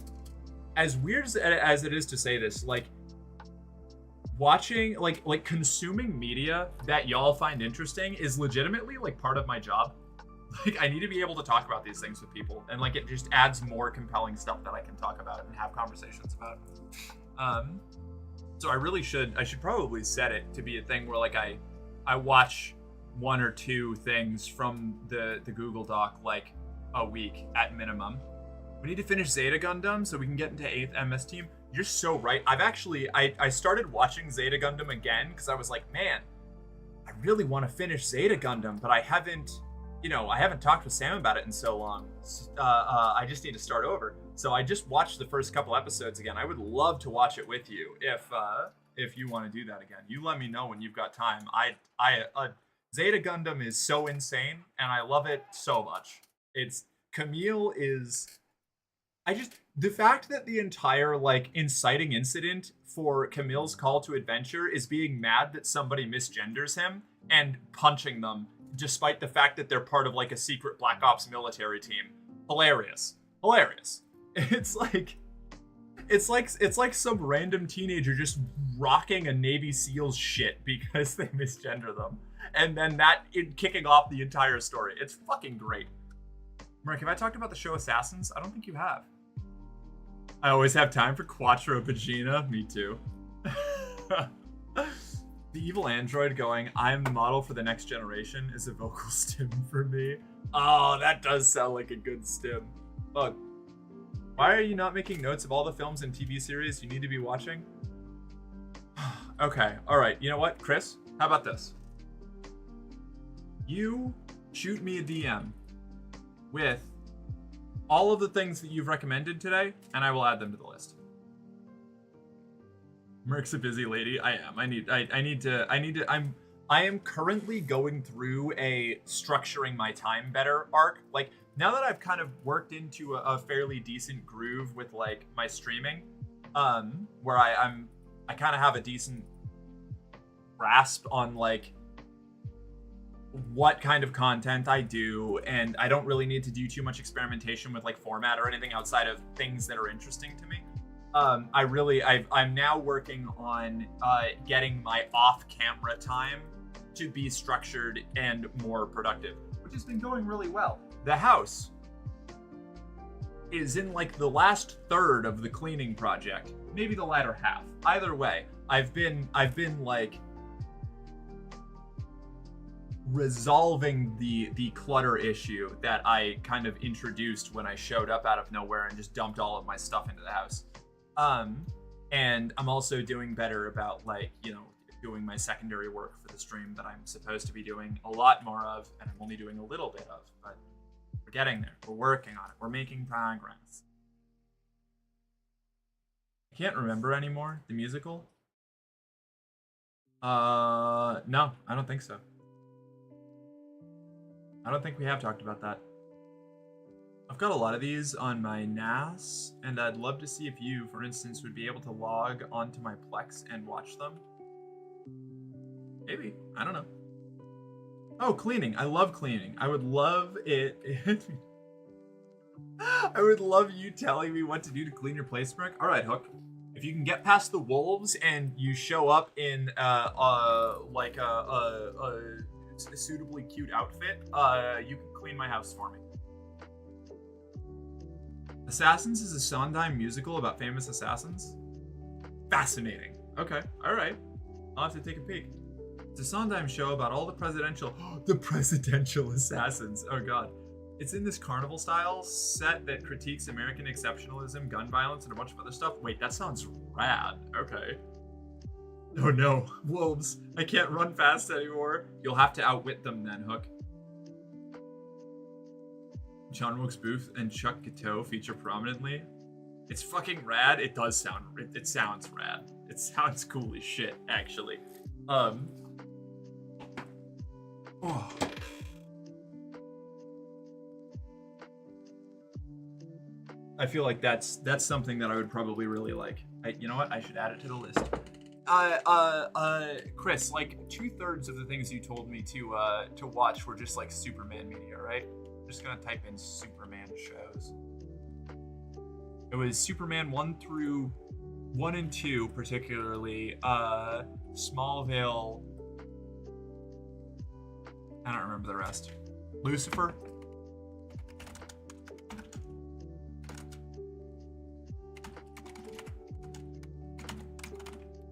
as weird as it is to say this, like watching like consuming media that y'all find interesting is legitimately like part of my job. Like I need to be able to talk about these things with people, and like it just adds more compelling stuff that I can talk about and have conversations about. So I should probably set it to be a thing where like I watch one or two things from the Google Doc like a week at minimum. We need to finish Zeta Gundam so we can get into 8th MS Team. You're so right. I started watching Zeta Gundam again because I was like, man, I really want to finish Zeta Gundam, but I haven't talked with Sam about it in so long. I just need to start over. So I just watched the first couple episodes again. I would love to watch it with you if you want to do that again. You let me know when you've got time. Zeta Gundam is so insane, and I love it so much. Camille is... the fact that the entire, like, inciting incident for Camille's call to adventure is being mad that somebody misgenders him and punching them, despite the fact that they're part of, like, a secret Black Ops military team. Hilarious. It's like some random teenager just rocking a Navy SEALs shit because they misgender them. And then kicking off the entire story. It's fucking great. Mark, have I talked about the show Assassins? I don't think you have. I always have time for Quattro Pagina. Me too. The evil android going, I'm the model for the next generation, is a vocal stim for me. Oh, that does sound like a good stim. Look, why are you not making notes of all the films and TV series you need to be watching? Okay, alright, you know what, Chris? How about this? You shoot me a DM with all of the things that you've recommended today, and I will add them to the list. Merc's a busy lady. I am. I am currently going through a structuring my time better arc. Like now that I've kind of worked into a fairly decent groove with like my streaming, where I kind of have a decent grasp on like what kind of content I do, and I don't really need to do too much experimentation with like format or anything outside of things that are interesting to me. I'm now working on getting my off-camera time to be structured and more productive, which has been going really well. The house is in like the last third of the cleaning project, maybe the latter half. Either way, I've been like resolving the clutter issue that I kind of introduced when I showed up out of nowhere and just dumped all of my stuff into the house. And I'm also doing better about, like, you know, doing my secondary work for the stream that I'm supposed to be doing a lot more of, and I'm only doing a little bit of, but we're getting there. We're working on it. We're making progress. I can't remember anymore, the musical. No, I don't think so. I don't think we have talked about that. I've got a lot of these on my NAS, and I'd love to see if you, for instance, would be able to log onto my Plex and watch them. Maybe. I don't know. Oh, cleaning. I love cleaning. I would love it. I would love you telling me what to do to clean your place, Brick. All right, Hook. If you can get past the wolves and you show up in like a suitably cute outfit, you can clean my house for me. Assassins is a Sondheim musical about famous assassins? Fascinating. Okay, alright. I'll have to take a peek. It's a Sondheim show about all the presidential assassins. Oh god. It's in this carnival-style set that critiques American exceptionalism, gun violence, and a bunch of other stuff. Wait, that sounds rad. Okay. Oh no, wolves. I can't run fast anymore. You'll have to outwit them then, Hook. John Wilkes Booth and Chuck Guiteau feature prominently. It's fucking rad. It does sound, it sounds rad. It sounds cool as shit, actually. Oh. I feel like that's something that I would probably really like. You know what? I should add it to the list. Chris, like 2/3 of the things you told me to watch were just like Superman media, right? I'm just gonna type in Superman shows. It was Superman 1 and 2, particularly. Smallville. I don't remember the rest. Lucifer.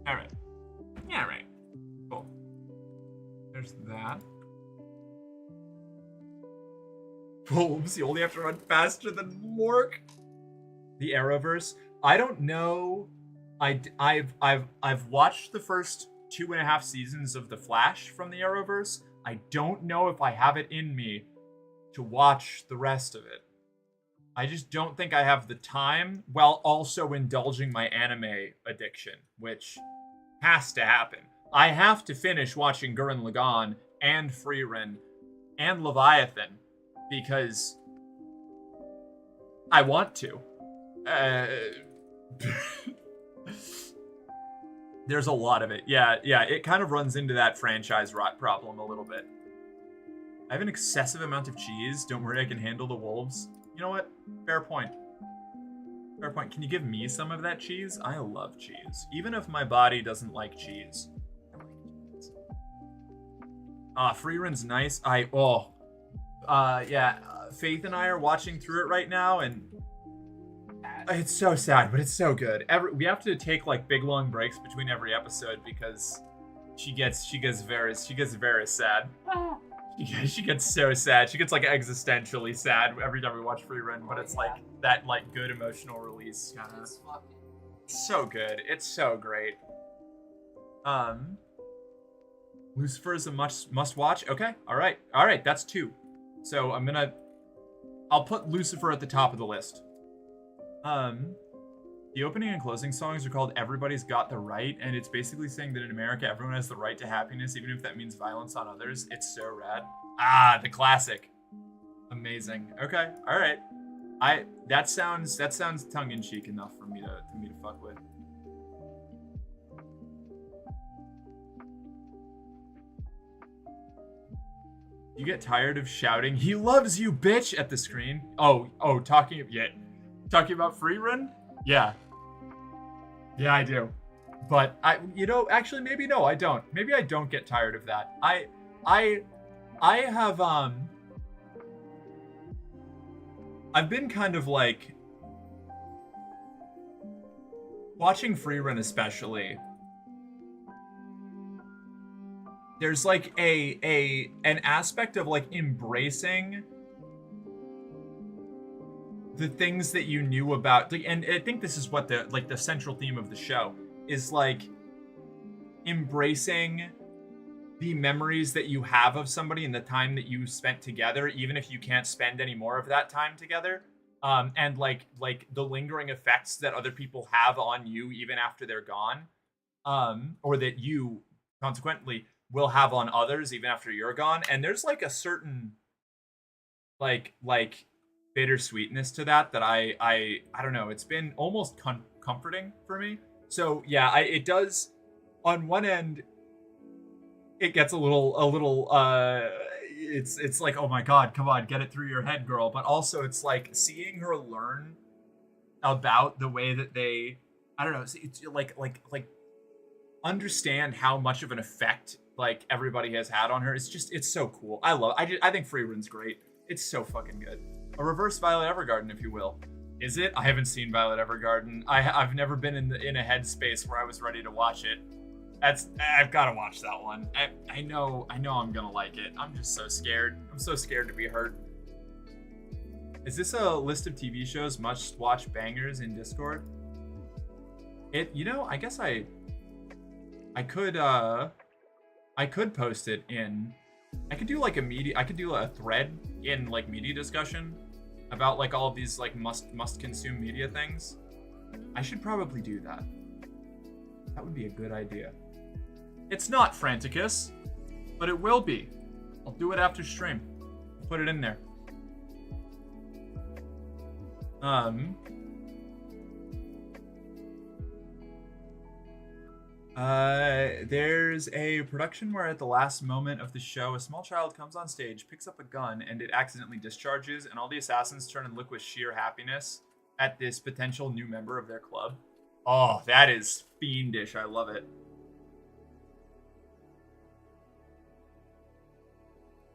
All right. Yeah, right. Cool. There's that. Wolves, you only have to run faster than Mork. The Arrowverse. I don't know. I've watched the first 2.5 seasons of The Flash from the Arrowverse. I don't know if I have it in me to watch the rest of it. I just don't think I have the time, while also indulging my anime addiction, which has to happen. I have to finish watching Gurren Lagann and Frieren and Leviathan because I want to. There's a lot of it. Yeah, it kind of runs into that franchise rot problem a little bit. I have an excessive amount of cheese. Don't worry, I can handle the wolves. You know what? Fair point. Fair point. Can you give me some of that cheese? I love cheese. Even if my body doesn't like cheese. I like cheese. Freeren's nice. Faith and I are watching through it right now, and it's so sad, but it's so good. We have to take like big long breaks between every episode because she gets very sad. She gets so sad. She gets like existentially sad every time we watch Frieren, but it's like that like good emotional release kind of. It's so good. It's so great. Lucifer is a must watch. Okay, all right. That's 2. So I'll put Lucifer at the top of the list. The opening and closing songs are called Everybody's Got the Right, and it's basically saying that in America, everyone has the right to happiness, even if that means violence on others. It's so rad. The classic. Amazing. Okay, all right. That sounds tongue-in-cheek enough for me to fuck with. You get tired of shouting, "He loves you, bitch!" at the screen? Oh, talking about Frieren? Yeah, I do. But actually, maybe no, I don't. Maybe I don't get tired of that. I have, I've been kind of like, watching Frieren especially, there's like an aspect of like embracing the things that you knew about, and I think this is what the central theme of the show is, like embracing the memories that you have of somebody and the time that you spent together, even if you can't spend any more of that time together. And like the lingering effects that other people have on you even after they're gone, or that you consequently will have on others even after you're gone. And there's like a certain like bittersweetness to that I don't know. It's been almost comforting for me. So yeah, it does. On one end, it gets a little it's like, oh my god, come on, get it through your head, girl. But also it's like seeing her learn about the way that they, I don't know, it's like understand how much of an effect like everybody has had on her. It's so cool. I think Free Run's great. It's so fucking good. A reverse Violet Evergarden, if you will. Is it? I haven't seen Violet Evergarden. I've never been in a headspace where I was ready to watch it. I've got to watch that one. I know I'm gonna like it. I'm just so scared. I'm so scared to be hurt. Is this a list of TV shows must watch bangers in Discord? I guess I could post it in. I could do like I could do a thread in like media discussion about like all of these like must consume media things. I should probably do that. That would be a good idea. It's not Franticus, but it will be. I'll do it after stream. I'll put it in there. There's a production where at the last moment of the show, a small child comes on stage, picks up a gun, and it accidentally discharges, and all the assassins turn and look with sheer happiness at this potential new member of their club. Oh, that is fiendish. I love it.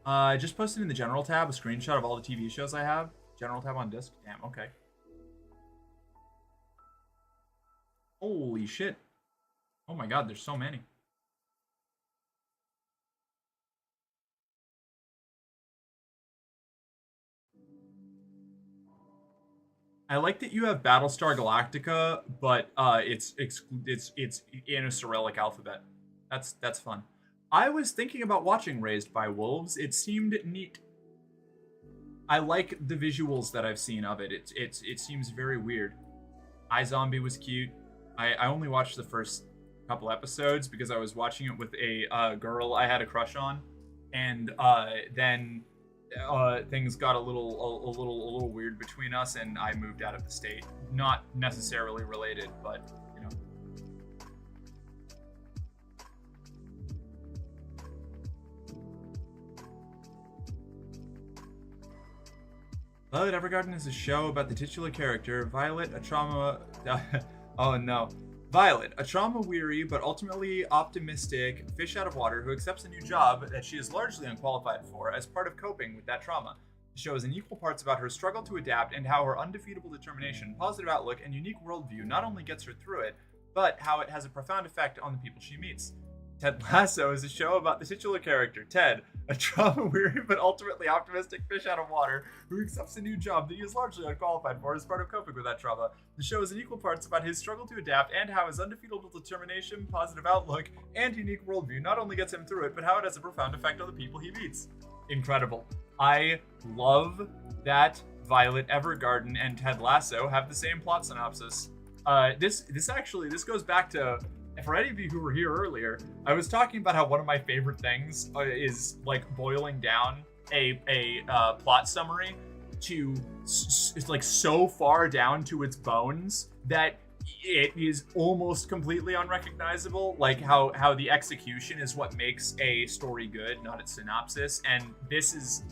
I just posted in the general tab a screenshot of all the TV shows I have. General tab on disc. Damn, okay. Holy shit. Oh my god, there's so many. I like that you have Battlestar Galactica, but it's in a Cyrillic alphabet. That's fun. I was thinking about watching Raised by Wolves. It seemed neat. I like the visuals that I've seen of it. It seems very weird. iZombie was cute. I only watched the first couple episodes because I was watching it with a girl I had a crush on, and then things got a little weird between us, and I moved out of the state. Not necessarily related, but you know. Violet Evergarden is a show about the titular character, Violet, a trauma... oh no. Violet, a trauma-weary but ultimately optimistic fish out of water who accepts a new job that she is largely unqualified for as part of coping with that trauma. The show is in equal parts about her struggle to adapt and how her undefeatable determination, positive outlook, and unique worldview not only gets her through it, but how it has a profound effect on the people she meets. Ted Lasso is a show about the titular character, Ted, a trauma-weary but ultimately optimistic fish out of water who accepts a new job that he is largely unqualified for as part of coping with that trauma. The show is in equal parts about his struggle to adapt and how his undefeatable determination, positive outlook, and unique worldview not only gets him through it, but how it has a profound effect on the people he meets. Incredible. I love that Violet Evergarden and Ted Lasso have the same plot synopsis. This goes back to, for any of you who were here earlier, I was talking about how one of my favorite things is like boiling down a plot summary to it's like so far down to its bones that it is almost completely unrecognizable. Like how the execution is what makes a story good, not its synopsis. And this is,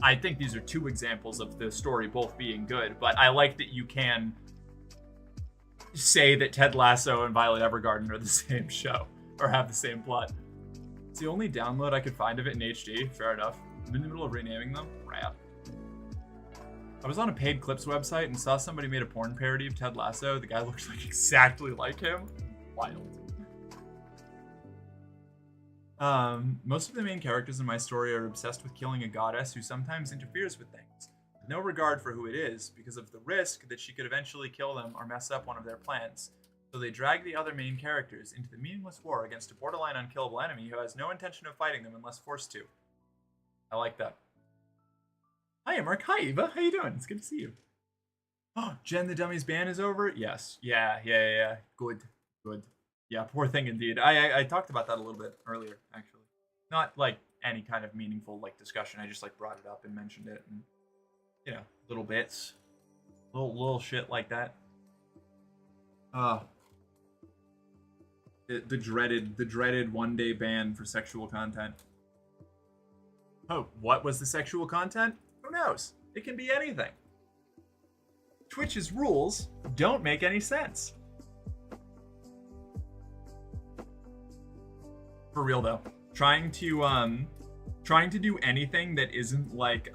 I think these are two examples of the story both being good, but I like that you can say that Ted Lasso and Violet Evergarden are the same show or have the same plot. It's the only download I could find of it in HD. Fair enough. I'm in the middle of renaming them. Rad. I was on a paid clips website and saw somebody made a porn parody of Ted Lasso. The guy looks like exactly like him. Wild. Most of the main characters in my story are obsessed with killing a goddess who sometimes interferes with things, with no regard for who it is, because of the risk that she could eventually kill them or mess up one of their plans. So they drag the other main characters into the meaningless war against a borderline unkillable enemy who has no intention of fighting them unless forced to. I like that. Hi, Mark. Hi, Eva. How you doing? It's good to see you. Oh, Jen the Dummy's ban is over? Yes. Yeah. Good. Yeah, poor thing indeed. I talked about that a little bit earlier, actually. Not like any kind of meaningful like discussion. I just like brought it up and mentioned it, and little bits, little shit like that. The dreaded 1-day ban for sexual content. Oh, what was the sexual content? Who knows? It can be anything. Twitch's rules don't make any sense. For real though, trying to do anything that isn't like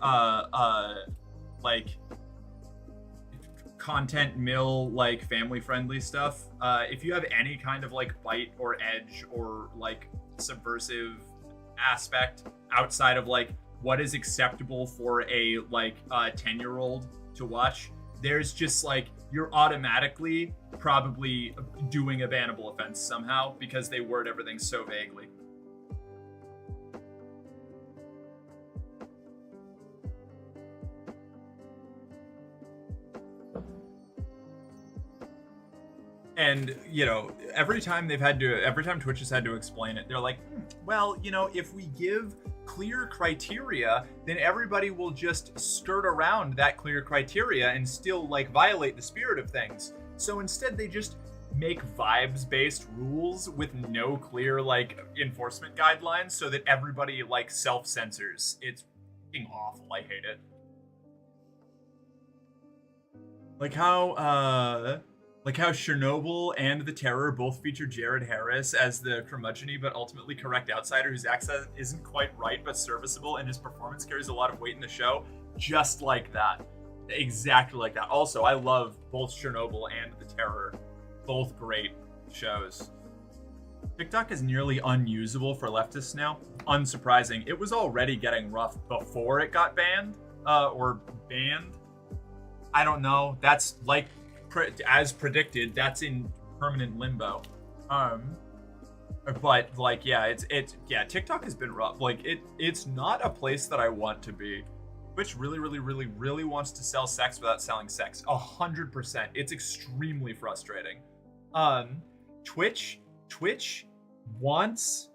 content mill, like family friendly stuff. If you have any kind of like bite or edge or like subversive aspect outside of like what is acceptable for a like 10-year-old to watch, there's just like you're automatically probably doing a bannable offense somehow because they word everything so vaguely. And, every time Twitch has had to explain it, they're like, well, if we give clear criteria, then everybody will just skirt around that clear criteria and still, like, violate the spirit of things. So instead, they just make vibes-based rules with no clear, like, enforcement guidelines so that everybody, like, self-censors. It's fucking awful. I hate it. Like how Chernobyl and The Terror both feature Jared Harris as the curmudgeon but ultimately correct outsider whose accent isn't quite right but serviceable, and his performance carries a lot of weight in the show. Just like that. Exactly like that. Also, I love both Chernobyl and The Terror. Both great shows. TikTok is nearly unusable for leftists now. Unsurprising. It was already getting rough before it got banned. Or banned. I don't know. That's like... as predicted, that's in permanent limbo. But like, TikTok has been rough. Like, it's not a place that I want to be. Twitch really wants to sell sex without selling sex. 100%. It's extremely frustrating. Twitch wants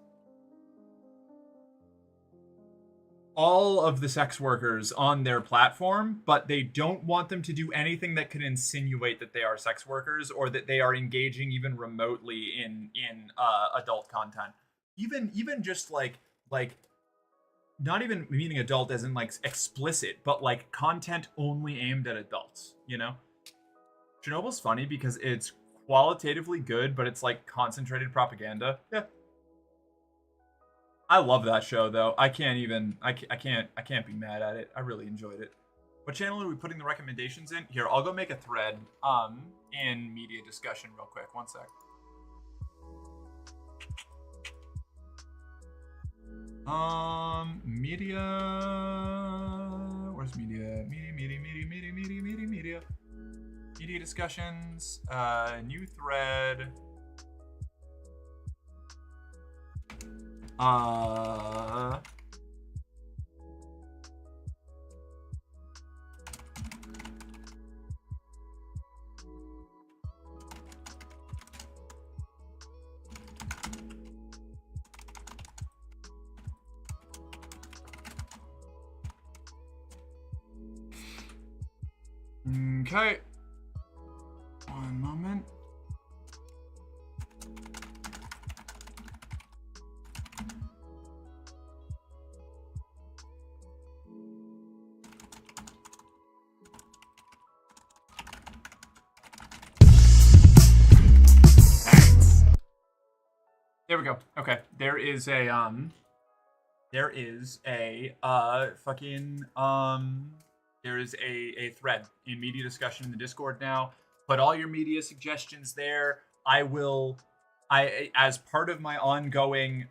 all of the sex workers on their platform, but they don't want them to do anything that could insinuate that they are sex workers or that they are engaging even remotely in adult content. Even just like not even meaning adult as in like explicit, but like content only aimed at adults, Chernobyl's funny because it's qualitatively good, but it's like concentrated propaganda. Yeah. I love that show though. I can't be mad at it. I really enjoyed it. What channel are we putting the recommendations in? Here, I'll go make a thread in media discussion real quick. One sec. Media. Where's media? Media. Media discussions. New thread. Okay. One moment. There we go. Okay. There is a thread in media discussion in the Discord now. Put all your media suggestions there. I as part of my ongoing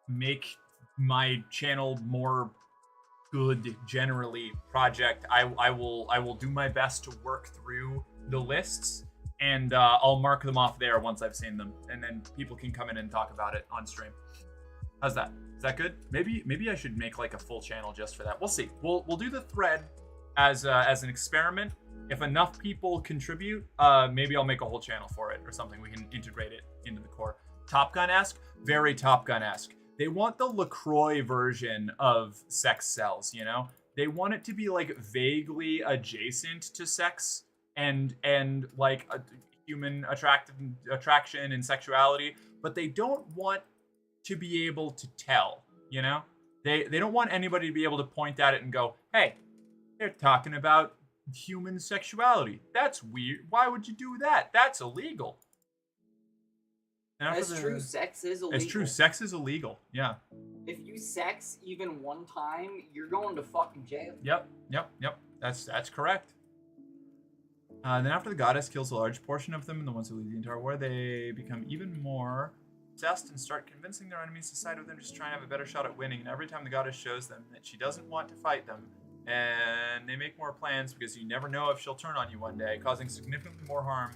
make my channel more good generally project, I will do my best to work through the lists, and I'll mark them off there once I've seen them, and then people can come in and talk about it on stream. How's that? Is that good? Maybe I should make like a full channel just for that. We'll see. We'll do the thread as an experiment. If enough people contribute, maybe I'll make a whole channel for it or something. We can integrate it into the core. Top Gun-esque, very Top Gun-esque. They want the LaCroix version of sex sells, you know? They want it to be like vaguely adjacent to sex and like a human attraction and sexuality, but they don't want to be able to tell, you know? They don't want anybody to be able to point at it and go, hey, they're talking about human sexuality. That's weird. Why would you do that? That's illegal. That's true. Sex is illegal. It's true. Sex is illegal. Yeah. If you sex even one time, you're going to fucking jail. Yep. That's correct. Then after the goddess kills a large portion of them, and the ones who lead the entire war, they become even more obsessed and start convincing their enemies to side with them, just trying to have a better shot at winning. And every time the goddess shows them that she doesn't want to fight them, and they make more plans because you never know if she'll turn on you one day, causing significantly more harm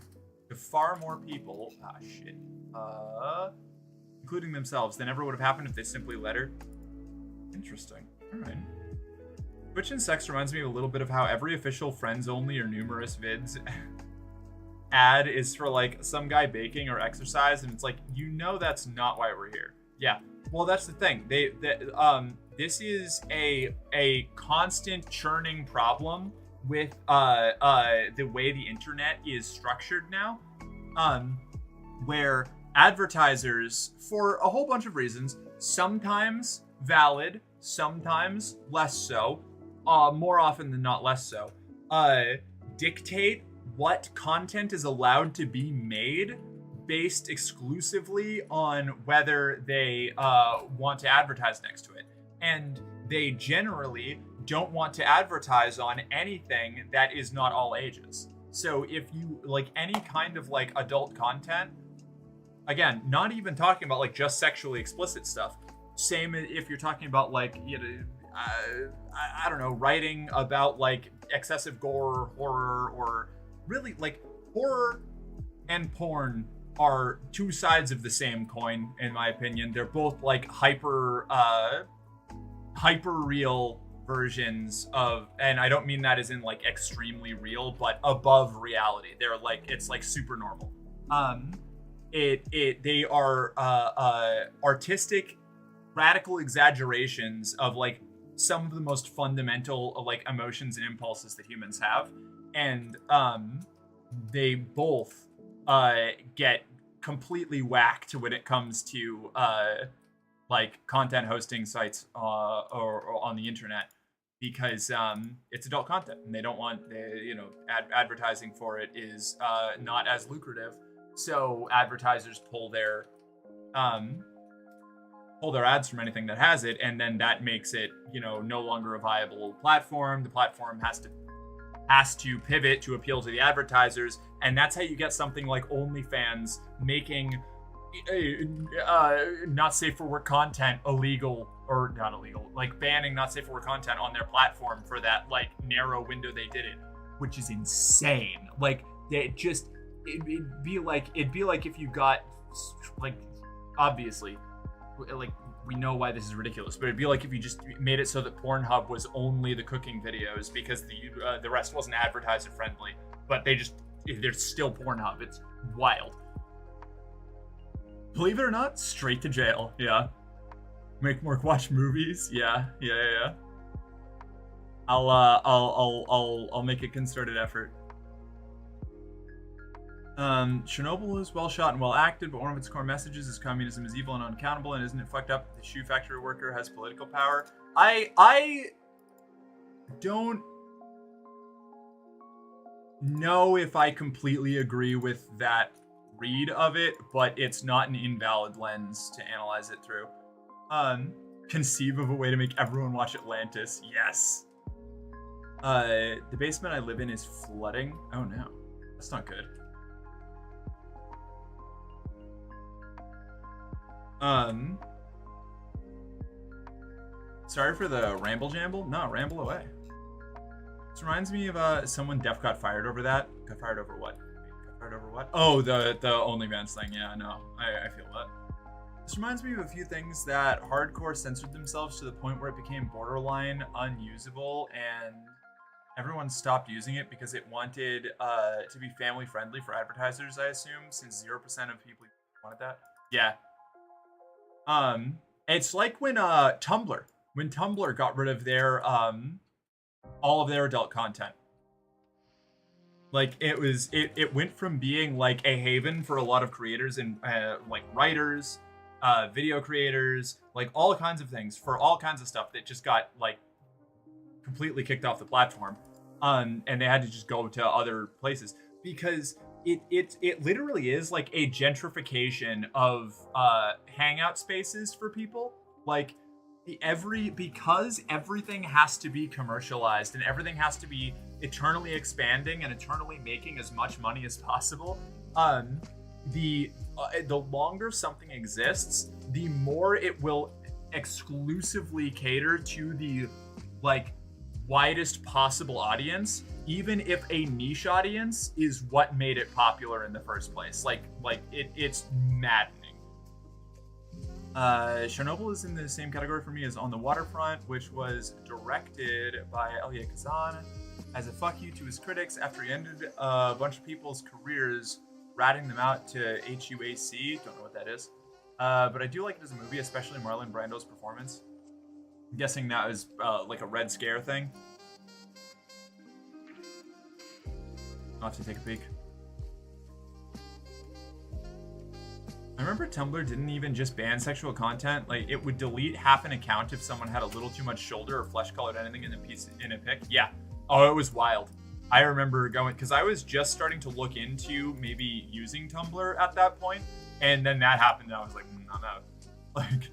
to far more people. Including themselves, than ever would have happened if they simply let her. Interesting. Alright. Twitch and sex reminds me a little bit of how every official friends only or numerous vids ad is for like some guy baking or exercise, and it's like, you know, that's not why we're here. Yeah. Well, that's the thing. This is a constant churning problem with the way the internet is structured now, where advertisers, for a whole bunch of reasons, sometimes valid, sometimes less so, more often than not less so, dictate what content is allowed to be made based exclusively on whether they want to advertise next to it. And they generally don't want to advertise on anything that is not all ages. So if you like any kind of like adult content, again, not even talking about like just sexually explicit stuff. Same if you're talking about like, you know, I don't know, writing about like excessive gore, horror, or really like horror and porn are two sides of the same coin, in my opinion. They're both like hyper real versions of, and I don't mean that as in like extremely real, but above reality. They're like, it's like super normal. They are artistic, radical exaggerations of like some of the most fundamental like emotions and impulses that humans have, and they both get completely whacked when it comes to like content hosting sites or on the internet, because it's adult content and they don't want advertising for it is not as lucrative. So advertisers pull their ads from anything that has it, and then that makes it, no longer a viable platform. The platform has to pivot to appeal to the advertisers, and that's how you get something like OnlyFans making not safe for work content illegal, or not illegal, like banning not safe for work content on their platform for that like narrow window they did it, which is insane. Like it'd be like if you got, like, obviously, like, we know why this is ridiculous, but it'd be like if you just made it so that Pornhub was only the cooking videos because the rest wasn't advertiser friendly, but they're still Pornhub. It's wild. Believe it or not, straight to jail. Yeah. Make more watch movies. Yeah. I'll make a concerted effort. Chernobyl is well shot and well acted, but one of its core messages is communism is evil and unaccountable, and isn't it fucked up that the shoe factory worker has political power? I don't know if I completely agree with that read of it, but it's not an invalid lens to analyze it through. Conceive of a way to make everyone watch Atlantis. Yes. The basement I live in is flooding. Oh no, that's not good. Sorry for the ramble jamble. No, ramble away. This reminds me of someone Def got fired over that. Got fired over what? Got fired over what? Oh, the OnlyFans thing. Yeah, no, I feel that. This reminds me of a few things that hardcore censored themselves to the point where it became borderline unusable, and everyone stopped using it because it wanted to be family friendly for advertisers, I assume, since 0% of people wanted that. Yeah. It's like when Tumblr got rid of their all of their adult content. Like it went from being like a haven for a lot of creators and like writers, video creators, like all kinds of things for all kinds of stuff that just got like completely kicked off the platform. And they had to just go to other places because it literally is like a gentrification of hangout spaces for people. Like because everything has to be commercialized and everything has to be eternally expanding and eternally making as much money as possible. The longer something exists, the more it will exclusively cater to the like widest possible audience, even if a niche audience is what made it popular in the first place. It's maddening. Chernobyl is in the same category for me as On the Waterfront, which was directed by Elia Kazan as a fuck you to his critics after he ended a bunch of people's careers ratting them out to HUAC. Don't know what that is. But I do like it as a movie, especially Marlon Brando's performance. I'm guessing that was like a Red Scare thing. I'll have to take a peek. I remember Tumblr didn't even just ban sexual content. Like, it would delete half an account if someone had a little too much shoulder or flesh-colored anything in a pic. Yeah. Oh, it was wild. I remember going, because I was just starting to look into maybe using Tumblr at that point, and then that happened, and I was like, I'm out. Like,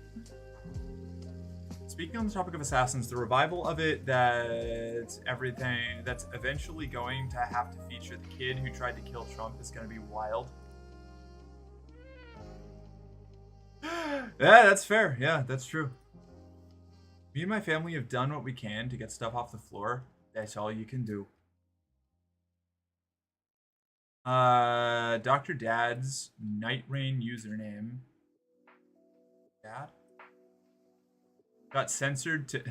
speaking on the topic of Assassins, the revival of it that's eventually going to have to feature the kid who tried to kill Trump is going to be wild. Yeah, that's fair. Yeah, that's true. Me and my family have done what we can to get stuff off the floor. That's all you can do. Dr. Dad's Night Rain username. Dad? Got censored to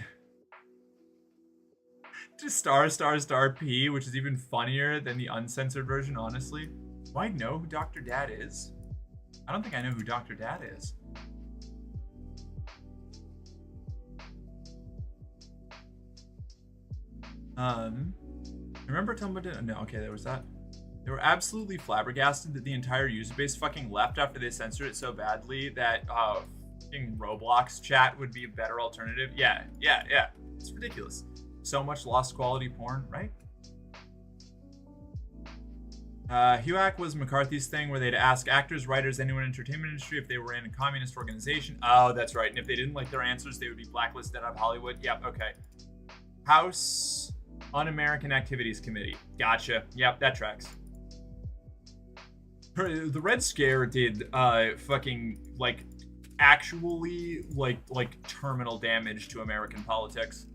to **P, which is even funnier than the uncensored version, honestly. Do I know who Dr. Dad is? I don't think I know who Dr. Dad is. Remember Tumblr did? No, okay, there was that. They were absolutely flabbergasted that the entire user base fucking left after they censored it so badly that fucking Roblox chat would be a better alternative. Yeah. It's ridiculous. So much lost quality porn, right? HUAC was McCarthy's thing where they'd ask actors, writers, anyone in the entertainment industry if they were in a communist organization. Oh, that's right. And if they didn't like their answers, they would be blacklisted out of Hollywood. Yep, okay. House Un-American Activities Committee. Gotcha. Yep, that tracks. The Red Scare did fucking like actually like terminal damage to American politics.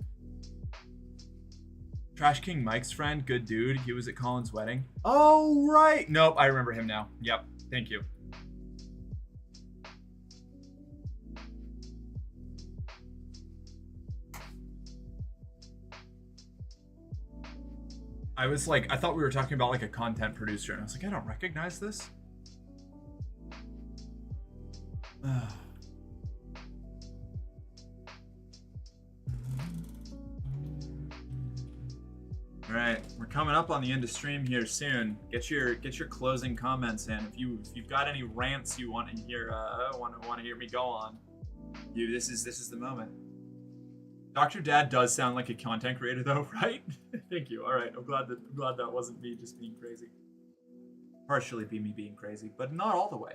Trash King Mike's friend, good dude. He was at Colin's wedding. Oh, right. Nope, I remember him now. Yep, thank you. I was like, I thought we were talking about like a content producer, and I was like, I don't recognize this. All right, we're coming up on the end of stream here soon. Get your closing comments in. If you've got any rants you want to hear, want to hear me go on, this is the moment. Dr. Dad does sound like a content creator though, right? Thank you. All right, I'm glad that wasn't me just being crazy. Partially be me being crazy, but not all the way.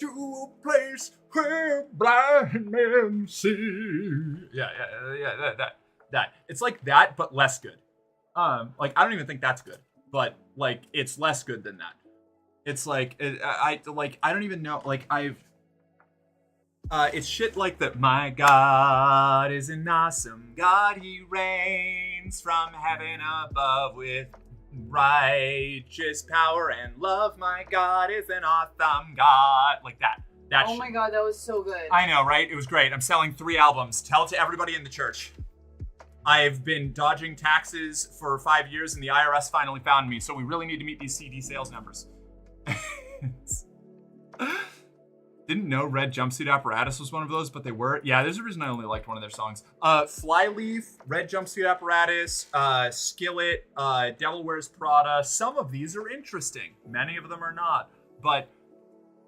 to a place where blind men see. Yeah, that. It's like that, but less good. Like I don't even think that's good, but like it's less good than that. It's like I don't even know. Like it's shit like that. My God is an awesome God. He reigns from heaven above with righteous power and love. My God is an awesome God. Like that. That Oh shit. my god, that was so good. I know, right? It was great. I'm selling 3 albums. Tell it to everybody in the church. I've been dodging taxes for 5 years and the IRS finally found me, so we really need to meet these CD sales numbers. Didn't know Red Jumpsuit Apparatus was one of those, but they were. Yeah, there's a reason I only liked one of their songs. Flyleaf, Red Jumpsuit Apparatus, Skillet, Devil Wears Prada. Some of these are interesting. Many of them are not. But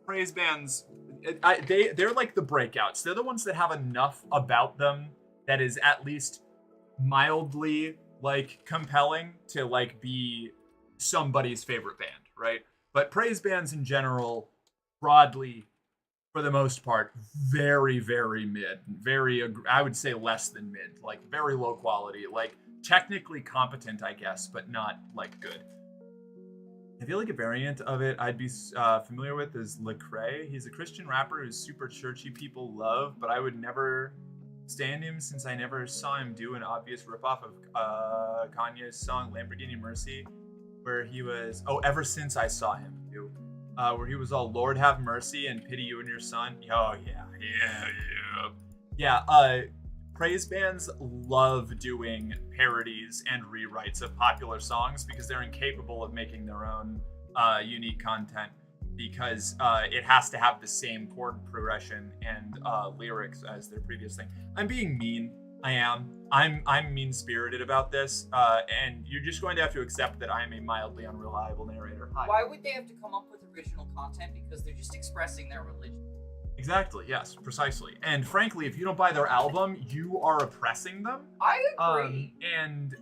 praise bands, they're like the breakouts. They're the ones that have enough about them that is at least mildly like compelling to like be somebody's favorite band, right? But praise bands in general, broadly, for the most part, very, very mid. I would say less than mid. Like, very low quality. Like, technically competent, I guess, but not, like, good. I feel like a variant of it I'd be familiar with is Lecrae. He's a Christian rapper who's super churchy people love, but I would never stand him since I never saw him do an obvious ripoff of Kanye's song Lamborghini Mercy, where he was... Oh, ever since I saw him do... where he was all, Lord have mercy and pity you and your son. Oh, yeah. Praise bands love doing parodies and rewrites of popular songs because they're incapable of making their own unique content because it has to have the same chord progression and lyrics as their previous thing. I'm being mean. I am. I'm mean-spirited about this, and you're just going to have to accept that I am a mildly unreliable narrator. Hi. Why would they have to come up with original content? Because they're just expressing their religion. Exactly, yes, precisely. And frankly, if you don't buy their album, you are oppressing them. I agree. And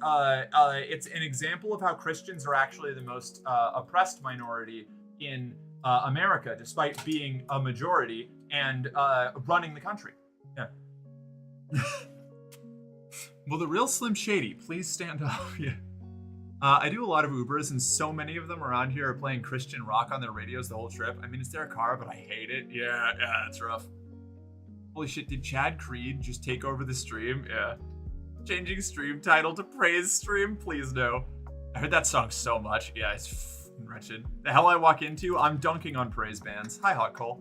it's an example of how Christians are actually the most oppressed minority in America, despite being a majority and running the country. Yeah. Will the real Slim Shady please stand up? Yeah. I do a lot of Ubers, and so many of them around here are playing Christian rock on their radios the whole trip. I mean, it's their car, but I hate it. Yeah, it's rough. Holy shit, did Chad Creed just take over the stream? Yeah. Changing stream title to Praise Stream? Please no. I heard that song so much. Yeah, it's f***ing wretched. The hell I walk into, I'm dunking on praise bands. Hi, Hot Cole.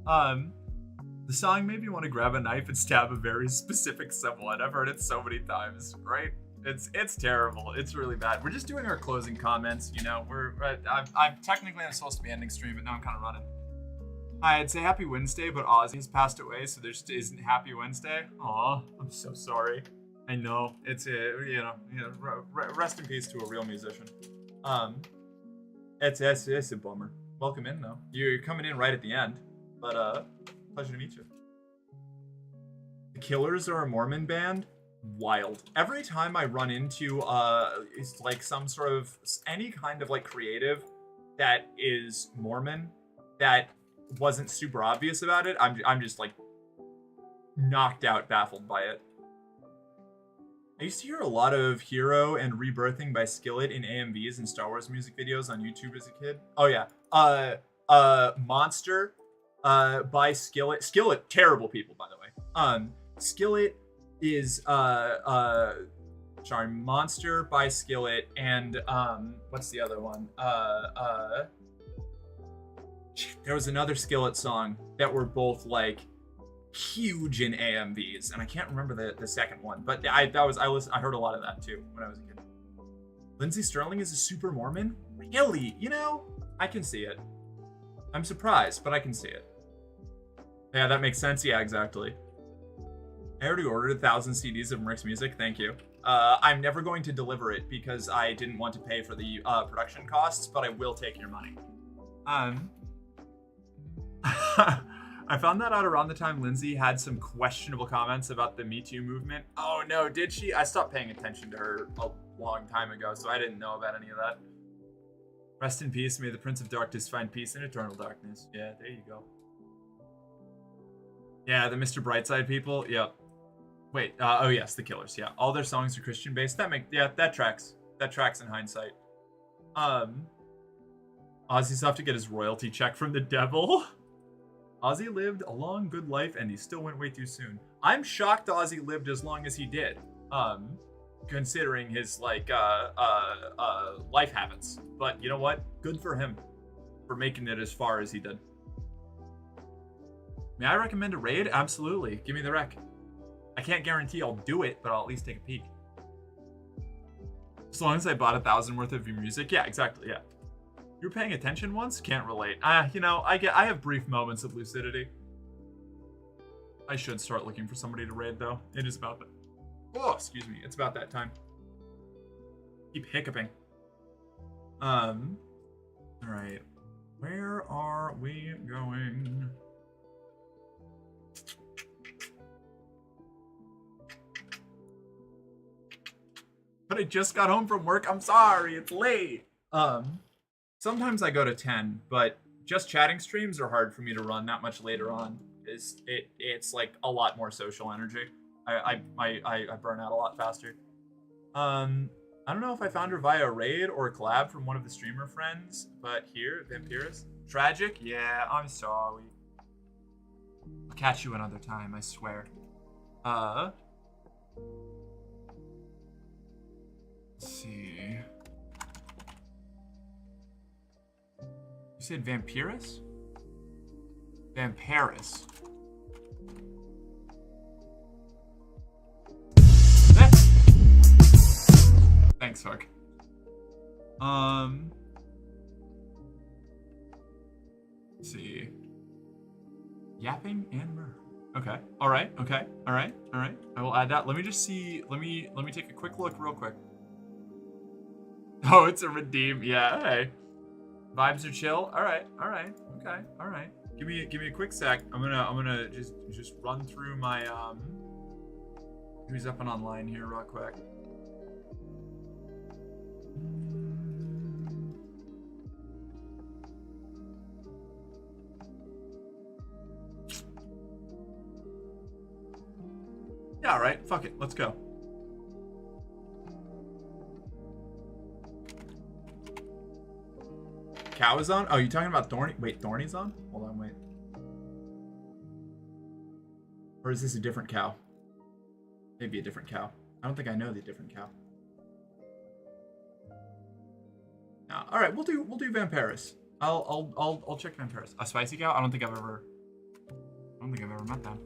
The song made me want to grab a knife and stab a very specific someone. I've heard it so many times, right? It's terrible. It's really bad. We're just doing our closing comments, you know. I'm technically supposed to be ending stream, but now I'm kind of running. I'd say Happy Wednesday, but Ozzy's passed away, so there just isn't Happy Wednesday. Aw, I'm so sorry. I know it's rest in peace to a real musician. It's a bummer. Welcome in though. You're coming in right at the end, but pleasure to meet you. The Killers are a Mormon band. Wild. Every time I run into it's like some sort of any kind of like creative that is Mormon that wasn't super obvious about it, I'm just like knocked out, baffled by it. I used to hear a lot of Hero and Rebirthing by Skillet in AMVs and Star Wars music videos on YouTube as a kid. Oh yeah. Monster by Skillet. Skillet, terrible people by the way. Skillet is Monster by Skillet and what's the other one? There was another Skillet song that were both like huge in AMVs, and I can't remember the second one, but I heard a lot of that too when I was a kid. Lindsey Sterling is a super Mormon? Really? You know, I can see it. I'm surprised, but I can see it. Yeah, that makes sense. Yeah, exactly. I already ordered 1,000 CDs of Rick's music. Thank you. I'm never going to deliver it because I didn't want to pay for the production costs, but I will take your money. I found that out around the time Lindsay had some questionable comments about the Me Too movement. Oh no, did she? I stopped paying attention to her a long time ago, so I didn't know about any of that. Rest in peace. May the Prince of Darkness find peace in eternal darkness. Yeah, there you go. Yeah, the Mr. Brightside people. Yep. Wait. Oh yes, the Killers. Yeah, all their songs are Christian based. That tracks. That tracks in hindsight. Ozzy's have to get his royalty check from the devil. Ozzy lived a long, good life, and he still went way too soon. I'm shocked Ozzy lived as long as he did. Considering his life habits. But you know what? Good for him for making it as far as he did. May I recommend a raid? Absolutely. Give me the rec. I can't guarantee I'll do it, but I'll at least take a peek. As long as I bought 1,000 worth of your music. Yeah, exactly. Yeah. You were paying attention once? Can't relate. You know, I have brief moments of lucidity. I should start looking for somebody to raid, though. It is about that. Oh, excuse me. It's about that time. Keep hiccuping. All right. Where are we going? But I just got home from work. I'm sorry, it's late. Sometimes I go to 10, but just chatting streams are hard for me to run that much later on. It's like a lot more social energy. I burn out a lot faster. I don't know if I found her via a raid or a collab from one of the streamer friends, but here, Vampirus. Tragic? Yeah, I'm sorry. I'll catch you another time, I swear. Let's see. You said Vampirus? Vampiris. Thanks, Hook. Let's see. Yapping and myrrh. Okay. All right. Okay. All right. All right. I will add that. Let me just see. Let me take a quick look real quick. Oh, it's a redeem. Yeah. Hey. Vibes are chill. All right. All right. Okay. All right. Give me a quick sec. I'm gonna just run through my who's up and online here real quick. Yeah, all right. Fuck it. Let's go. Cow is on? Oh, you talking about Thorny? Wait, Thorny's on? Hold on, wait. Or is this a different cow? Maybe a different cow. I don't think I know the different cow. No. All right, we'll do Vampiris. I'll check Vampiris. A spicy cow? I don't think I've ever met them.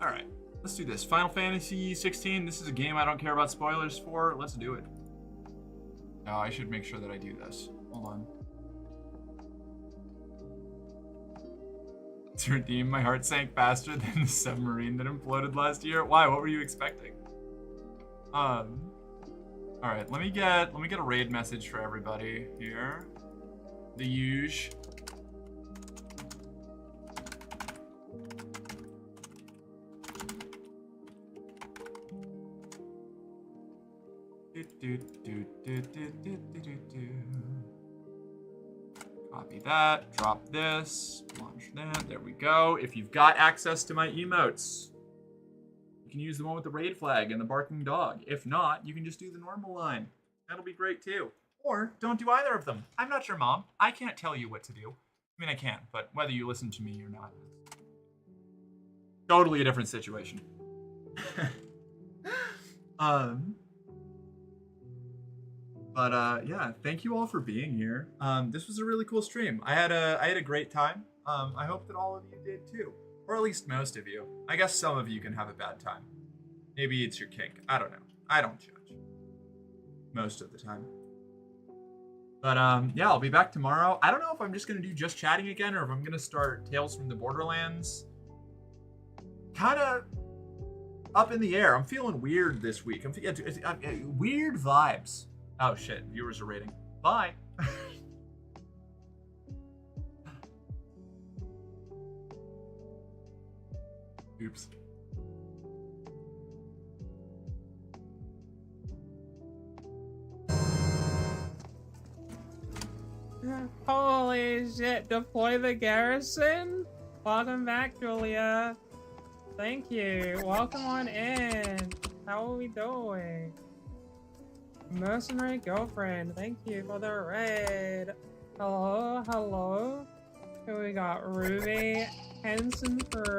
All right, let's do this. Final Fantasy 16. This is a game I don't care about spoilers for. Let's do it. Oh, I should make sure that I do this. Hold on. To redeem, my heart sank faster than the submarine that imploded last year. Why? What were you expecting? All right, let me get a raid message for everybody here. The huge. Copy that, drop this, launch that, there we go. If you've got access to my emotes, you can use the one with the raid flag and the barking dog. If not, you can just do the normal line. That'll be great too. Or don't do either of them. I'm not your mom. I can't tell you what to do. I mean, I can, but whether you listen to me or not, totally a different situation. But yeah, thank you all for being here. This was a really cool stream. I had a great time. I hope that all of you did too, or at least most of you. I guess some of you can have a bad time. Maybe it's your kink. I don't know. I don't judge. Most of the time. But yeah, I'll be back tomorrow. I don't know if I'm just gonna do just chatting again, or if I'm gonna start Tales from the Borderlands. Kind of up in the air. I'm feeling weird this week. I'm weird vibes. Oh shit, viewers are rating. Bye. Oops. Holy shit, deploy the garrison? Welcome back, Julia. Thank you. Welcome on in. How are we doing? Mercenary girlfriend, thank you for the raid. Hello, hello. Here we got Ruby, Henson for